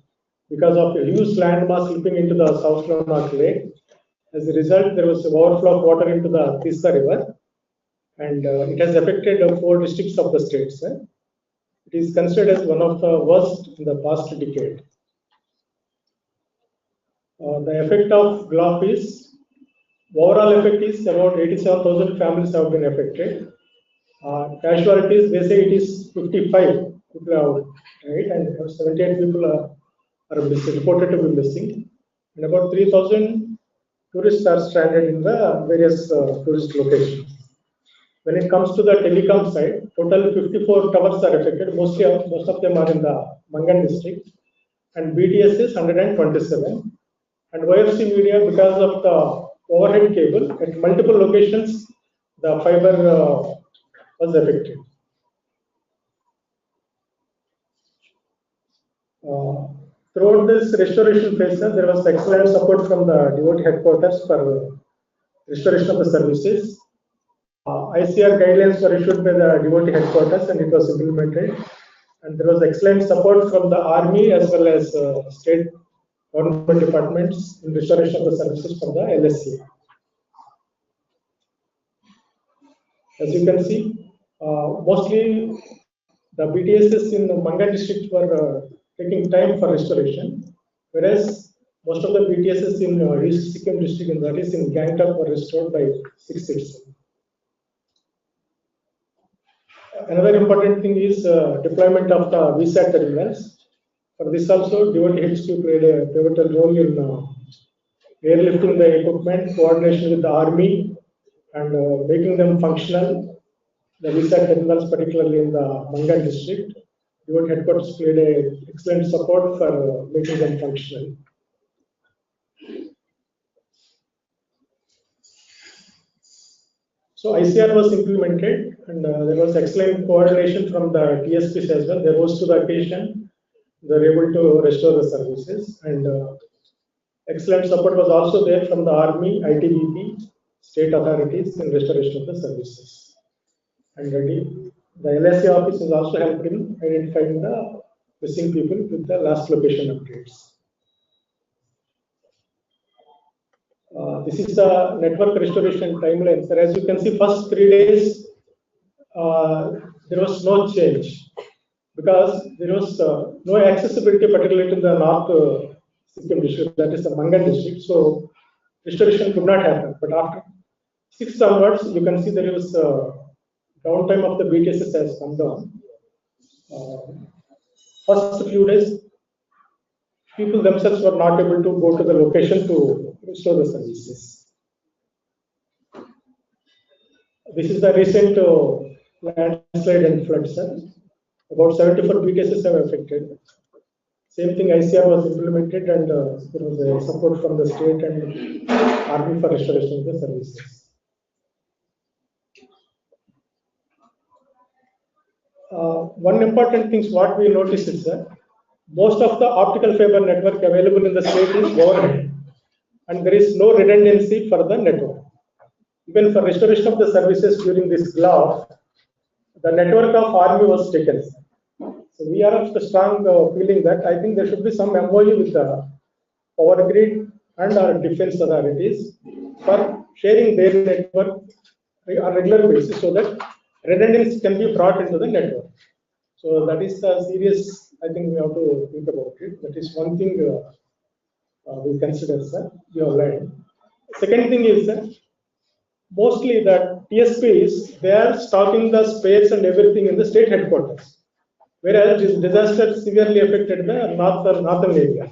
[SPEAKER 7] because of a huge landmass slipping into the South Lanark Lake. As a result, there was an overflow of water into the Tisa River, and it has affected 4 districts of the state, sir. It is considered as one of the worst in the past decade. The effect of GLAF is, overall effect is about 87,000 families have been affected. Casualties, they say it is 55 people have died, and 78 people are reported to be missing. And about 3,000 tourists are stranded in the various tourist locations. When it comes to the telecom side, total 54 towers are affected. Most of them are in the Mangan district, and BTS is 127. And YFC media, because of the overhead cable at multiple locations, the fiber was affected. Throughout this restoration phase, there was excellent support from the devotee headquarters for restoration of the services. ICR guidelines were issued by the devotee headquarters, and it was implemented. And there was excellent support from the army as well as state government departments in restoration of the services from the LSC. As you can see, mostly the BTSs in the Mangan district were taking time for restoration, whereas most of the BTSs in East Sikkim district, and that is in Gangtok, were restored by 6 citizens. Another important thing is deployment of the VSAT terminals. For this also, devotee HQ played a pivotal role in airlifting the equipment, coordination with the army, and making them functional. The VSAT terminals, particularly in the Mangan district, devotee headquarters played an excellent support for making them functional. So ICR was implemented, and there was excellent coordination from the TSPs as well. They rose to the occasion. They were able to restore the services, and excellent support was also there from the Army, ITBP, state authorities in restoration of the services. And the LSC office has also helped in identifying the missing people with the last location updates. This is the network restoration timeline. So as you can see, first 3 days there was no change because there was no accessibility, particularly to the North Sikkim district, that is the Mangan district. So restoration could not happen. But after 6 onwards, you can see there is downtime of the BTSs has come down. first few days, people themselves were not able to go to the location to restore the services. This is the recent landslide and flood, sir. About 74 BTSs have affected. Same thing, ICR was implemented, and there was a support from the state and army for restoration of the services. One important thing what we noticed is that most of the optical fiber network available in the state is overhead, and there is no redundancy for the network. Even for restoration of the services during this glut, the network of army was taken. So we are of the strong feeling that I think there should be some MOU with the power grid and our defense authorities for sharing their network on a regular basis so that redundancy can be brought into the network. So that is the serious, I think we have to think about it. That is one thing we consider, sir. You have learned. Second thing is that mostly the TSPs, they are stocking the spares and everything in the state headquarters. Whereas this disaster severely affected the northern area.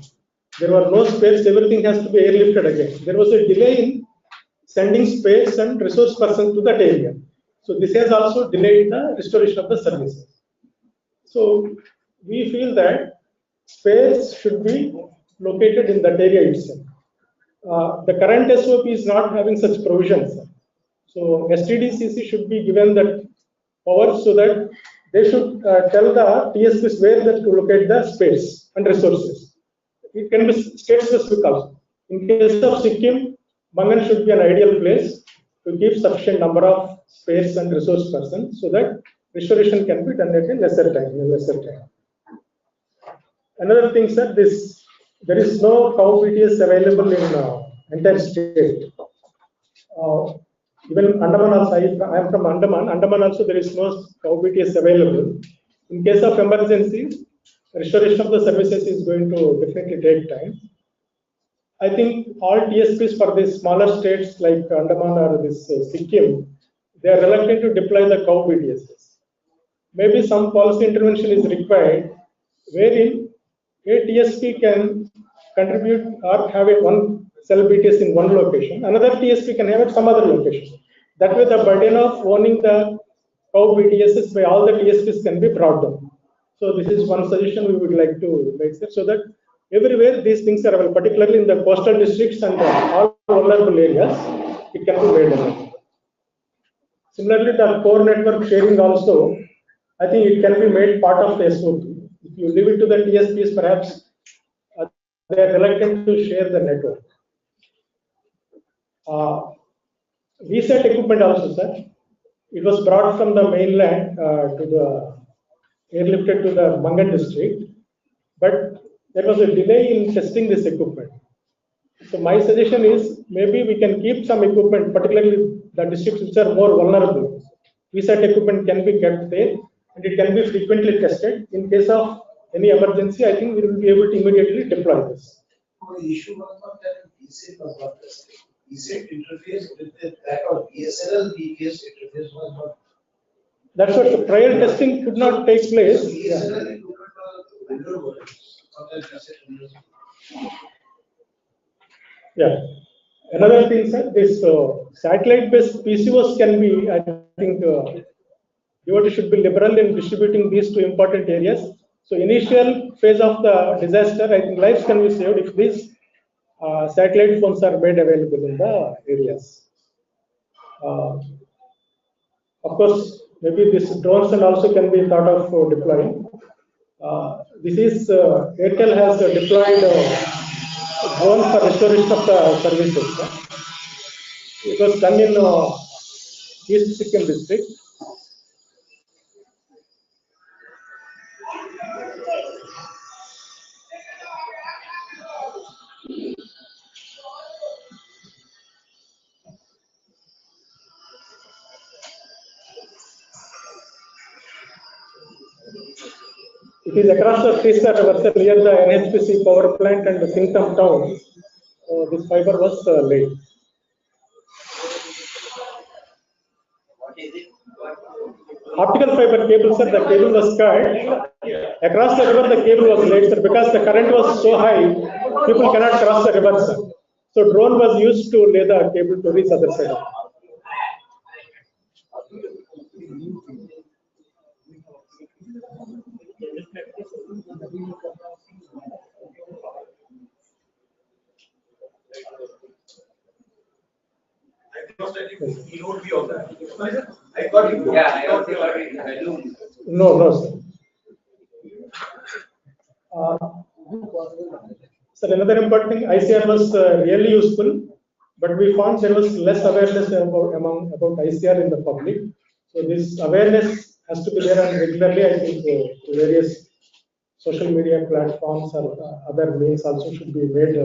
[SPEAKER 7] There were no spares, everything has to be airlifted again. There was a delay in sending spares and resource persons to that area. So this has also delayed the restoration of the services. So we feel that spares should be located in that area itself. The current SOP is not having such provisions. So STDCC should be given that power so that they should tell the TSPs where to locate the space and resources. It can be state specific also. In case of Sikkim, Mangan should be an ideal place to keep sufficient number of space and resource persons so that restoration can be done at a lesser time. Another thing, sir, there is no cow BTS available in entire state. Even Andaman also, I am from Andaman. Andaman also there is no cow BTS available. In case of emergency, restoration of the services is going to definitely take time. I think all TSPs for these smaller states like Andaman or this Sikkim, they are reluctant to deploy the cow BTSs. Maybe some policy intervention is required wherein a TSP can contribute or have one cell BTS in one location, another TSP can have at some other location. That way the burden of owning the cow BTSs by all the TSPs can be brought down. So this is one suggestion we would like to make, so that everywhere these things are available, particularly in the coastal districts and all vulnerable areas, it can be made available. Similarly, the core network sharing also, I think it can be made part of the SOP. If you leave it to the TSPs, perhaps they are reluctant to share the network. VSAT equipment also, sir. It was brought from the mainland to the airlifted to the Mangan district, but there was a delay in testing this equipment. So my suggestion is maybe we can keep some equipment, particularly the districts which are more vulnerable. VSAT equipment can be kept there and it can be frequently tested. In case of any emergency, I think we will be able to immediately deploy this.
[SPEAKER 8] The issue was not that VSAT was not tested. VSAT interface with that or VSNL VPS interface was not.
[SPEAKER 7] That's what the prior testing could not take place. Yeah. Another thing, sir, this satellite-based PCOs can be, I think, DOT should be liberal in distributing these to important areas. So initial phase of the disaster, I think lives can be saved if these satellite phones are made available in the areas. Of course, maybe this drones and also can be thought of for deploying. This is Airtel has deployed drone for restoration of the services. It was done in East Sikkim district. It is across the Krishna River near the NHPC power plant and the Singtam town. This fiber was laid. Optical fiber cable, sir, the cable was cut. Across the river, the cable was laid, sir, because the current was so high, people cannot cross the river, sir. So drone was used to lay the cable to reach other side.
[SPEAKER 12] He won't be on that. I got it. Yeah, I also got it.
[SPEAKER 7] No, sir. So another important thing, ICR was really useful, but we found there was less awareness about ICR in the public. So this awareness has to be there, and regularly I think various social media platforms or other means also should be made.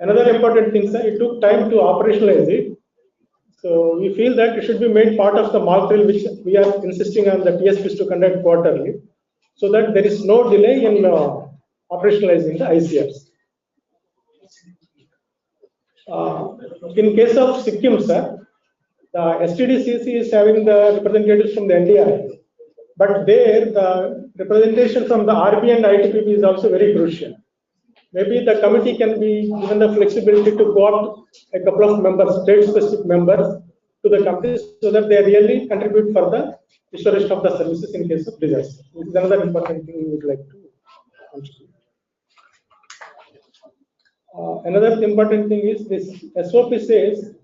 [SPEAKER 7] Another important thing, sir, it took time to operationalize it. So we feel that it should be made part of the mock drill, which we are insisting on the TSPs to conduct quarterly, so that there is no delay in operationalizing the ICRs. In case of Sikkim, sir, the STDCC is having the representatives from the NDI, but there the representation from the RB and ITPP is also very crucial. Maybe the committee can be given the flexibility to go up a couple of members, state-specific members, to the committee, so that they really contribute for the restoration of the services in case of disaster. This is another important thing we would like to contribute. Another important thing is this SOP says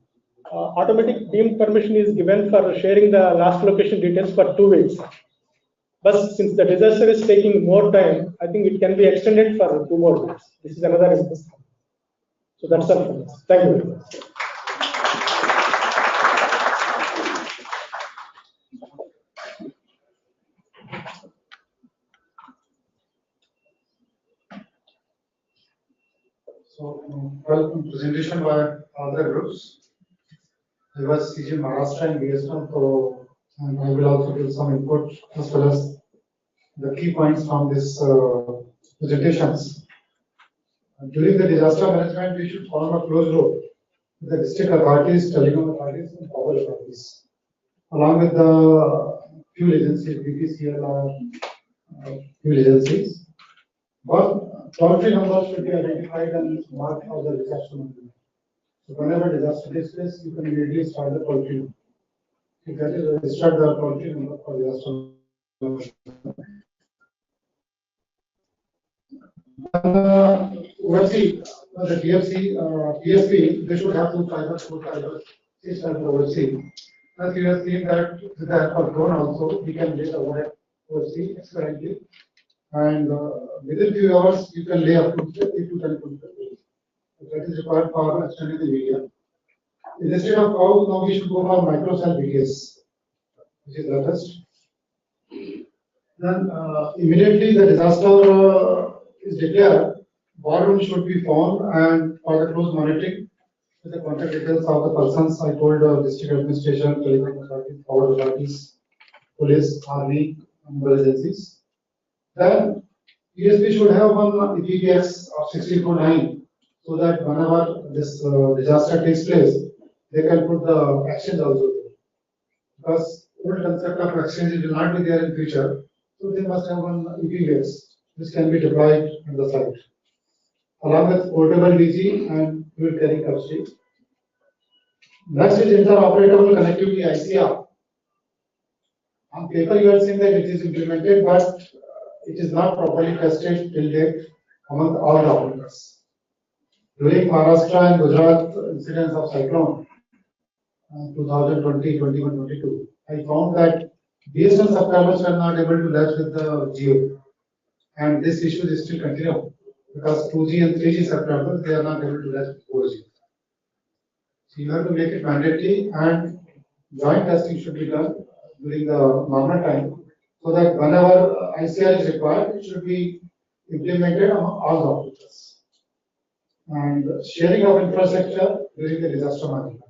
[SPEAKER 7] automatic deemed permission is given for sharing the last location details for 2 weeks. But since the disaster is taking more time, I think it can be extended for 2 more weeks. This is another important. So that's all from us. Thank you very much.
[SPEAKER 19] So, welcome presentation by other groups. There was CG Maharashtra and BSM, so and I will also give some input as well as the key points from this presentations. During the disaster management, we should form a close group with the district authorities, telecom authorities, and power authorities, along with the fuel agencies, BPCL or fuel agencies. But toll-free numbers should be identified and marked for the disaster management. So whenever disaster takes place, you can immediately start the toll-free number. If that is registered, the toll-free number for disaster management. OFC, the TFC, PSP, they should have 2 fibers, 6 fiber OFC. As you have seen that with the help of drone also, we can lay the overhead OFC experimentally. And within few hours, you can lay up to 8 to 10 kilometers. That is required for extending the media. Instead of how now we should go for microcell BTS, which is latest. Then immediately the disaster is declared, war room should be formed and for the close monitoring with the contact details of the persons. I told district administration, telecom authorities, power authorities, police, army, and other agencies. Then PSP should have one EPPX of 64.9 so that whenever this disaster takes place, they can put the actions also there. Because old concept of exchange will not be there in future, so they must have one EPPX which can be deployed on the site, along with portable DG and fuel carrying capacity. Next is interoperable connectivity ICR. On paper, you are saying that it is implemented, but it is not properly tested till date among all the operators. During Maharashtra and Gujarat incidents of cyclone 2020, 21, 22, I found that BSNL subscribers were not able to latch with the Geo, and this issue is still continuing because 2G and 3G subscribers they are not able to latch with 4G. So you have to make it mandatory, and joint testing should be done during the normal time, so that whenever ICR is required, it should be implemented among all the operators. And sharing of infrastructure during the disaster management.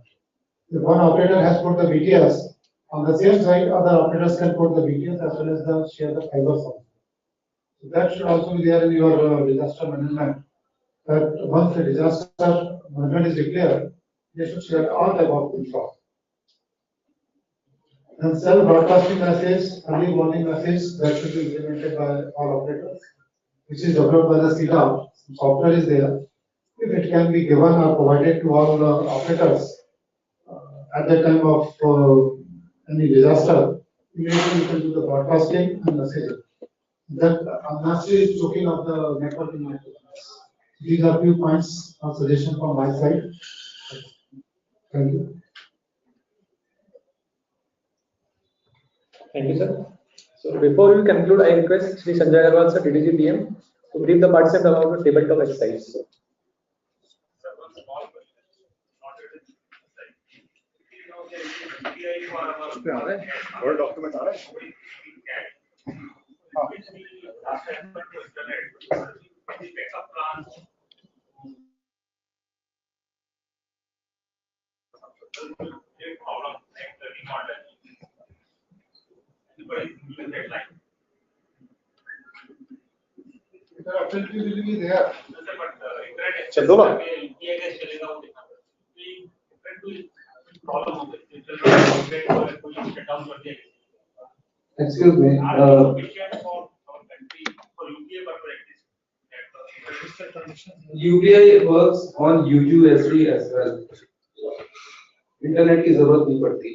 [SPEAKER 19] If one operator has put the BTS, on the same side, other operators can put the BTS as well as the share the fibers. So that should also be there in your disaster management. That once the disaster management is declared, they should share all the above info. And self-broadcasting message, early warning message that should be implemented by all operators, which is developed by the CEDA. Software is there. If it can be given or provided to all the operators at the time of any disaster, immediately you can do the broadcasting and messaging. That message is talking of the networking microphone. These are few points of suggestion from my side. Thank you.
[SPEAKER 1] Thank you, sir. So before we conclude, I request Sri Sanjay Agarwal, sir, DDG PM, to brief the participants about the tabletop exercise.
[SPEAKER 3] Word document आ रहा है?
[SPEAKER 19] Will be there.
[SPEAKER 3] चल दो ना.
[SPEAKER 16] Excuse me. UPI works on UQSD as well. Internet की जरूरत नहीं पड़ती.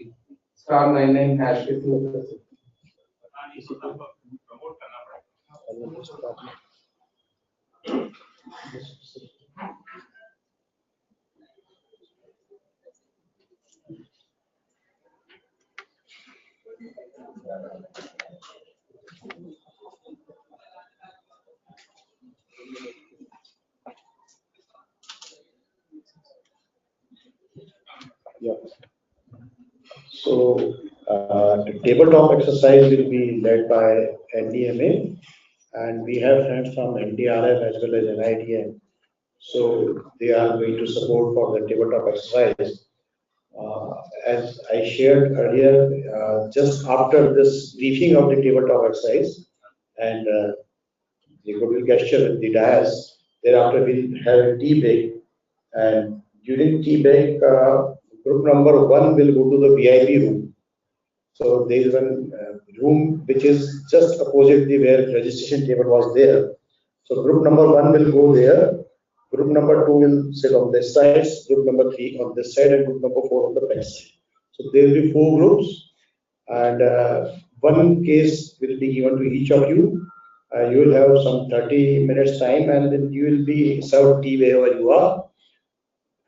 [SPEAKER 16] *99# के थ्रू कर सकते.
[SPEAKER 4] Yeah. So the tabletop exercise will be led by NDMA, and we have friends from NDRF as well as NIDM. So they are going to support for the tabletop exercise. As I shared earlier, just after this briefing of the tabletop exercise and the goodwill gesture with the dais, thereafter we'll have a tea break, and during tea break, group number 1 will go to the VIP room. So there is one room which is just opposite the where registration table was there. So group number 1 will go there. Group number 2 will sit on this side. Group number 3 on this side, and group number 4 on the back side. So there will be 4 groups, and one case will be given to each of you. You will have some 30 minutes time, and then you will be served tea wherever you are.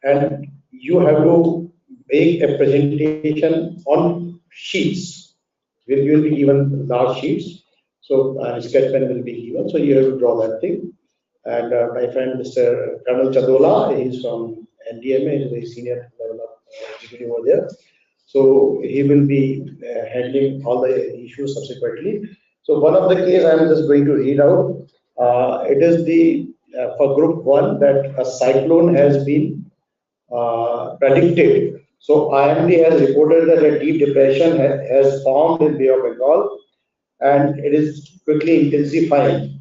[SPEAKER 4] And you have to make a presentation on sheets. You will be given large sheets. So sketch pen will be given. So you have to draw that thing. And my friend Mr. Colonel Chadola, he is from NDMA, he is a very senior level of executive over there. So he will be handling all the issues subsequently. So one of the cases I am just going to read out. It is the for group 1 that a cyclone has been predicted. So IMD has reported that a deep depression has formed in Bay of Bengal, and it is quickly intensifying.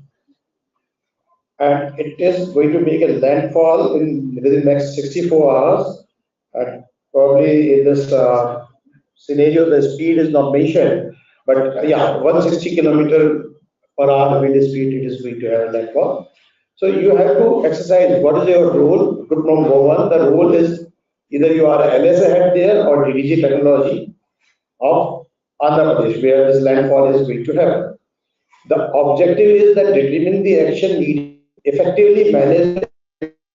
[SPEAKER 4] And it is going to make a landfall within the next 64 hours. And probably in this scenario, the speed is not mentioned, but yeah, 160 km/h wind speed it is going to have landfall. So you have to exercise what is your role. Group number 1, the role is either you are LSA head there or DDG technology of Andhra Pradesh, where this landfall is going to happen. The objective is that determining the action needed effectively manage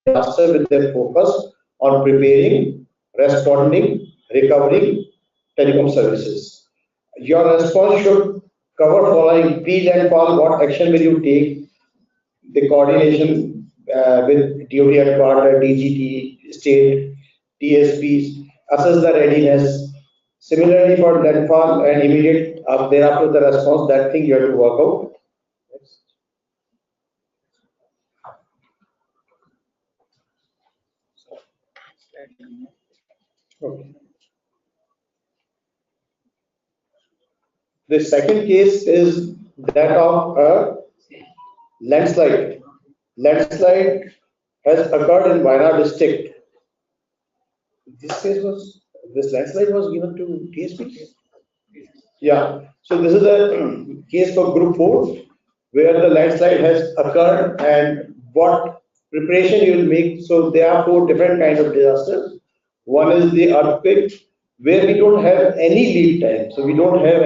[SPEAKER 4] disaster with their focus on preparing, responding, recovering telecom services. Your response should cover following: pre-landfall, what action will you take, the coordination with DOT headquarters, DGT, state, TSPs, assess the readiness. Similarly for landfall and immediate thereafter the response, that thing you have to work out. Okay. The second case is that of a landslide. Landslide has occurred in Wayanad district. This landslide was given to TSP.
[SPEAKER 3] Yeah. So this is the case for Group 4, where the landslide has occurred and what preparation you will make. So there are 4 different kinds of disasters. One is the earthquake, where we don't have any lead time. So we don't have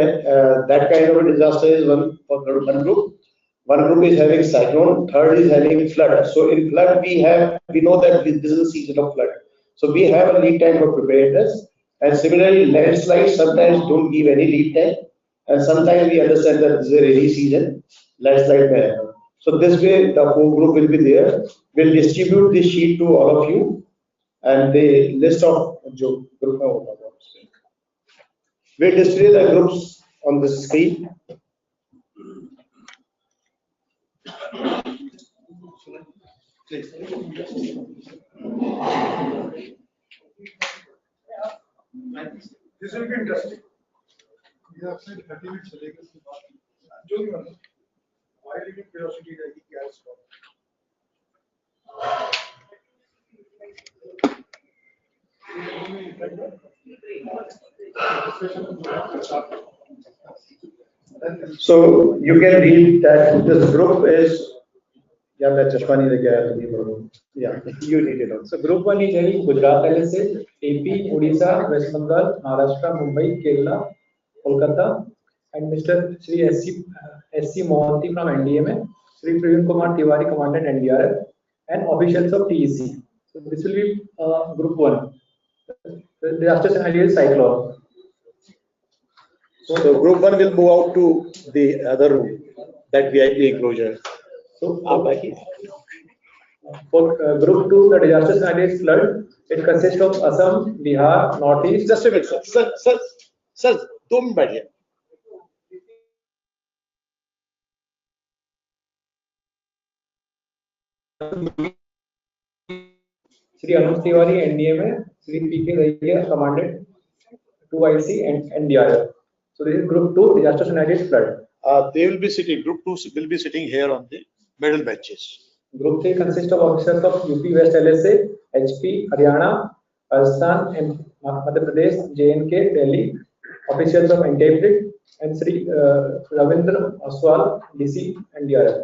[SPEAKER 3] that kind of a disaster is one for one group. One group is having cyclone, third is having flood. So in flood we know that this is a season of flood. So we have a lead time for preparedness. And similarly, landslides sometimes don't give any lead time. And sometimes we understand that this is a rainy season, landslide may happen. So this way the whole group will be there. We'll distribute this sheet to all of you and the list of group. We'll display the groups on the screen.
[SPEAKER 5] This will be interesting. We have said 30 minutes. Why did you curiosity that he cares for?
[SPEAKER 3] So you can read that this group is. Yeah, you read it also.
[SPEAKER 1] So Group 1 is having Gujarat LSA, AP, Odisha, West Bengal, Maharashtra, Mumbai, Kerala, Kolkata, and Mr. Sri S.C. Mohanty from NDMA, Sri Praveen Kumar Tiwari, Commandant NDRF, and officials of TEC. So this will be Group 1. The disaster scenario is cyclone.
[SPEAKER 3] So Group 1 will move out to the other room, that VIP enclosure. So
[SPEAKER 1] for Group 2, the disaster scenario is flood. It consists of Assam, Bihar, Northeast.
[SPEAKER 3] Just a minute, sir. 2 minutes बैठिए.
[SPEAKER 1] Sri Anuj Tiwari, NDMA, Sri P.K. Raiya, Commandant 2IC and NDRF. So this is Group 2, disaster scenario is flood.
[SPEAKER 3] They will be sitting, Group 2 will be sitting here on the middle benches.
[SPEAKER 1] Group 3 consists of officers of UP West LSA, HP, Haryana, Rajasthan, and Madhya Pradesh, JNK, Delhi, officials of NTAPRIC, and Sri Ravindra Aswal, DC, and DRF.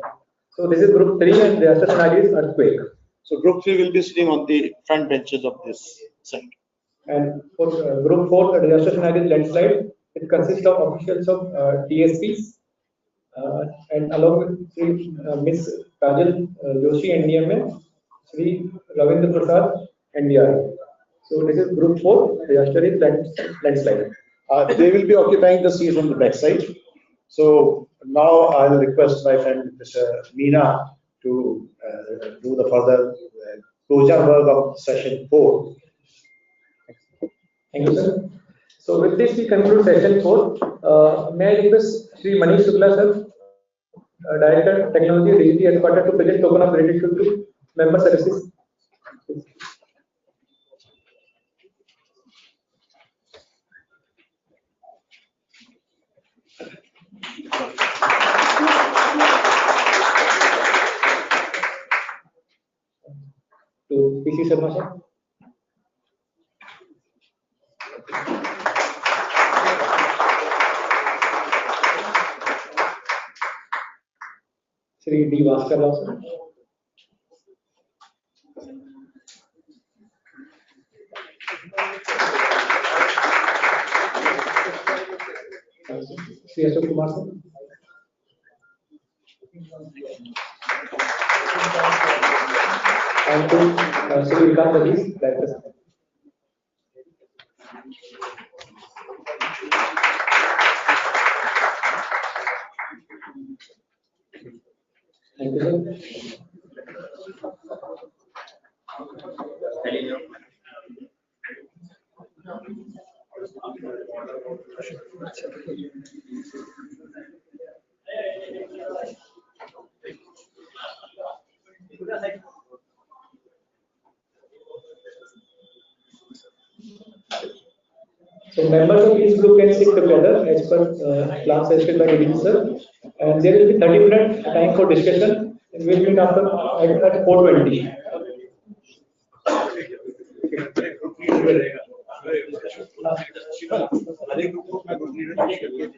[SPEAKER 1] So this is Group 3 and disaster scenario is earthquake.
[SPEAKER 3] So Group 3 will be sitting on the front benches of this site.
[SPEAKER 1] And for Group 4, the disaster scenario is landslide. It consists of officials of TSPs and along with Sri Miss Kajal Joshi, NDMA, Sri Ravindra Prasad, NDRF. So this is Group 4, disaster is landslide.
[SPEAKER 3] They will be occupying the seats on the back side. So now I will request my friend Mr. Meena to do the further closure work of session 4.
[SPEAKER 1] Thank you, sir. So with this, we conclude session 4. May I request Sri Manish Shukla, sir, Director Technology, DG Headquarters, to present token of gratitude to member services. To PC Sharma, sir. Sri D. Bhaskar Rao, sir. Sri Ashok Kumar, sir. And to Sri Vikas Aziz, Director. Thank you, sir. So members of each group can sit together as per class session by DD sir, and there will be 30-minute time for discussion, and we will meet after at 4:20.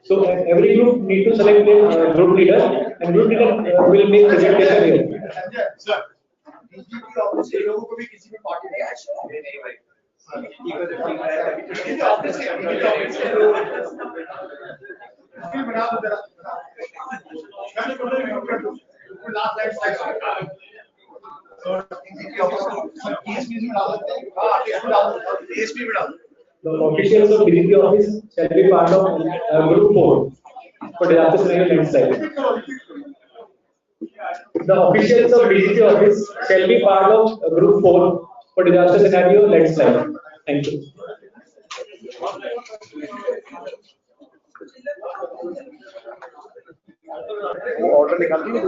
[SPEAKER 1] So every group need to select a group leader, and group leader will make presentation here.
[SPEAKER 5] Sir, office के लोगों को भी किसी में party नहीं भाई office के बना दो जरा मैंने बोला last line slide
[SPEAKER 1] The officials of DGP office shall be part of group 4 for disaster scenario landslide. The officials of DGP office shall be part of group 4 for disaster scenario landslide. Thank you.
[SPEAKER 3] Order निकाल दिए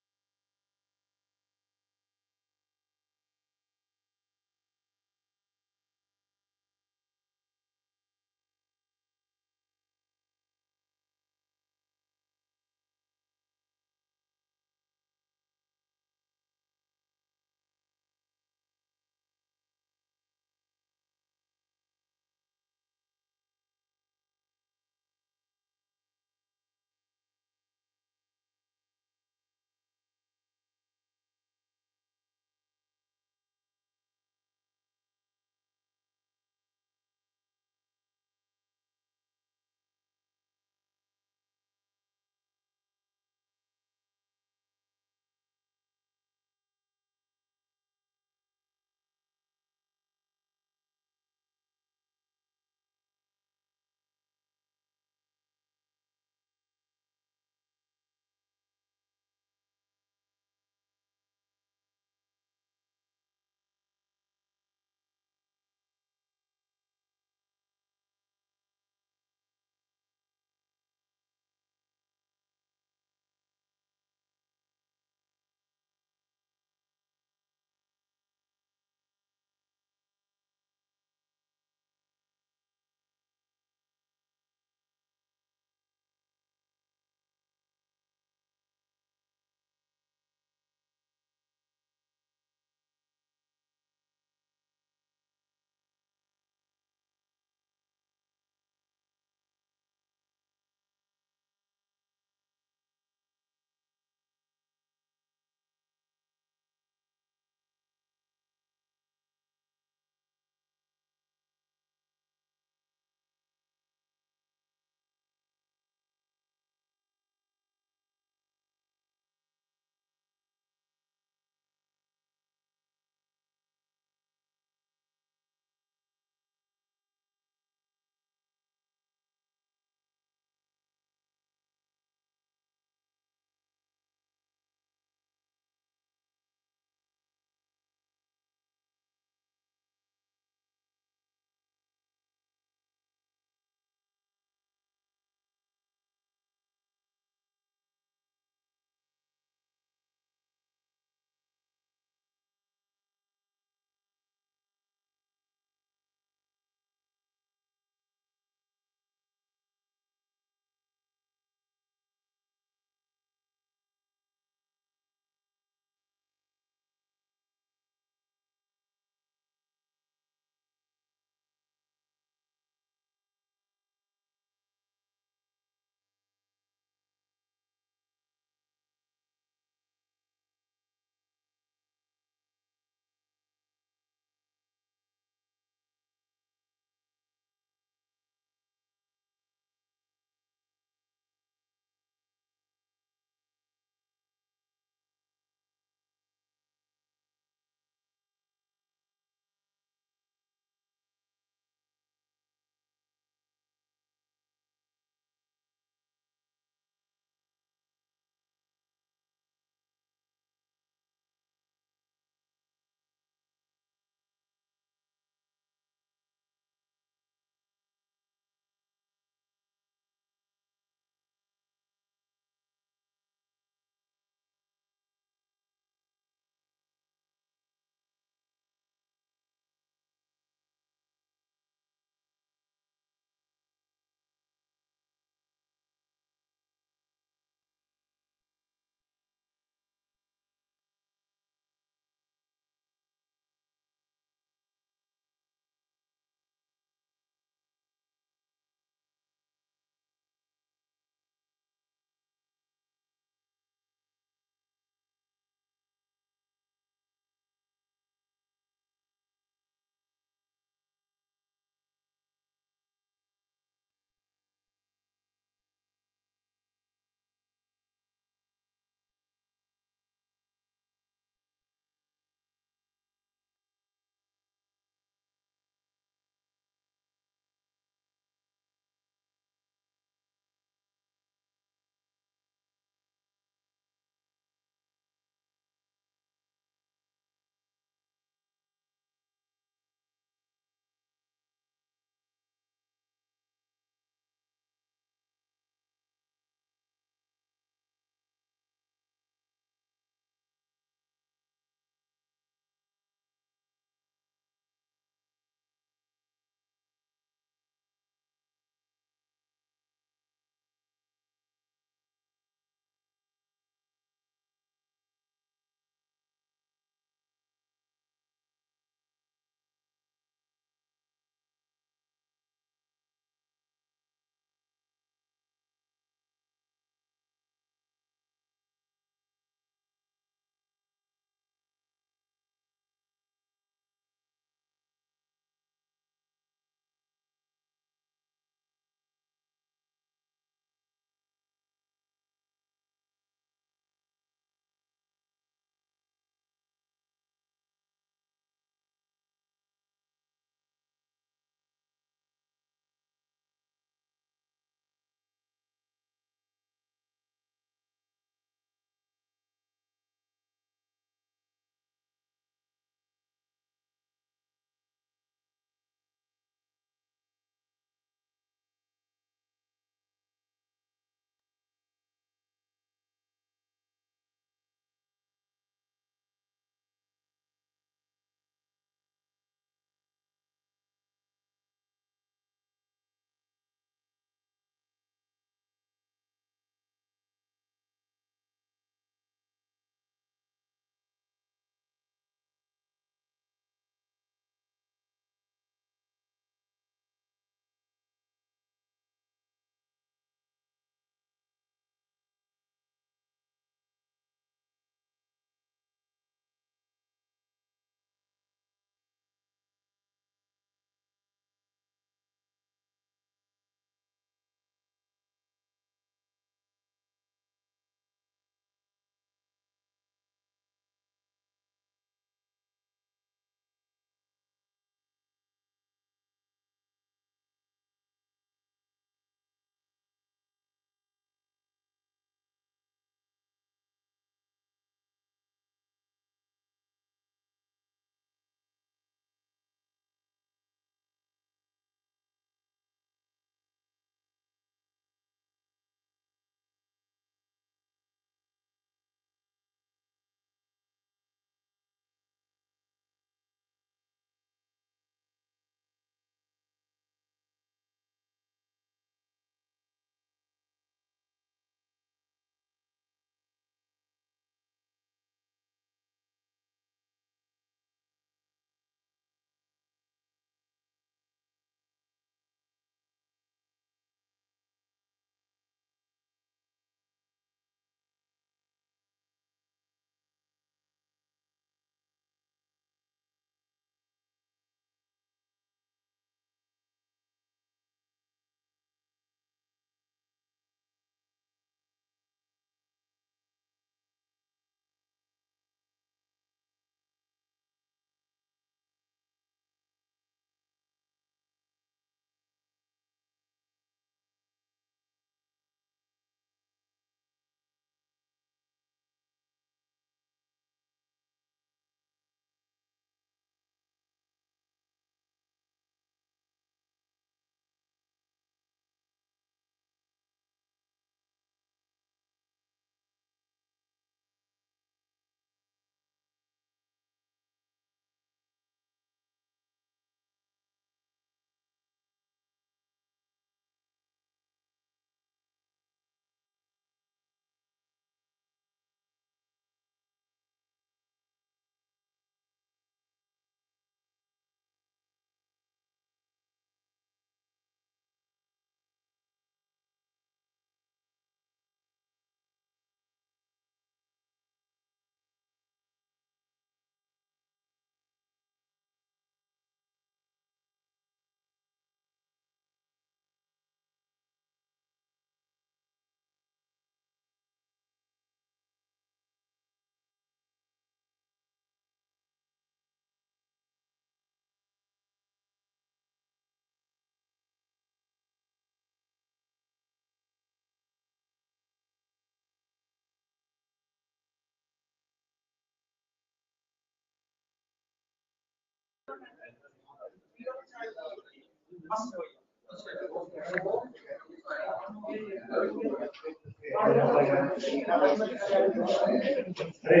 [SPEAKER 12] अरे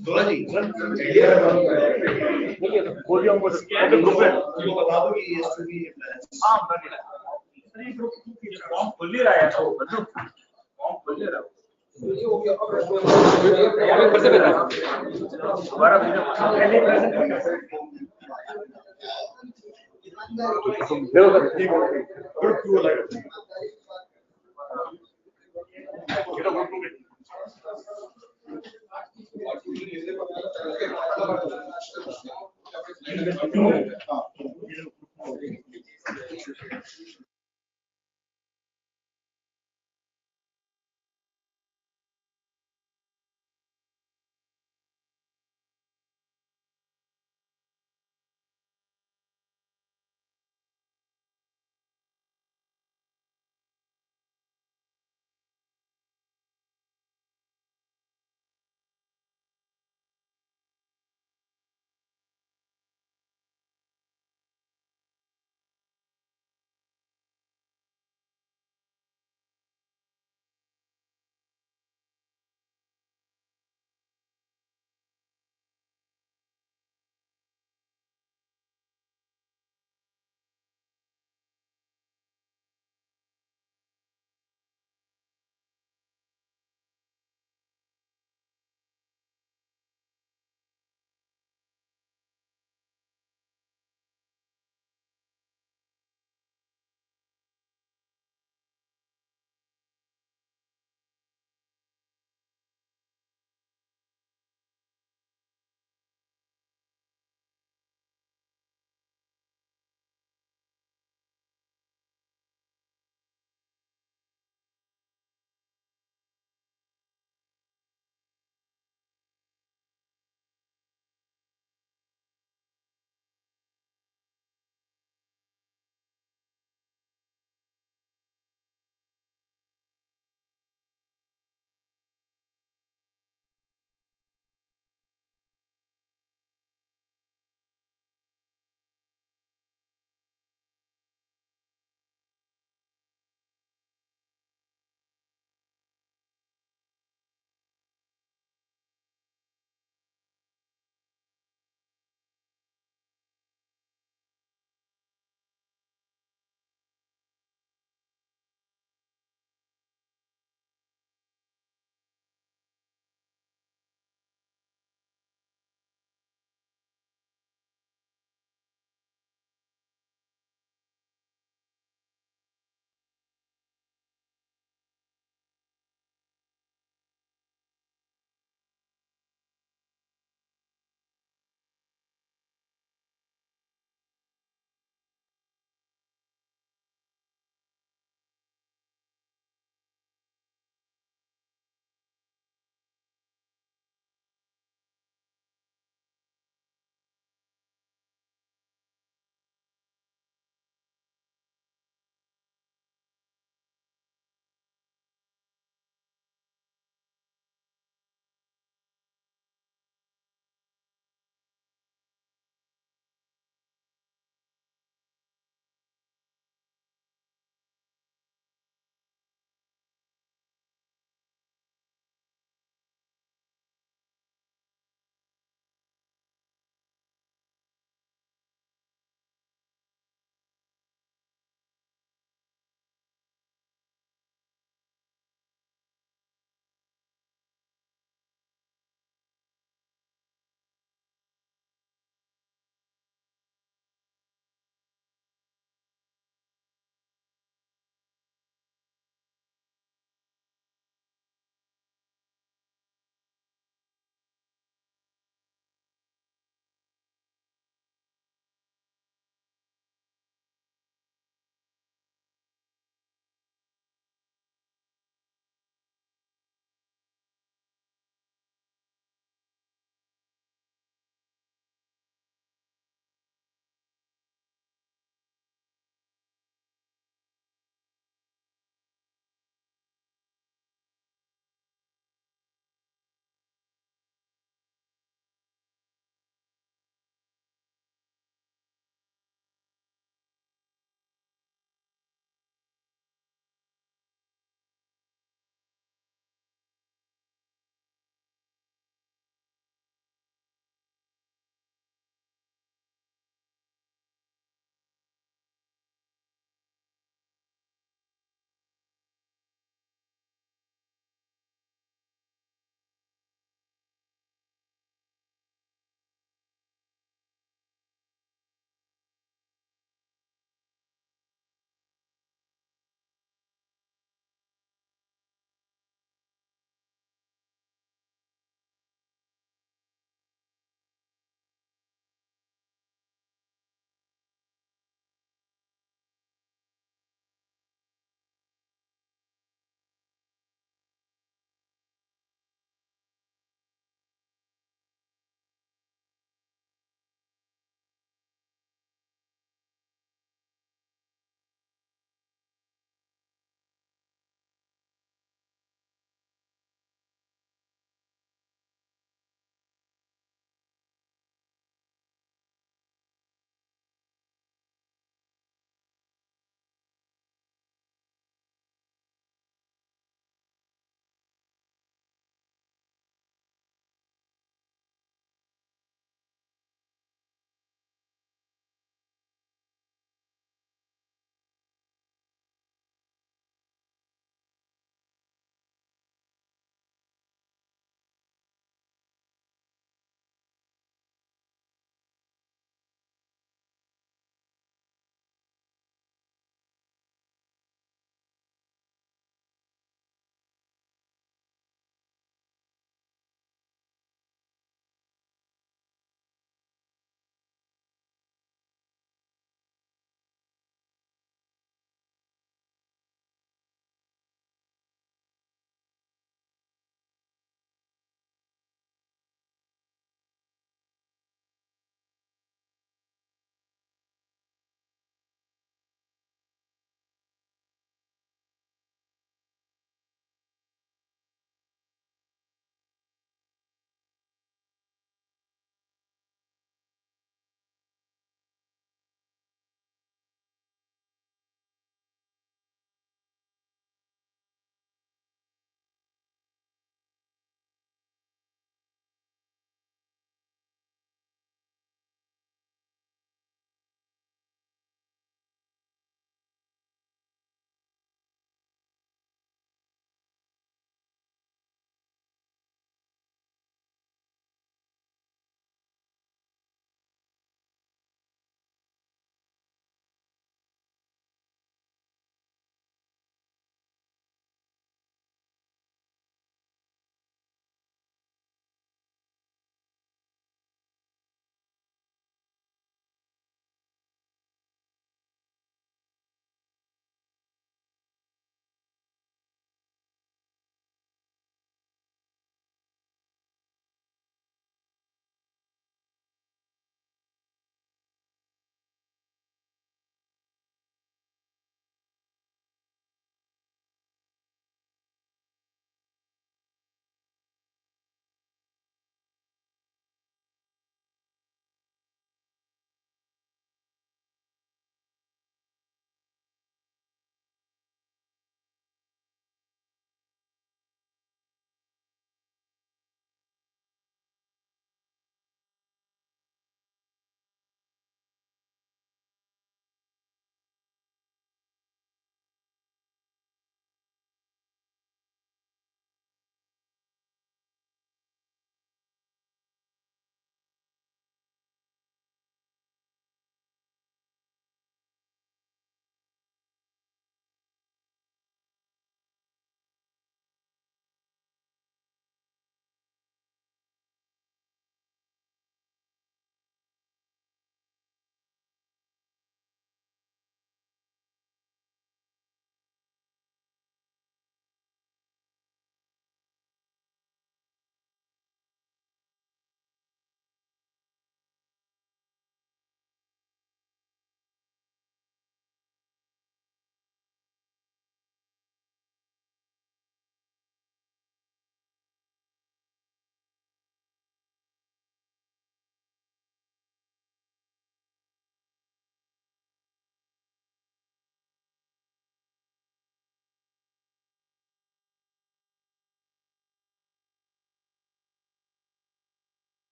[SPEAKER 12] दोला जी बोल दिया हमको उनको बता दो कि ये सभी हाँ फॉर्म खुल ही रहा है तो फॉर्म खुल ही रहा है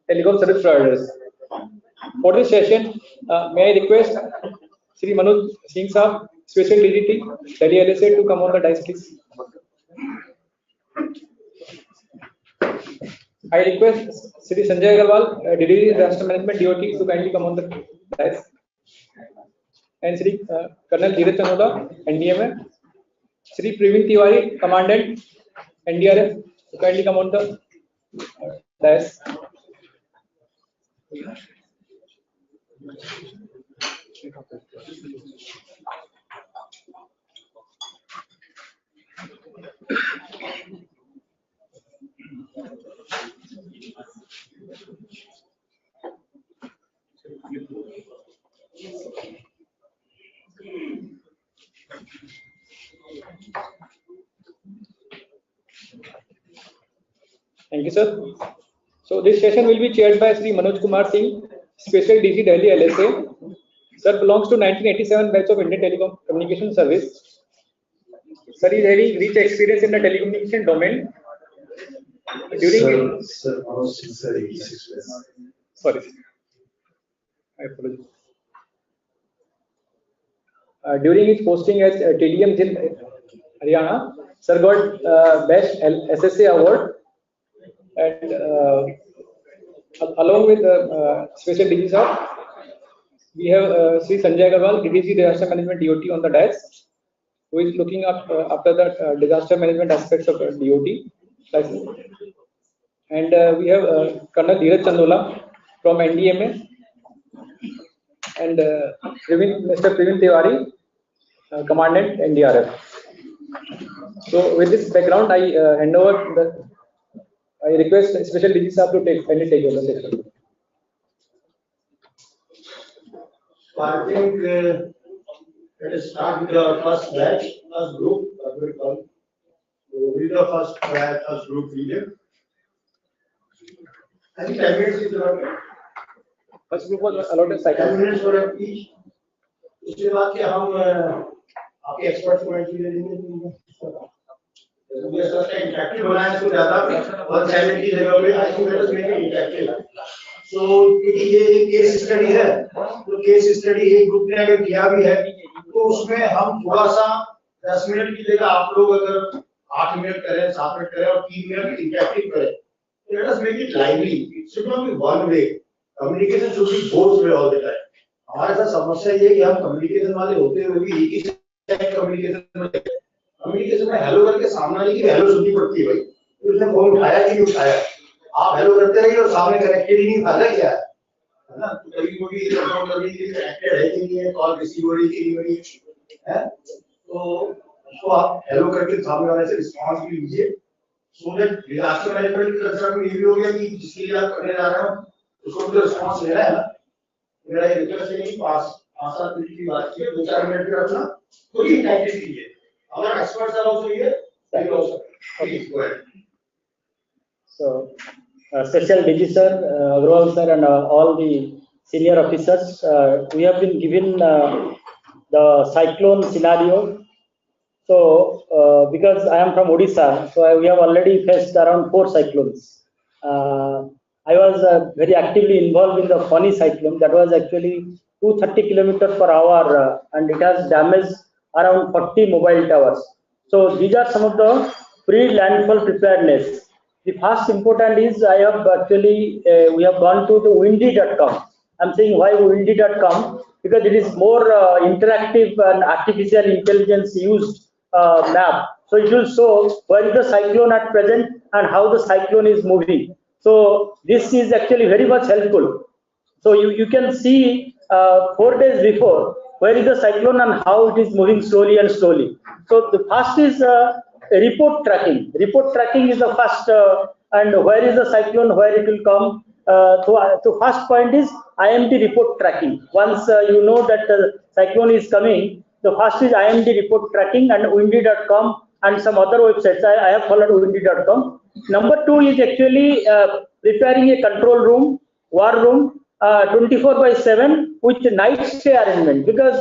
[SPEAKER 1] telecom service providers. For this session, may I request Sri Manoj Singh Saab, Special DGT, Delhi LSA, to come on the dais, please. I request Sri Sanjay Agarwal, DDG Disaster Management DOT, to kindly come on the dais. And Sri Colonel Dheeraj Chanoda, NDMA. Sri Praveen Tiwari, Commandant, NDRF, to kindly come on the dais. Thank you, sir. So this session will be chaired by Sri Manoj Kumar Singh, Special DG Delhi LSA. Sir belongs to 1987 batch of Indian Telecom Communication Service. Sir is having rich experience in the telecommunication domain. During sorry, I apologize. During his posting as TDM Jind, Haryana, sir got Best SSA Award, and along with Special DG sir, we have Sri Sanjay Agarwal, DDG Disaster Management DOT, on the dais, who is looking up after the disaster management aspects of DOT. And we have Colonel Dheeraj Chanoda from NDMA, and Mr. Praveen Tiwari, Commandant, NDRF. So with this background, I hand over I request Special DG sir to take over the session.
[SPEAKER 8] So I think let us start with the first batch, first group. So with the first batch, first group leader. I think 10 minutes is allotted.
[SPEAKER 1] First group was allotted
[SPEAKER 8] 10 minutes for each. उसके बाद क्या हम आपके expert को entry दे देंगे. We are such an interactive बनाया इसको ज़्यादा और चैलेंज की जगह पे I think let us make it interactive. So क्योंकि ये एक केस स्टडी है, तो केस स्टडी एक ग्रुप ने अगर किया भी है, तो उसमें हम थोड़ा सा 10 मिनट की जगह आप लोग अगर 8 मिनट करें, 7 मिनट करें और 3 मिनट इंटरेक्टिव करें, तो let us make it lively. It should not be one way. Communication should be both way all the time. हमारे साथ समस्या ये है कि हम कम्युनिकेशन वाले होते हुए भी एक ही कम्युनिकेशन में हेलो करके सामने वाले की हेलो सुननी पड़ती है भाई, तो उसने फोन उठाया कि नहीं उठाया, आप हेलो करते रहिए और सामने कनेक्टेड ही नहीं, फायदा क्या है ना. तो कभी कभी कनेक्टेड है कि नहीं है, कॉल रिसीव हो रही कि नहीं हो रही है, तो उसको आप हेलो करके सामने वाले से रिस्पांस भी लीजिए. So that disaster management culture में ये भी हो गया कि जिसके लिए आप करने जा रहे हो उसको भी रिस्पांस लेना है ना. मेरा ये रिक्वेस्ट है कि 5-7 मिनट की बात की 2-4 मिनट का अपना कोई इंटरेक्टिव कीजिए. अगर experts are also here, that also please go ahead.
[SPEAKER 1] So Special DG sir, Agrawal sir, and all the senior officers, we have been given the cyclone scenario. So because I am from Odisha, so we have already faced around 4 cyclones. I was very actively involved in the Fani cyclone. That was actually 230 kilometers per hour, and it has damaged around 40 mobile towers. So these are some of the pre-landfall preparedness. The first important is I have actually we have gone to the windy.com. I'm saying why windy.com, because it is more interactive and artificial intelligence used map. So it will show where is the cyclone at present and how the cyclone is moving. So this is actually very much helpful. So you can see 4 days before where is the cyclone and how it is moving slowly and slowly. So the first is report tracking. Report tracking is the first, and where is the cyclone, where it will come. So first point is IMD report tracking. Once you know that the cyclone is coming, the first is IMD report tracking and windy.com and some other websites. I have followed windy.com. Number 2 is actually preparing a control room, war room, 24/7 with night stay arrangement, because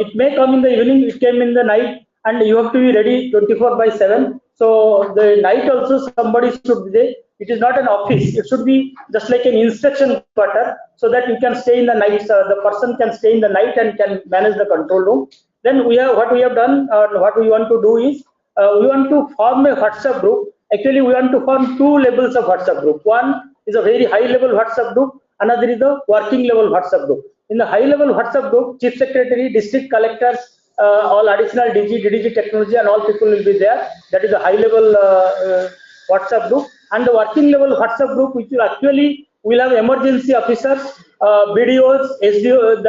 [SPEAKER 1] it may come in the evening, it came in the night, and you have to be ready 24/7. So the night also somebody should be there.
[SPEAKER 10] It is not an office. It should be just like an instruction quarter, so that you can stay in the night. The person can stay in the night and can manage the control room. Then what we have done, what we want to do is we want to form a WhatsApp group. Actually, we want to form two levels of WhatsApp group. One is a very high level WhatsApp group. Another is the working level WhatsApp group. In the high level WhatsApp group, chief secretary, district collectors, all additional DG technology and all people will be there. That is the high level WhatsApp group. And the working level WhatsApp group, which will actually will have emergency officers, BDOs, SDO,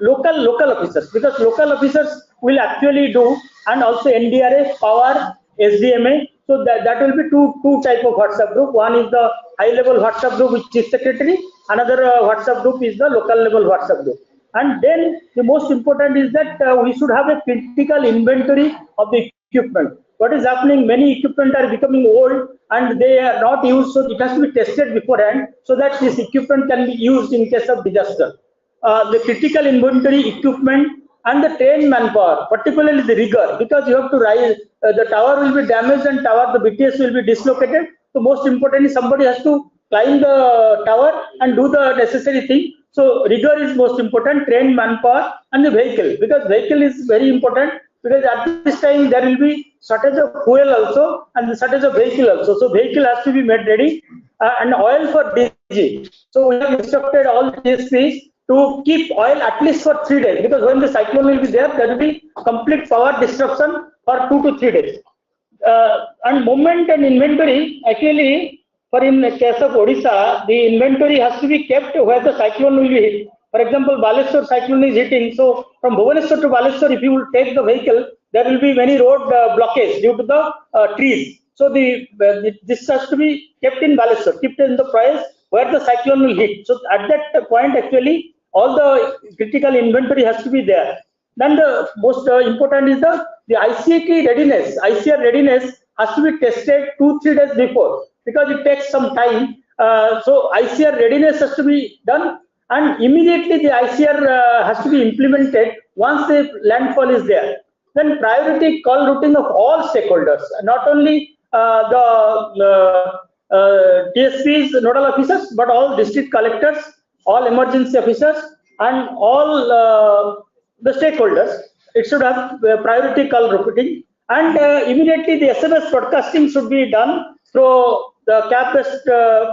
[SPEAKER 10] local officers, because local officers will actually do, and also NDRF, Power, SDMA. So that will be two type of WhatsApp group. One is the high level WhatsApp group with chief secretary. Another WhatsApp group is the local level WhatsApp group. And then the most important is that we should have a critical inventory of the equipment. What is happening? Many equipment are becoming old and they are not used, so it has to be tested beforehand so that this equipment can be used in case of disaster. The critical inventory equipment and the trained manpower, particularly the rigger, because you have to rise, the tower will be damaged and the BTS will be dislocated. So most importantly, somebody has to climb the tower and do the necessary thing. So rigger is most important, trained manpower, and the vehicle, because vehicle is very important, because at this time there will be shortage of fuel also and the shortage of vehicle also. So vehicle has to be made ready, and oil for DG. So we have instructed all TSPs to keep oil at least for 3 days, because when the cyclone will be there, there will be complete power disruption for 2 to 3 days. And movement and inventory, actually, for in the case of Odisha, the inventory has to be kept where the cyclone will be hit. For example, Baleshwar cyclone is hitting, so from Bhubaneswar to Baleshwar, if you will take the vehicle, there will be many road blockades due to the trees. So this has to be kept in Baleshwar, kept in the place where the cyclone will hit. So at that point, actually, all the critical inventory has to be there. Then the most important is the ICT readiness. ICR readiness has to be tested 2-3 days before, because it takes some time. So ICR readiness has to be done, and immediately the ICR has to be implemented once the landfall is there. Then priority call routing of all stakeholders, not only the TSPs, nodal officers, but all district collectors, all emergency officers, and all the stakeholders. It should have priority call routing, and immediately the SMS broadcasting should be done through the cap-based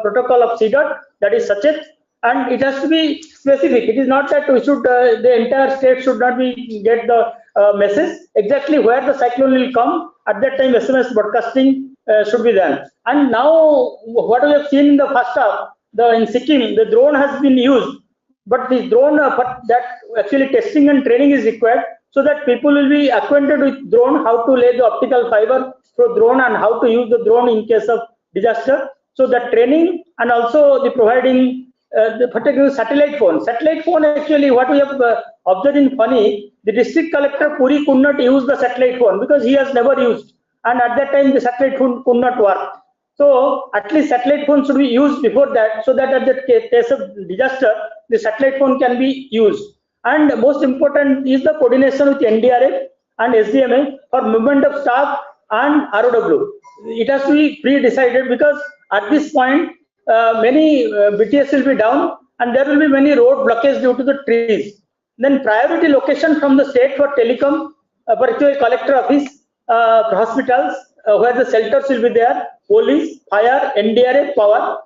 [SPEAKER 10] protocol of CDOT, that is Sachet, and it has to be specific. It is not that we should the entire state should not be get the message exactly where the cyclone will come. At that time, SMS broadcasting should be done. And now, what we have seen in the first half, in Sikkim, the drone has been used, but the drone, but that actually testing and training is required, so that people will be acquainted with drone, how to lay the optical fiber through drone and how to use the drone in case of disaster. So that training, and also the providing the particular satellite phone. Satellite phone, actually, what we have observed in Fani, the district collector Puri could not use the satellite phone because he has never used, and at that time the satellite phone could not work. So at least satellite phone should be used before that, so that at the case of disaster, the satellite phone can be used. And most important is the coordination with NDRF and SDMA for movement of staff and ROW. It has to be pre-decided, because at this point many BTS will be down and there will be many road blockades due to the trees. Then priority location from the state for telecom, particularly collector office, hospitals, where the shelters will be there, police, fire, NDRF, power.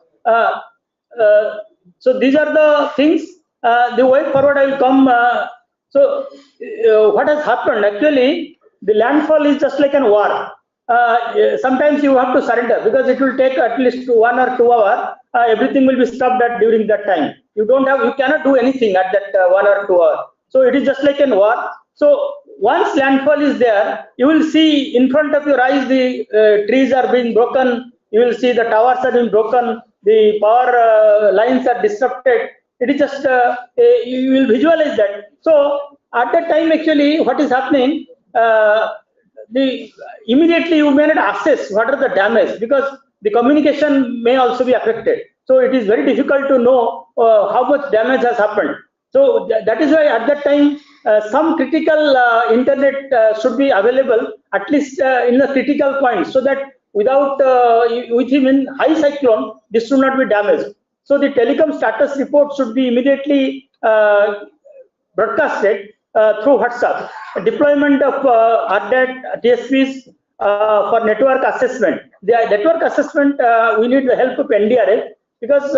[SPEAKER 10] So these are the things. The way forward I will come. What has happened? Actually, the landfall is just like a war. Sometimes you have to surrender, because it will take at least 1 or 2 hours. Everything will be stopped during that time. You cannot do anything at that 1 or 2 hours. So it is just like a war. So once landfall is there, you will see in front of your eyes the trees are being broken. You will see the towers are being broken. The power lines are disrupted. It is just you will visualize that. So at that time, actually, what is happening? Immediately you may not assess what are the damage, because the communication may also be affected. So it is very difficult to know how much damage has happened. So that is why at that time some critical internet should be available, at least in the critical points, so that without with him in high cyclone, this should not be damaged. So the telecom status report should be immediately broadcasted through WhatsApp. Deployment of RDAT TSPs for network assessment. The network assessment, we need the help of NDRF, because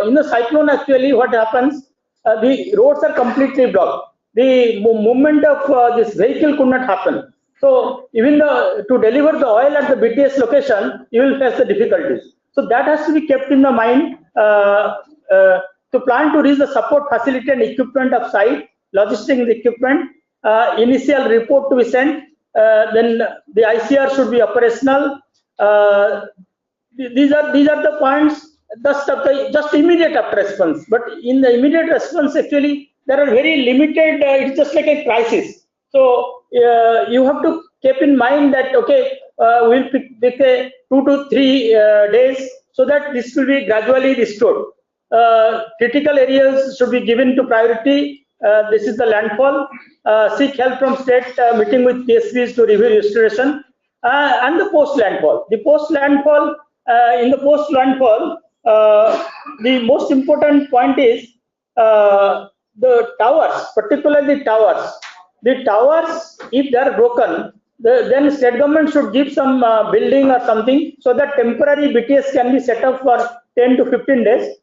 [SPEAKER 10] in the cyclone actually what happens, the roads are completely blocked. The movement of this vehicle could not happen. So even to deliver the oil at the BTS location, you will face the difficulties. So that has to be kept in the mind. To plan to reach the support facility and equipment of site, logistic equipment, initial report to be sent, then the ICR should be operational. These are the points just immediate after response. But in the immediate response, actually there are very limited. It's just like a crisis. So you have to keep in mind that okay, we'll pick a 2 to 3 days, so that this will be gradually restored. Critical areas should be given to priority. This is the landfall. Seek help from state, meeting with TSPs to review restoration, and the post landfall. The post landfall, in the post landfall, the most important point is the towers, particularly towers. The towers, if they are broken, then state government should give some building or something, so that temporary BTS can be set up for 10 to 15 days.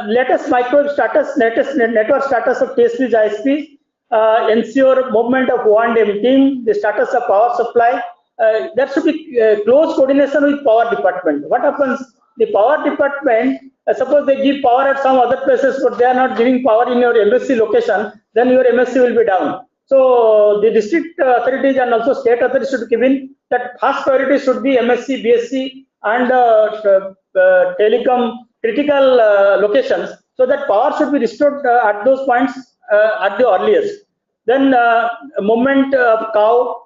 [SPEAKER 10] Latest microwave status, latest network status of TSPs, ISPs, ensure movement of O&M team, the status of power supply. There should be close coordination with power department. What happens? The power department, suppose they give power at some other places, but they are not giving power in your MSC location, then your MSC will be down. So the district authorities and also state authorities should give in that first priority should be MSC, BSC, and telecom critical locations, so that power should be restored at those points at the earliest. Then movement of cow,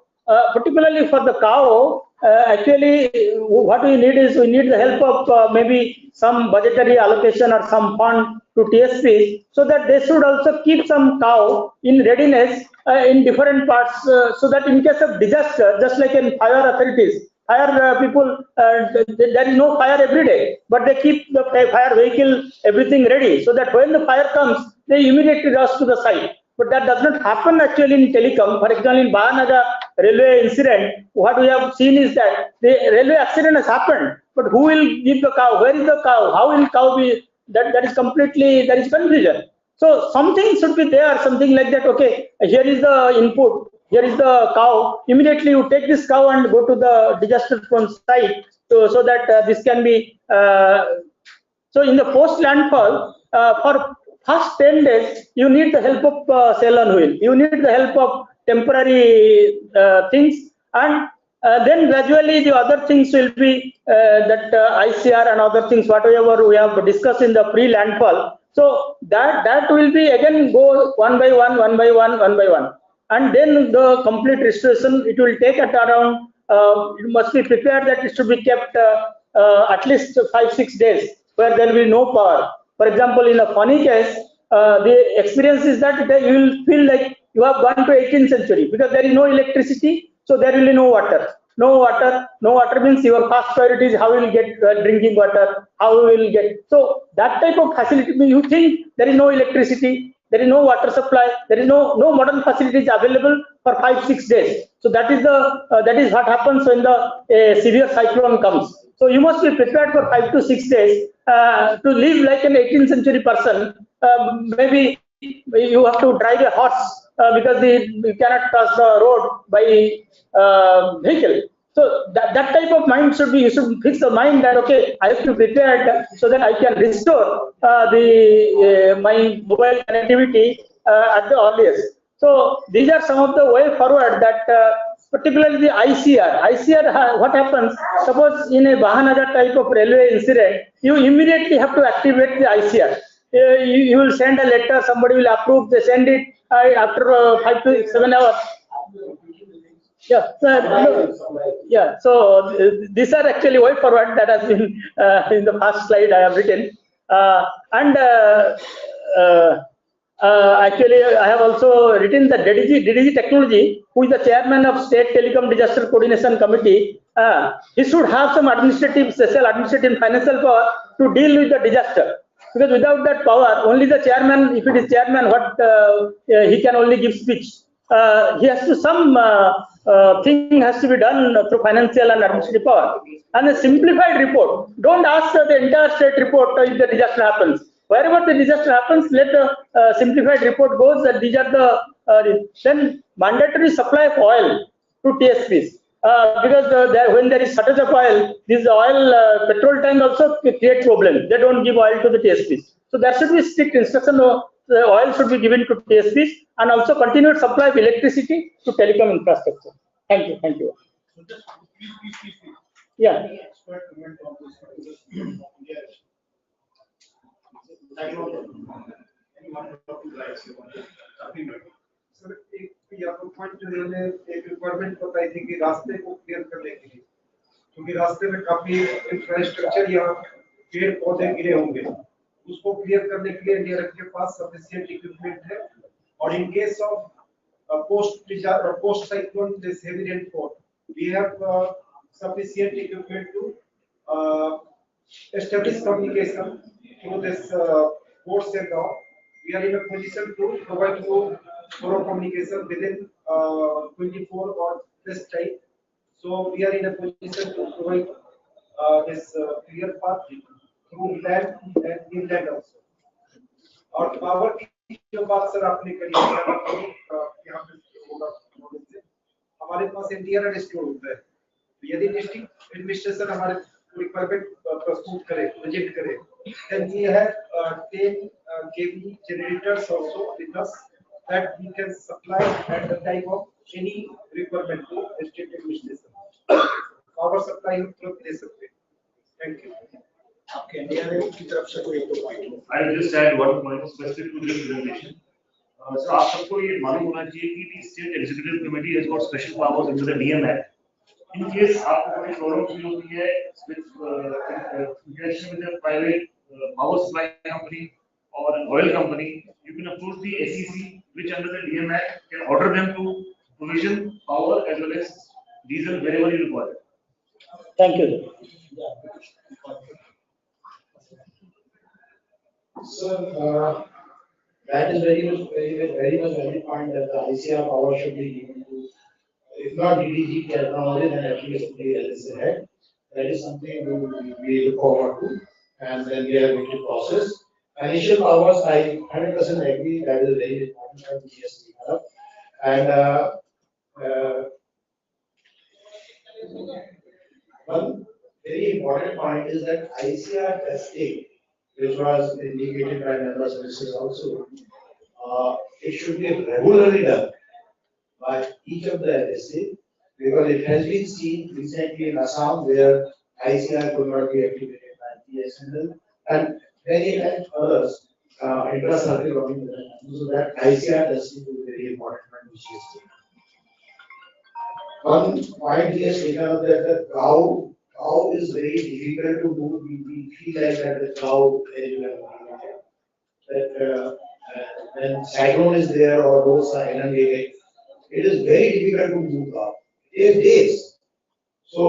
[SPEAKER 10] particularly for the cow, actually what we need is we need the help of maybe some budgetary allocation or some fund to TSPs, so that they should also keep some cow in readiness in different parts, so that in case of disaster, just like in fire authorities, fire people, there is no fire every day, but they keep the fire vehicle, everything ready, so that when the fire comes, they immediately rush to the site. But that does not happen actually in telecom. For example, in Mahanagar railway incident, what we have seen is that the railway accident has happened, but who will give the cow? Where is the cow? How will cow be? That is completely, there is confusion. So something should be there, something like that. Okay, here is the input. Here is the cow. Immediately you take this cow and go to the disaster-prone site, so that this can be. So in the post landfall, for first 10 days, you need the help of cell on wheel. You need the help of temporary things, and then gradually the other things will be that ICR and other things, whatever we have discussed in the pre-landfall. So that will be again go one by one, one by one, one by one. And then the complete restoration, it will take at around, you must be prepared that it should be kept at least 5-6 days, where there will be no power. For example, in a funny case, the experience is that you will feel like you have gone to 18th century, because there is no electricity, so there will be no water. No water means your first priority is how you will get drinking water, how you will get. So that type of facility, you think there is no electricity, there is no water supply, there is no modern facilities available for 5-6 days. So that is what happens when the severe cyclone comes. So you must be prepared for 5 to 6 days to live like an 18th century person. Maybe you have to drive a horse because you cannot cross the road by vehicle. So that type of mind should be, you should fix the mind that okay, I have to be prepared so that I can restore my mobile connectivity at the earliest. So these are some of the way forward that particularly the ICR, what happens, suppose in a Mahanagar type of railway incident, you immediately have to activate the ICR. You will send a letter, somebody will approve, they send it after 5 to 7 hours. Yeah, yeah. So these are actually way forward that has been in the first slide I have written, and Actually, I have also written the DDG Technology, who is the chairman of State Telecom Disaster Coordination Committee. He should have some administrative, special administrative and financial power to deal with the disaster. Because without that power, only the chairman, if it is chairman, what he can only give speech. He has to thing has to be done through financial and administrative power. And a simplified report. Don't ask the entire state report if the disaster happens. Wherever the disaster happens, let a simplified report goes that these are the then mandatory supply of oil to TSPs. Because when there is shortage of oil, this oil petrol tank also create problem. They don't give oil to the TSPs. So there should be strict instruction. The oil should be given to TSPs and also continued supply of electricity to telecom infrastructure. Thank you. Thank you. Yeah.
[SPEAKER 5] Sir एक या तो point उन्होंने एक requirement बताई थी कि रास्ते को क्लियर करने के लिए, क्योंकि रास्ते में काफी इंफ्रास्ट्रक्चर या पेड़ पौधे गिरे होंगे, उसको क्लियर करने के लिए इंडिया के पास सफिशिएंट इक्विपमेंट है, और इन case of post cyclone this heavy rainfall, we have sufficient equipment to establish communication through this ports and all. We are in a position to provide thorough communication within 24 or less time. So we are in a position to provide this clear path through land and inland also. और power की जो बात sir आपने करी यहाँ पे होगा, हमारे पास एनडीआरएल स्टोर होता है, यदि डिस्ट्रिक्ट एडमिनिस्ट्रेशन हमारे रिक्वायरमेंट प्रस्तुत करे, प्रोजेक्ट करे, then we have 10 kV generators also with us that we can supply at the time of any requirement to state administration. Power supply हम तुरंत दे सकते हैं. Thank you. आपके एनडीआरएल की तरफ से कोई एक point?
[SPEAKER 12] I'll just add one point specific to this presentation. So आप सबको ये मालूम होना चाहिए कि the state executive committee has got special powers under the DM Act. In case आपको कोई प्रॉब्लम फील होती है with a private power supply company or an oil company, you can approach the SEC, which under the DM Act can order them to provision power as well as diesel wherever you require.
[SPEAKER 10] Thank you.
[SPEAKER 8] Sir, that is very much valid point that the ICR power should be given to, if not DDG technology, then at least the LSA head. That is something we look forward to, and then we are going to process. Initial powers, I 100% agree, that is very important for GST. And one very important point is that ICR testing, which was indicated by member services also, it should be regularly done by each of the LSA, because it has been seen recently in Assam where ICR could not be activated by BSNL and many others intra-circuit roaming. So that ICR testing is very important for GST. One point he has taken up that the cow is very difficult to move. We feel like that the cow that when cyclone is there or roads are inundated, it is very difficult to move cow. It takes days. So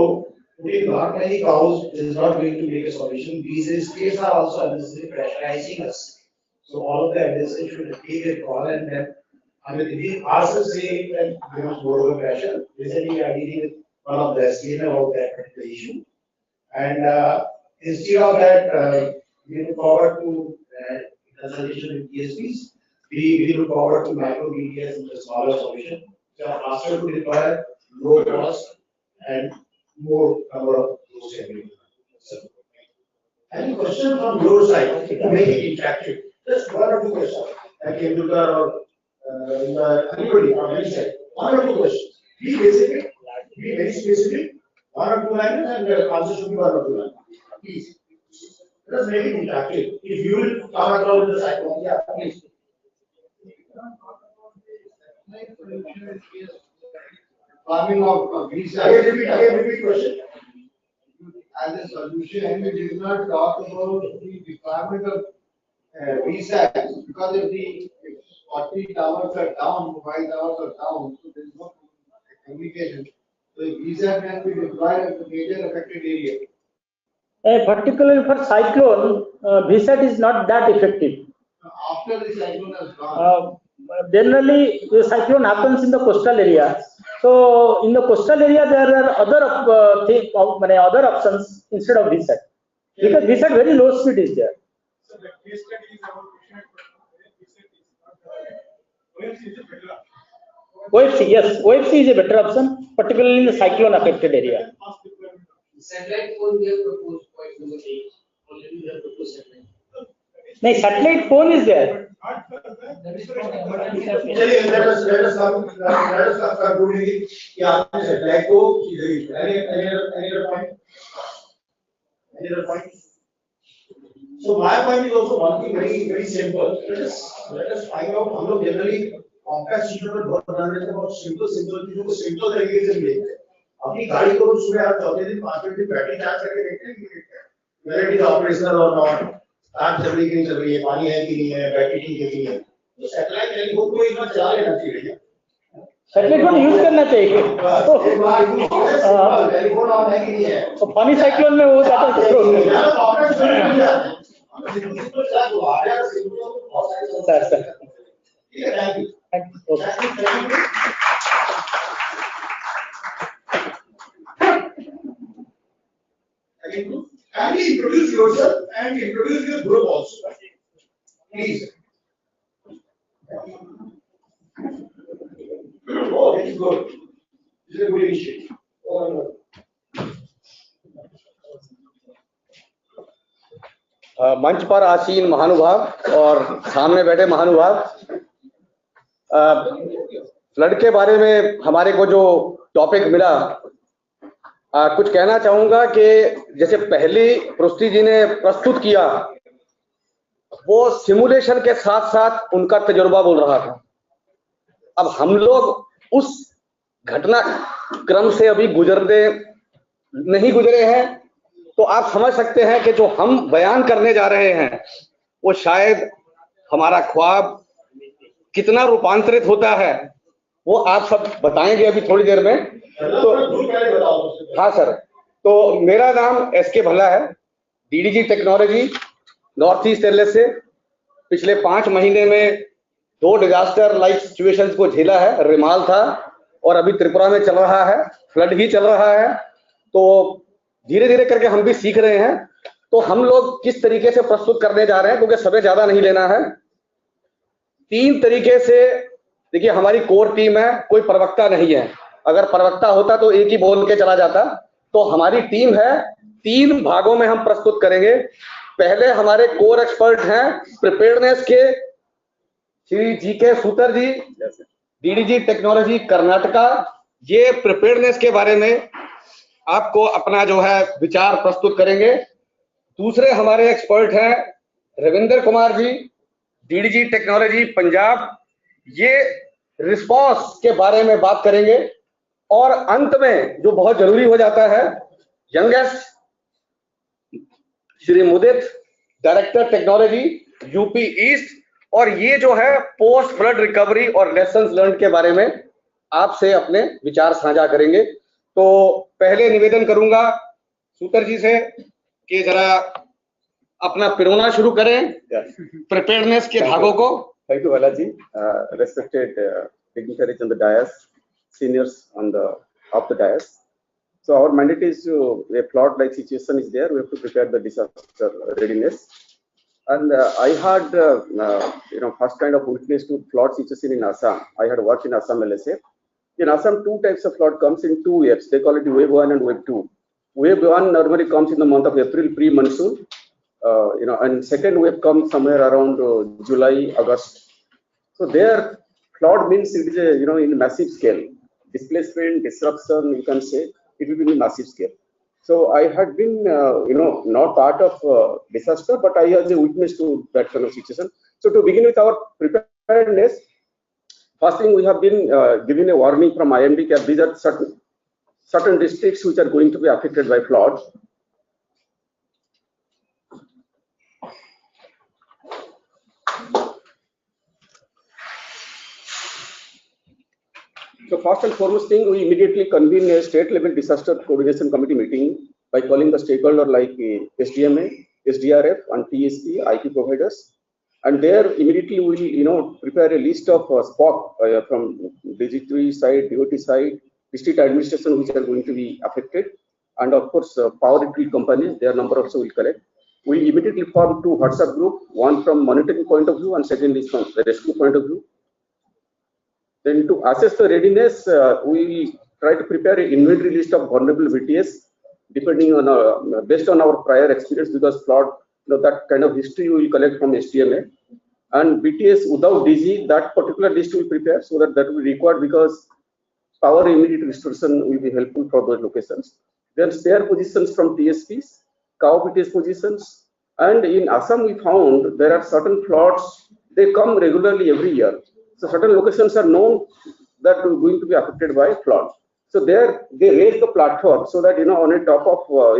[SPEAKER 8] putting not many cows is not going to make a solution. These states are also unnecessarily pressurizing us. So all of the administration should take a call, and then I mean we ourselves say that there is more of a pressure. Recently we are dealing with one of the SDN about that particular issue. And instead of that, we look forward to consultation with PSPs. We look forward to micro BTS in the smaller solution. So faster to deploy, low cost, and more number of those every. So, any question from your side to make it interactive? Just one or two questions. Like or anybody from any side. One or two questions. Be basic, be very specific. One or two lines, and the answer should be one or two lines. Please. Let us make it interactive. If you will come across with the cycle, yeah, please.
[SPEAKER 5] Farming of visa.
[SPEAKER 8] Repeat question.
[SPEAKER 5] As a solution, we did not talk about the requirement of visa, because if the
[SPEAKER 19] 40 towers are down, mobile towers are down, so there is no communication. So visa can be deployed at the major affected area.
[SPEAKER 10] Particularly for cyclone, VSAT is not that effective.
[SPEAKER 19] After the cyclone has gone.
[SPEAKER 10] Generally, the cyclone happens in the coastal area. So in the coastal area, there are other options instead of VSAT. Because VSAT very low speed is there.
[SPEAKER 5] So the case study is about OFC is a better option.
[SPEAKER 10] OFC, yes, OFC is a better option, particularly in the cyclone affected area.
[SPEAKER 16] Satellite phone we have proposed point number 8. Already we have proposed satellite.
[SPEAKER 10] No, satellite phone is there.
[SPEAKER 16] That is not emergency.
[SPEAKER 3] let us conclude. Yeah, satellite को any other point? Any other point? So my point is also one thing very simple. Let us find out. हम लोग generally complex चीजों पर बहुत ध्यान देते हैं, बहुत simple चीजों को simple तरीके से लेते हैं. अपनी गाड़ी को सुबह आप चौथे दिन 5 मिनट की बैटरी चार्ज करके देखते हैं whether it is operational or not, car चल रही कि नहीं चल रही है, पानी है कि नहीं है, बैटरी ठीक है कि नहीं है. तो सैटेलाइट टेलीफोन को एक बार चला लेना चाहिए.
[SPEAKER 10] सैटेलाइट फोन यूज करना चाहिए.
[SPEAKER 3] एक बार टेलीफोन ऑन है कि नहीं है.
[SPEAKER 10] तो फनी साइक्लोन में वो ज्यादा
[SPEAKER 3] Kindly introduce yourself and introduce your group also. Please. Oh, that's good. This is a good initiative.
[SPEAKER 9] मंच पर आसीन महानुभाव और सामने बैठे महानुभाव, फ्लड के बारे में हमारे को जो टॉपिक मिला, कुछ कहना चाहूंगा कि जैसे पहली पृथ्वी जी ने प्रस्तुत किया, वो सिमुलेशन के साथ साथ उनका तजुर्बा बोल रहा था. अब हम लोग उस घटना क्रम से अभी नहीं गुजरे हैं, तो आप समझ सकते हैं कि जो हम बयान करने जा रहे हैं वो शायद हमारा ख्वाब कितना रूपांतरित होता है वो आप सब बताएंगे अभी थोड़ी देर में. तो हाँ सर, तो मेरा नाम एसके भल्ला है, DDG technology north east LS से. पिछले 5 महीने में 2 डिजास्टर लाइक सिचुएशंस को झेला है. रिमाल था और अभी त्रिपुरा में चल रहा है, फ्लड ही चल रहा है. तो धीरे धीरे करके हम भी सीख रहे हैं. तो हम लोग किस तरीके से प्रस्तुत करने जा रहे हैं, क्योंकि समय ज्यादा नहीं लेना है. 3 तरीके से देखिए, हमारी कोर टीम है, कोई प्रवक्ता नहीं है. अगर प्रवक्ता होता तो एक ही बोल के चला जाता. तो हमारी टीम है, 3 भागों में हम प्रस्तुत करेंगे. पहले हमारे कोर एक्सपर्ट हैं प्रिपेयर्डनेस के श्री जीके सूतर जी, डीडीजी टेक्नोलॉजी कर्नाटका. ये प्रिपेयर्डनेस के बारे में आपको अपना जो है विचार प्रस्तुत करेंगे. दूसरे हमारे एक्सपर्ट हैं रविंदर कुमार जी, डीडीजी टेक्नोलॉजी पंजाब. ये रिस्पांस के बारे में बात करेंगे. और अंत में जो बहुत जरूरी हो जाता है, यंगेस्ट श्री मुदित, डायरेक्टर टेक्नोलॉजी यूपी ईस्ट. और ये जो है पोस्ट फ्लड रिकवरी और लेसन्स लर्न के बारे में आपसे अपने विचार साझा करेंगे. तो पहले निवेदन करूंगा सूतर जी से कि जरा अपना पिरोना शुरू करें प्रिपेयर्डनेस के भागों को.
[SPEAKER 22] Thank you, Balaji. Respected dignitaries on the dais, seniors on the dais. So our mandate is a flood-like situation is there. We have to prepare the disaster readiness. And I had, first kind of witness to flood situation in Assam. I had worked in Assam LSA. In Assam, 2 types of flood comes in 2 waves. They call it wave 1 and wave 2. Wave 1 normally comes in the month of April, pre-monsoon. And second wave comes somewhere around July, August. So there, flood means it is a, in massive scale. Displacement, disruption, you can say, it will be in massive scale. So I had been, not part of disaster, but I was a witness to that kind of situation. So to begin with our preparedness, first thing we have been given a warning from IMD that these are certain districts which are going to be affected by floods. So first and foremost thing, we immediately convene a state level disaster coordination committee meeting by calling the stakeholder like SDMA, SDRF and TSP, IP providers. And there immediately we will, prepare a list of SPOC from DG3 side, DOT side, district administration which are going to be affected. And of course, power utility companies, their number also will collect. We immediately form two WhatsApp group, one from monitoring point of view and second is from the rescue point of view. Then to assess the readiness, we try to prepare an inventory list of vulnerable VTS, depending on based on our prior experience, because flood, that kind of history we will collect from STMA. And BTS without DG, that particular list we will prepare, so that will be required because power immediate restoration will be helpful for those locations. Then spare positions from TSPs, cow BTS positions, and in Assam we found there are certain floods, they come regularly every year. So certain locations are known that are going to be affected by flood. So there they raise the platform so that on a top of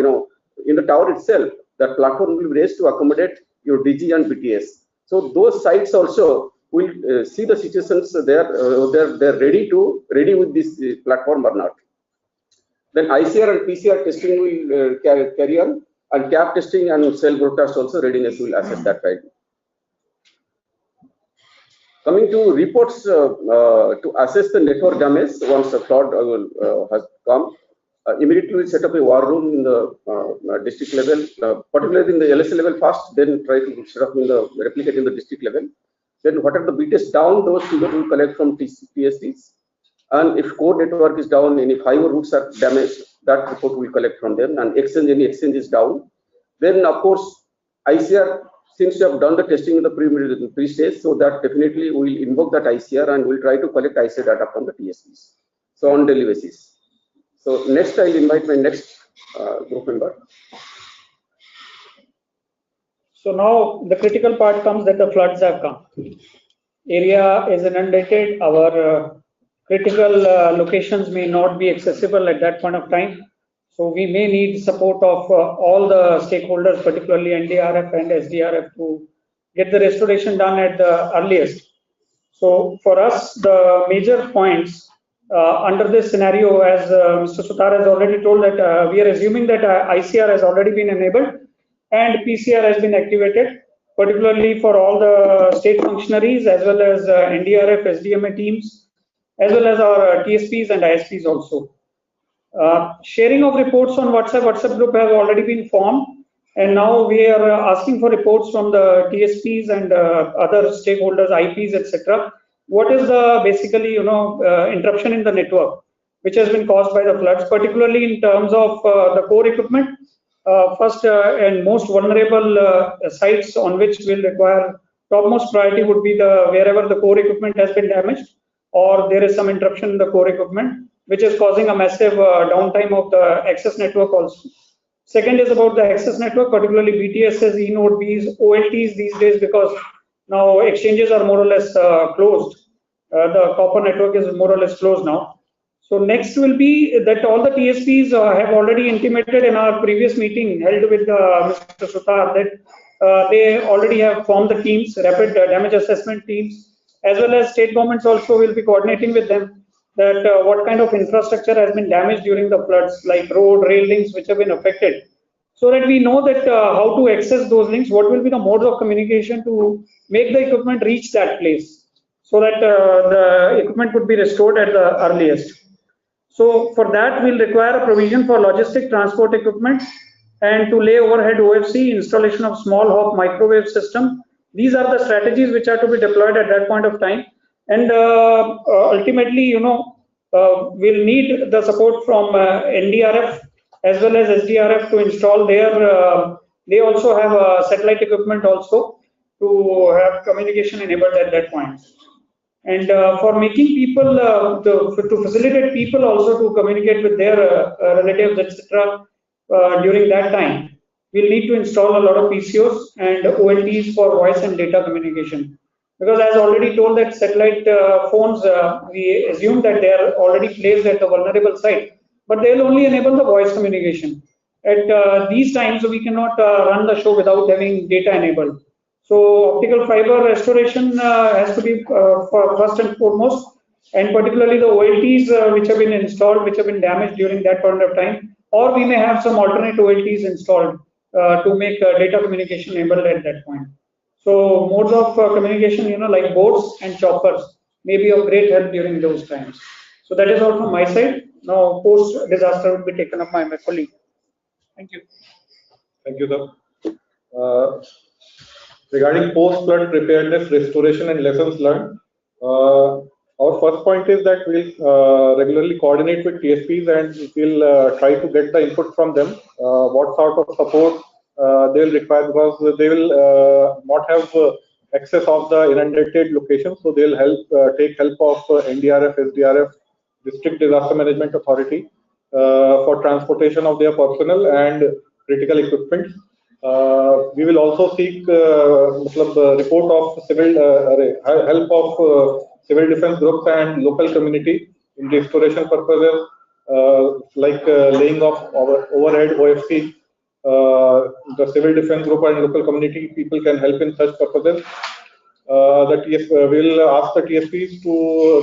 [SPEAKER 22] in the tower itself, that platform will be raised to accommodate your DG and BTS. So those sites also will see the situations they're ready with this platform or not. Then ICR and PCR testing will carry on, and CAP testing and cell broadcast also readiness will assess that right. Coming to reports to assess the network damage once the flood has come, immediately we set up a war room in the district level, particularly in the LSA level first, then try to set up in the replicate in the district level. Then what are the BTS down, those figures will collect from TSPs. And if core network is down, any fiber routes are damaged, that report we collect from them. And any exchange is down. Then of course, ICR, since you have done the testing in the pre-stage, so that definitely we will invoke that ICR and we'll try to collect ICR data from the TSPs. So on daily basis. So next I'll invite my next group member.
[SPEAKER 10] So now the critical part comes that the floods have come. Area is inundated. Our critical locations may not be accessible at that point of time. So we may need support of all the stakeholders, particularly NDRF and SDRF, to get the restoration done at the earliest. So for us, the major points under this scenario, as Mr. Sutar has already told, that we are assuming that ICR has already been enabled and PCR has been activated, particularly for all the state functionaries as well as NDRF, SDMA teams, as well as our TSPs and ISPs also. Sharing of reports on WhatsApp group have already been formed, and now we are asking for reports from the TSPs and other stakeholders, IPs, etc. What is the basically interruption in the network which has been caused by the floods, particularly in terms of the core equipment. First and most vulnerable sites on which will require topmost priority would be wherever the core equipment has been damaged or there is some interruption in the core equipment, which is causing a massive downtime of the access network also. Second is about the access network, particularly BTSs, eNode Bs, OLTs these days, because now exchanges are more or less closed. The copper network is more or less closed now. So next will be that all the TSPs have already intimated in our previous meeting held with Mr. Sutar that they already have formed the teams, rapid damage assessment teams, as well as state governments also will be coordinating with them that what kind of infrastructure has been damaged during the floods, like road, rail links which have been affected, so that we know that how to access those links, what will be the modes of communication to make the equipment reach that place, so that the equipment could be restored at the earliest. So for that, we'll require a provision for logistic transport equipment and to lay overhead OFC, installation of small hop microwave system. These are the strategies which are to be deployed at that point of time. And ultimately, we'll need the support from NDRF as well as SDRF to install their, they also have satellite equipment also to have communication enabled at that point. And for making people, to facilitate people also to communicate with their relatives, etc. During that time, we'll need to install a lot of PCOs and OLTs for voice and data communication. Because as already told that satellite phones, we assume that they are already placed at the vulnerable site, but they will only enable the voice communication. At these times, we cannot run the show without having data enabled. So optical fiber restoration has to be first and foremost,
[SPEAKER 2] and particularly the OLTs which have been installed, which have been damaged during that point of time, or we may have some alternate OLTs installed to make data communication enabled at that point. So modes of communication, like boats and choppers may be of great help during those times. So that is all from my side. Now post disaster will be taken up by my colleague. Thank you.
[SPEAKER 11] Thank you, sir. Regarding post-flood preparedness, restoration, and lessons learned, our first point is that we'll regularly coordinate with TSPs and we'll try to get the input from them, what sort of support they'll require, because they will not have access of the inundated locations, so they'll take help of NDRF, SDRF, District Disaster Management Authority for transportation of their personnel and critical equipment. We will also seek report of help of civil defense groups and local community in restoration purposes, like laying of overhead OFC. The civil defense group and local community people can help in such purposes. We'll ask the TSPs to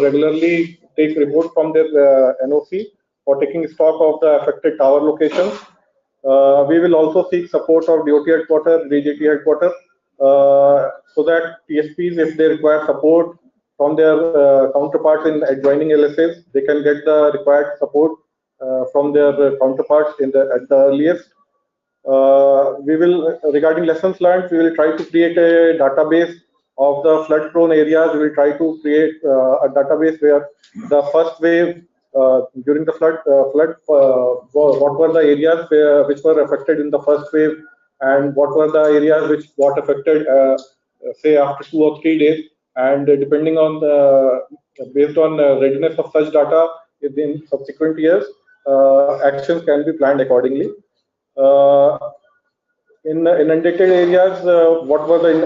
[SPEAKER 11] regularly take report from their NOC for taking stock of the affected tower locations. We will also seek support of DOT headquarters, DGT headquarters, so that TSPs, if they require support from their counterparts in adjoining LSAs, they can get the required support from their counterparts at the earliest. We will, regarding lessons learned, we will try to create a database of the flood-prone areas. We will try to create a database where the first wave during the flood, what were the areas which were affected in the first wave, and what were the areas which got affected, say after 2 or 3 days, and depending on based on readiness of such data in subsequent years, actions can be planned accordingly. In inundated areas, what were the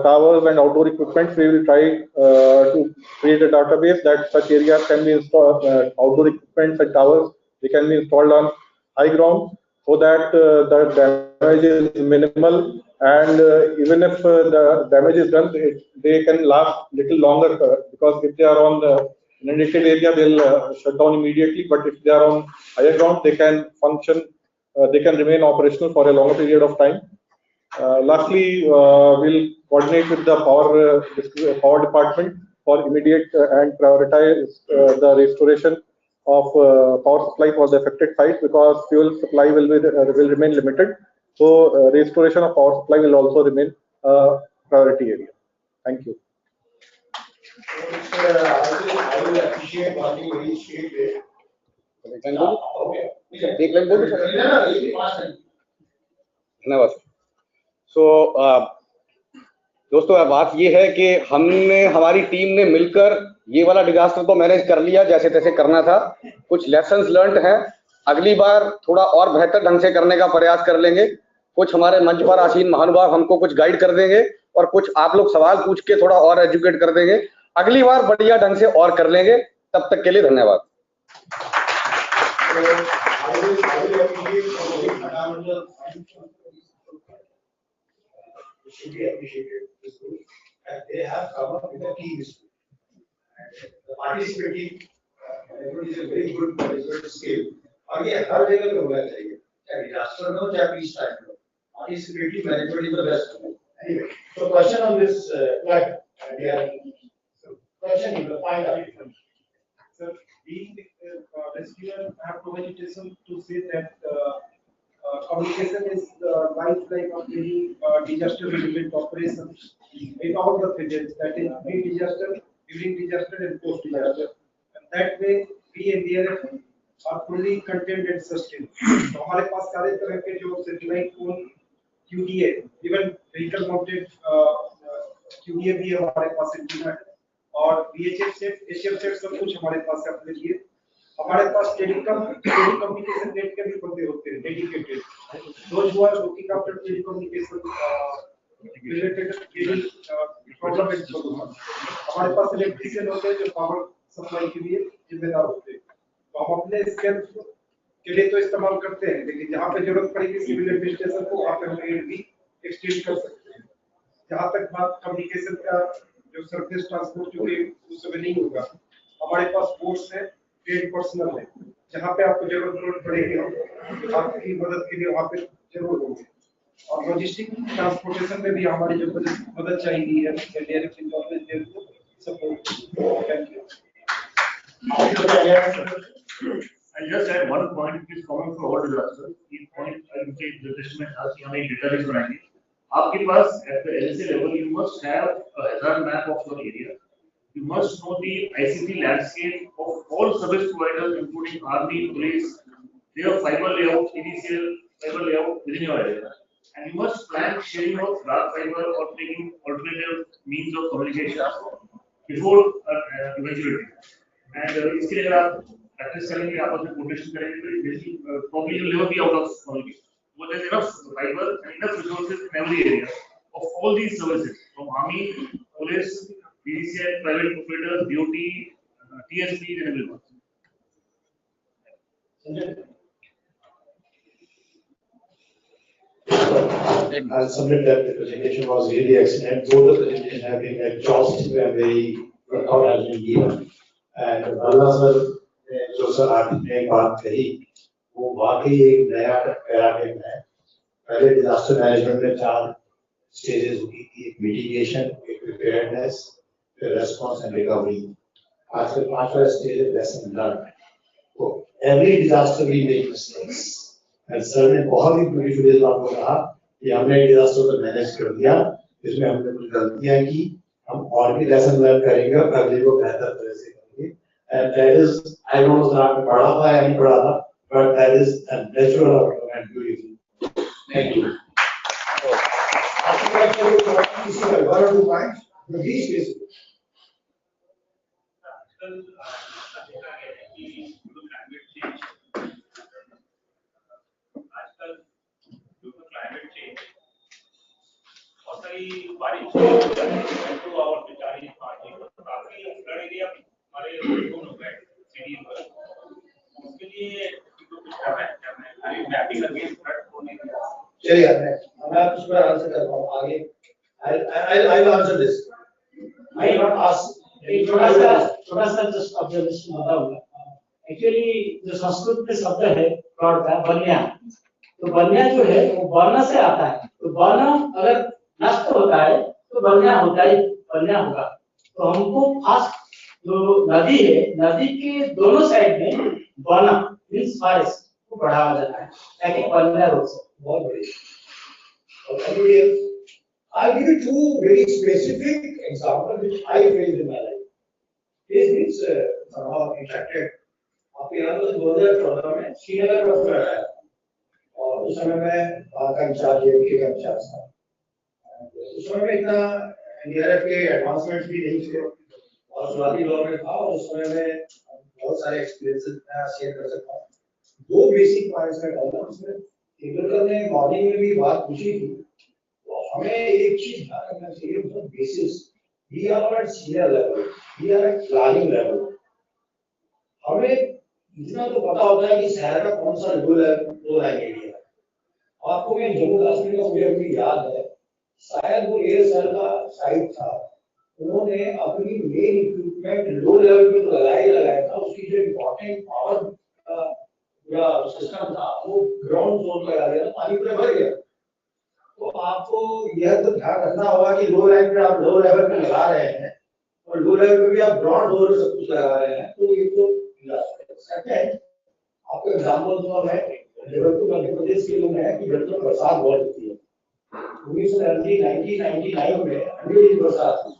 [SPEAKER 11] towers and outdoor equipment, we will try to create a database that such areas can be installed, outdoor equipment and towers, they can be installed on high ground, so that the damage is minimal, and even if the damage is done, they can last little longer, because if they are on the inundated area, they'll shut down immediately, but if they are on higher ground, they can function, they can remain operational for a longer period of time. Lastly, we'll coordinate with the power department for immediate and prioritize the restoration of power supply for the affected sites, because fuel supply will remain limited. So restoration of power supply will also remain a priority area. Thank you.
[SPEAKER 3] I will appreciate one thing very straightway.
[SPEAKER 9] धन्यवाद। सो दोस्तों, बात ये है कि हमारी team ने मिलकर ये वाला डिजास्टर तो मैनेज कर लिया, जैसे तैसे करना था। कुछ लेसन्स लर्न्ड हैं, अगली बार थोड़ा और बेहतर ढंग से करने का प्रयास कर लेंगे। कुछ हमारे मंच पर आसीन महानुभाव हमको कुछ गाइड कर देंगे, और कुछ आप लोग सवाल पूछ के थोड़ा और एजुकेट कर देंगे। अगली बार बढ़िया ढंग से और कर लेंगे। तब तक के लिए धन्यवाद।
[SPEAKER 3] Should be appreciated. And they have come up with a team spirit. And the participating is a very good skill. और ये हर जगह पे होना चाहिए, चाहे डिजास्टर में हो चाहे पीस टाइम में। Participative management is the best. Anyway, so question on this flag. Question in the final.
[SPEAKER 5] Sir, being rescuer, I have no hesitation to say that communication is the lifeline of any disaster management operation in all the phases, that is pre-disaster, during disaster and post-disaster. And that way, we and DRF are fully contained and sustained. तो हमारे पास सारे तरह के जो satellite phone QDA, even vehicle mounted QDA भी हमारे पास antenna है, और VHF सेट, HF सेट सब कुछ हमारे पास है अपने लिए। हमारे पास टेलीकम्युनिकेशन नेट के भी बंदे होते हैं dedicated, those who are looking after telecommunication related problem and solution। हमारे पास इलेक्ट्रिशियन होते हैं जो पावर सप्लाई के लिए जिम्मेदार होते हैं। तो हम अपने स्केल के लिए तो इस्तेमाल करते हैं, लेकिन जहाँ पे जरूरत पड़ेगी सिविल एडमिनिस्ट्रेशन को वहाँ पे हम एड भी एक्सटेंड कर सकते हैं। जहाँ तक बात कम्युनिकेशन का, जो सरफेस ट्रांसपोर्ट जो कि उस समय नहीं होगा, हमारे पास फोर्स है, ट्रेन पर्सनल है, जहाँ पे आपको जरूरत पड़ेगी हम आपकी मदद के लिए वहाँ पे जरूर होंगे। और लॉजिस्टिक ट्रांसपोर्टेशन में भी हमारी जो मदद चाहिए है support. Thank you.
[SPEAKER 12] I just add one point, which is common for all disasters. ये point उनके निर्देश में था कि हमें एक database बनाएंगे। आपके पास at the LSA level, you must have a hazard map of your area. You must know the ICT landscape of all service providers, including army, police, their fiber layout, initial fiber layout within your area. And you must plan sharing of dark fiber or taking alternative means of communication before eventuality. And इसके लिए अगर आप practice करेंगे, आपस में coordination करेंगे, तो probably you will never be out of communication. But there's enough fiber and enough resources in every area of all these services, from army, police, BDCL, private operators, DOT, TSP, and everyone.
[SPEAKER 14] I'll submit that the presentation was really excellent. Both the presentations have been exhaustive and very thought has been given. And Bhawan sir ने जो sir आपने एक बात कही वो वाकई एक नया पैराडाइम है। पहले डिजास्टर मैनेजमेंट में 4 स्टेजेस होती थी, एक मिटिगेशन, एक प्रिपेयर्डनेस, फिर रेस्पॉन्स एंड रिकवरी। आज के 5वां स्टेज है लेसन लर्न। तो every disaster we make mistakes and sir ने बहुत ही ब्यूटीफुल इस बात को कहा कि हमने डिजास्टर को मैनेज कर दिया, इसमें हमने कुछ गलतियां की, हम और भी लेसन लर्न करेंगे और अगले को बेहतर तरह से करेंगे। And that is, I don't know sir आपने पढ़ा था या नहीं पढ़ा था, but that is a natural outcome and beautiful. Thank you.
[SPEAKER 8] One or two points, please please.
[SPEAKER 15] बारिश और बेचारी काफी फ्लड एरिया हमारे दोनों गए सिटी पर, उसके लिए कुछ करना है, अभी मैपिंग लगी फ्लड होने की।
[SPEAKER 8] चलिए मैं उस पर आंसर करता हूँ आगे। I'll answer this. I not ask.
[SPEAKER 13] थोड़ा सा जस्ट ऑब्जर्वेशन बताऊंगा। एक्चुअली जो संस्कृत में शब्द है फ्लड का बन्या, तो बन्या जो है वो बन से आता है। तो बन अगर नष्ट होता है तो बन्या होता ही बन्या होगा। तो हमको फास्ट जो नदी है, नदी के दोनों साइड में बना मींस फॉरेस्ट को बढ़ावा जाता है ताकि बन्या रोक सके।
[SPEAKER 8] बहुत बढ़िया। I'll give you 2 very specific examples which I faced in my life. This means somehow impacted. आपके यहाँ तो 2014 में श्रीनगर में फ्लड आया और उस समय मैं वहाँ का इंचार्ज का इंचार्ज था। उस समय में इतना NDRF के एडवांसमेंट भी नहीं थे और शुरुआती दौर में था और उस समय में बहुत सारे एक्सपीरियंसेस मैं शेयर कर सकता हूँ। 2 बेसिक पॉइंट्स में कहूँगा, उसमें इंद्रकर ने मॉर्निंग में भी बात पूछी थी। तो हमें एक चीज ध्यान रखना चाहिए, उसका basis we are at senior level, we are at planning level. हमें इतना तो पता होता है कि शहर का कौन सा लो लाइन एरिया है। आपको मैं जम्मू कश्मीर का मुझे अभी याद है, शायद वो एयरसेल का साइट था, उन्होंने अपनी मेन इक्विपमेंट लो लेवल पे तो लगाया था, उसकी जो इम्पोर्टेंट पावर पूरा सिस्टम था वो ग्राउंड फ्लोर पे लगा दिया था, पानी पूरा भर गया। तो आपको यह तो ध्यान रखना होगा कि लो लाइन पे आप लो लेवल पे लगा रहे हैं और लो लेवल पे भी आप ग्राउंड फ्लोर पे सब कुछ लगा रहे हैं, तो ये तो सेकंड आपको एग्जांपल दूंगा मैं, जबलपुर मध्य प्रदेश के लोग हैं कि जबलपुर बरसात बहुत होती है। 1999 में 100 इंच बरसात हुई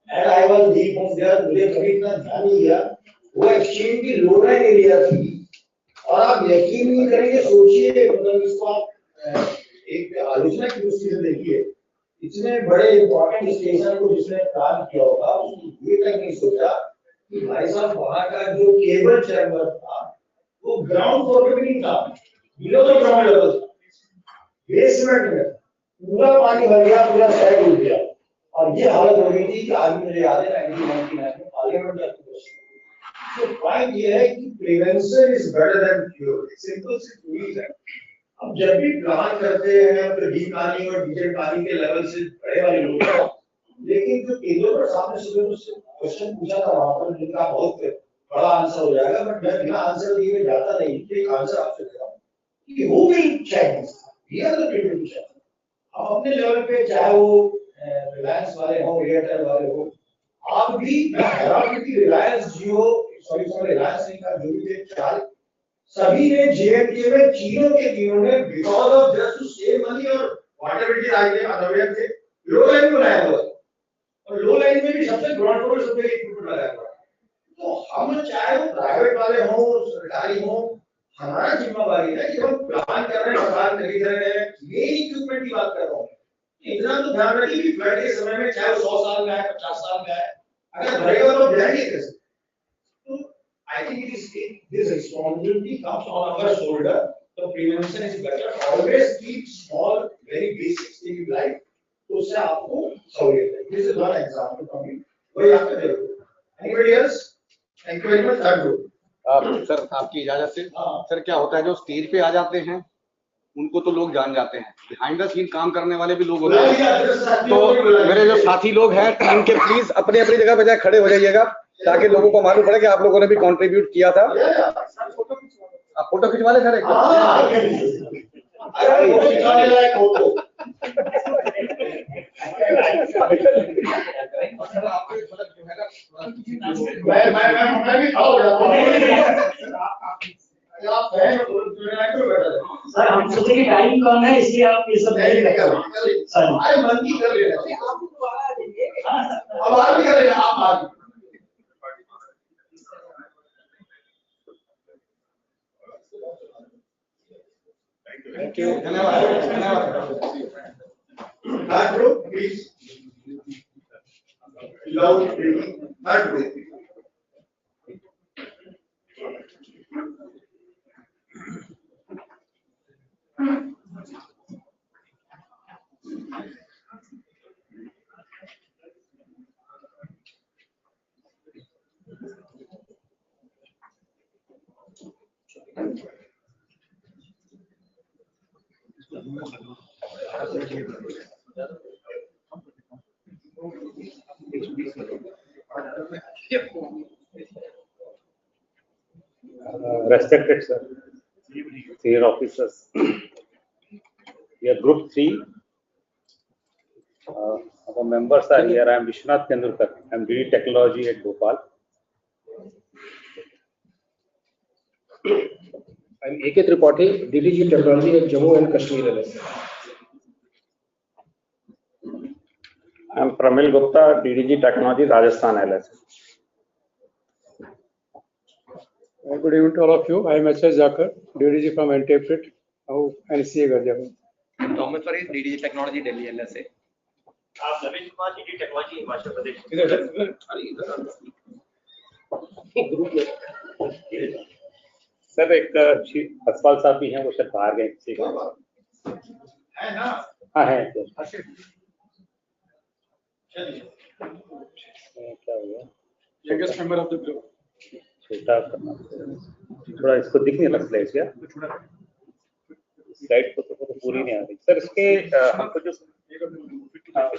[SPEAKER 8] and I was deep from there, मुझे कभी इतना ध्यान नहीं दिया। वो एक्सचेंज की लो लाइन एरिया थी और आप यकीन नहीं करेंगे, सोचिए मतलब इसको आप एक आलोचना की दृष्टि से देखिए, इतने बड़े इंपॉर्टेंट स्टेशन को जिसने प्लान किया होगा उसने ये तक नहीं सोचा कि भाई साहब वहां का जो केबल चैम्बर था वो ग्राउंड फ्लोर पे भी नहीं था, बिलो द ग्राउंड लेवल था, बेसमेंट में पूरा पानी भर गया, पूरा शहर डूब गया। और ये हालत हो गई थी कि आदमी मुझे याद है 1999 में पार्लियामेंट में। तो पॉइंट ये है कि prevention is better than cure, simple सी चीज है। हम जब भी प्लान करते हैं तो डी प्लानिंग और डिटेल प्लानिंग के लेवल से बड़े वाले लोग हैं, लेकिन जो केंद्रों पर सामने सुबह
[SPEAKER 14] क्वेश्चन पूछा था वहां पर, जिनका बहुत बड़ा आंसर हो जाएगा, बट मैं बिना आंसर दिए जाता नहीं, एक आंसर आपसे दे रहा हूँ कि who will check this, we are the people to check. हम अपने लेवल पे, चाहे वो रिलायंस वाले हो, एयरटेल वाले हो, आप भी, मैं हैरान हूं कि रिलायंस, जियो, सॉरी रिलायंस नहीं था, जो भी थे चार, सभी ने जेएनके में तीनों के तीनों ने because of just to save money और whatever it is I am unaware थे, लो लाइन बनाया हुआ और लो लाइन में भी सबसे ग्राउंड सबसे इक्विपमेंट लगाया हुआ। तो हम चाहे वो प्राइवेट वाले हों, सरकारी हों, हमारा जिम्मेवारी है कि हम प्लान कर रहे हैं, मकान खरीद रहे हैं, मेन इक्विपमेंट की बात कर रहा हूँ, इतना तो ध्यान रखिए कि फ्लड के समय में चाहे वो 100 साल का है, 50 साल का है, अगर भरेगा तो जाएंगे कैसे? तो I think this responsibility comes on our shoulder. The prevention is better. Always keep small, very basic things in life. तो उससे आपको सहूलियत है। This is one example from me. वही आपका देखो। Anybody else? Thank you very much. Thank you.
[SPEAKER 9] Sir आपकी इजाजत से, सर क्या होता है जो स्टेज पे आ जाते हैं उनको तो लोग जान जाते हैं, बिहाइंड द सीन काम करने वाले भी लोग होते हैं। तो मेरे जो साथी लोग हैं टीम के, प्लीज अपनी अपनी जगह पे जाए खड़े हो जाइएगा ताकि लोगों को मालूम पड़े कि आप लोगों ने भी कंट्रीब्यूट किया था। आप फोटो खिंचवा ले सर एक
[SPEAKER 13] सर हम सोचे कि टाइम कम है इसलिए आप ये सब नहीं कर
[SPEAKER 14] अरे मन की कर लेना, अब आप भी कर लेना, आप Thank you. Back row, please. Loud, back row.
[SPEAKER 18] Respected sir, senior officers, we are group 3. Our members are here. I am Vishwanath Tendulkar. I am DD Technology at Bhopal.
[SPEAKER 20] I am AK Tripathi, DDG Technology at Jammu and Kashmir LS.
[SPEAKER 18] I am Pramil Gupta, DDG Technology, Rajasthan LS.
[SPEAKER 23] Good evening to all of you. I am S. Zakar, DDG from Interpret, NCA Gaziabad.
[SPEAKER 24] Thomas Farid, DDG Technology, Delhi LSA.
[SPEAKER 15] Naveen Kumar DDG Technology, Himachal Pradesh.
[SPEAKER 18] Sir एक असफाल साहब भी हैं, वो शायद बाहर गए किसी का
[SPEAKER 14] है ना?
[SPEAKER 18] हाँ है। क्या हुआ?
[SPEAKER 23] Youngest member of the group.
[SPEAKER 18] छोटा करना थोड़ा, इसको दिख नहीं रहा स्लाइड क्या? स्लाइड तो पूरी नहीं आ रही सर। इसके हमको जो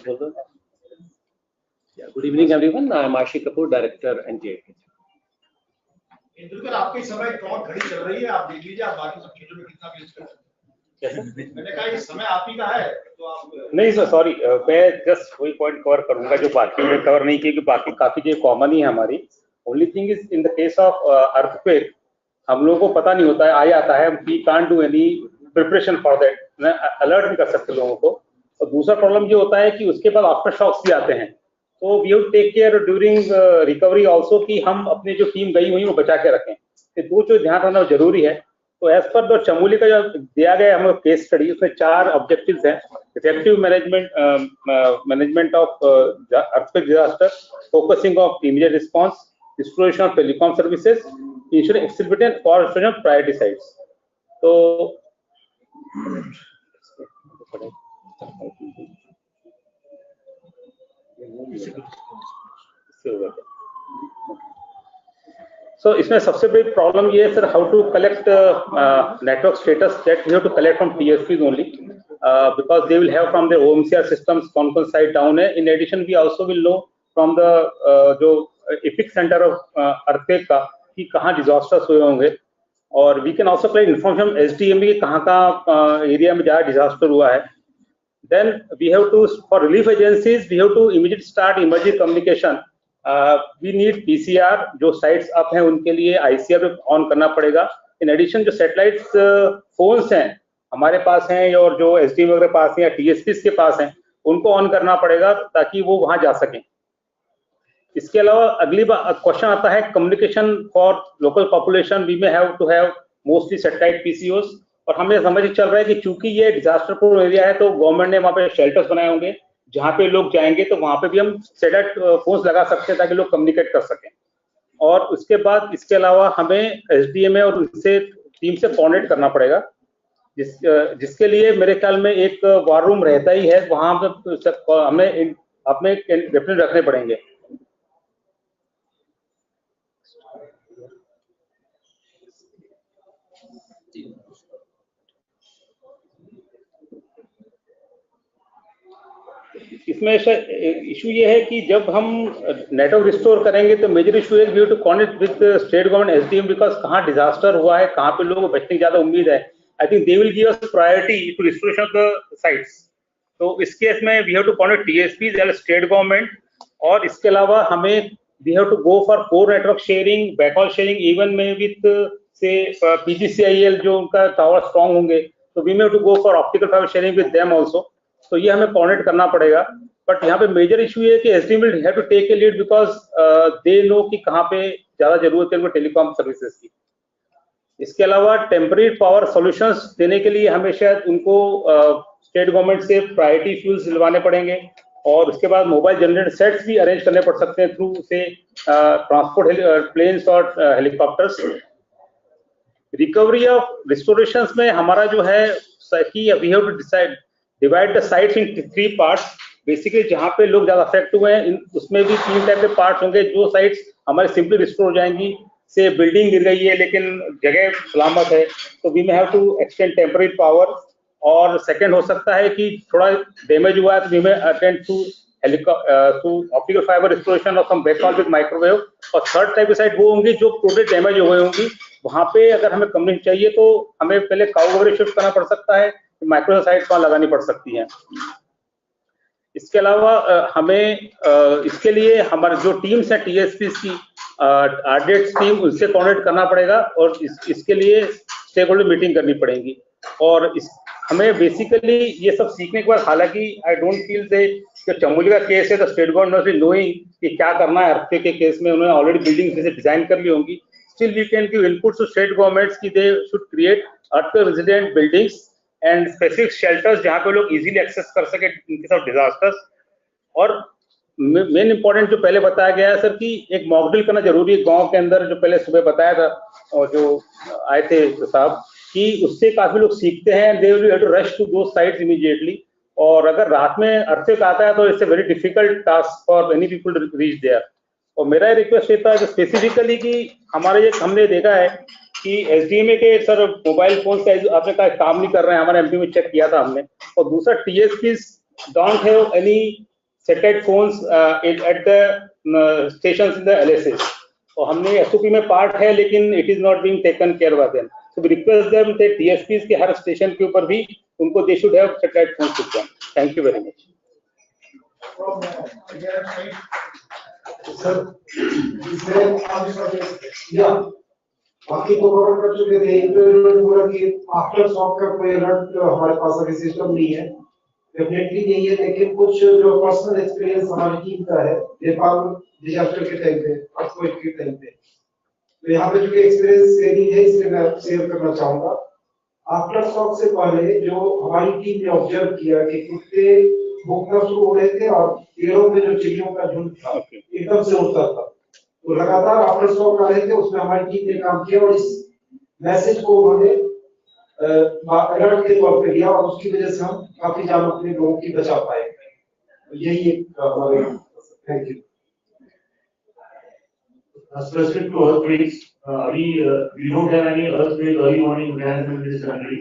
[SPEAKER 18] बोल दो।
[SPEAKER 20] Good evening everyone. I am Ashi Kapoor, Director NTA.
[SPEAKER 14] Indulkar आपके समय क्लॉक घड़ी चल रही है, आप देख लीजिए, आप बाकी सब चीजों में कितना यूज कर सकते हैं। मैंने कहा ये समय आप ही का है तो आप
[SPEAKER 18] नहीं सर सॉरी, मैं जस्ट वही पॉइंट कवर करूंगा जो बाकी में कवर नहीं किए, बाकी काफी जो कॉमन ही है हमारी। Only thing is in the case of earthquake हम लोगों को पता नहीं होता है, आ जाता है, we can't do any preparation for that, alert नहीं कर सकते लोगों को। और दूसरा प्रॉब्लम ये होता है कि उसके बाद आफ्टर शॉक्स भी आते हैं, तो we have take care during recovery also कि हम अपनी जो टीम गई हुई वो बचा के रखें। ये दो चीज ध्यान रखना जरूरी है। तो एज पर द चमोली का जो दिया गया हम केस स्टडी, उसमें 4 ऑब्जेक्टिव्स हैं: effective management of earthquake disaster, focusing of immediate response, restoration of telecom services, ensuring accessibility and for restoration of priority sites. So so इसमें सबसे बड़ी प्रॉब्लम ये है sir, how to collect network status that we have to collect from PSPs only, because they will have from their OMCR systems कौन कौन site down है. In addition we also will know from the जो epicentre of earthquake का कि कहाँ disasters हुए होंगे, और we can also collect information SDM की कहाँ एरिया में ज़्यादा डिजास्टर हुआ है. Then we have to, for relief agencies, we have to immediately start emergency communication. We need PCR, जो sites up हैं उनके लिए ICR ऑन करना पड़ेगा. In addition, जो satellites phones हैं हमारे पास हैं और जो SDM वगैरह पास हैं या TSPs के पास हैं, उनको ऑन करना पड़ेगा ताकि वो वहाँ जा सकें. इसके अलावा अगली बार क्वेश्चन आता है communication for local population. We may have to have mostly satellite PCOs, और हमें समझ चल रहा है कि चूंकि ये डिजास्टर प्रूफ एरिया है तो गवर्नमेंट ने वहाँ पे शेल्टर्स बनाए होंगे जहाँ पे लोग जाएंगे, तो वहाँ पे भी हम सैटेलाइट फोन्स लगा सकते हैं ताकि लोग कम्युनिकेट कर सकें. और उसके बाद इसके अलावा हमें SDMA और उनसे टीम से कोऑर्डिनेट करना पड़ेगा, जिसके लिए मेरे ख्याल में एक वार रूम रहता ही है, वहाँ हमें अपने डेफिनेट रखने पड़ेंगे. इसमें इशू ये है कि जब हम नेटवर्क रिस्टोर करेंगे तो मेजर इशू है we have to contact with state government SDM, because कहाँ डिजास्टर हुआ है, कहाँ पे लोगों को बचने की ज्यादा उम्मीद है. I think they will give us priority to restoration of the sites. तो इस केस में we have to contact TSPs and state government, और इसके अलावा हमें we have to go for core network sharing, backhaul sharing, even में with से PGCIL जो उनका टावर स्ट्रॉन्ग होंगे, तो we have to go for optical fibre sharing with them also. तो ये हमें कोऑर्डिनेट करना पड़ेगा. बट यहाँ पे मेजर इशू है कि SDM will have to take a lead because they know कि कहाँ पे ज्यादा जरूरत है उनको टेलीकॉम सर्विसेज की. इसके अलावा टेम्पररी पावर सॉल्यूशंस देने के लिए हमें शायद उनको स्टेट गवर्नमेंट से प्रायोरिटी फ्यूल्स दिलवाने पड़ेंगे, और उसके बाद मोबाइल जनरेटर सेट्स भी अरेंज करने पड़ सकते हैं थ्रू से ट्रांसपोर्ट प्लेन्स और हेलीकॉप्टर्स. रिकवरी ऑफ रिस्टोरेशंस में हमारा जो है कि we have to divide the sites in 3 parts. Basically जहाँ पे लोग ज्यादा अफेक्ट हुए हैं उसमें भी 3 टाइप के पार्ट्स होंगे. जो साइट्स हमारे सिंपली रिस्टोर हो जाएंगी, से बिल्डिंग गिर गई है लेकिन जगह सलामत है, तो we may have to extend temporary power. और सेकंड हो सकता है कि थोड़ा डैमेज हुआ है तो we may attend to optical fibre restoration और सम बैकहॉल विद माइक्रोवेव. और थर्ड टाइप की साइट वो होंगी जो टोटल डैमेज हो गई होंगी. वहाँ पे अगर हमें कम्युनिटी चाहिए तो हमें पहले काउ वगैरह शिफ्ट करना पड़ सकता है, माइक्रोवेव साइट्स वहाँ लगानी पड़ सकती हैं. इसके अलावा हमें इसके लिए हमारे जो टीम्स हैं TSPs की RDET टीम, उनसे कोऑर्डिनेट करना पड़ेगा, और इसके लिए स्टेक होल्डर मीटिंग करनी पड़ेगी. और हमें बेसिकली ये सब सीखने के बाद, हालांकि आई डोंट फील दे जो चमोली का केस है तो स्टेट गवर्नमेंट नोइंग कि क्या करना है अर्थक्वेक के केस में, उन्होंने ऑलरेडी बिल्डिंग्स जैसे डिजाइन कर ली होंगी. Still we can give inputs to state governments कि they should create earthquake resident buildings and specific shelters जहाँ पे लोग इजीली एक्सेस कर सके इन केस ऑफ डिजास्टर्स. और मेन इंपॉर्टेंट जो पहले बताया गया है सर कि एक मॉक ड्रिल करना जरूरी है गांव के अंदर, जो पहले सुबह बताया था और जो आए थे साहब, कि उससे काफी लोग सीखते हैं. They will have to rush to those sites immediately. और अगर रात में अर्थक्वेक आता है तो it's a very difficult task for any people to reach there. और मेरा रिक्वेस्ट ये था स्पेसिफिकली कि हमने देखा है कि SDMA के सर मोबाइल फोन का आपने कहा काम नहीं कर रहे हैं, हमारे MP में चेक किया था हमने. और दूसरा TSPs don't have any satellite phones at the stations in the LSS. तो हमने SOP में पार्ट है लेकिन it is not being taken care by them. So we request them that TSPs के हर स्टेशन के ऊपर भी उनको they should have satellite phones with them. Thank you very much.
[SPEAKER 8] Sir बाकी तो कवर कर चुके थे. एक पूरा कि आफ्टर शॉक का कोई अलर्ट हमारे पास अभी सिस्टम नहीं है, डेफिनेटली नहीं है. लेकिन कुछ जो पर्सनल एक्सपीरियंस हमारी टीम का है नेपाल डिजास्टर के टाइम पे, अर्थक्वेक के टाइम पे, तो यहाँ पे जो एक्सपीरियंस शेयरिंग है इसलिए मैं शेयर करना चाहूंगा. आफ्टर शॉक से पहले जो हमारी टीम ने ऑब्जर्व किया कि कुत्ते भूखना शुरू हो रहे थे और पेड़ों में जो चिड़ियों का झुंड था एकदम से उड़ता था, तो लगातार आफ्टर शॉक आ रहे थे. उसमें हमारी टीम ने काम किया और इस मैसेज को उन्होंने अलर्ट के तौर पे लिया और उसकी वजह से हम काफी जान अपने लोगों की बचा पाए. यही एक हमारे. Thank you.
[SPEAKER 12] Specific to earthquakes, we don't have any earthquake early warning mechanism in this country,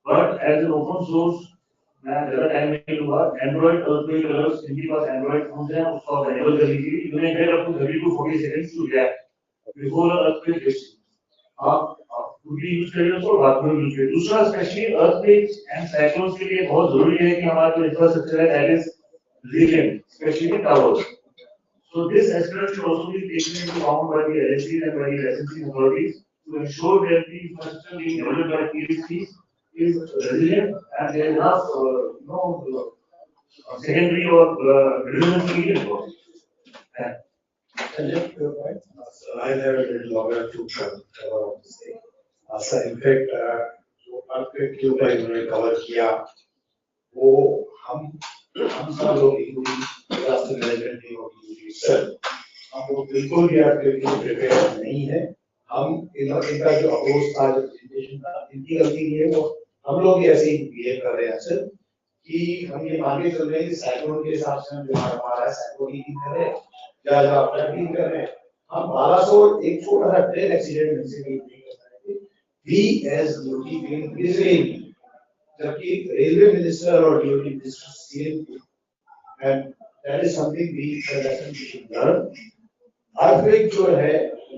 [SPEAKER 12] but as an open source मैं ज़्यादा टाइम नहीं लूँगा। एंड्रॉइड अर्थक्वेक अलर्ट्स, जिनके पास एंड्रॉइड फोन है उसको आप एनेबल कर लीजिए। You can get up to 30 to 40 seconds to react before earthquake hits. आप पूरी यूज करिए उसको, बाद में यूज करिए। दूसरा, स्पेशली अर्थक्वेक्स एंड साइक्लोन्स के लिए बहुत जरूरी है कि हमारा जो इंफ्रास्ट्रक्चर है that is resilient, especially towers. So this aspect should also be taken into account by the LSCs and by the licensing authorities to ensure that the infrastructure being developed by PSPs is resilient and there is enough secondary or redundancy involved.
[SPEAKER 14] I have a little longer to cover this thing. Sir, in fact, जो earthquake के ऊपर इन्होंने cover किया, वो हम सब लोग disaster management team sir, हम लोग बिल्कुल भी अर्थक्वेक के लिए प्रिपेयर नहीं है। हम इनका जो अप्रोच था, जो प्रेजेंटेशन था, इनकी गलती नहीं है, वो हम लोग ही ऐसे ही बिहेव कर रहे हैं सर कि हम ये मान के चल रहे हैं कि साइक्लोन के हिसाब से हम जो हमारा है साइक्लोन ही कर रहे हैं, जहाँ प्लानिंग कर रहे हैं। हम 1200 एक छोटा सा ट्रेन एक्सीडेंट से नहीं कर सकते। वी एज ड्यूटी बेसिकली, जबकि रेलवे मिनिस्टर और duty minister same, and that is something we should learn. Earthquake जो है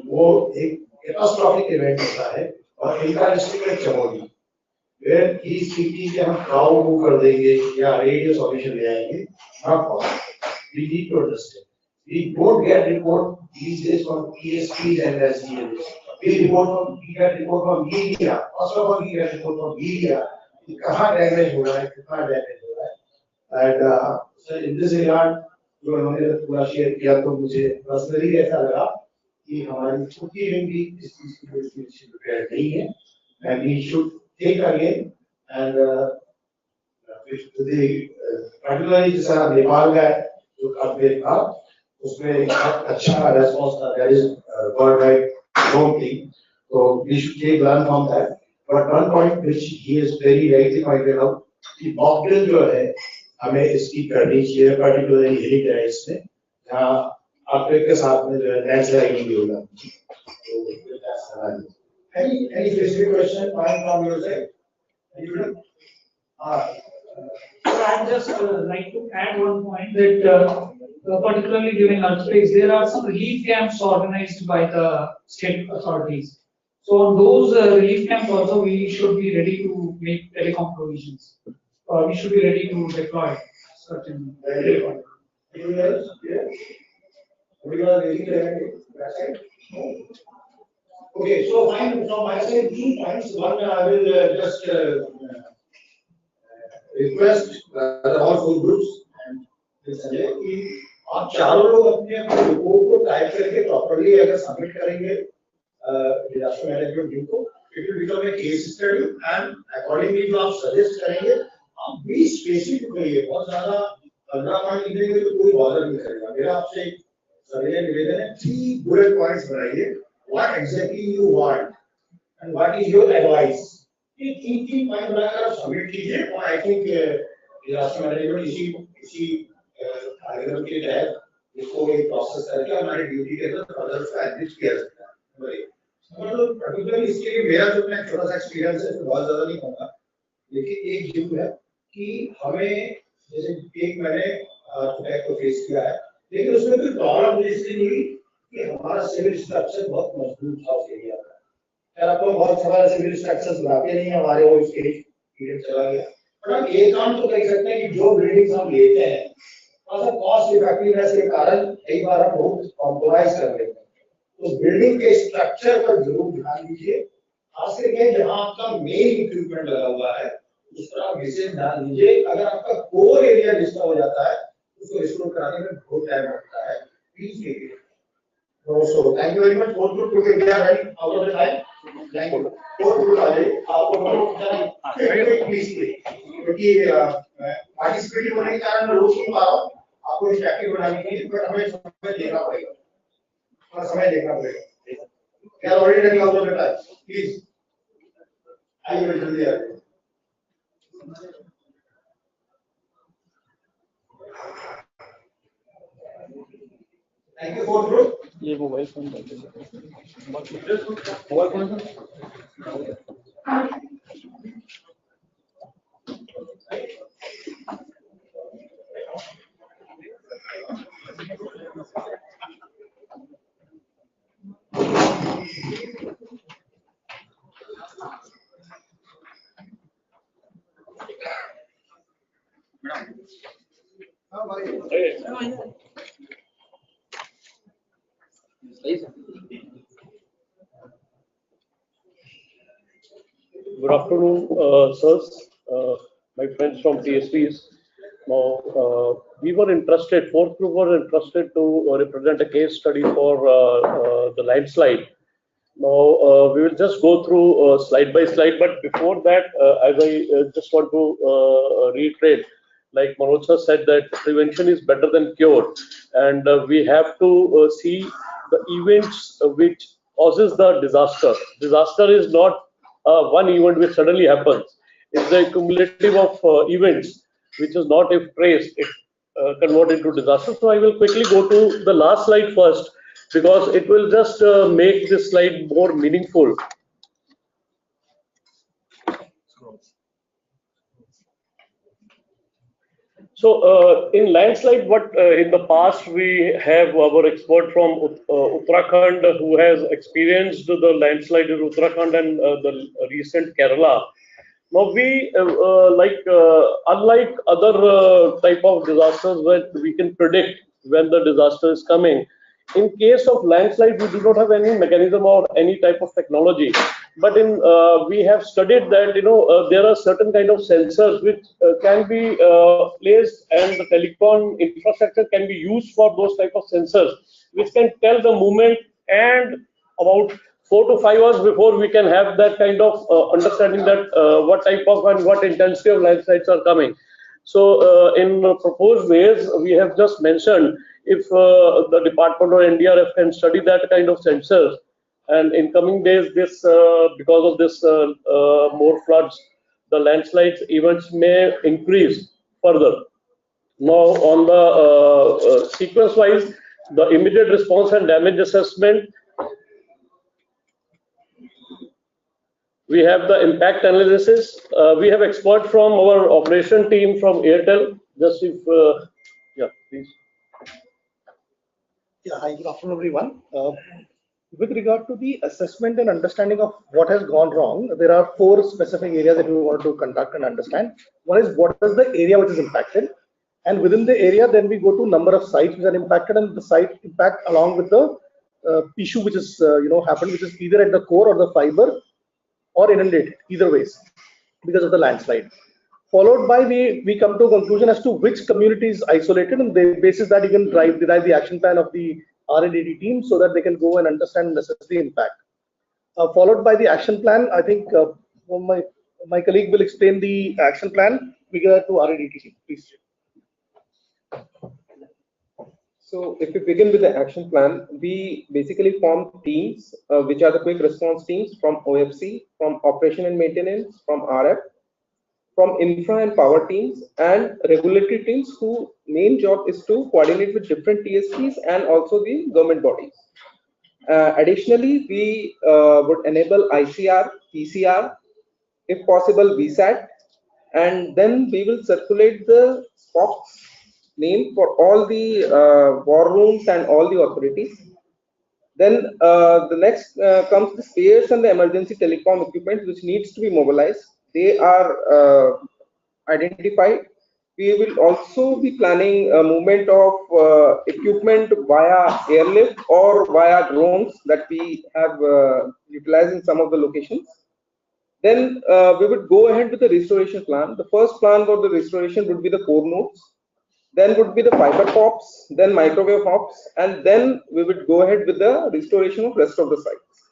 [SPEAKER 14] वो एक कैटास्ट्रोफिक इवेंट होता है और इनका डिस्ट्रिक्ट है Chamoli, where he is thinking कि हम क्राउड मूव कर देंगे या रेडियो सॉल्यूशन ले आएंगे, not possible. We need to understand, we don't get report these days from PSPs and SDLs. We get report from media. First of all, we get report from media. कहाँ damage हो रहा है, कितना damage हो रहा है। And sir, in this regard, जो उन्होंने पूरा शेयर किया, तो मुझे पर्सनली ऐसा लगा कि हमारी छोटी टीम भी इस चीज की प्रिपेयर नहीं है, and we should take again and particularly जैसा नेपाल का जो अर्थक्वेक था, उसमें एक अच्छा रेस्पॉन्स था, that is world wide known thing, so we should take learn from that. But one point which he is very rightly pointed out, कि mock drill जो है हमें इसकी करनी चाहिए, पर्टिकुलरली हिली टेरेस में, जहाँ अर्थक्वेक के साथ में जो है लैंडस्लाइडिंग भी होगा। Any specific question from your side?
[SPEAKER 2] I'd just like to add one point that particularly during earthquakes, there are some relief camps organized by the state authorities. So on those relief camps also, we should be ready to make telecom provisions. We should be ready to deploy certain telecom.
[SPEAKER 14] Okay, so fine. From my side, 2 points. One, I will just request all 4 groups and Sanjay कि आप चारों लोग अपने अपने report को type करके properly अगर submit करेंगे डिजास्टर मैनेजमेंट टीम को, it will become a case study and accordingly जो आप सजेस्ट करेंगे आप भी स्पेसिफिक करिए। बहुत ज्यादा 15 पॉइंट लिखेंगे तो कोई बॉदर नहीं करेगा। मेरा आपसे एक सविनय निवेदन है, 3 बुलेट पॉइंट्स बनाइए, what exactly you want and what is your advice. ये 3 पॉइंट बनाकर आप सबमिट कीजिए और आई थिंक डिजास्टर मैनेजमेंट इसी कार्यक्रम के तहत इसको एक प्रोसेस करके हमारी ड्यूटी के अंदर फर्दर उसका एडजस्ट किया जाता है। मतलब पर्टिकुलरली इसके लिए मेरा जो अपना छोटा सा एक्सपीरियंस है, बहुत ज्यादा नहीं कहूँगा, लेकिन एक जरूर है कि हमें, जैसे एक मैंने अटैक को फेस किया है, लेकिन उसमें कोई प्रॉब्लम मुझे इसलिए नहीं हुई कि हमारा सिविल स्ट्रक्चर बहुत मजबूत था उस एरिया का। खैर आप लोग बहुत सारा सिविल स्ट्रक्चर्स बनाते नहीं, हमारे वो स्टेज पीरियड चला गया, पर हम एक काम तो कर सकते हैं कि जो बिल्डिंग्स हम लेते हैं कॉस्ट इफेक्टिवनेस के कारण कई बार हम बहुत कॉम्प्रोमाइज कर लेते हैं, तो बिल्डिंग के स्ट्रक्चर पर जरूर ध्यान दीजिए, खास करके जहां आपका मेन इक्विपमेंट लगा हुआ है उस पर आप विशेष ध्यान दीजिए। अगर आपका कोर एरिया डिस्टर्ब हो जाता है उसको रिस्टोर कराने में बहुत टाइम लगता है, please take it. So thank you very much. Both group took it there right out of the time. Thank you. Both group आ जाइए, आपको प्लीज क्योंकि पार्टिसिपेट होने के कारण मैं रोज नहीं पा रहा हूँ, आपको एक्टिव बनाने के लिए, बट हमें समय देना पड़ेगा, थोड़ा समय देना पड़ेगा। क्या ऑलरेडी रखा हुआ बेटा, प्लीज आइए जल्दी आइए। Thank you fourth group.
[SPEAKER 1] ये mobile phone mobile phone
[SPEAKER 6] Good afternoon, sirs, my friends from TSPs. Now, we were interested, fourth group was interested to represent a case study for the landslide. Now, we will just go through slide by slide, but before that, as I just want to reiterate, like Manoj sir said, that prevention is better than cure, and we have to see the events which causes the disaster. Disaster is not one event which suddenly happens. It's the cumulative of events which is not, if traced, it converted into disaster. So I will quickly go to the last slide first, because it will just make this slide more meaningful. So in landslide, what in the past we have our expert from Uttarakhand who has experienced the landslide in Uttarakhand and the recent Kerala. Now we unlike other type of disasters where we can predict when the disaster is coming. In case of landslide, we do not have any mechanism or any type of technology. But in we have studied that there are certain kind of sensors which can be placed, and the telecom infrastructure can be used for those type of sensors, which can tell the movement, and about 4 to 5 hours before we can have that kind of understanding that what type of and what intensity of landslides are coming. So in proposed ways, we have just mentioned if the Department of NDRF can study that kind of sensors, and in coming days, this because of this more floods, the landslides events may increase further. Now, on the sequence-wise, the immediate response and damage assessment. We have the impact analysis. We have expert from our operation team from Airtel. Just if, yeah, please.
[SPEAKER 7] Yeah, hi, good afternoon, everyone. With regard to the assessment and understanding of what has gone wrong, there are 4 specific areas that we want to conduct and understand. One is what is the area which is impacted, and within the area, then we go to number of sites which are impacted and the site impact along with the issue which is happened, which is either at the core or the fiber or inundated, either ways, because of the landslide. Followed by we come to a conclusion as to which community is isolated, and the basis that you can derive the action plan of the R&D team so that they can go and understand and assess the impact. Followed by the action plan, I think my colleague will explain the action plan. We go to R&D team, please.
[SPEAKER 17] So if we begin with the action plan, we basically form teams, which are the quick response teams from OFC, from operation and maintenance, from RF, from infra and power teams, and regulatory teams whose main job is to coordinate with different TSPs and also the government bodies. Additionally, we would enable ICR, PCR, if possible VSAT, and then we will circulate the spots name for all the war rooms and all the authorities. Then the next comes the spares and the emergency telecom equipment which needs to be mobilized. They are identified. We will also be planning a movement of equipment via airlift or via drones that we have utilized in some of the locations. Then we would go ahead with the restoration plan. The first plan for the restoration would be the core nodes. Then would be the fiber pops, then microwave hops, and then we would go ahead with the restoration of rest of the sites.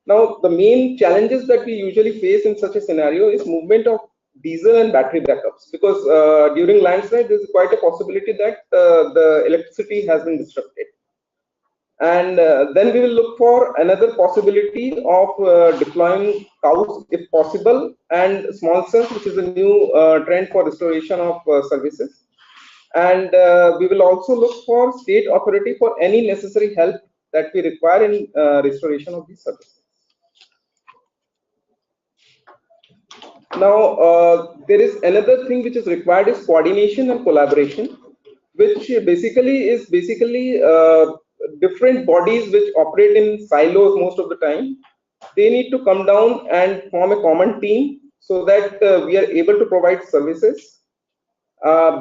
[SPEAKER 17] Now, the main challenges that we usually face in such a scenario is movement of diesel and battery backups, because during landslide, there is quite a possibility that the electricity has been disrupted. And then we will look for another possibility of deploying cows if possible, and small cells, which is a new trend for restoration of services. And we will also look for state authority for any necessary help that we require in restoration of these services. Now, there is another thing which is required is coordination and collaboration, which basically is different bodies which operate in silos most of the time, they need to come down and form a common team so that we are able to provide services.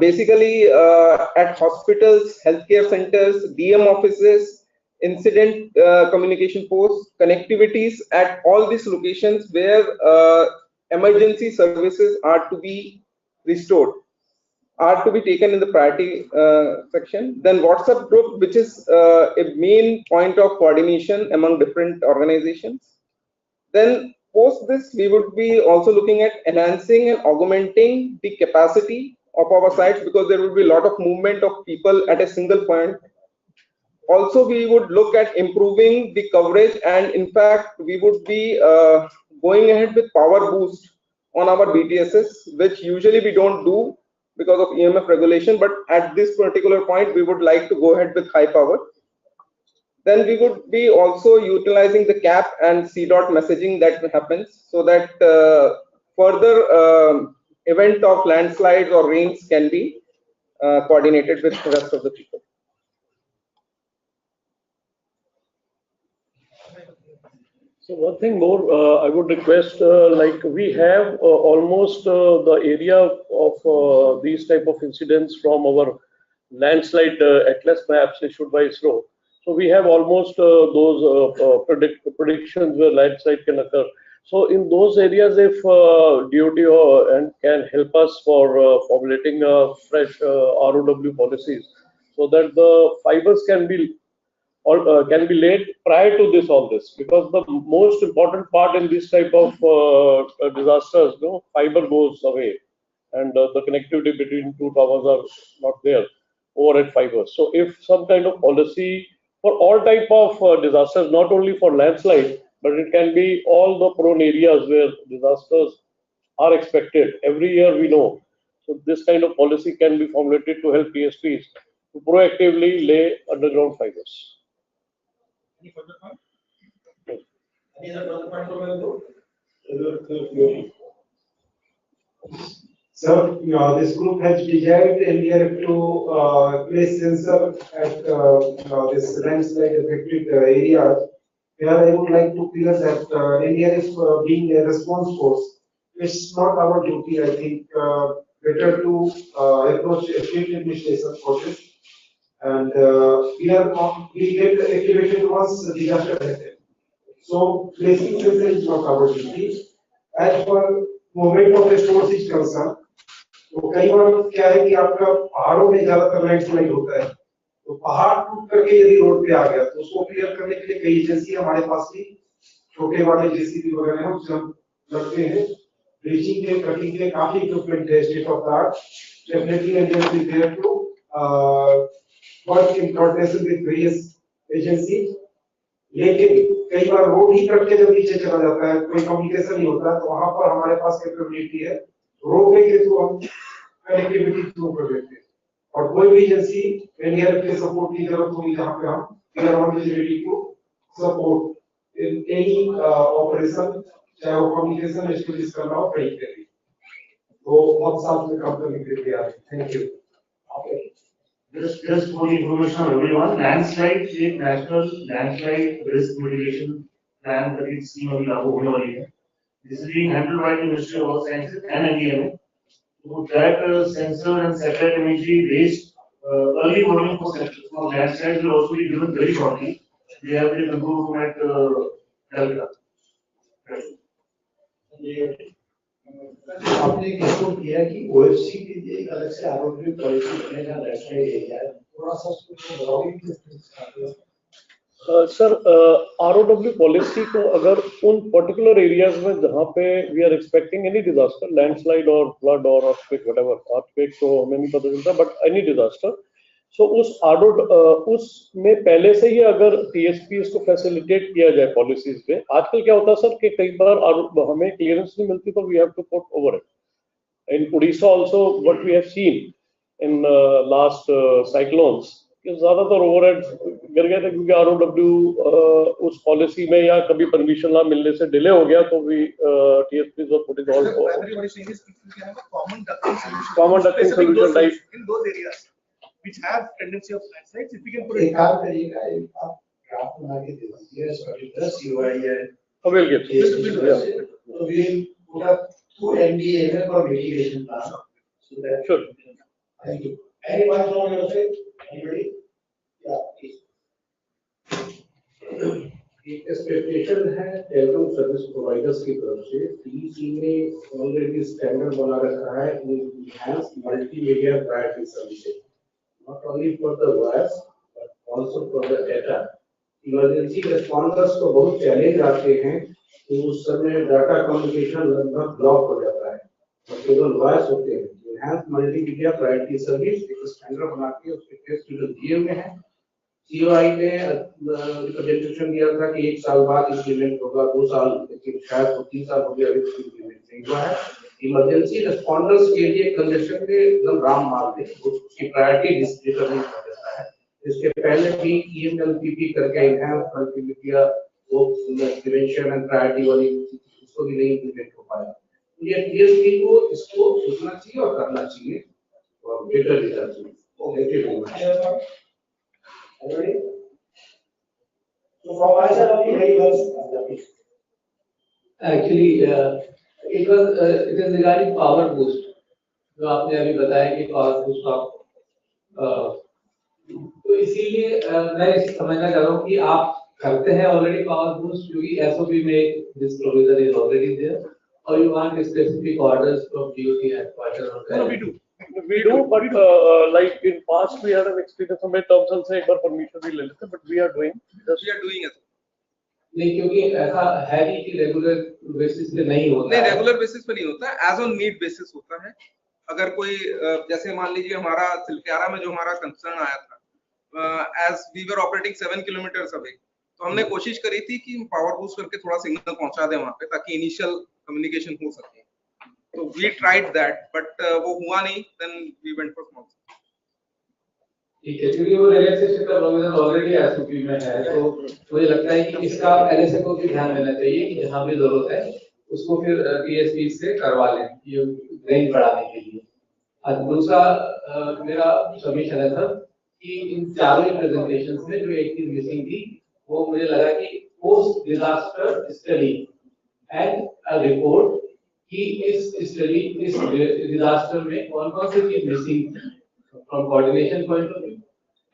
[SPEAKER 17] Basically, at hospitals, healthcare centers, DM offices, incident communication posts, connectivities at all these locations where emergency services are to be restored, are to be taken in the priority section. Then WhatsApp group, which is a main point of coordination among different organizations. Then post this, we would be also looking at enhancing and augmenting the capacity of our sites, because there will be a lot of movement of people at a single point. Also, we would look at improving the coverage, and in fact, we would be going ahead with power boost on our BTSs, which usually we don't do because of EMF regulation, but at this particular point, we would like to go ahead with high power. Then we would be also utilizing the CAP and CDOT messaging that happens, so that further event of landslides or rains can be coordinated with the rest of the people.
[SPEAKER 6] So one thing more, I would request, like we have almost the area of these type of incidents from our landslide atlas maps issued by ISRO. So we have almost those predictions where landslide can occur. So in those areas, if DOT and can help us for formulating fresh ROW policies, so that the fibers can be laid prior to all this, because the most important part in this type of disasters, fiber goes away, and the connectivity between two towers are not there, overhead fibers. So if some kind of policy for all type of disasters, not only for landslide, but it can be all the prone areas where disasters are expected every year, we know. So this kind of policy can be formulated to help TSPs to proactively lay underground fibers.
[SPEAKER 5] Any further point? Any other point from you? Sir, this group has desired earlier to place sensor at this landslide affected areas. Where I would like to clear that NDRF being a response force, it's not our duty. I think better to approach state administration for this. And we get activated once disaster happens. So placing sensor is not our duty. As for movement of the stores is concerned, तो कई बार क्या है कि आपका पहाड़ों में ज्यादातर landslide होता है, तो पहाड़ टूट करके यदि रोड पे आ गया तो उसको क्लियर करने के लिए कई एजेंसी हमारे पास भी छोटे वाले जेसीबी वगैरह हैं, उससे हम लगते हैं। ब्रिजिंग के कटिंग के काफी इक्विपमेंट है state of the art. Definitely India is there to work in coordination with various agency. लेकिन कई बार रोड ही कट के जब नीचे चला जाता है, कोई कम्युनिकेशन नहीं होता, तो वहां पर हमारे पास कैपेबिलिटी है रोपवे के थ्रू हम कनेक्टिविटी थ्रू कर देते हैं। और कोई भी एजेंसी एनडीआरएफ के सपोर्ट की जरूरत होगी जहां पे हम government is ready to support in any operation, चाहे वो कम्युनिकेशन एस्टेब्लिश करना हो कहीं पे भी, तो हम साथ में काम करने के लिए तैयार हैं। Thank you.
[SPEAKER 12] Just for the information of everyone, landslide एक national landslide risk mitigation plan that is scheme अभी लागू होने वाली है। This is being handled by the Ministry of Earth Sciences and NDMA. So that sensor and satellite imagery based early warning for landslides will also be given very shortly. They have the control room at Delta.
[SPEAKER 14] आपने एक inform किया कि OFC के लिए एक अलग से आरोग्य पॉलिसी बनेगा लैंडस्लाइड एरिया, थोड़ा सा उसको बताओगे?
[SPEAKER 6] सर ROW पॉलिसी को अगर उन पर्टिकुलर एरियाज में जहाँ पे we are expecting any disaster, landslide और फ्लड और अर्थक्वेक व्हाटएवर, अर्थक्वेक तो हमें नहीं पता चलता, बट एनी डिजास्टर, सो उसमें पहले से ही अगर TSPs को फैसिलिटेट किया जाए पॉलिसीज पे। आजकल क्या होता है सर कि कई बार हमें क्लियरेंस नहीं मिलती, तो we have to put over it. In Orissa also what we have seen in last cyclones, ज्यादातर ओवरहेड गिर गए थे क्योंकि ROW उस पॉलिसी में या कभी परमिशन ना मिलने से डिले हो गया, तो we TSPs were putting all common ducting solution type
[SPEAKER 4] which have tendency of landslides. If we can put it.
[SPEAKER 14] एक काम करिएगा, आप ग्राफ बना के दे दीजिए, particular COI है.
[SPEAKER 6] We'll give.
[SPEAKER 14] So we'll put up 2 MDA for mitigation plan. So that.
[SPEAKER 6] Sure.
[SPEAKER 14] Thank you. Anyone from your side? Anybody? Yeah, please.
[SPEAKER 16] एक expectation है टेलीकॉम सर्विस प्रोवाइडर्स की तरफ से टीसी ने ऑलरेडी स्टैंडर्ड बना रखा है enhance multimedia priority services not only for the voice but also for the data emergency responders को बहुत चैलेंज आते हैं तो उस समय डाटा कम्युनिकेशन लगभग ब्लॉक हो जाता है और केवल वॉइस होते हैं एनहांस मल्टीमीडिया प्रायोरिटी सर्विस एक स्टैंडर्ड बना के उसके टेस्ट शेड्यूल दिए हुए हैं COI ने रिप्रेजेंटेशन दिया था कि 1 साल बाद इंप्लीमेंट होगा 2 साल लेकिन शायद 3 साल हो गया अभी तक इंप्लीमेंट नहीं हुआ है इमरजेंसी रिस्पॉन्डर्स के लिए कंजेशन के एकदम राम मार दे उसकी प्रायोरिटी डिटरमाइन कर देता है इसके पहले भी EMLPP करके एनहांस मल्टीमीडिया वो प्रिवेंशन एंड प्रायोरिटी वाली उसको भी नहीं इंप्लीमेंट हो पाया ये TSP को इसको सोचना चाहिए और करना चाहिए और बेटर रिजल्ट चाहिए thank you very much
[SPEAKER 14] Everybody? So from my side, only very well.
[SPEAKER 19] Actually, it is regarding power boost. जो आपने अभी बताया कि power boost आप तो इसीलिए मैं समझना चाह रहा हूँ कि आप करते हैं already power boost क्योंकि SOP में this provision is already there or you want specific orders from DOT headquarters or
[SPEAKER 6] No, we do, but like in past we had an experience हमें terms and से एक बार permission भी ले लेते, but we are doing it.
[SPEAKER 19] नहीं क्योंकि ऐसा है नहीं कि रेगुलर बेसिस पे नहीं होता
[SPEAKER 21] नहीं रेगुलर बेसिस पे नहीं होता एज ऑन नीड बेसिस होता है अगर कोई जैसे मान लीजिए हमारा सिलक्यारा में जो हमारा कंसर्न आया था as we were operating 7 kilometres away तो हमने कोशिश करी थी कि पावर बूस्ट करके थोड़ा सिग्नल पहुंचा दें वहां पे ताकि इनिशियल कम्युनिकेशन हो सके तो वी ट्राइड दैट बट वो हुआ नहीं then we went for small
[SPEAKER 19] ठीक है क्योंकि वो रिलैक्सेशन का प्रोविजन ऑलरेडी एसओपी में है तो मुझे लगता है कि इसका एलएसए को भी ध्यान देना चाहिए कि जहां भी जरूरत है उसको फिर टीएसपी से करवा लें ये रेंज बढ़ाने के लिए और दूसरा मेरा सबमिशन है सर कि इन चारों प्रेजेंटेशंस में जो एक चीज मिसिंग थी वो मुझे लगा कि post disaster study and a report कि इस स्टडी इस डिजास्टर में कौन-कौन सी चीज missing from coordination point of view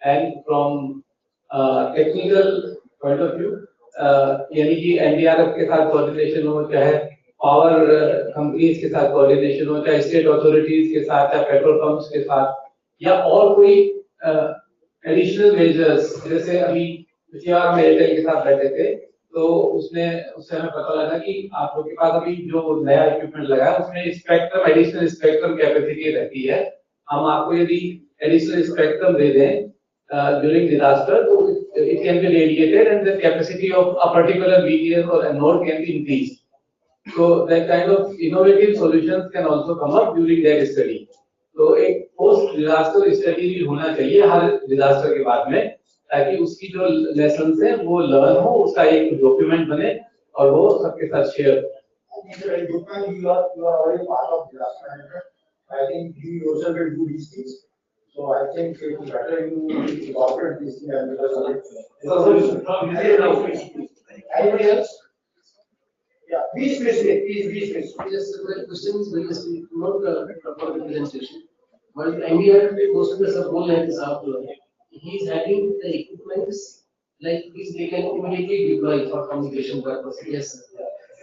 [SPEAKER 19] and from technical point of view यानी कि एनडीआरएफ के साथ कोऑर्डिनेशन हो चाहे पावर कंपनीज के साथ कोऑर्डिनेशन हो चाहे स्टेट अथॉरिटीज के साथ चाहे पेट्रोल पंप्स के साथ या और कोई एडिशनल मेजर्स जैसे अभी पिछली बार हम एयरटेल के साथ बैठे थे तो उसमें उससे हमें पता लगा कि आप लोग के पास अभी जो नया इक्विपमेंट लगा है उसमें स्पेक्ट्रम एडिशनल स्पेक्ट्रम कैपेसिटी रहती है हम आपको यदि एडिशनल स्पेक्ट्रम दे दें during disaster so it can be radiated and the capacity of a particular BTS or a node can be increased so that kind of innovative solutions can also come up during that study so एक post disaster study भी होना चाहिए हर disaster के बाद में ताकि उसकी जो lessons हैं वो learn हो उसका एक document बने और वो सबके साथ share
[SPEAKER 14] you are already part of disaster management. I think you yourself will do these things. So I think it is better you incorporate these things and because of it. Anybody else? Yeah, be specific, please be specific.
[SPEAKER 25] Yes, the question is very specific, not proper representation. But NDR most of the whole life is out. He is having the equipments like this they can immediately deploy for communication purpose. Yes,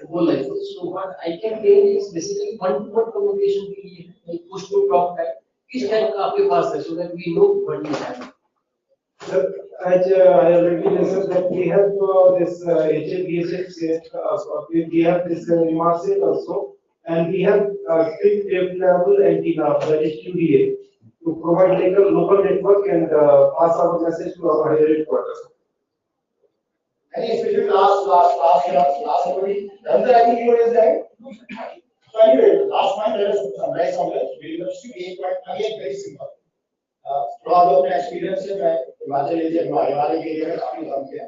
[SPEAKER 25] whole life. So what I can tell is basically one communication के लिए like push to talk that किस type का आपके पास है so that we know what we have.
[SPEAKER 14] Sir, as I already mentioned that we have this HAPSH, we have this Remarset also, and we have fixed deployable antenna that is QDA to provide like a local network and pass our message to our higher headquarters. Any specific last somebody? Then I think you raised that. So anyway, last point there is some nice knowledge. We will see a point again very simple. थोड़ा बहुत अपना experience है मैं Himachal area में हिमालय के area में काफी काम किया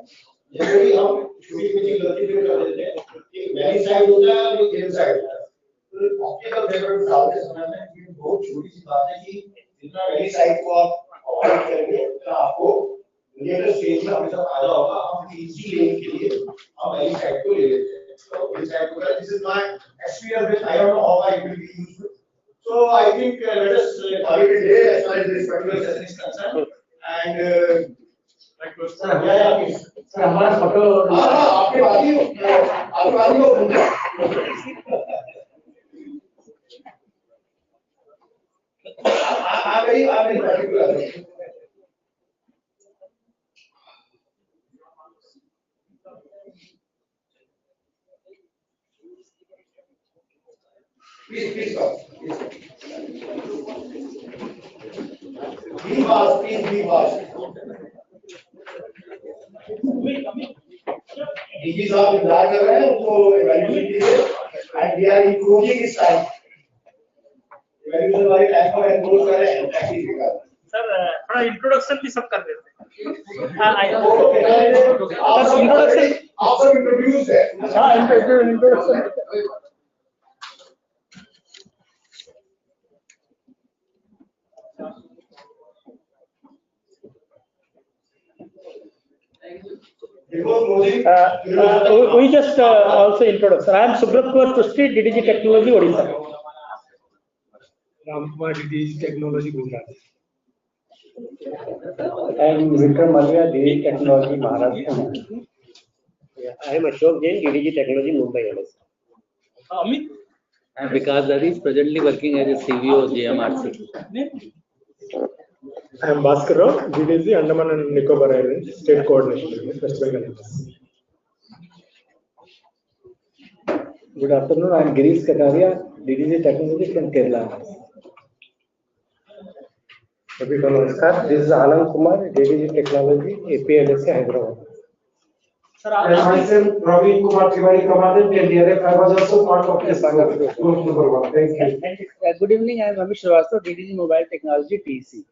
[SPEAKER 14] जनरली हम छोटी छोटी गलती भी कर देते हैं एक वैली साइड होता है और एक हिल साइड होता है तो ऑप्टिकल फाइबर डालते समय में ये बहुत छोटी सी बात है कि जितना वैली साइड को आप अवॉइड करेंगे तो आपको लेटर स्टेज में हमेशा फायदा होगा। हम इजी लेन के लिए हम वाली साइड को ले लेते हैं। So this is my experience with, I don't know how it will be useful. So I think let us call it a day as far as this particular session is concerned. And yeah, please.
[SPEAKER 13] Sir हमारा photo
[SPEAKER 14] आपके वाली हो आ गई particular. Please stop. Be fast, please be fast. DG साहब इंतजार कर रहे हैं उनको evaluation के लिए and we are improving this time. Evaluation वाले टाइम को improve कर रहे हैं practice का.
[SPEAKER 4] सर थोड़ा इंट्रोडक्शन भी सब कर देते हैं।
[SPEAKER 14] आप सब इंट्रोड्यूस है।
[SPEAKER 4] हाँ introduction. We just also introduction. I am Subrat Kumar Trustee, DDG Technology, Odisha.
[SPEAKER 23] Ramkumar, DDG Technology, Gujarat.
[SPEAKER 3] I am Vikram Malia, DDG Technology, Maharashtra.
[SPEAKER 20] I am Ashok Jain, DDG Technology, Mumbai.
[SPEAKER 4] Amit.
[SPEAKER 9] I am Vikas Dadi, presently working as a CVO GMRC.
[SPEAKER 23] I am Bhaskar Rao, DDG Andaman and Nicobar Islands, State Coordination, West Bengal.
[SPEAKER 3] Good afternoon, I am Girish Kataria, DDG Technology from Kerala. Namaskar, this is Anand Kumar, DDG Technology, APLSA, Hyderabad.
[SPEAKER 5] Sir, myself, Praveen Kumar Tiwari, Commandant, DRF. I was also part of this group number 1. Thank you.
[SPEAKER 9] Good evening, I am Amish Srivastava, DDG Mobile Technology, TEC.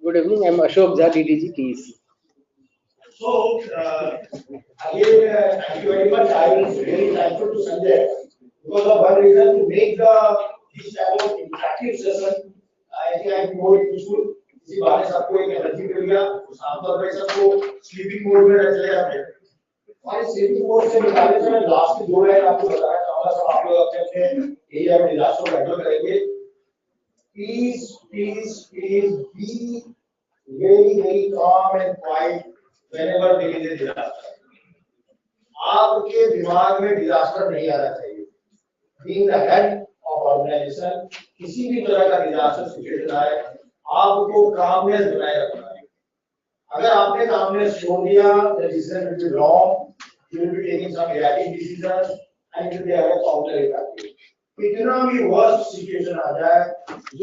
[SPEAKER 9] Good evening, I am Ashok Jha, DDG, TEC.
[SPEAKER 14] So, again, thank you very much. I was very thankful to Sanjay because of one reason, to make this type of interactive session, I think I am more useful. इसी बारे सबको एक energy मिल गया, आमतौर पर सबको sleeping mode में चले जाते हैं। और स्लीपिंग मोड से निकालने से मैं लास्ट की 2 लाइन आपको बताना चाहूँगा, सब आप लोग अपने एरिया में डिजास्टर को हैंडल करेंगे। Please be very calm and quiet whenever there is a disaster. आपके दिमाग में डिजास्टर नहीं आना चाहिए। Being the head of organization, किसी भी तरह का डिजास्टर सिचुएशन आए, आपको कामनेस बनाए रखना है। अगर आपने कामनेस छोड़ दिया, the decision will be wrong. You will be taking some erratic decisions and it will be counter-effective. कितना भी worst situation आ जाए,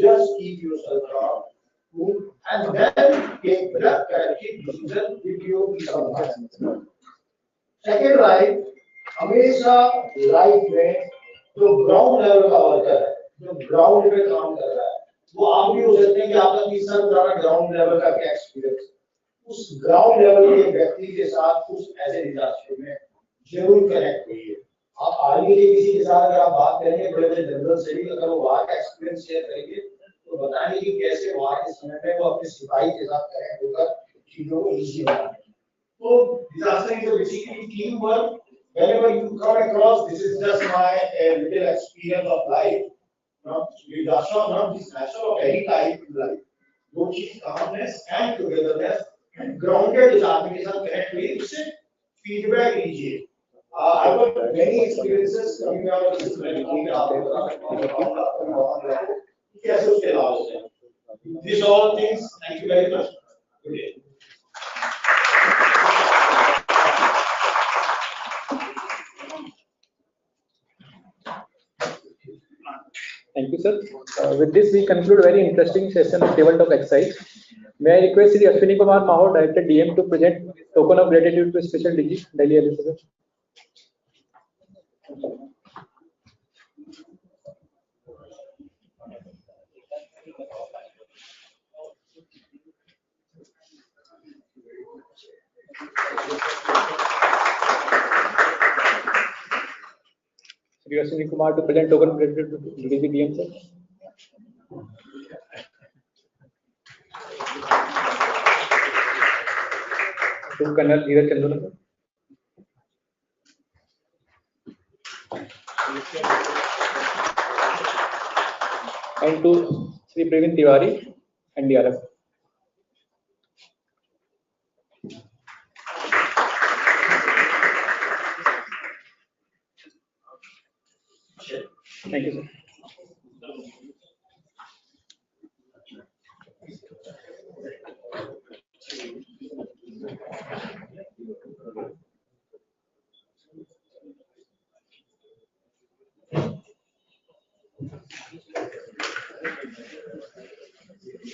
[SPEAKER 14] just keep yourself calm, cool, and then take the corrective decision with your peace of mind. Second right, हमेशा life में जो ground level का worker है, जो ground पे काम कर रहा है, वो आप भी हो सकते हैं कि आपका तीसरा पुराना ग्राउंड लेवल का क्या एक्सपीरियंस, उस ग्राउंड लेवल के व्यक्ति के साथ उस ऐसे डिजास्टर में जरूर कनेक्ट होइए। आप आर्मी के किसी के साथ अगर आप बात करेंगे, बड़े बड़े जनरल से भी अगर वो वहाँ का एक्सपीरियंस शेयर करेंगे तो बताएंगे कि कैसे वहाँ के समय में वो अपने सिपाही के साथ कनेक्ट होकर चीजों को इजी बनाए। तो disaster is basically team work. Whenever you come across, this is just my little experience of life. Disaster, not disaster of any type in life. वो चीज calmness and togetherness and grounded इस आदमी के साथ connect हुई, उससे feedback लीजिए। I've got many experiences coming out of this training. कैसे उसके लाभ होते हैं? These all things. Thank you very much. Good day.
[SPEAKER 1] Thank you, sir. With this, we conclude a very interesting session of tabletop exercise. May I request Sri Ashwini Kumar Mahor, Director DM, to present token of gratitude to Special DG, Delhi LSA. Sri Ashwini Kumar to present token of gratitude to DDG DM, sir. to Colonel Dheeraj Chandra. And to Sri Praveen Tiwari and DRF. Thank you, sir.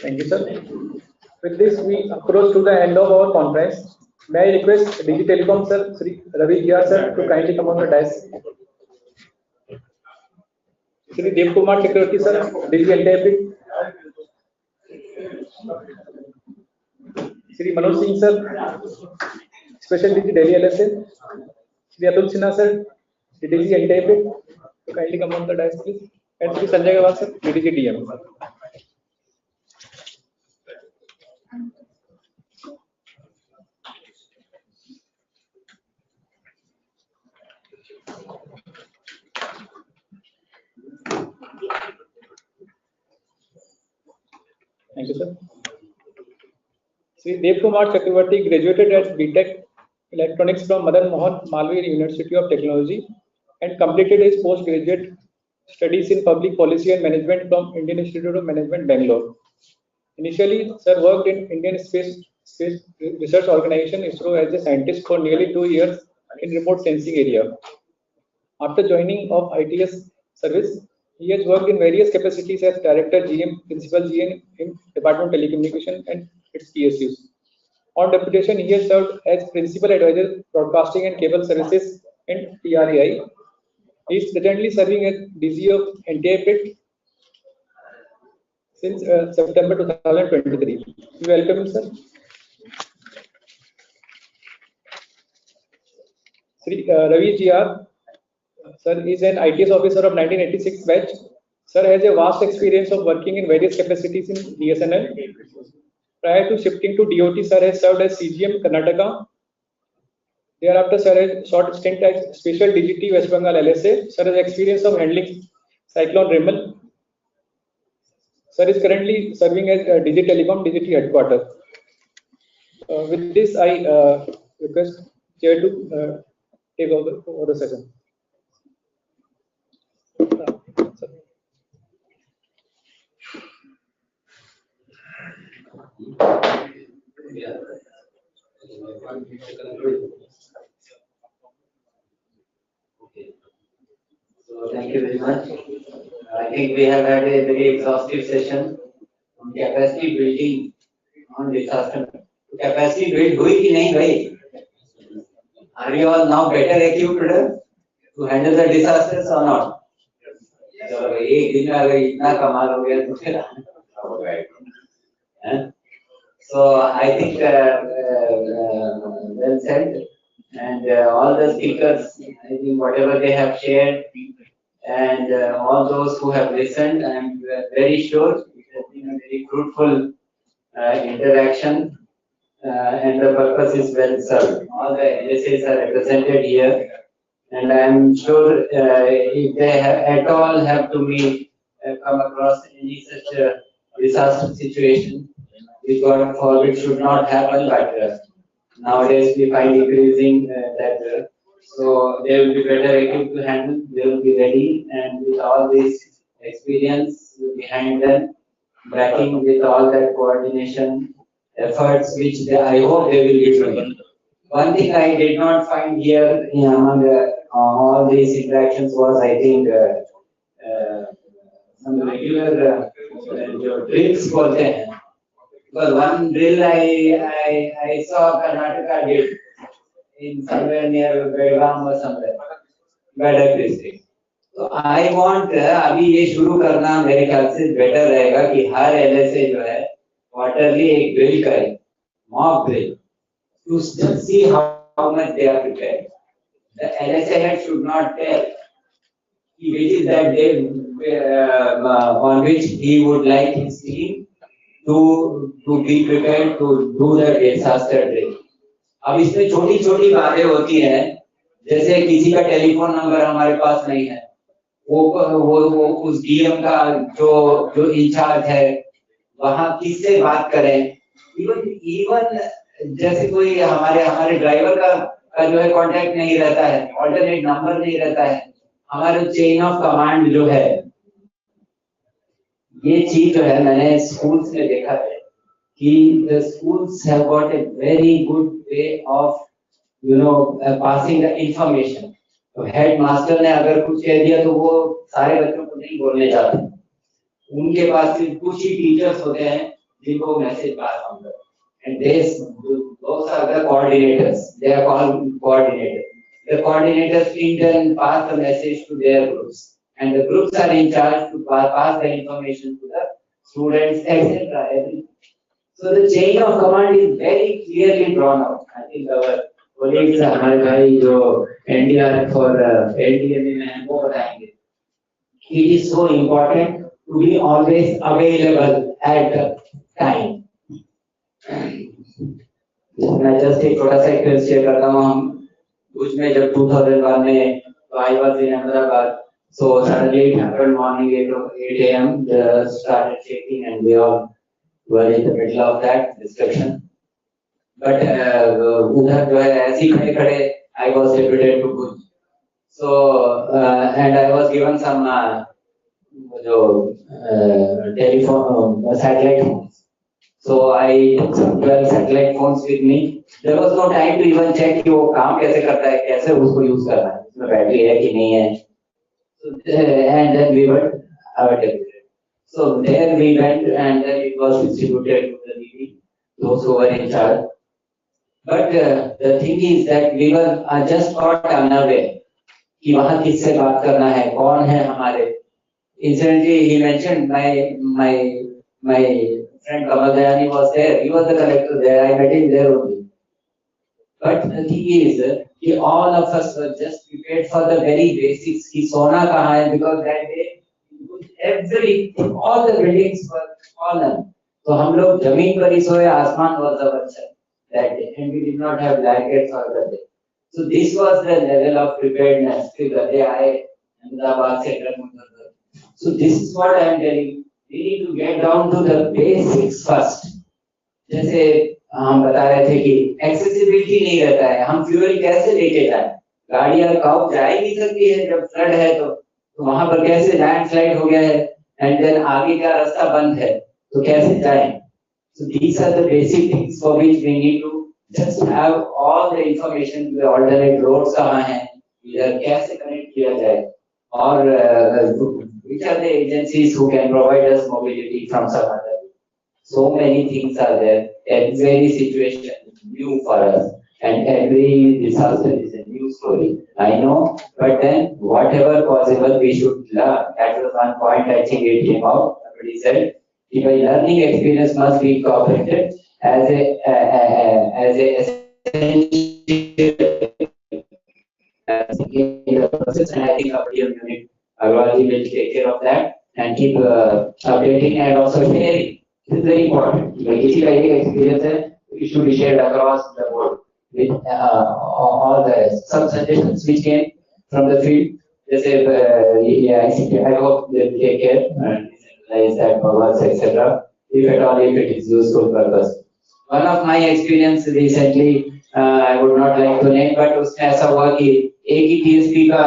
[SPEAKER 1] Thank you, sir. With this, we approach to the end of our conference. May I request DG Telecom sir, Sri Ravi Jia sir, to kindly come on the dais. Sri Dev Kumar Security sir, DG NTIP. Sri Manoj Singh sir, Special DG Delhi LSA. Sri Atul Sinha sir, DG NTIP. To kindly come on the dais, please. And Sri Sanjay Gawal sir, DG DM. Thank you, sir. Sri Dev Kumar Chakravarti graduated as BTech Electronics from Madan Mohan Malviya University of Technology and completed his postgraduate studies in Public Policy and Management from Indian Institute of Management, Bangalore. Initially, sir worked in Indian Space Research Organization (ISRO) as a scientist for nearly 2 years in remote sensing area. After joining of ITS service, he has worked in various capacities as Director GM, Principal GM in Department of Telecommunication and its PSUs. On deputation, he has served as Principal Advisor, Broadcasting and Cable Services in TRAI. He is presently serving as DG of NTIP since September 2023. We welcome him, sir. Sri Ravi Jia, sir, is an ITS officer of 1986 batch. Sir has a vast experience of working in various capacities in BSNL. Prior to shifting to DOT, sir has served as CGM Karnataka. Thereafter, sir has short stint as Special DGT West Bengal LSA. Sir has experience of handling Cyclone Remal. Sir is currently serving as DG Telecom DGT headquarters. With this, I request Chair to take over the session.
[SPEAKER 10] So thank you very much. I think we have had a very exhaustive session on capacity building on disaster. Capacity build hui ki nahi bhai? Are you all now better equipped to handle the disasters or not? चलो भाई एक दिन में अगर इतना कमाल हो गया तो फिर So I think well said, and all the speakers, I think whatever they have shared, and all those who have listened, I am very sure it has been a very fruitful interaction, and the purpose is well served. All the LSAs are represented here, and I am sure if they at all have to come across any such disaster situation, which God forbid should not happen, but nowadays we find increasing that, so they will be better equipped to handle, they will be ready, and with all this experience behind them, backing with all that coordination efforts, which I hope they will be doing. One thing I did not find here among all these interactions was, I think, some regular drills bolte hain. But one drill I saw Karnataka did in somewhere near Belgaum or somewhere, Gadag district. So I want अभी ये शुरू करना मेरे ख्याल से better रहेगा कि हर LSA जो है quarterly एक drill करे, mock drill, to see how much they are prepared. The LSA head should not tell which is that day on which he would like his team to be prepared to do the disaster drill. अब इसमें छोटी छोटी बातें होती हैं, जैसे किसी का टेलीफोन नंबर हमारे पास नहीं है, वो उस डीएम का जो इंचार्ज है वहां किससे बात करें। इवन जैसे कोई हमारे ड्राइवर का जो है कांटेक्ट नहीं रहता है, ऑल्टरनेट नंबर नहीं रहता है, हमारे चेन ऑफ कमांड जो है, ये चीज जो है मैंने स्कूल्स में देखा है कि the schools have got a very good way of passing the information. तो हेड मास्टर ने अगर कुछ कह दिया तो वो सारे बच्चों को नहीं बोलने जाते, उनके पास सिर्फ कुछ ही टीचर्स होते हैं जिनको मैसेज पास ऑन करते हैं, and those are the coordinators. They are called coordinators. The coordinators in turn pass the message to their groups, and the groups are in charge to pass the information to the students, etc. So the chain of command is very clearly drawn out. I think our colleagues, हमारे भाई जो NDRF और LDME में हैं वो बताएंगे. It is so important to be always available at the time. मैं just एक छोटा सा experience share करता हूँ. हम भुज में जब 2001 में I was in Ahmedabad, so suddenly it happened morning 8 a.m. The started shaking and we all were in the middle of that discussion. But उधर जो है ऐसे खड़े खड़े I was deputed to Bhuj. So and I was given some जो telephone satellite phones. So I took some 12 satellite phones with me. There was no time to even check कि वो काम कैसे करता है, कैसे उसको यूज करना है, उसमें बैटरी है कि नहीं है. So and then we were deputed. So there we went and then it was distributed to the needy, those who were in charge. But the thing is that we were just caught unaware कि वहाँ किससे बात करना है, कौन है हमारे. Incidentally, he mentioned my friend Kamal Dayani was there. He was the collector there. I met him there only. But the thing is कि all of us were just prepared for the very basics कि सोना कहाँ है, because that day everything, all the buildings were fallen. तो हम लोग जमीन पर ही सोए, आसमान was our shelter that day, and we did not have blankets for the day. So this was the level of preparedness. फिर गए आए अहमदाबाद से train. So this is what I am telling. We need to get down to the basics first. जैसे हम बता रहे थे कि एक्सेसिबिलिटी नहीं रहता है, हम फ्यूल कैसे लेके जाए, गाड़ियां काउ जा ही नहीं सकती है जब फ्लड है तो वहां पर कैसे लैंडस्लाइड हो गया है, एंड देन आगे का रास्ता बंद है तो कैसे जाएं. So these are the basic things for which we need to just have all the information. The alternate roads कहाँ हैं, इधर कैसे कनेक्ट किया जाए, और which are the agencies who can provide us mobility from some other. So many things are there. Every situation is new for us, and every disaster is a new story. I know, but then whatever possible we should learn. That was one point I think it came out. Somebody said, if a learning experience must be incorporated as a essential in the process, and I think our unit Agrawal will take care of that and keep updating and also sharing. This is very important. Like किसी का एक experience है, it should be shared across the board with all the some suggestions which came from the field. जैसे I hope they take care and decentralize that powers, etc. If at all, if it is useful purpose. One of my experience recently, I would not like to name, but उसमें ऐसा हुआ कि एक ही TSP का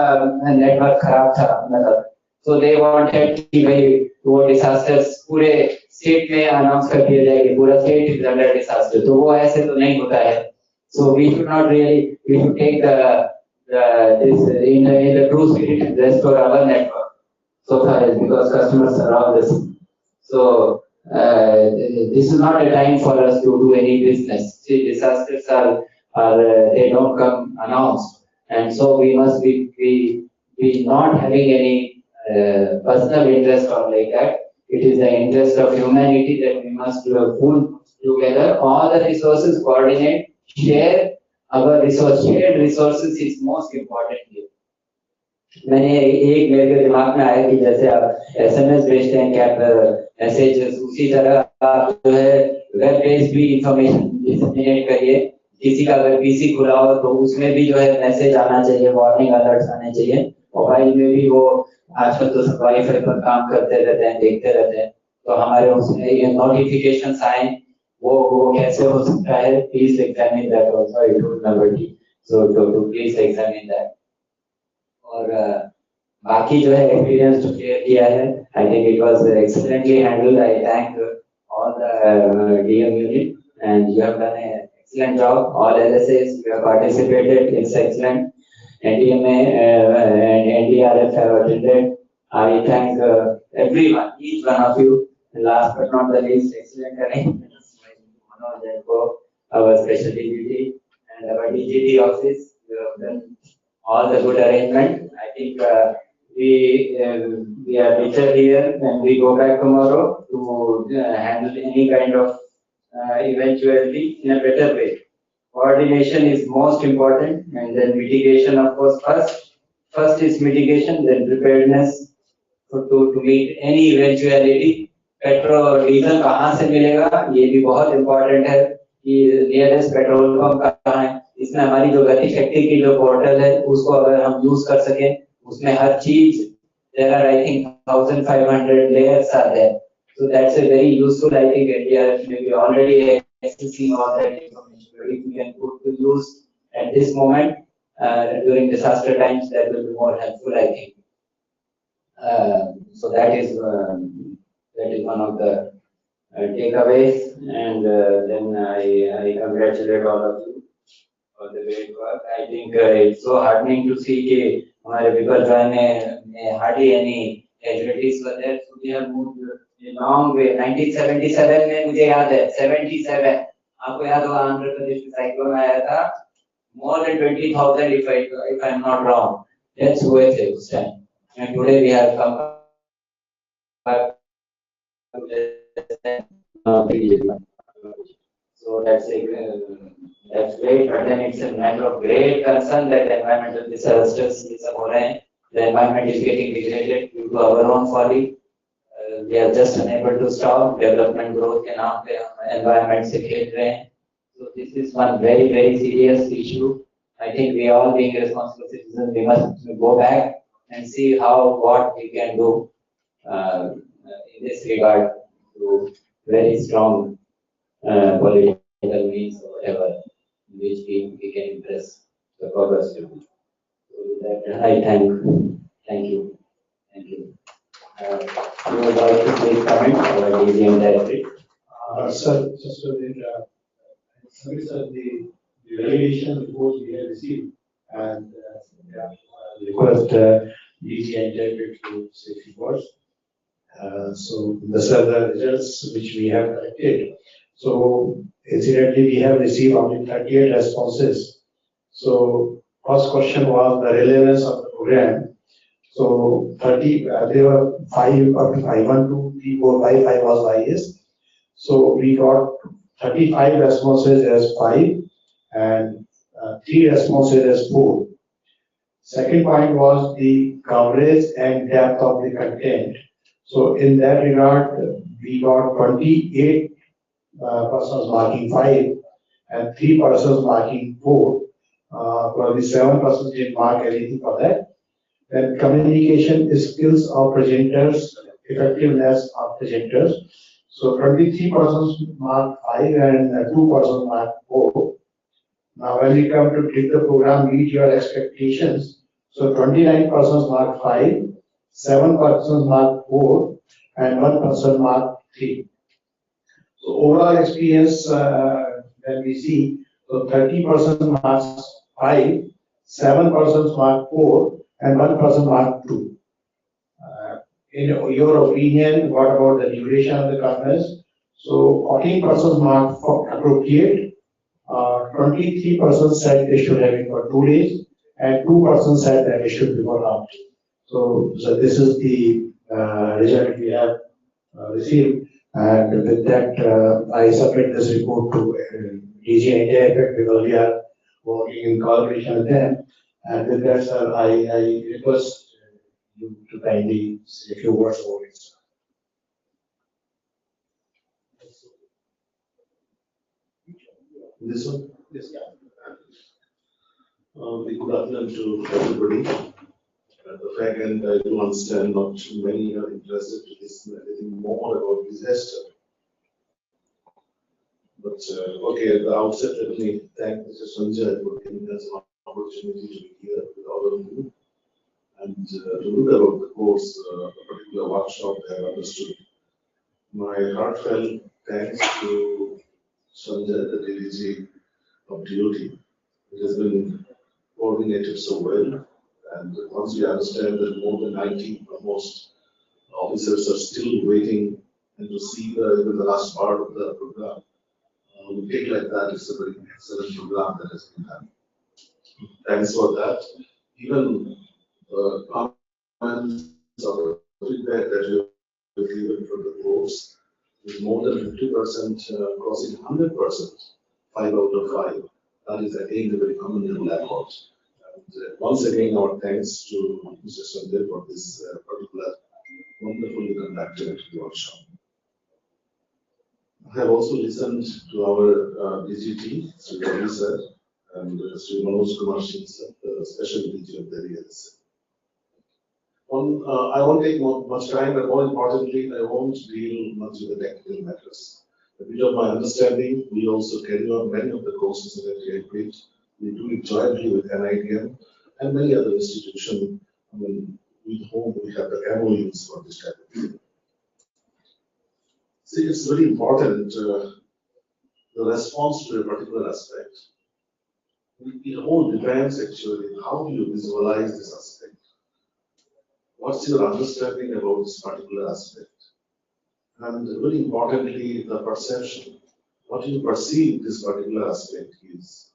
[SPEAKER 10] network खराब था, मतलब so they wanted कि भाई वो disasters पूरे स्टेट में अनाउंस कर दिया जाए कि पूरा स्टेट इज अंडर डिसास्टर. तो वो ऐसे तो नहीं होता है. So we should not really, we should take this in the true spirit, restore our network so far as, because customers are all this. So this is not a time for us to do any business. See, disasters are they don't come announced, and so we must be not having any personal interest or like that. It is the interest of humanity that we must pull together all the resources, coordinate, share our resource. Shared resources is most important here. मैंने एक मेरे के दिमाग में आया कि जैसे आप SMS भेजते हैं क्या मैसेजेस, उसी तरह आप जो है वेब बेस्ड भी इंफॉर्मेशन डिसेमिनेट करिए, किसी का अगर पीसी खुला हो तो उसमें भी जो है मैसेज आना चाहिए, वार्निंग अलर्ट्स आने चाहिए। मोबाइल में भी वो आजकल तो सब वाईफाई पर काम करते रहते हैं, देखते रहते हैं, तो हमारे उसमें ये नोटिफिकेशंस आए वो कैसे हो सकता है, please examine that also, it would never be, so to please examine that. और बाकी जो है एक्सपीरियंस जो शेयर किया है, I think it was excellently handled. I thank all the DM unit and you have done an excellent job. All LSAs you have participated, it's excellent. NDMA and NDRF have attended. I thank everyone, each one of you. And last but not the least, excellent arrangement. Our special DGT and our DGT office, you have done all the good arrangement. I think we are richer here and we go back tomorrow to handle any kind of eventuality in a better way. Coordination is most important, and then mitigation, of course, first is mitigation, then preparedness to meet any eventuality. Petrol और diesel कहाँ से मिलेगा, ये भी बहुत important है कि nearest petrol pump कहाँ है। इसमें हमारी जो गति शक्ति की जो पोर्टल है उसको अगर हम यूज कर सकें, उसमें हर चीज, there are I think 1500 layers are there. So that's a very useful, I think, NDRF may be already accessing all that information. But if we can put to use at this moment during disaster times, that will be more helpful, I think. So that is one of the takeaways, and then I congratulate all of you for the great work. I think it's so heartening to see कि हमारे विपल में hardly any casualties were there. So we have moved a long way. 1977 में मुझे याद है, 77 आपको याद होगा आंध्र प्रदेश में साइक्लोन आया था, more than 20,000 if I'm not wrong, deaths हुए थे उस time. And today we have come back to less than 3 So that's great, but then it's a matter of great concern that environmental disasters हो रहे हैं. The environment is getting degraded due to our own folly. We are just unable to stop development growth के नाम पे हम environment से खेल रहे हैं. So this is one very serious issue. I think we all being responsible citizens, we must go back and see what we can do in this regard to very strong political means or whatever, which we can impress the progress to. So that I thank you. You would like to please comment or DGM directly?
[SPEAKER 14] Sir, just a minute. Sir, the revelation reports we have received, and request DG interpret to say few words. So these are the results which we have collected. So incidentally, we have received only 38 responses. So first question was the relevance of the program. So 30, there were 5, 1, 2, 3, 4, 5, 5 was the highest. So we got 35 responses as 5 and 3 responses as 4. Second point was the coverage and depth of the content. So in that regard, we got 28 persons marking 5 and 3 persons marking 4. Probably 7 persons didn't mark anything for that. And communication skills of presenters, effectiveness of presenters. So 23 persons mark 5 and 2 persons mark 4. Now when we come to did the program meet your expectations, so 29 persons mark 5, 7 persons mark 4, and 1 person mark 3. So overall experience when we see, so 30 persons marks 5, 7 persons mark 4, and 1 person mark 2. In your opinion, what about the duration of the conference? So 14 persons marked for appropriate, 23 persons said they should have it for 2 days, and 2 persons said that it should be for half. So this is the result we have received, and with that I submit this report to DG India because we are working in collaboration with them. And with that, sir, I request you to kindly say a few words about it. This one? Yes. Good afternoon to everybody. The fact, and I do understand not many are interested to listen anything more about disaster. But okay, at the outset, let me thank Mr. Sanjay for giving us an opportunity to be here with all of you and to look about the course, a particular workshop they have understood. My heartfelt thanks to Sanjay, the DDG of DOT. It has been coordinated so well. And once we understand that more than 90 almost officers are still waiting and to see even the last part of the program, we take like that. It's a very excellent program that has been done. Thanks for that. Even comments or feedback that you have given for the course is more than 50% crossing 100%, 5 out of 5. That is again a very commendable effort. Once again, our thanks to Mr. Sanjay for this particular wonderfully conducted workshop. I have also listened to our DGT, Sri Ravi sir, and Sri Manoj Kumar Singh sir, the special DG of the RLC. I won't take much time, but more importantly, I won't deal much with the technical matters. A bit of my understanding, we also carry on many of the courses that we agreed. We do it jointly with NITM and many other institutions, with whom we have the MOUs for this type of thing. See, it's very important, the response to a particular aspect. It all depends actually how you visualize this aspect. What's your understanding about this particular aspect? And very importantly, the perception. What you perceive this particular aspect is.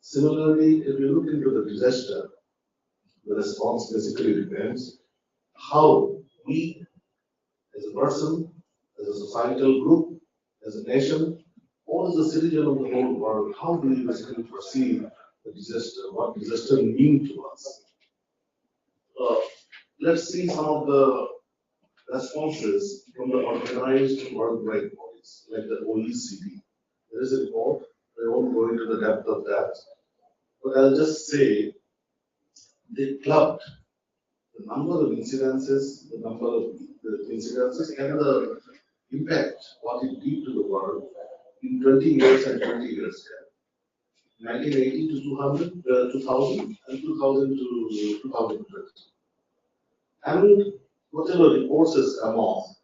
[SPEAKER 14] Similarly, if you look into the disaster, the response basically depends how we, as a person, as a societal group, as a nation, or as a citizen of the whole world, how do we basically perceive the disaster, what disaster means to us? Let's see some of the responses from the organized worldwide bodies, like the OECD. There is a report, I won't go into the depth of that, but I'll just say they clubbed the number of incidences, and the impact, what it did to the world in 20 years and 20 years. 1980 to 2000, and 2000 to 2020. And whatever reports has come off,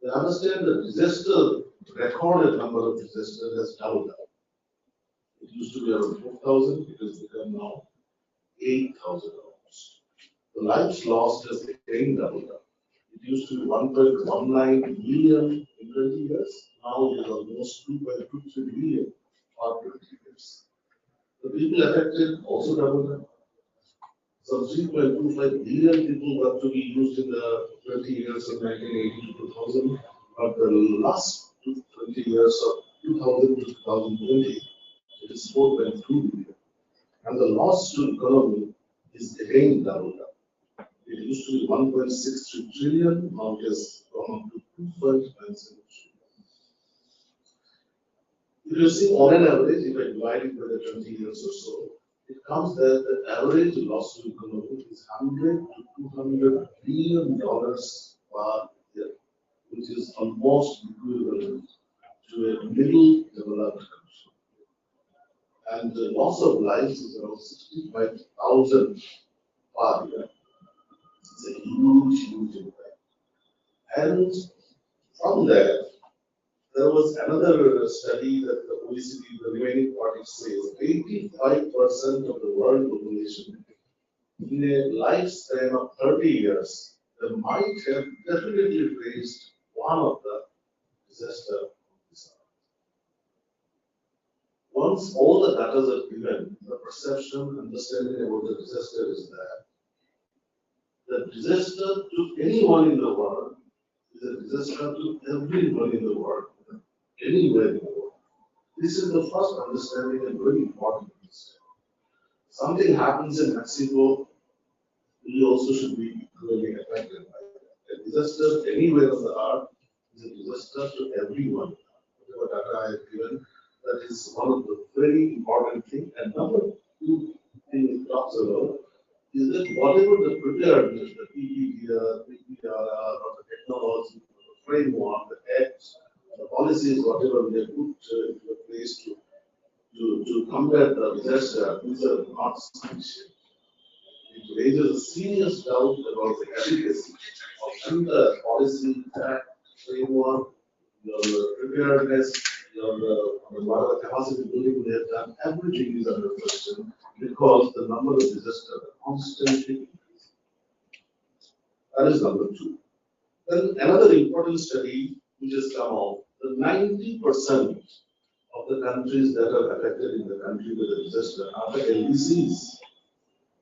[SPEAKER 14] they understand the disaster, recorded number of disasters has doubled up. It used to be around 4,000, it has become now 8,000 almost. The lives lost has again doubled up. It used to be 1.19 million in 20 years, now it is almost 2.23 million for 20 years. The people affected also doubled up. Some 3.25 billion people were to be used in the 20 years of 1980 to 2000, but the last 20 years of 2000 to 2020, it is 4.2 billion. And the loss to economy is again doubled up. It used to be 1.63 trillion, now it has gone up to 2.97 trillion. If you see on an average, if I divide it by the 20 years or so, it comes that the average loss to economy is $100 to $200 billion per year, which is almost equivalent to a middle developed country. And the loss of lives is around 65,000 per year. It's a huge, huge impact. And from there, there was another study that the OECD, the remaining parties says 85% of the world population in a lifespan of 30 years, they might have definitely faced one of the disaster. Once all the data are given, the perception, understanding about the disaster is that the disaster to anyone in the world is a disaster to everyone in the world, anywhere in the world. This is the first understanding and very important understanding. Something happens in Mexico, we also should be equally affected by it. A disaster anywhere on the earth is a disaster to everyone. Whatever data I have given,
[SPEAKER 11] That is one of the very important thing. And number two thing it talks about is that whatever the preparedness, the PPDR, PPRR, or the technology, the framework, the acts, the policies, whatever they put into place to combat the disaster, these are not sufficient. It raises a serious doubt about the efficacy of the policy, act, framework, your preparedness, what are the capacity building they have done, everything is under question because the number of disasters are constantly increasing. That is number two. Then another important study which has come out, the 90% of the countries that are affected in the country with a disaster are the LDCs.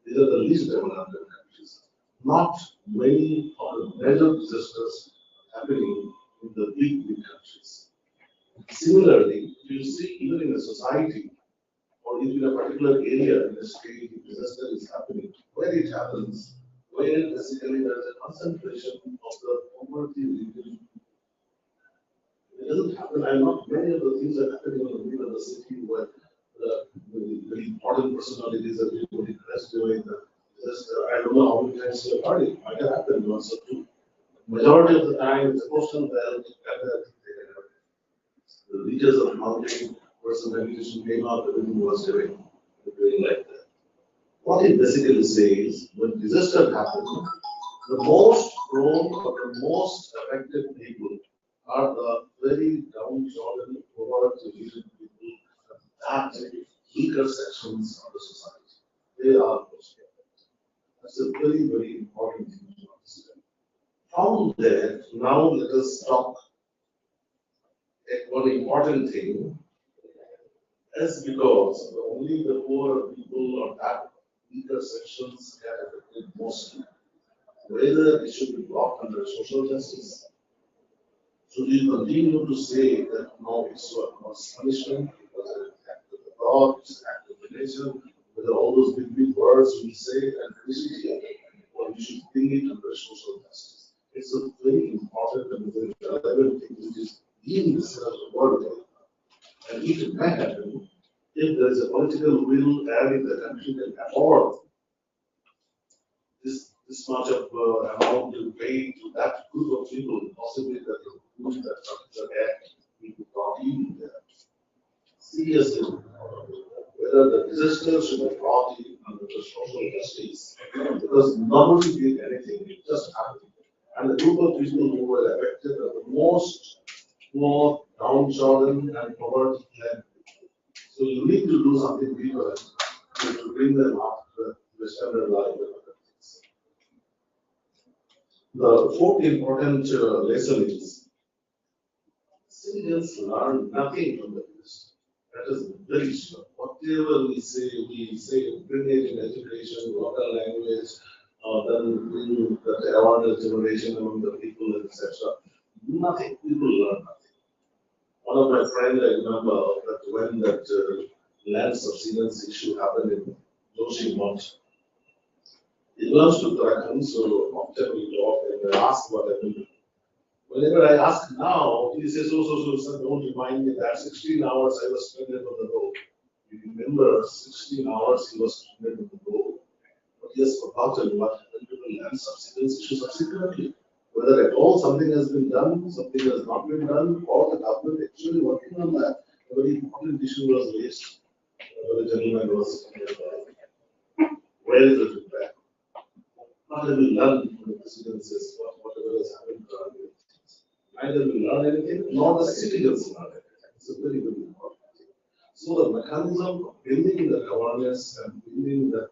[SPEAKER 11] These are the least developed countries. Not many of the major disasters happening in the big countries. Similarly, you see even in a society or even in a particular area in a state, if disaster is happening, where it happens, where basically there is a concentration of the poverty region. It doesn't happen, and not many of the things are happening in the middle of the city where the very important personalities are being pressed during the disaster. I don't know how many times you have heard it, might have happened once or two. Majority of the time, it's a coastal belt, the reaches of mountain, person vegetation came out, everything was doing like that. What it basically says, when disaster happens, the most prone or the most affected people are the very downtrodden, poverty region people, that weaker sections of the society. They are most affected. That's a very, very important thing to understand. From there, now let us talk one important thing is because only the poor people or that weaker sections get affected mostly. Whether it should be brought under social justice, should we continue to say that no, it's was punishment, it was an act of the law, it's an act of the nature, whether all those big words we say and appreciate, or we should bring it under social justice. It's a very important and very relevant thing which is being discussed worldwide. And it may happen if there is a political will and if the country can afford this much of amount to pay to that group of people, possibly that will use that particular act, we could not even seriously whether the disaster should be brought in under the social justice, because nobody did anything, it just happened. And the group of people who were affected are the most more downtrodden and poverty led. So you need to do something deeper to bring them up to the standard life and other things. The fourth important lesson is citizens learn nothing from the past. That is very sure. Whatever we say, bring it in education, local language, then bring the awareness generation among the people, etc. Nothing. People learn nothing. One of my friends, I remember that when that land subsidence issue happened in Doorsanchar, he belongs to Uttarakhand, so often we talk and I ask what happened. Whenever I ask now, he says, so, don't remind me that 16 hours I was stranded on the road. You remember 16 hours he was stranded on the road. But he has forgotten what happened to the land subsidence issue subsequently. Whether at all something has been done, something has not been done, or the government actually working on that. A very important issue was raised. The gentleman was where is the feedback? Not have we learned from the presidencies, whatever has happened to our things. Neither we learn anything, nor the citizens learn anything. It's a very, very important thing. So the mechanism of building the awareness and building that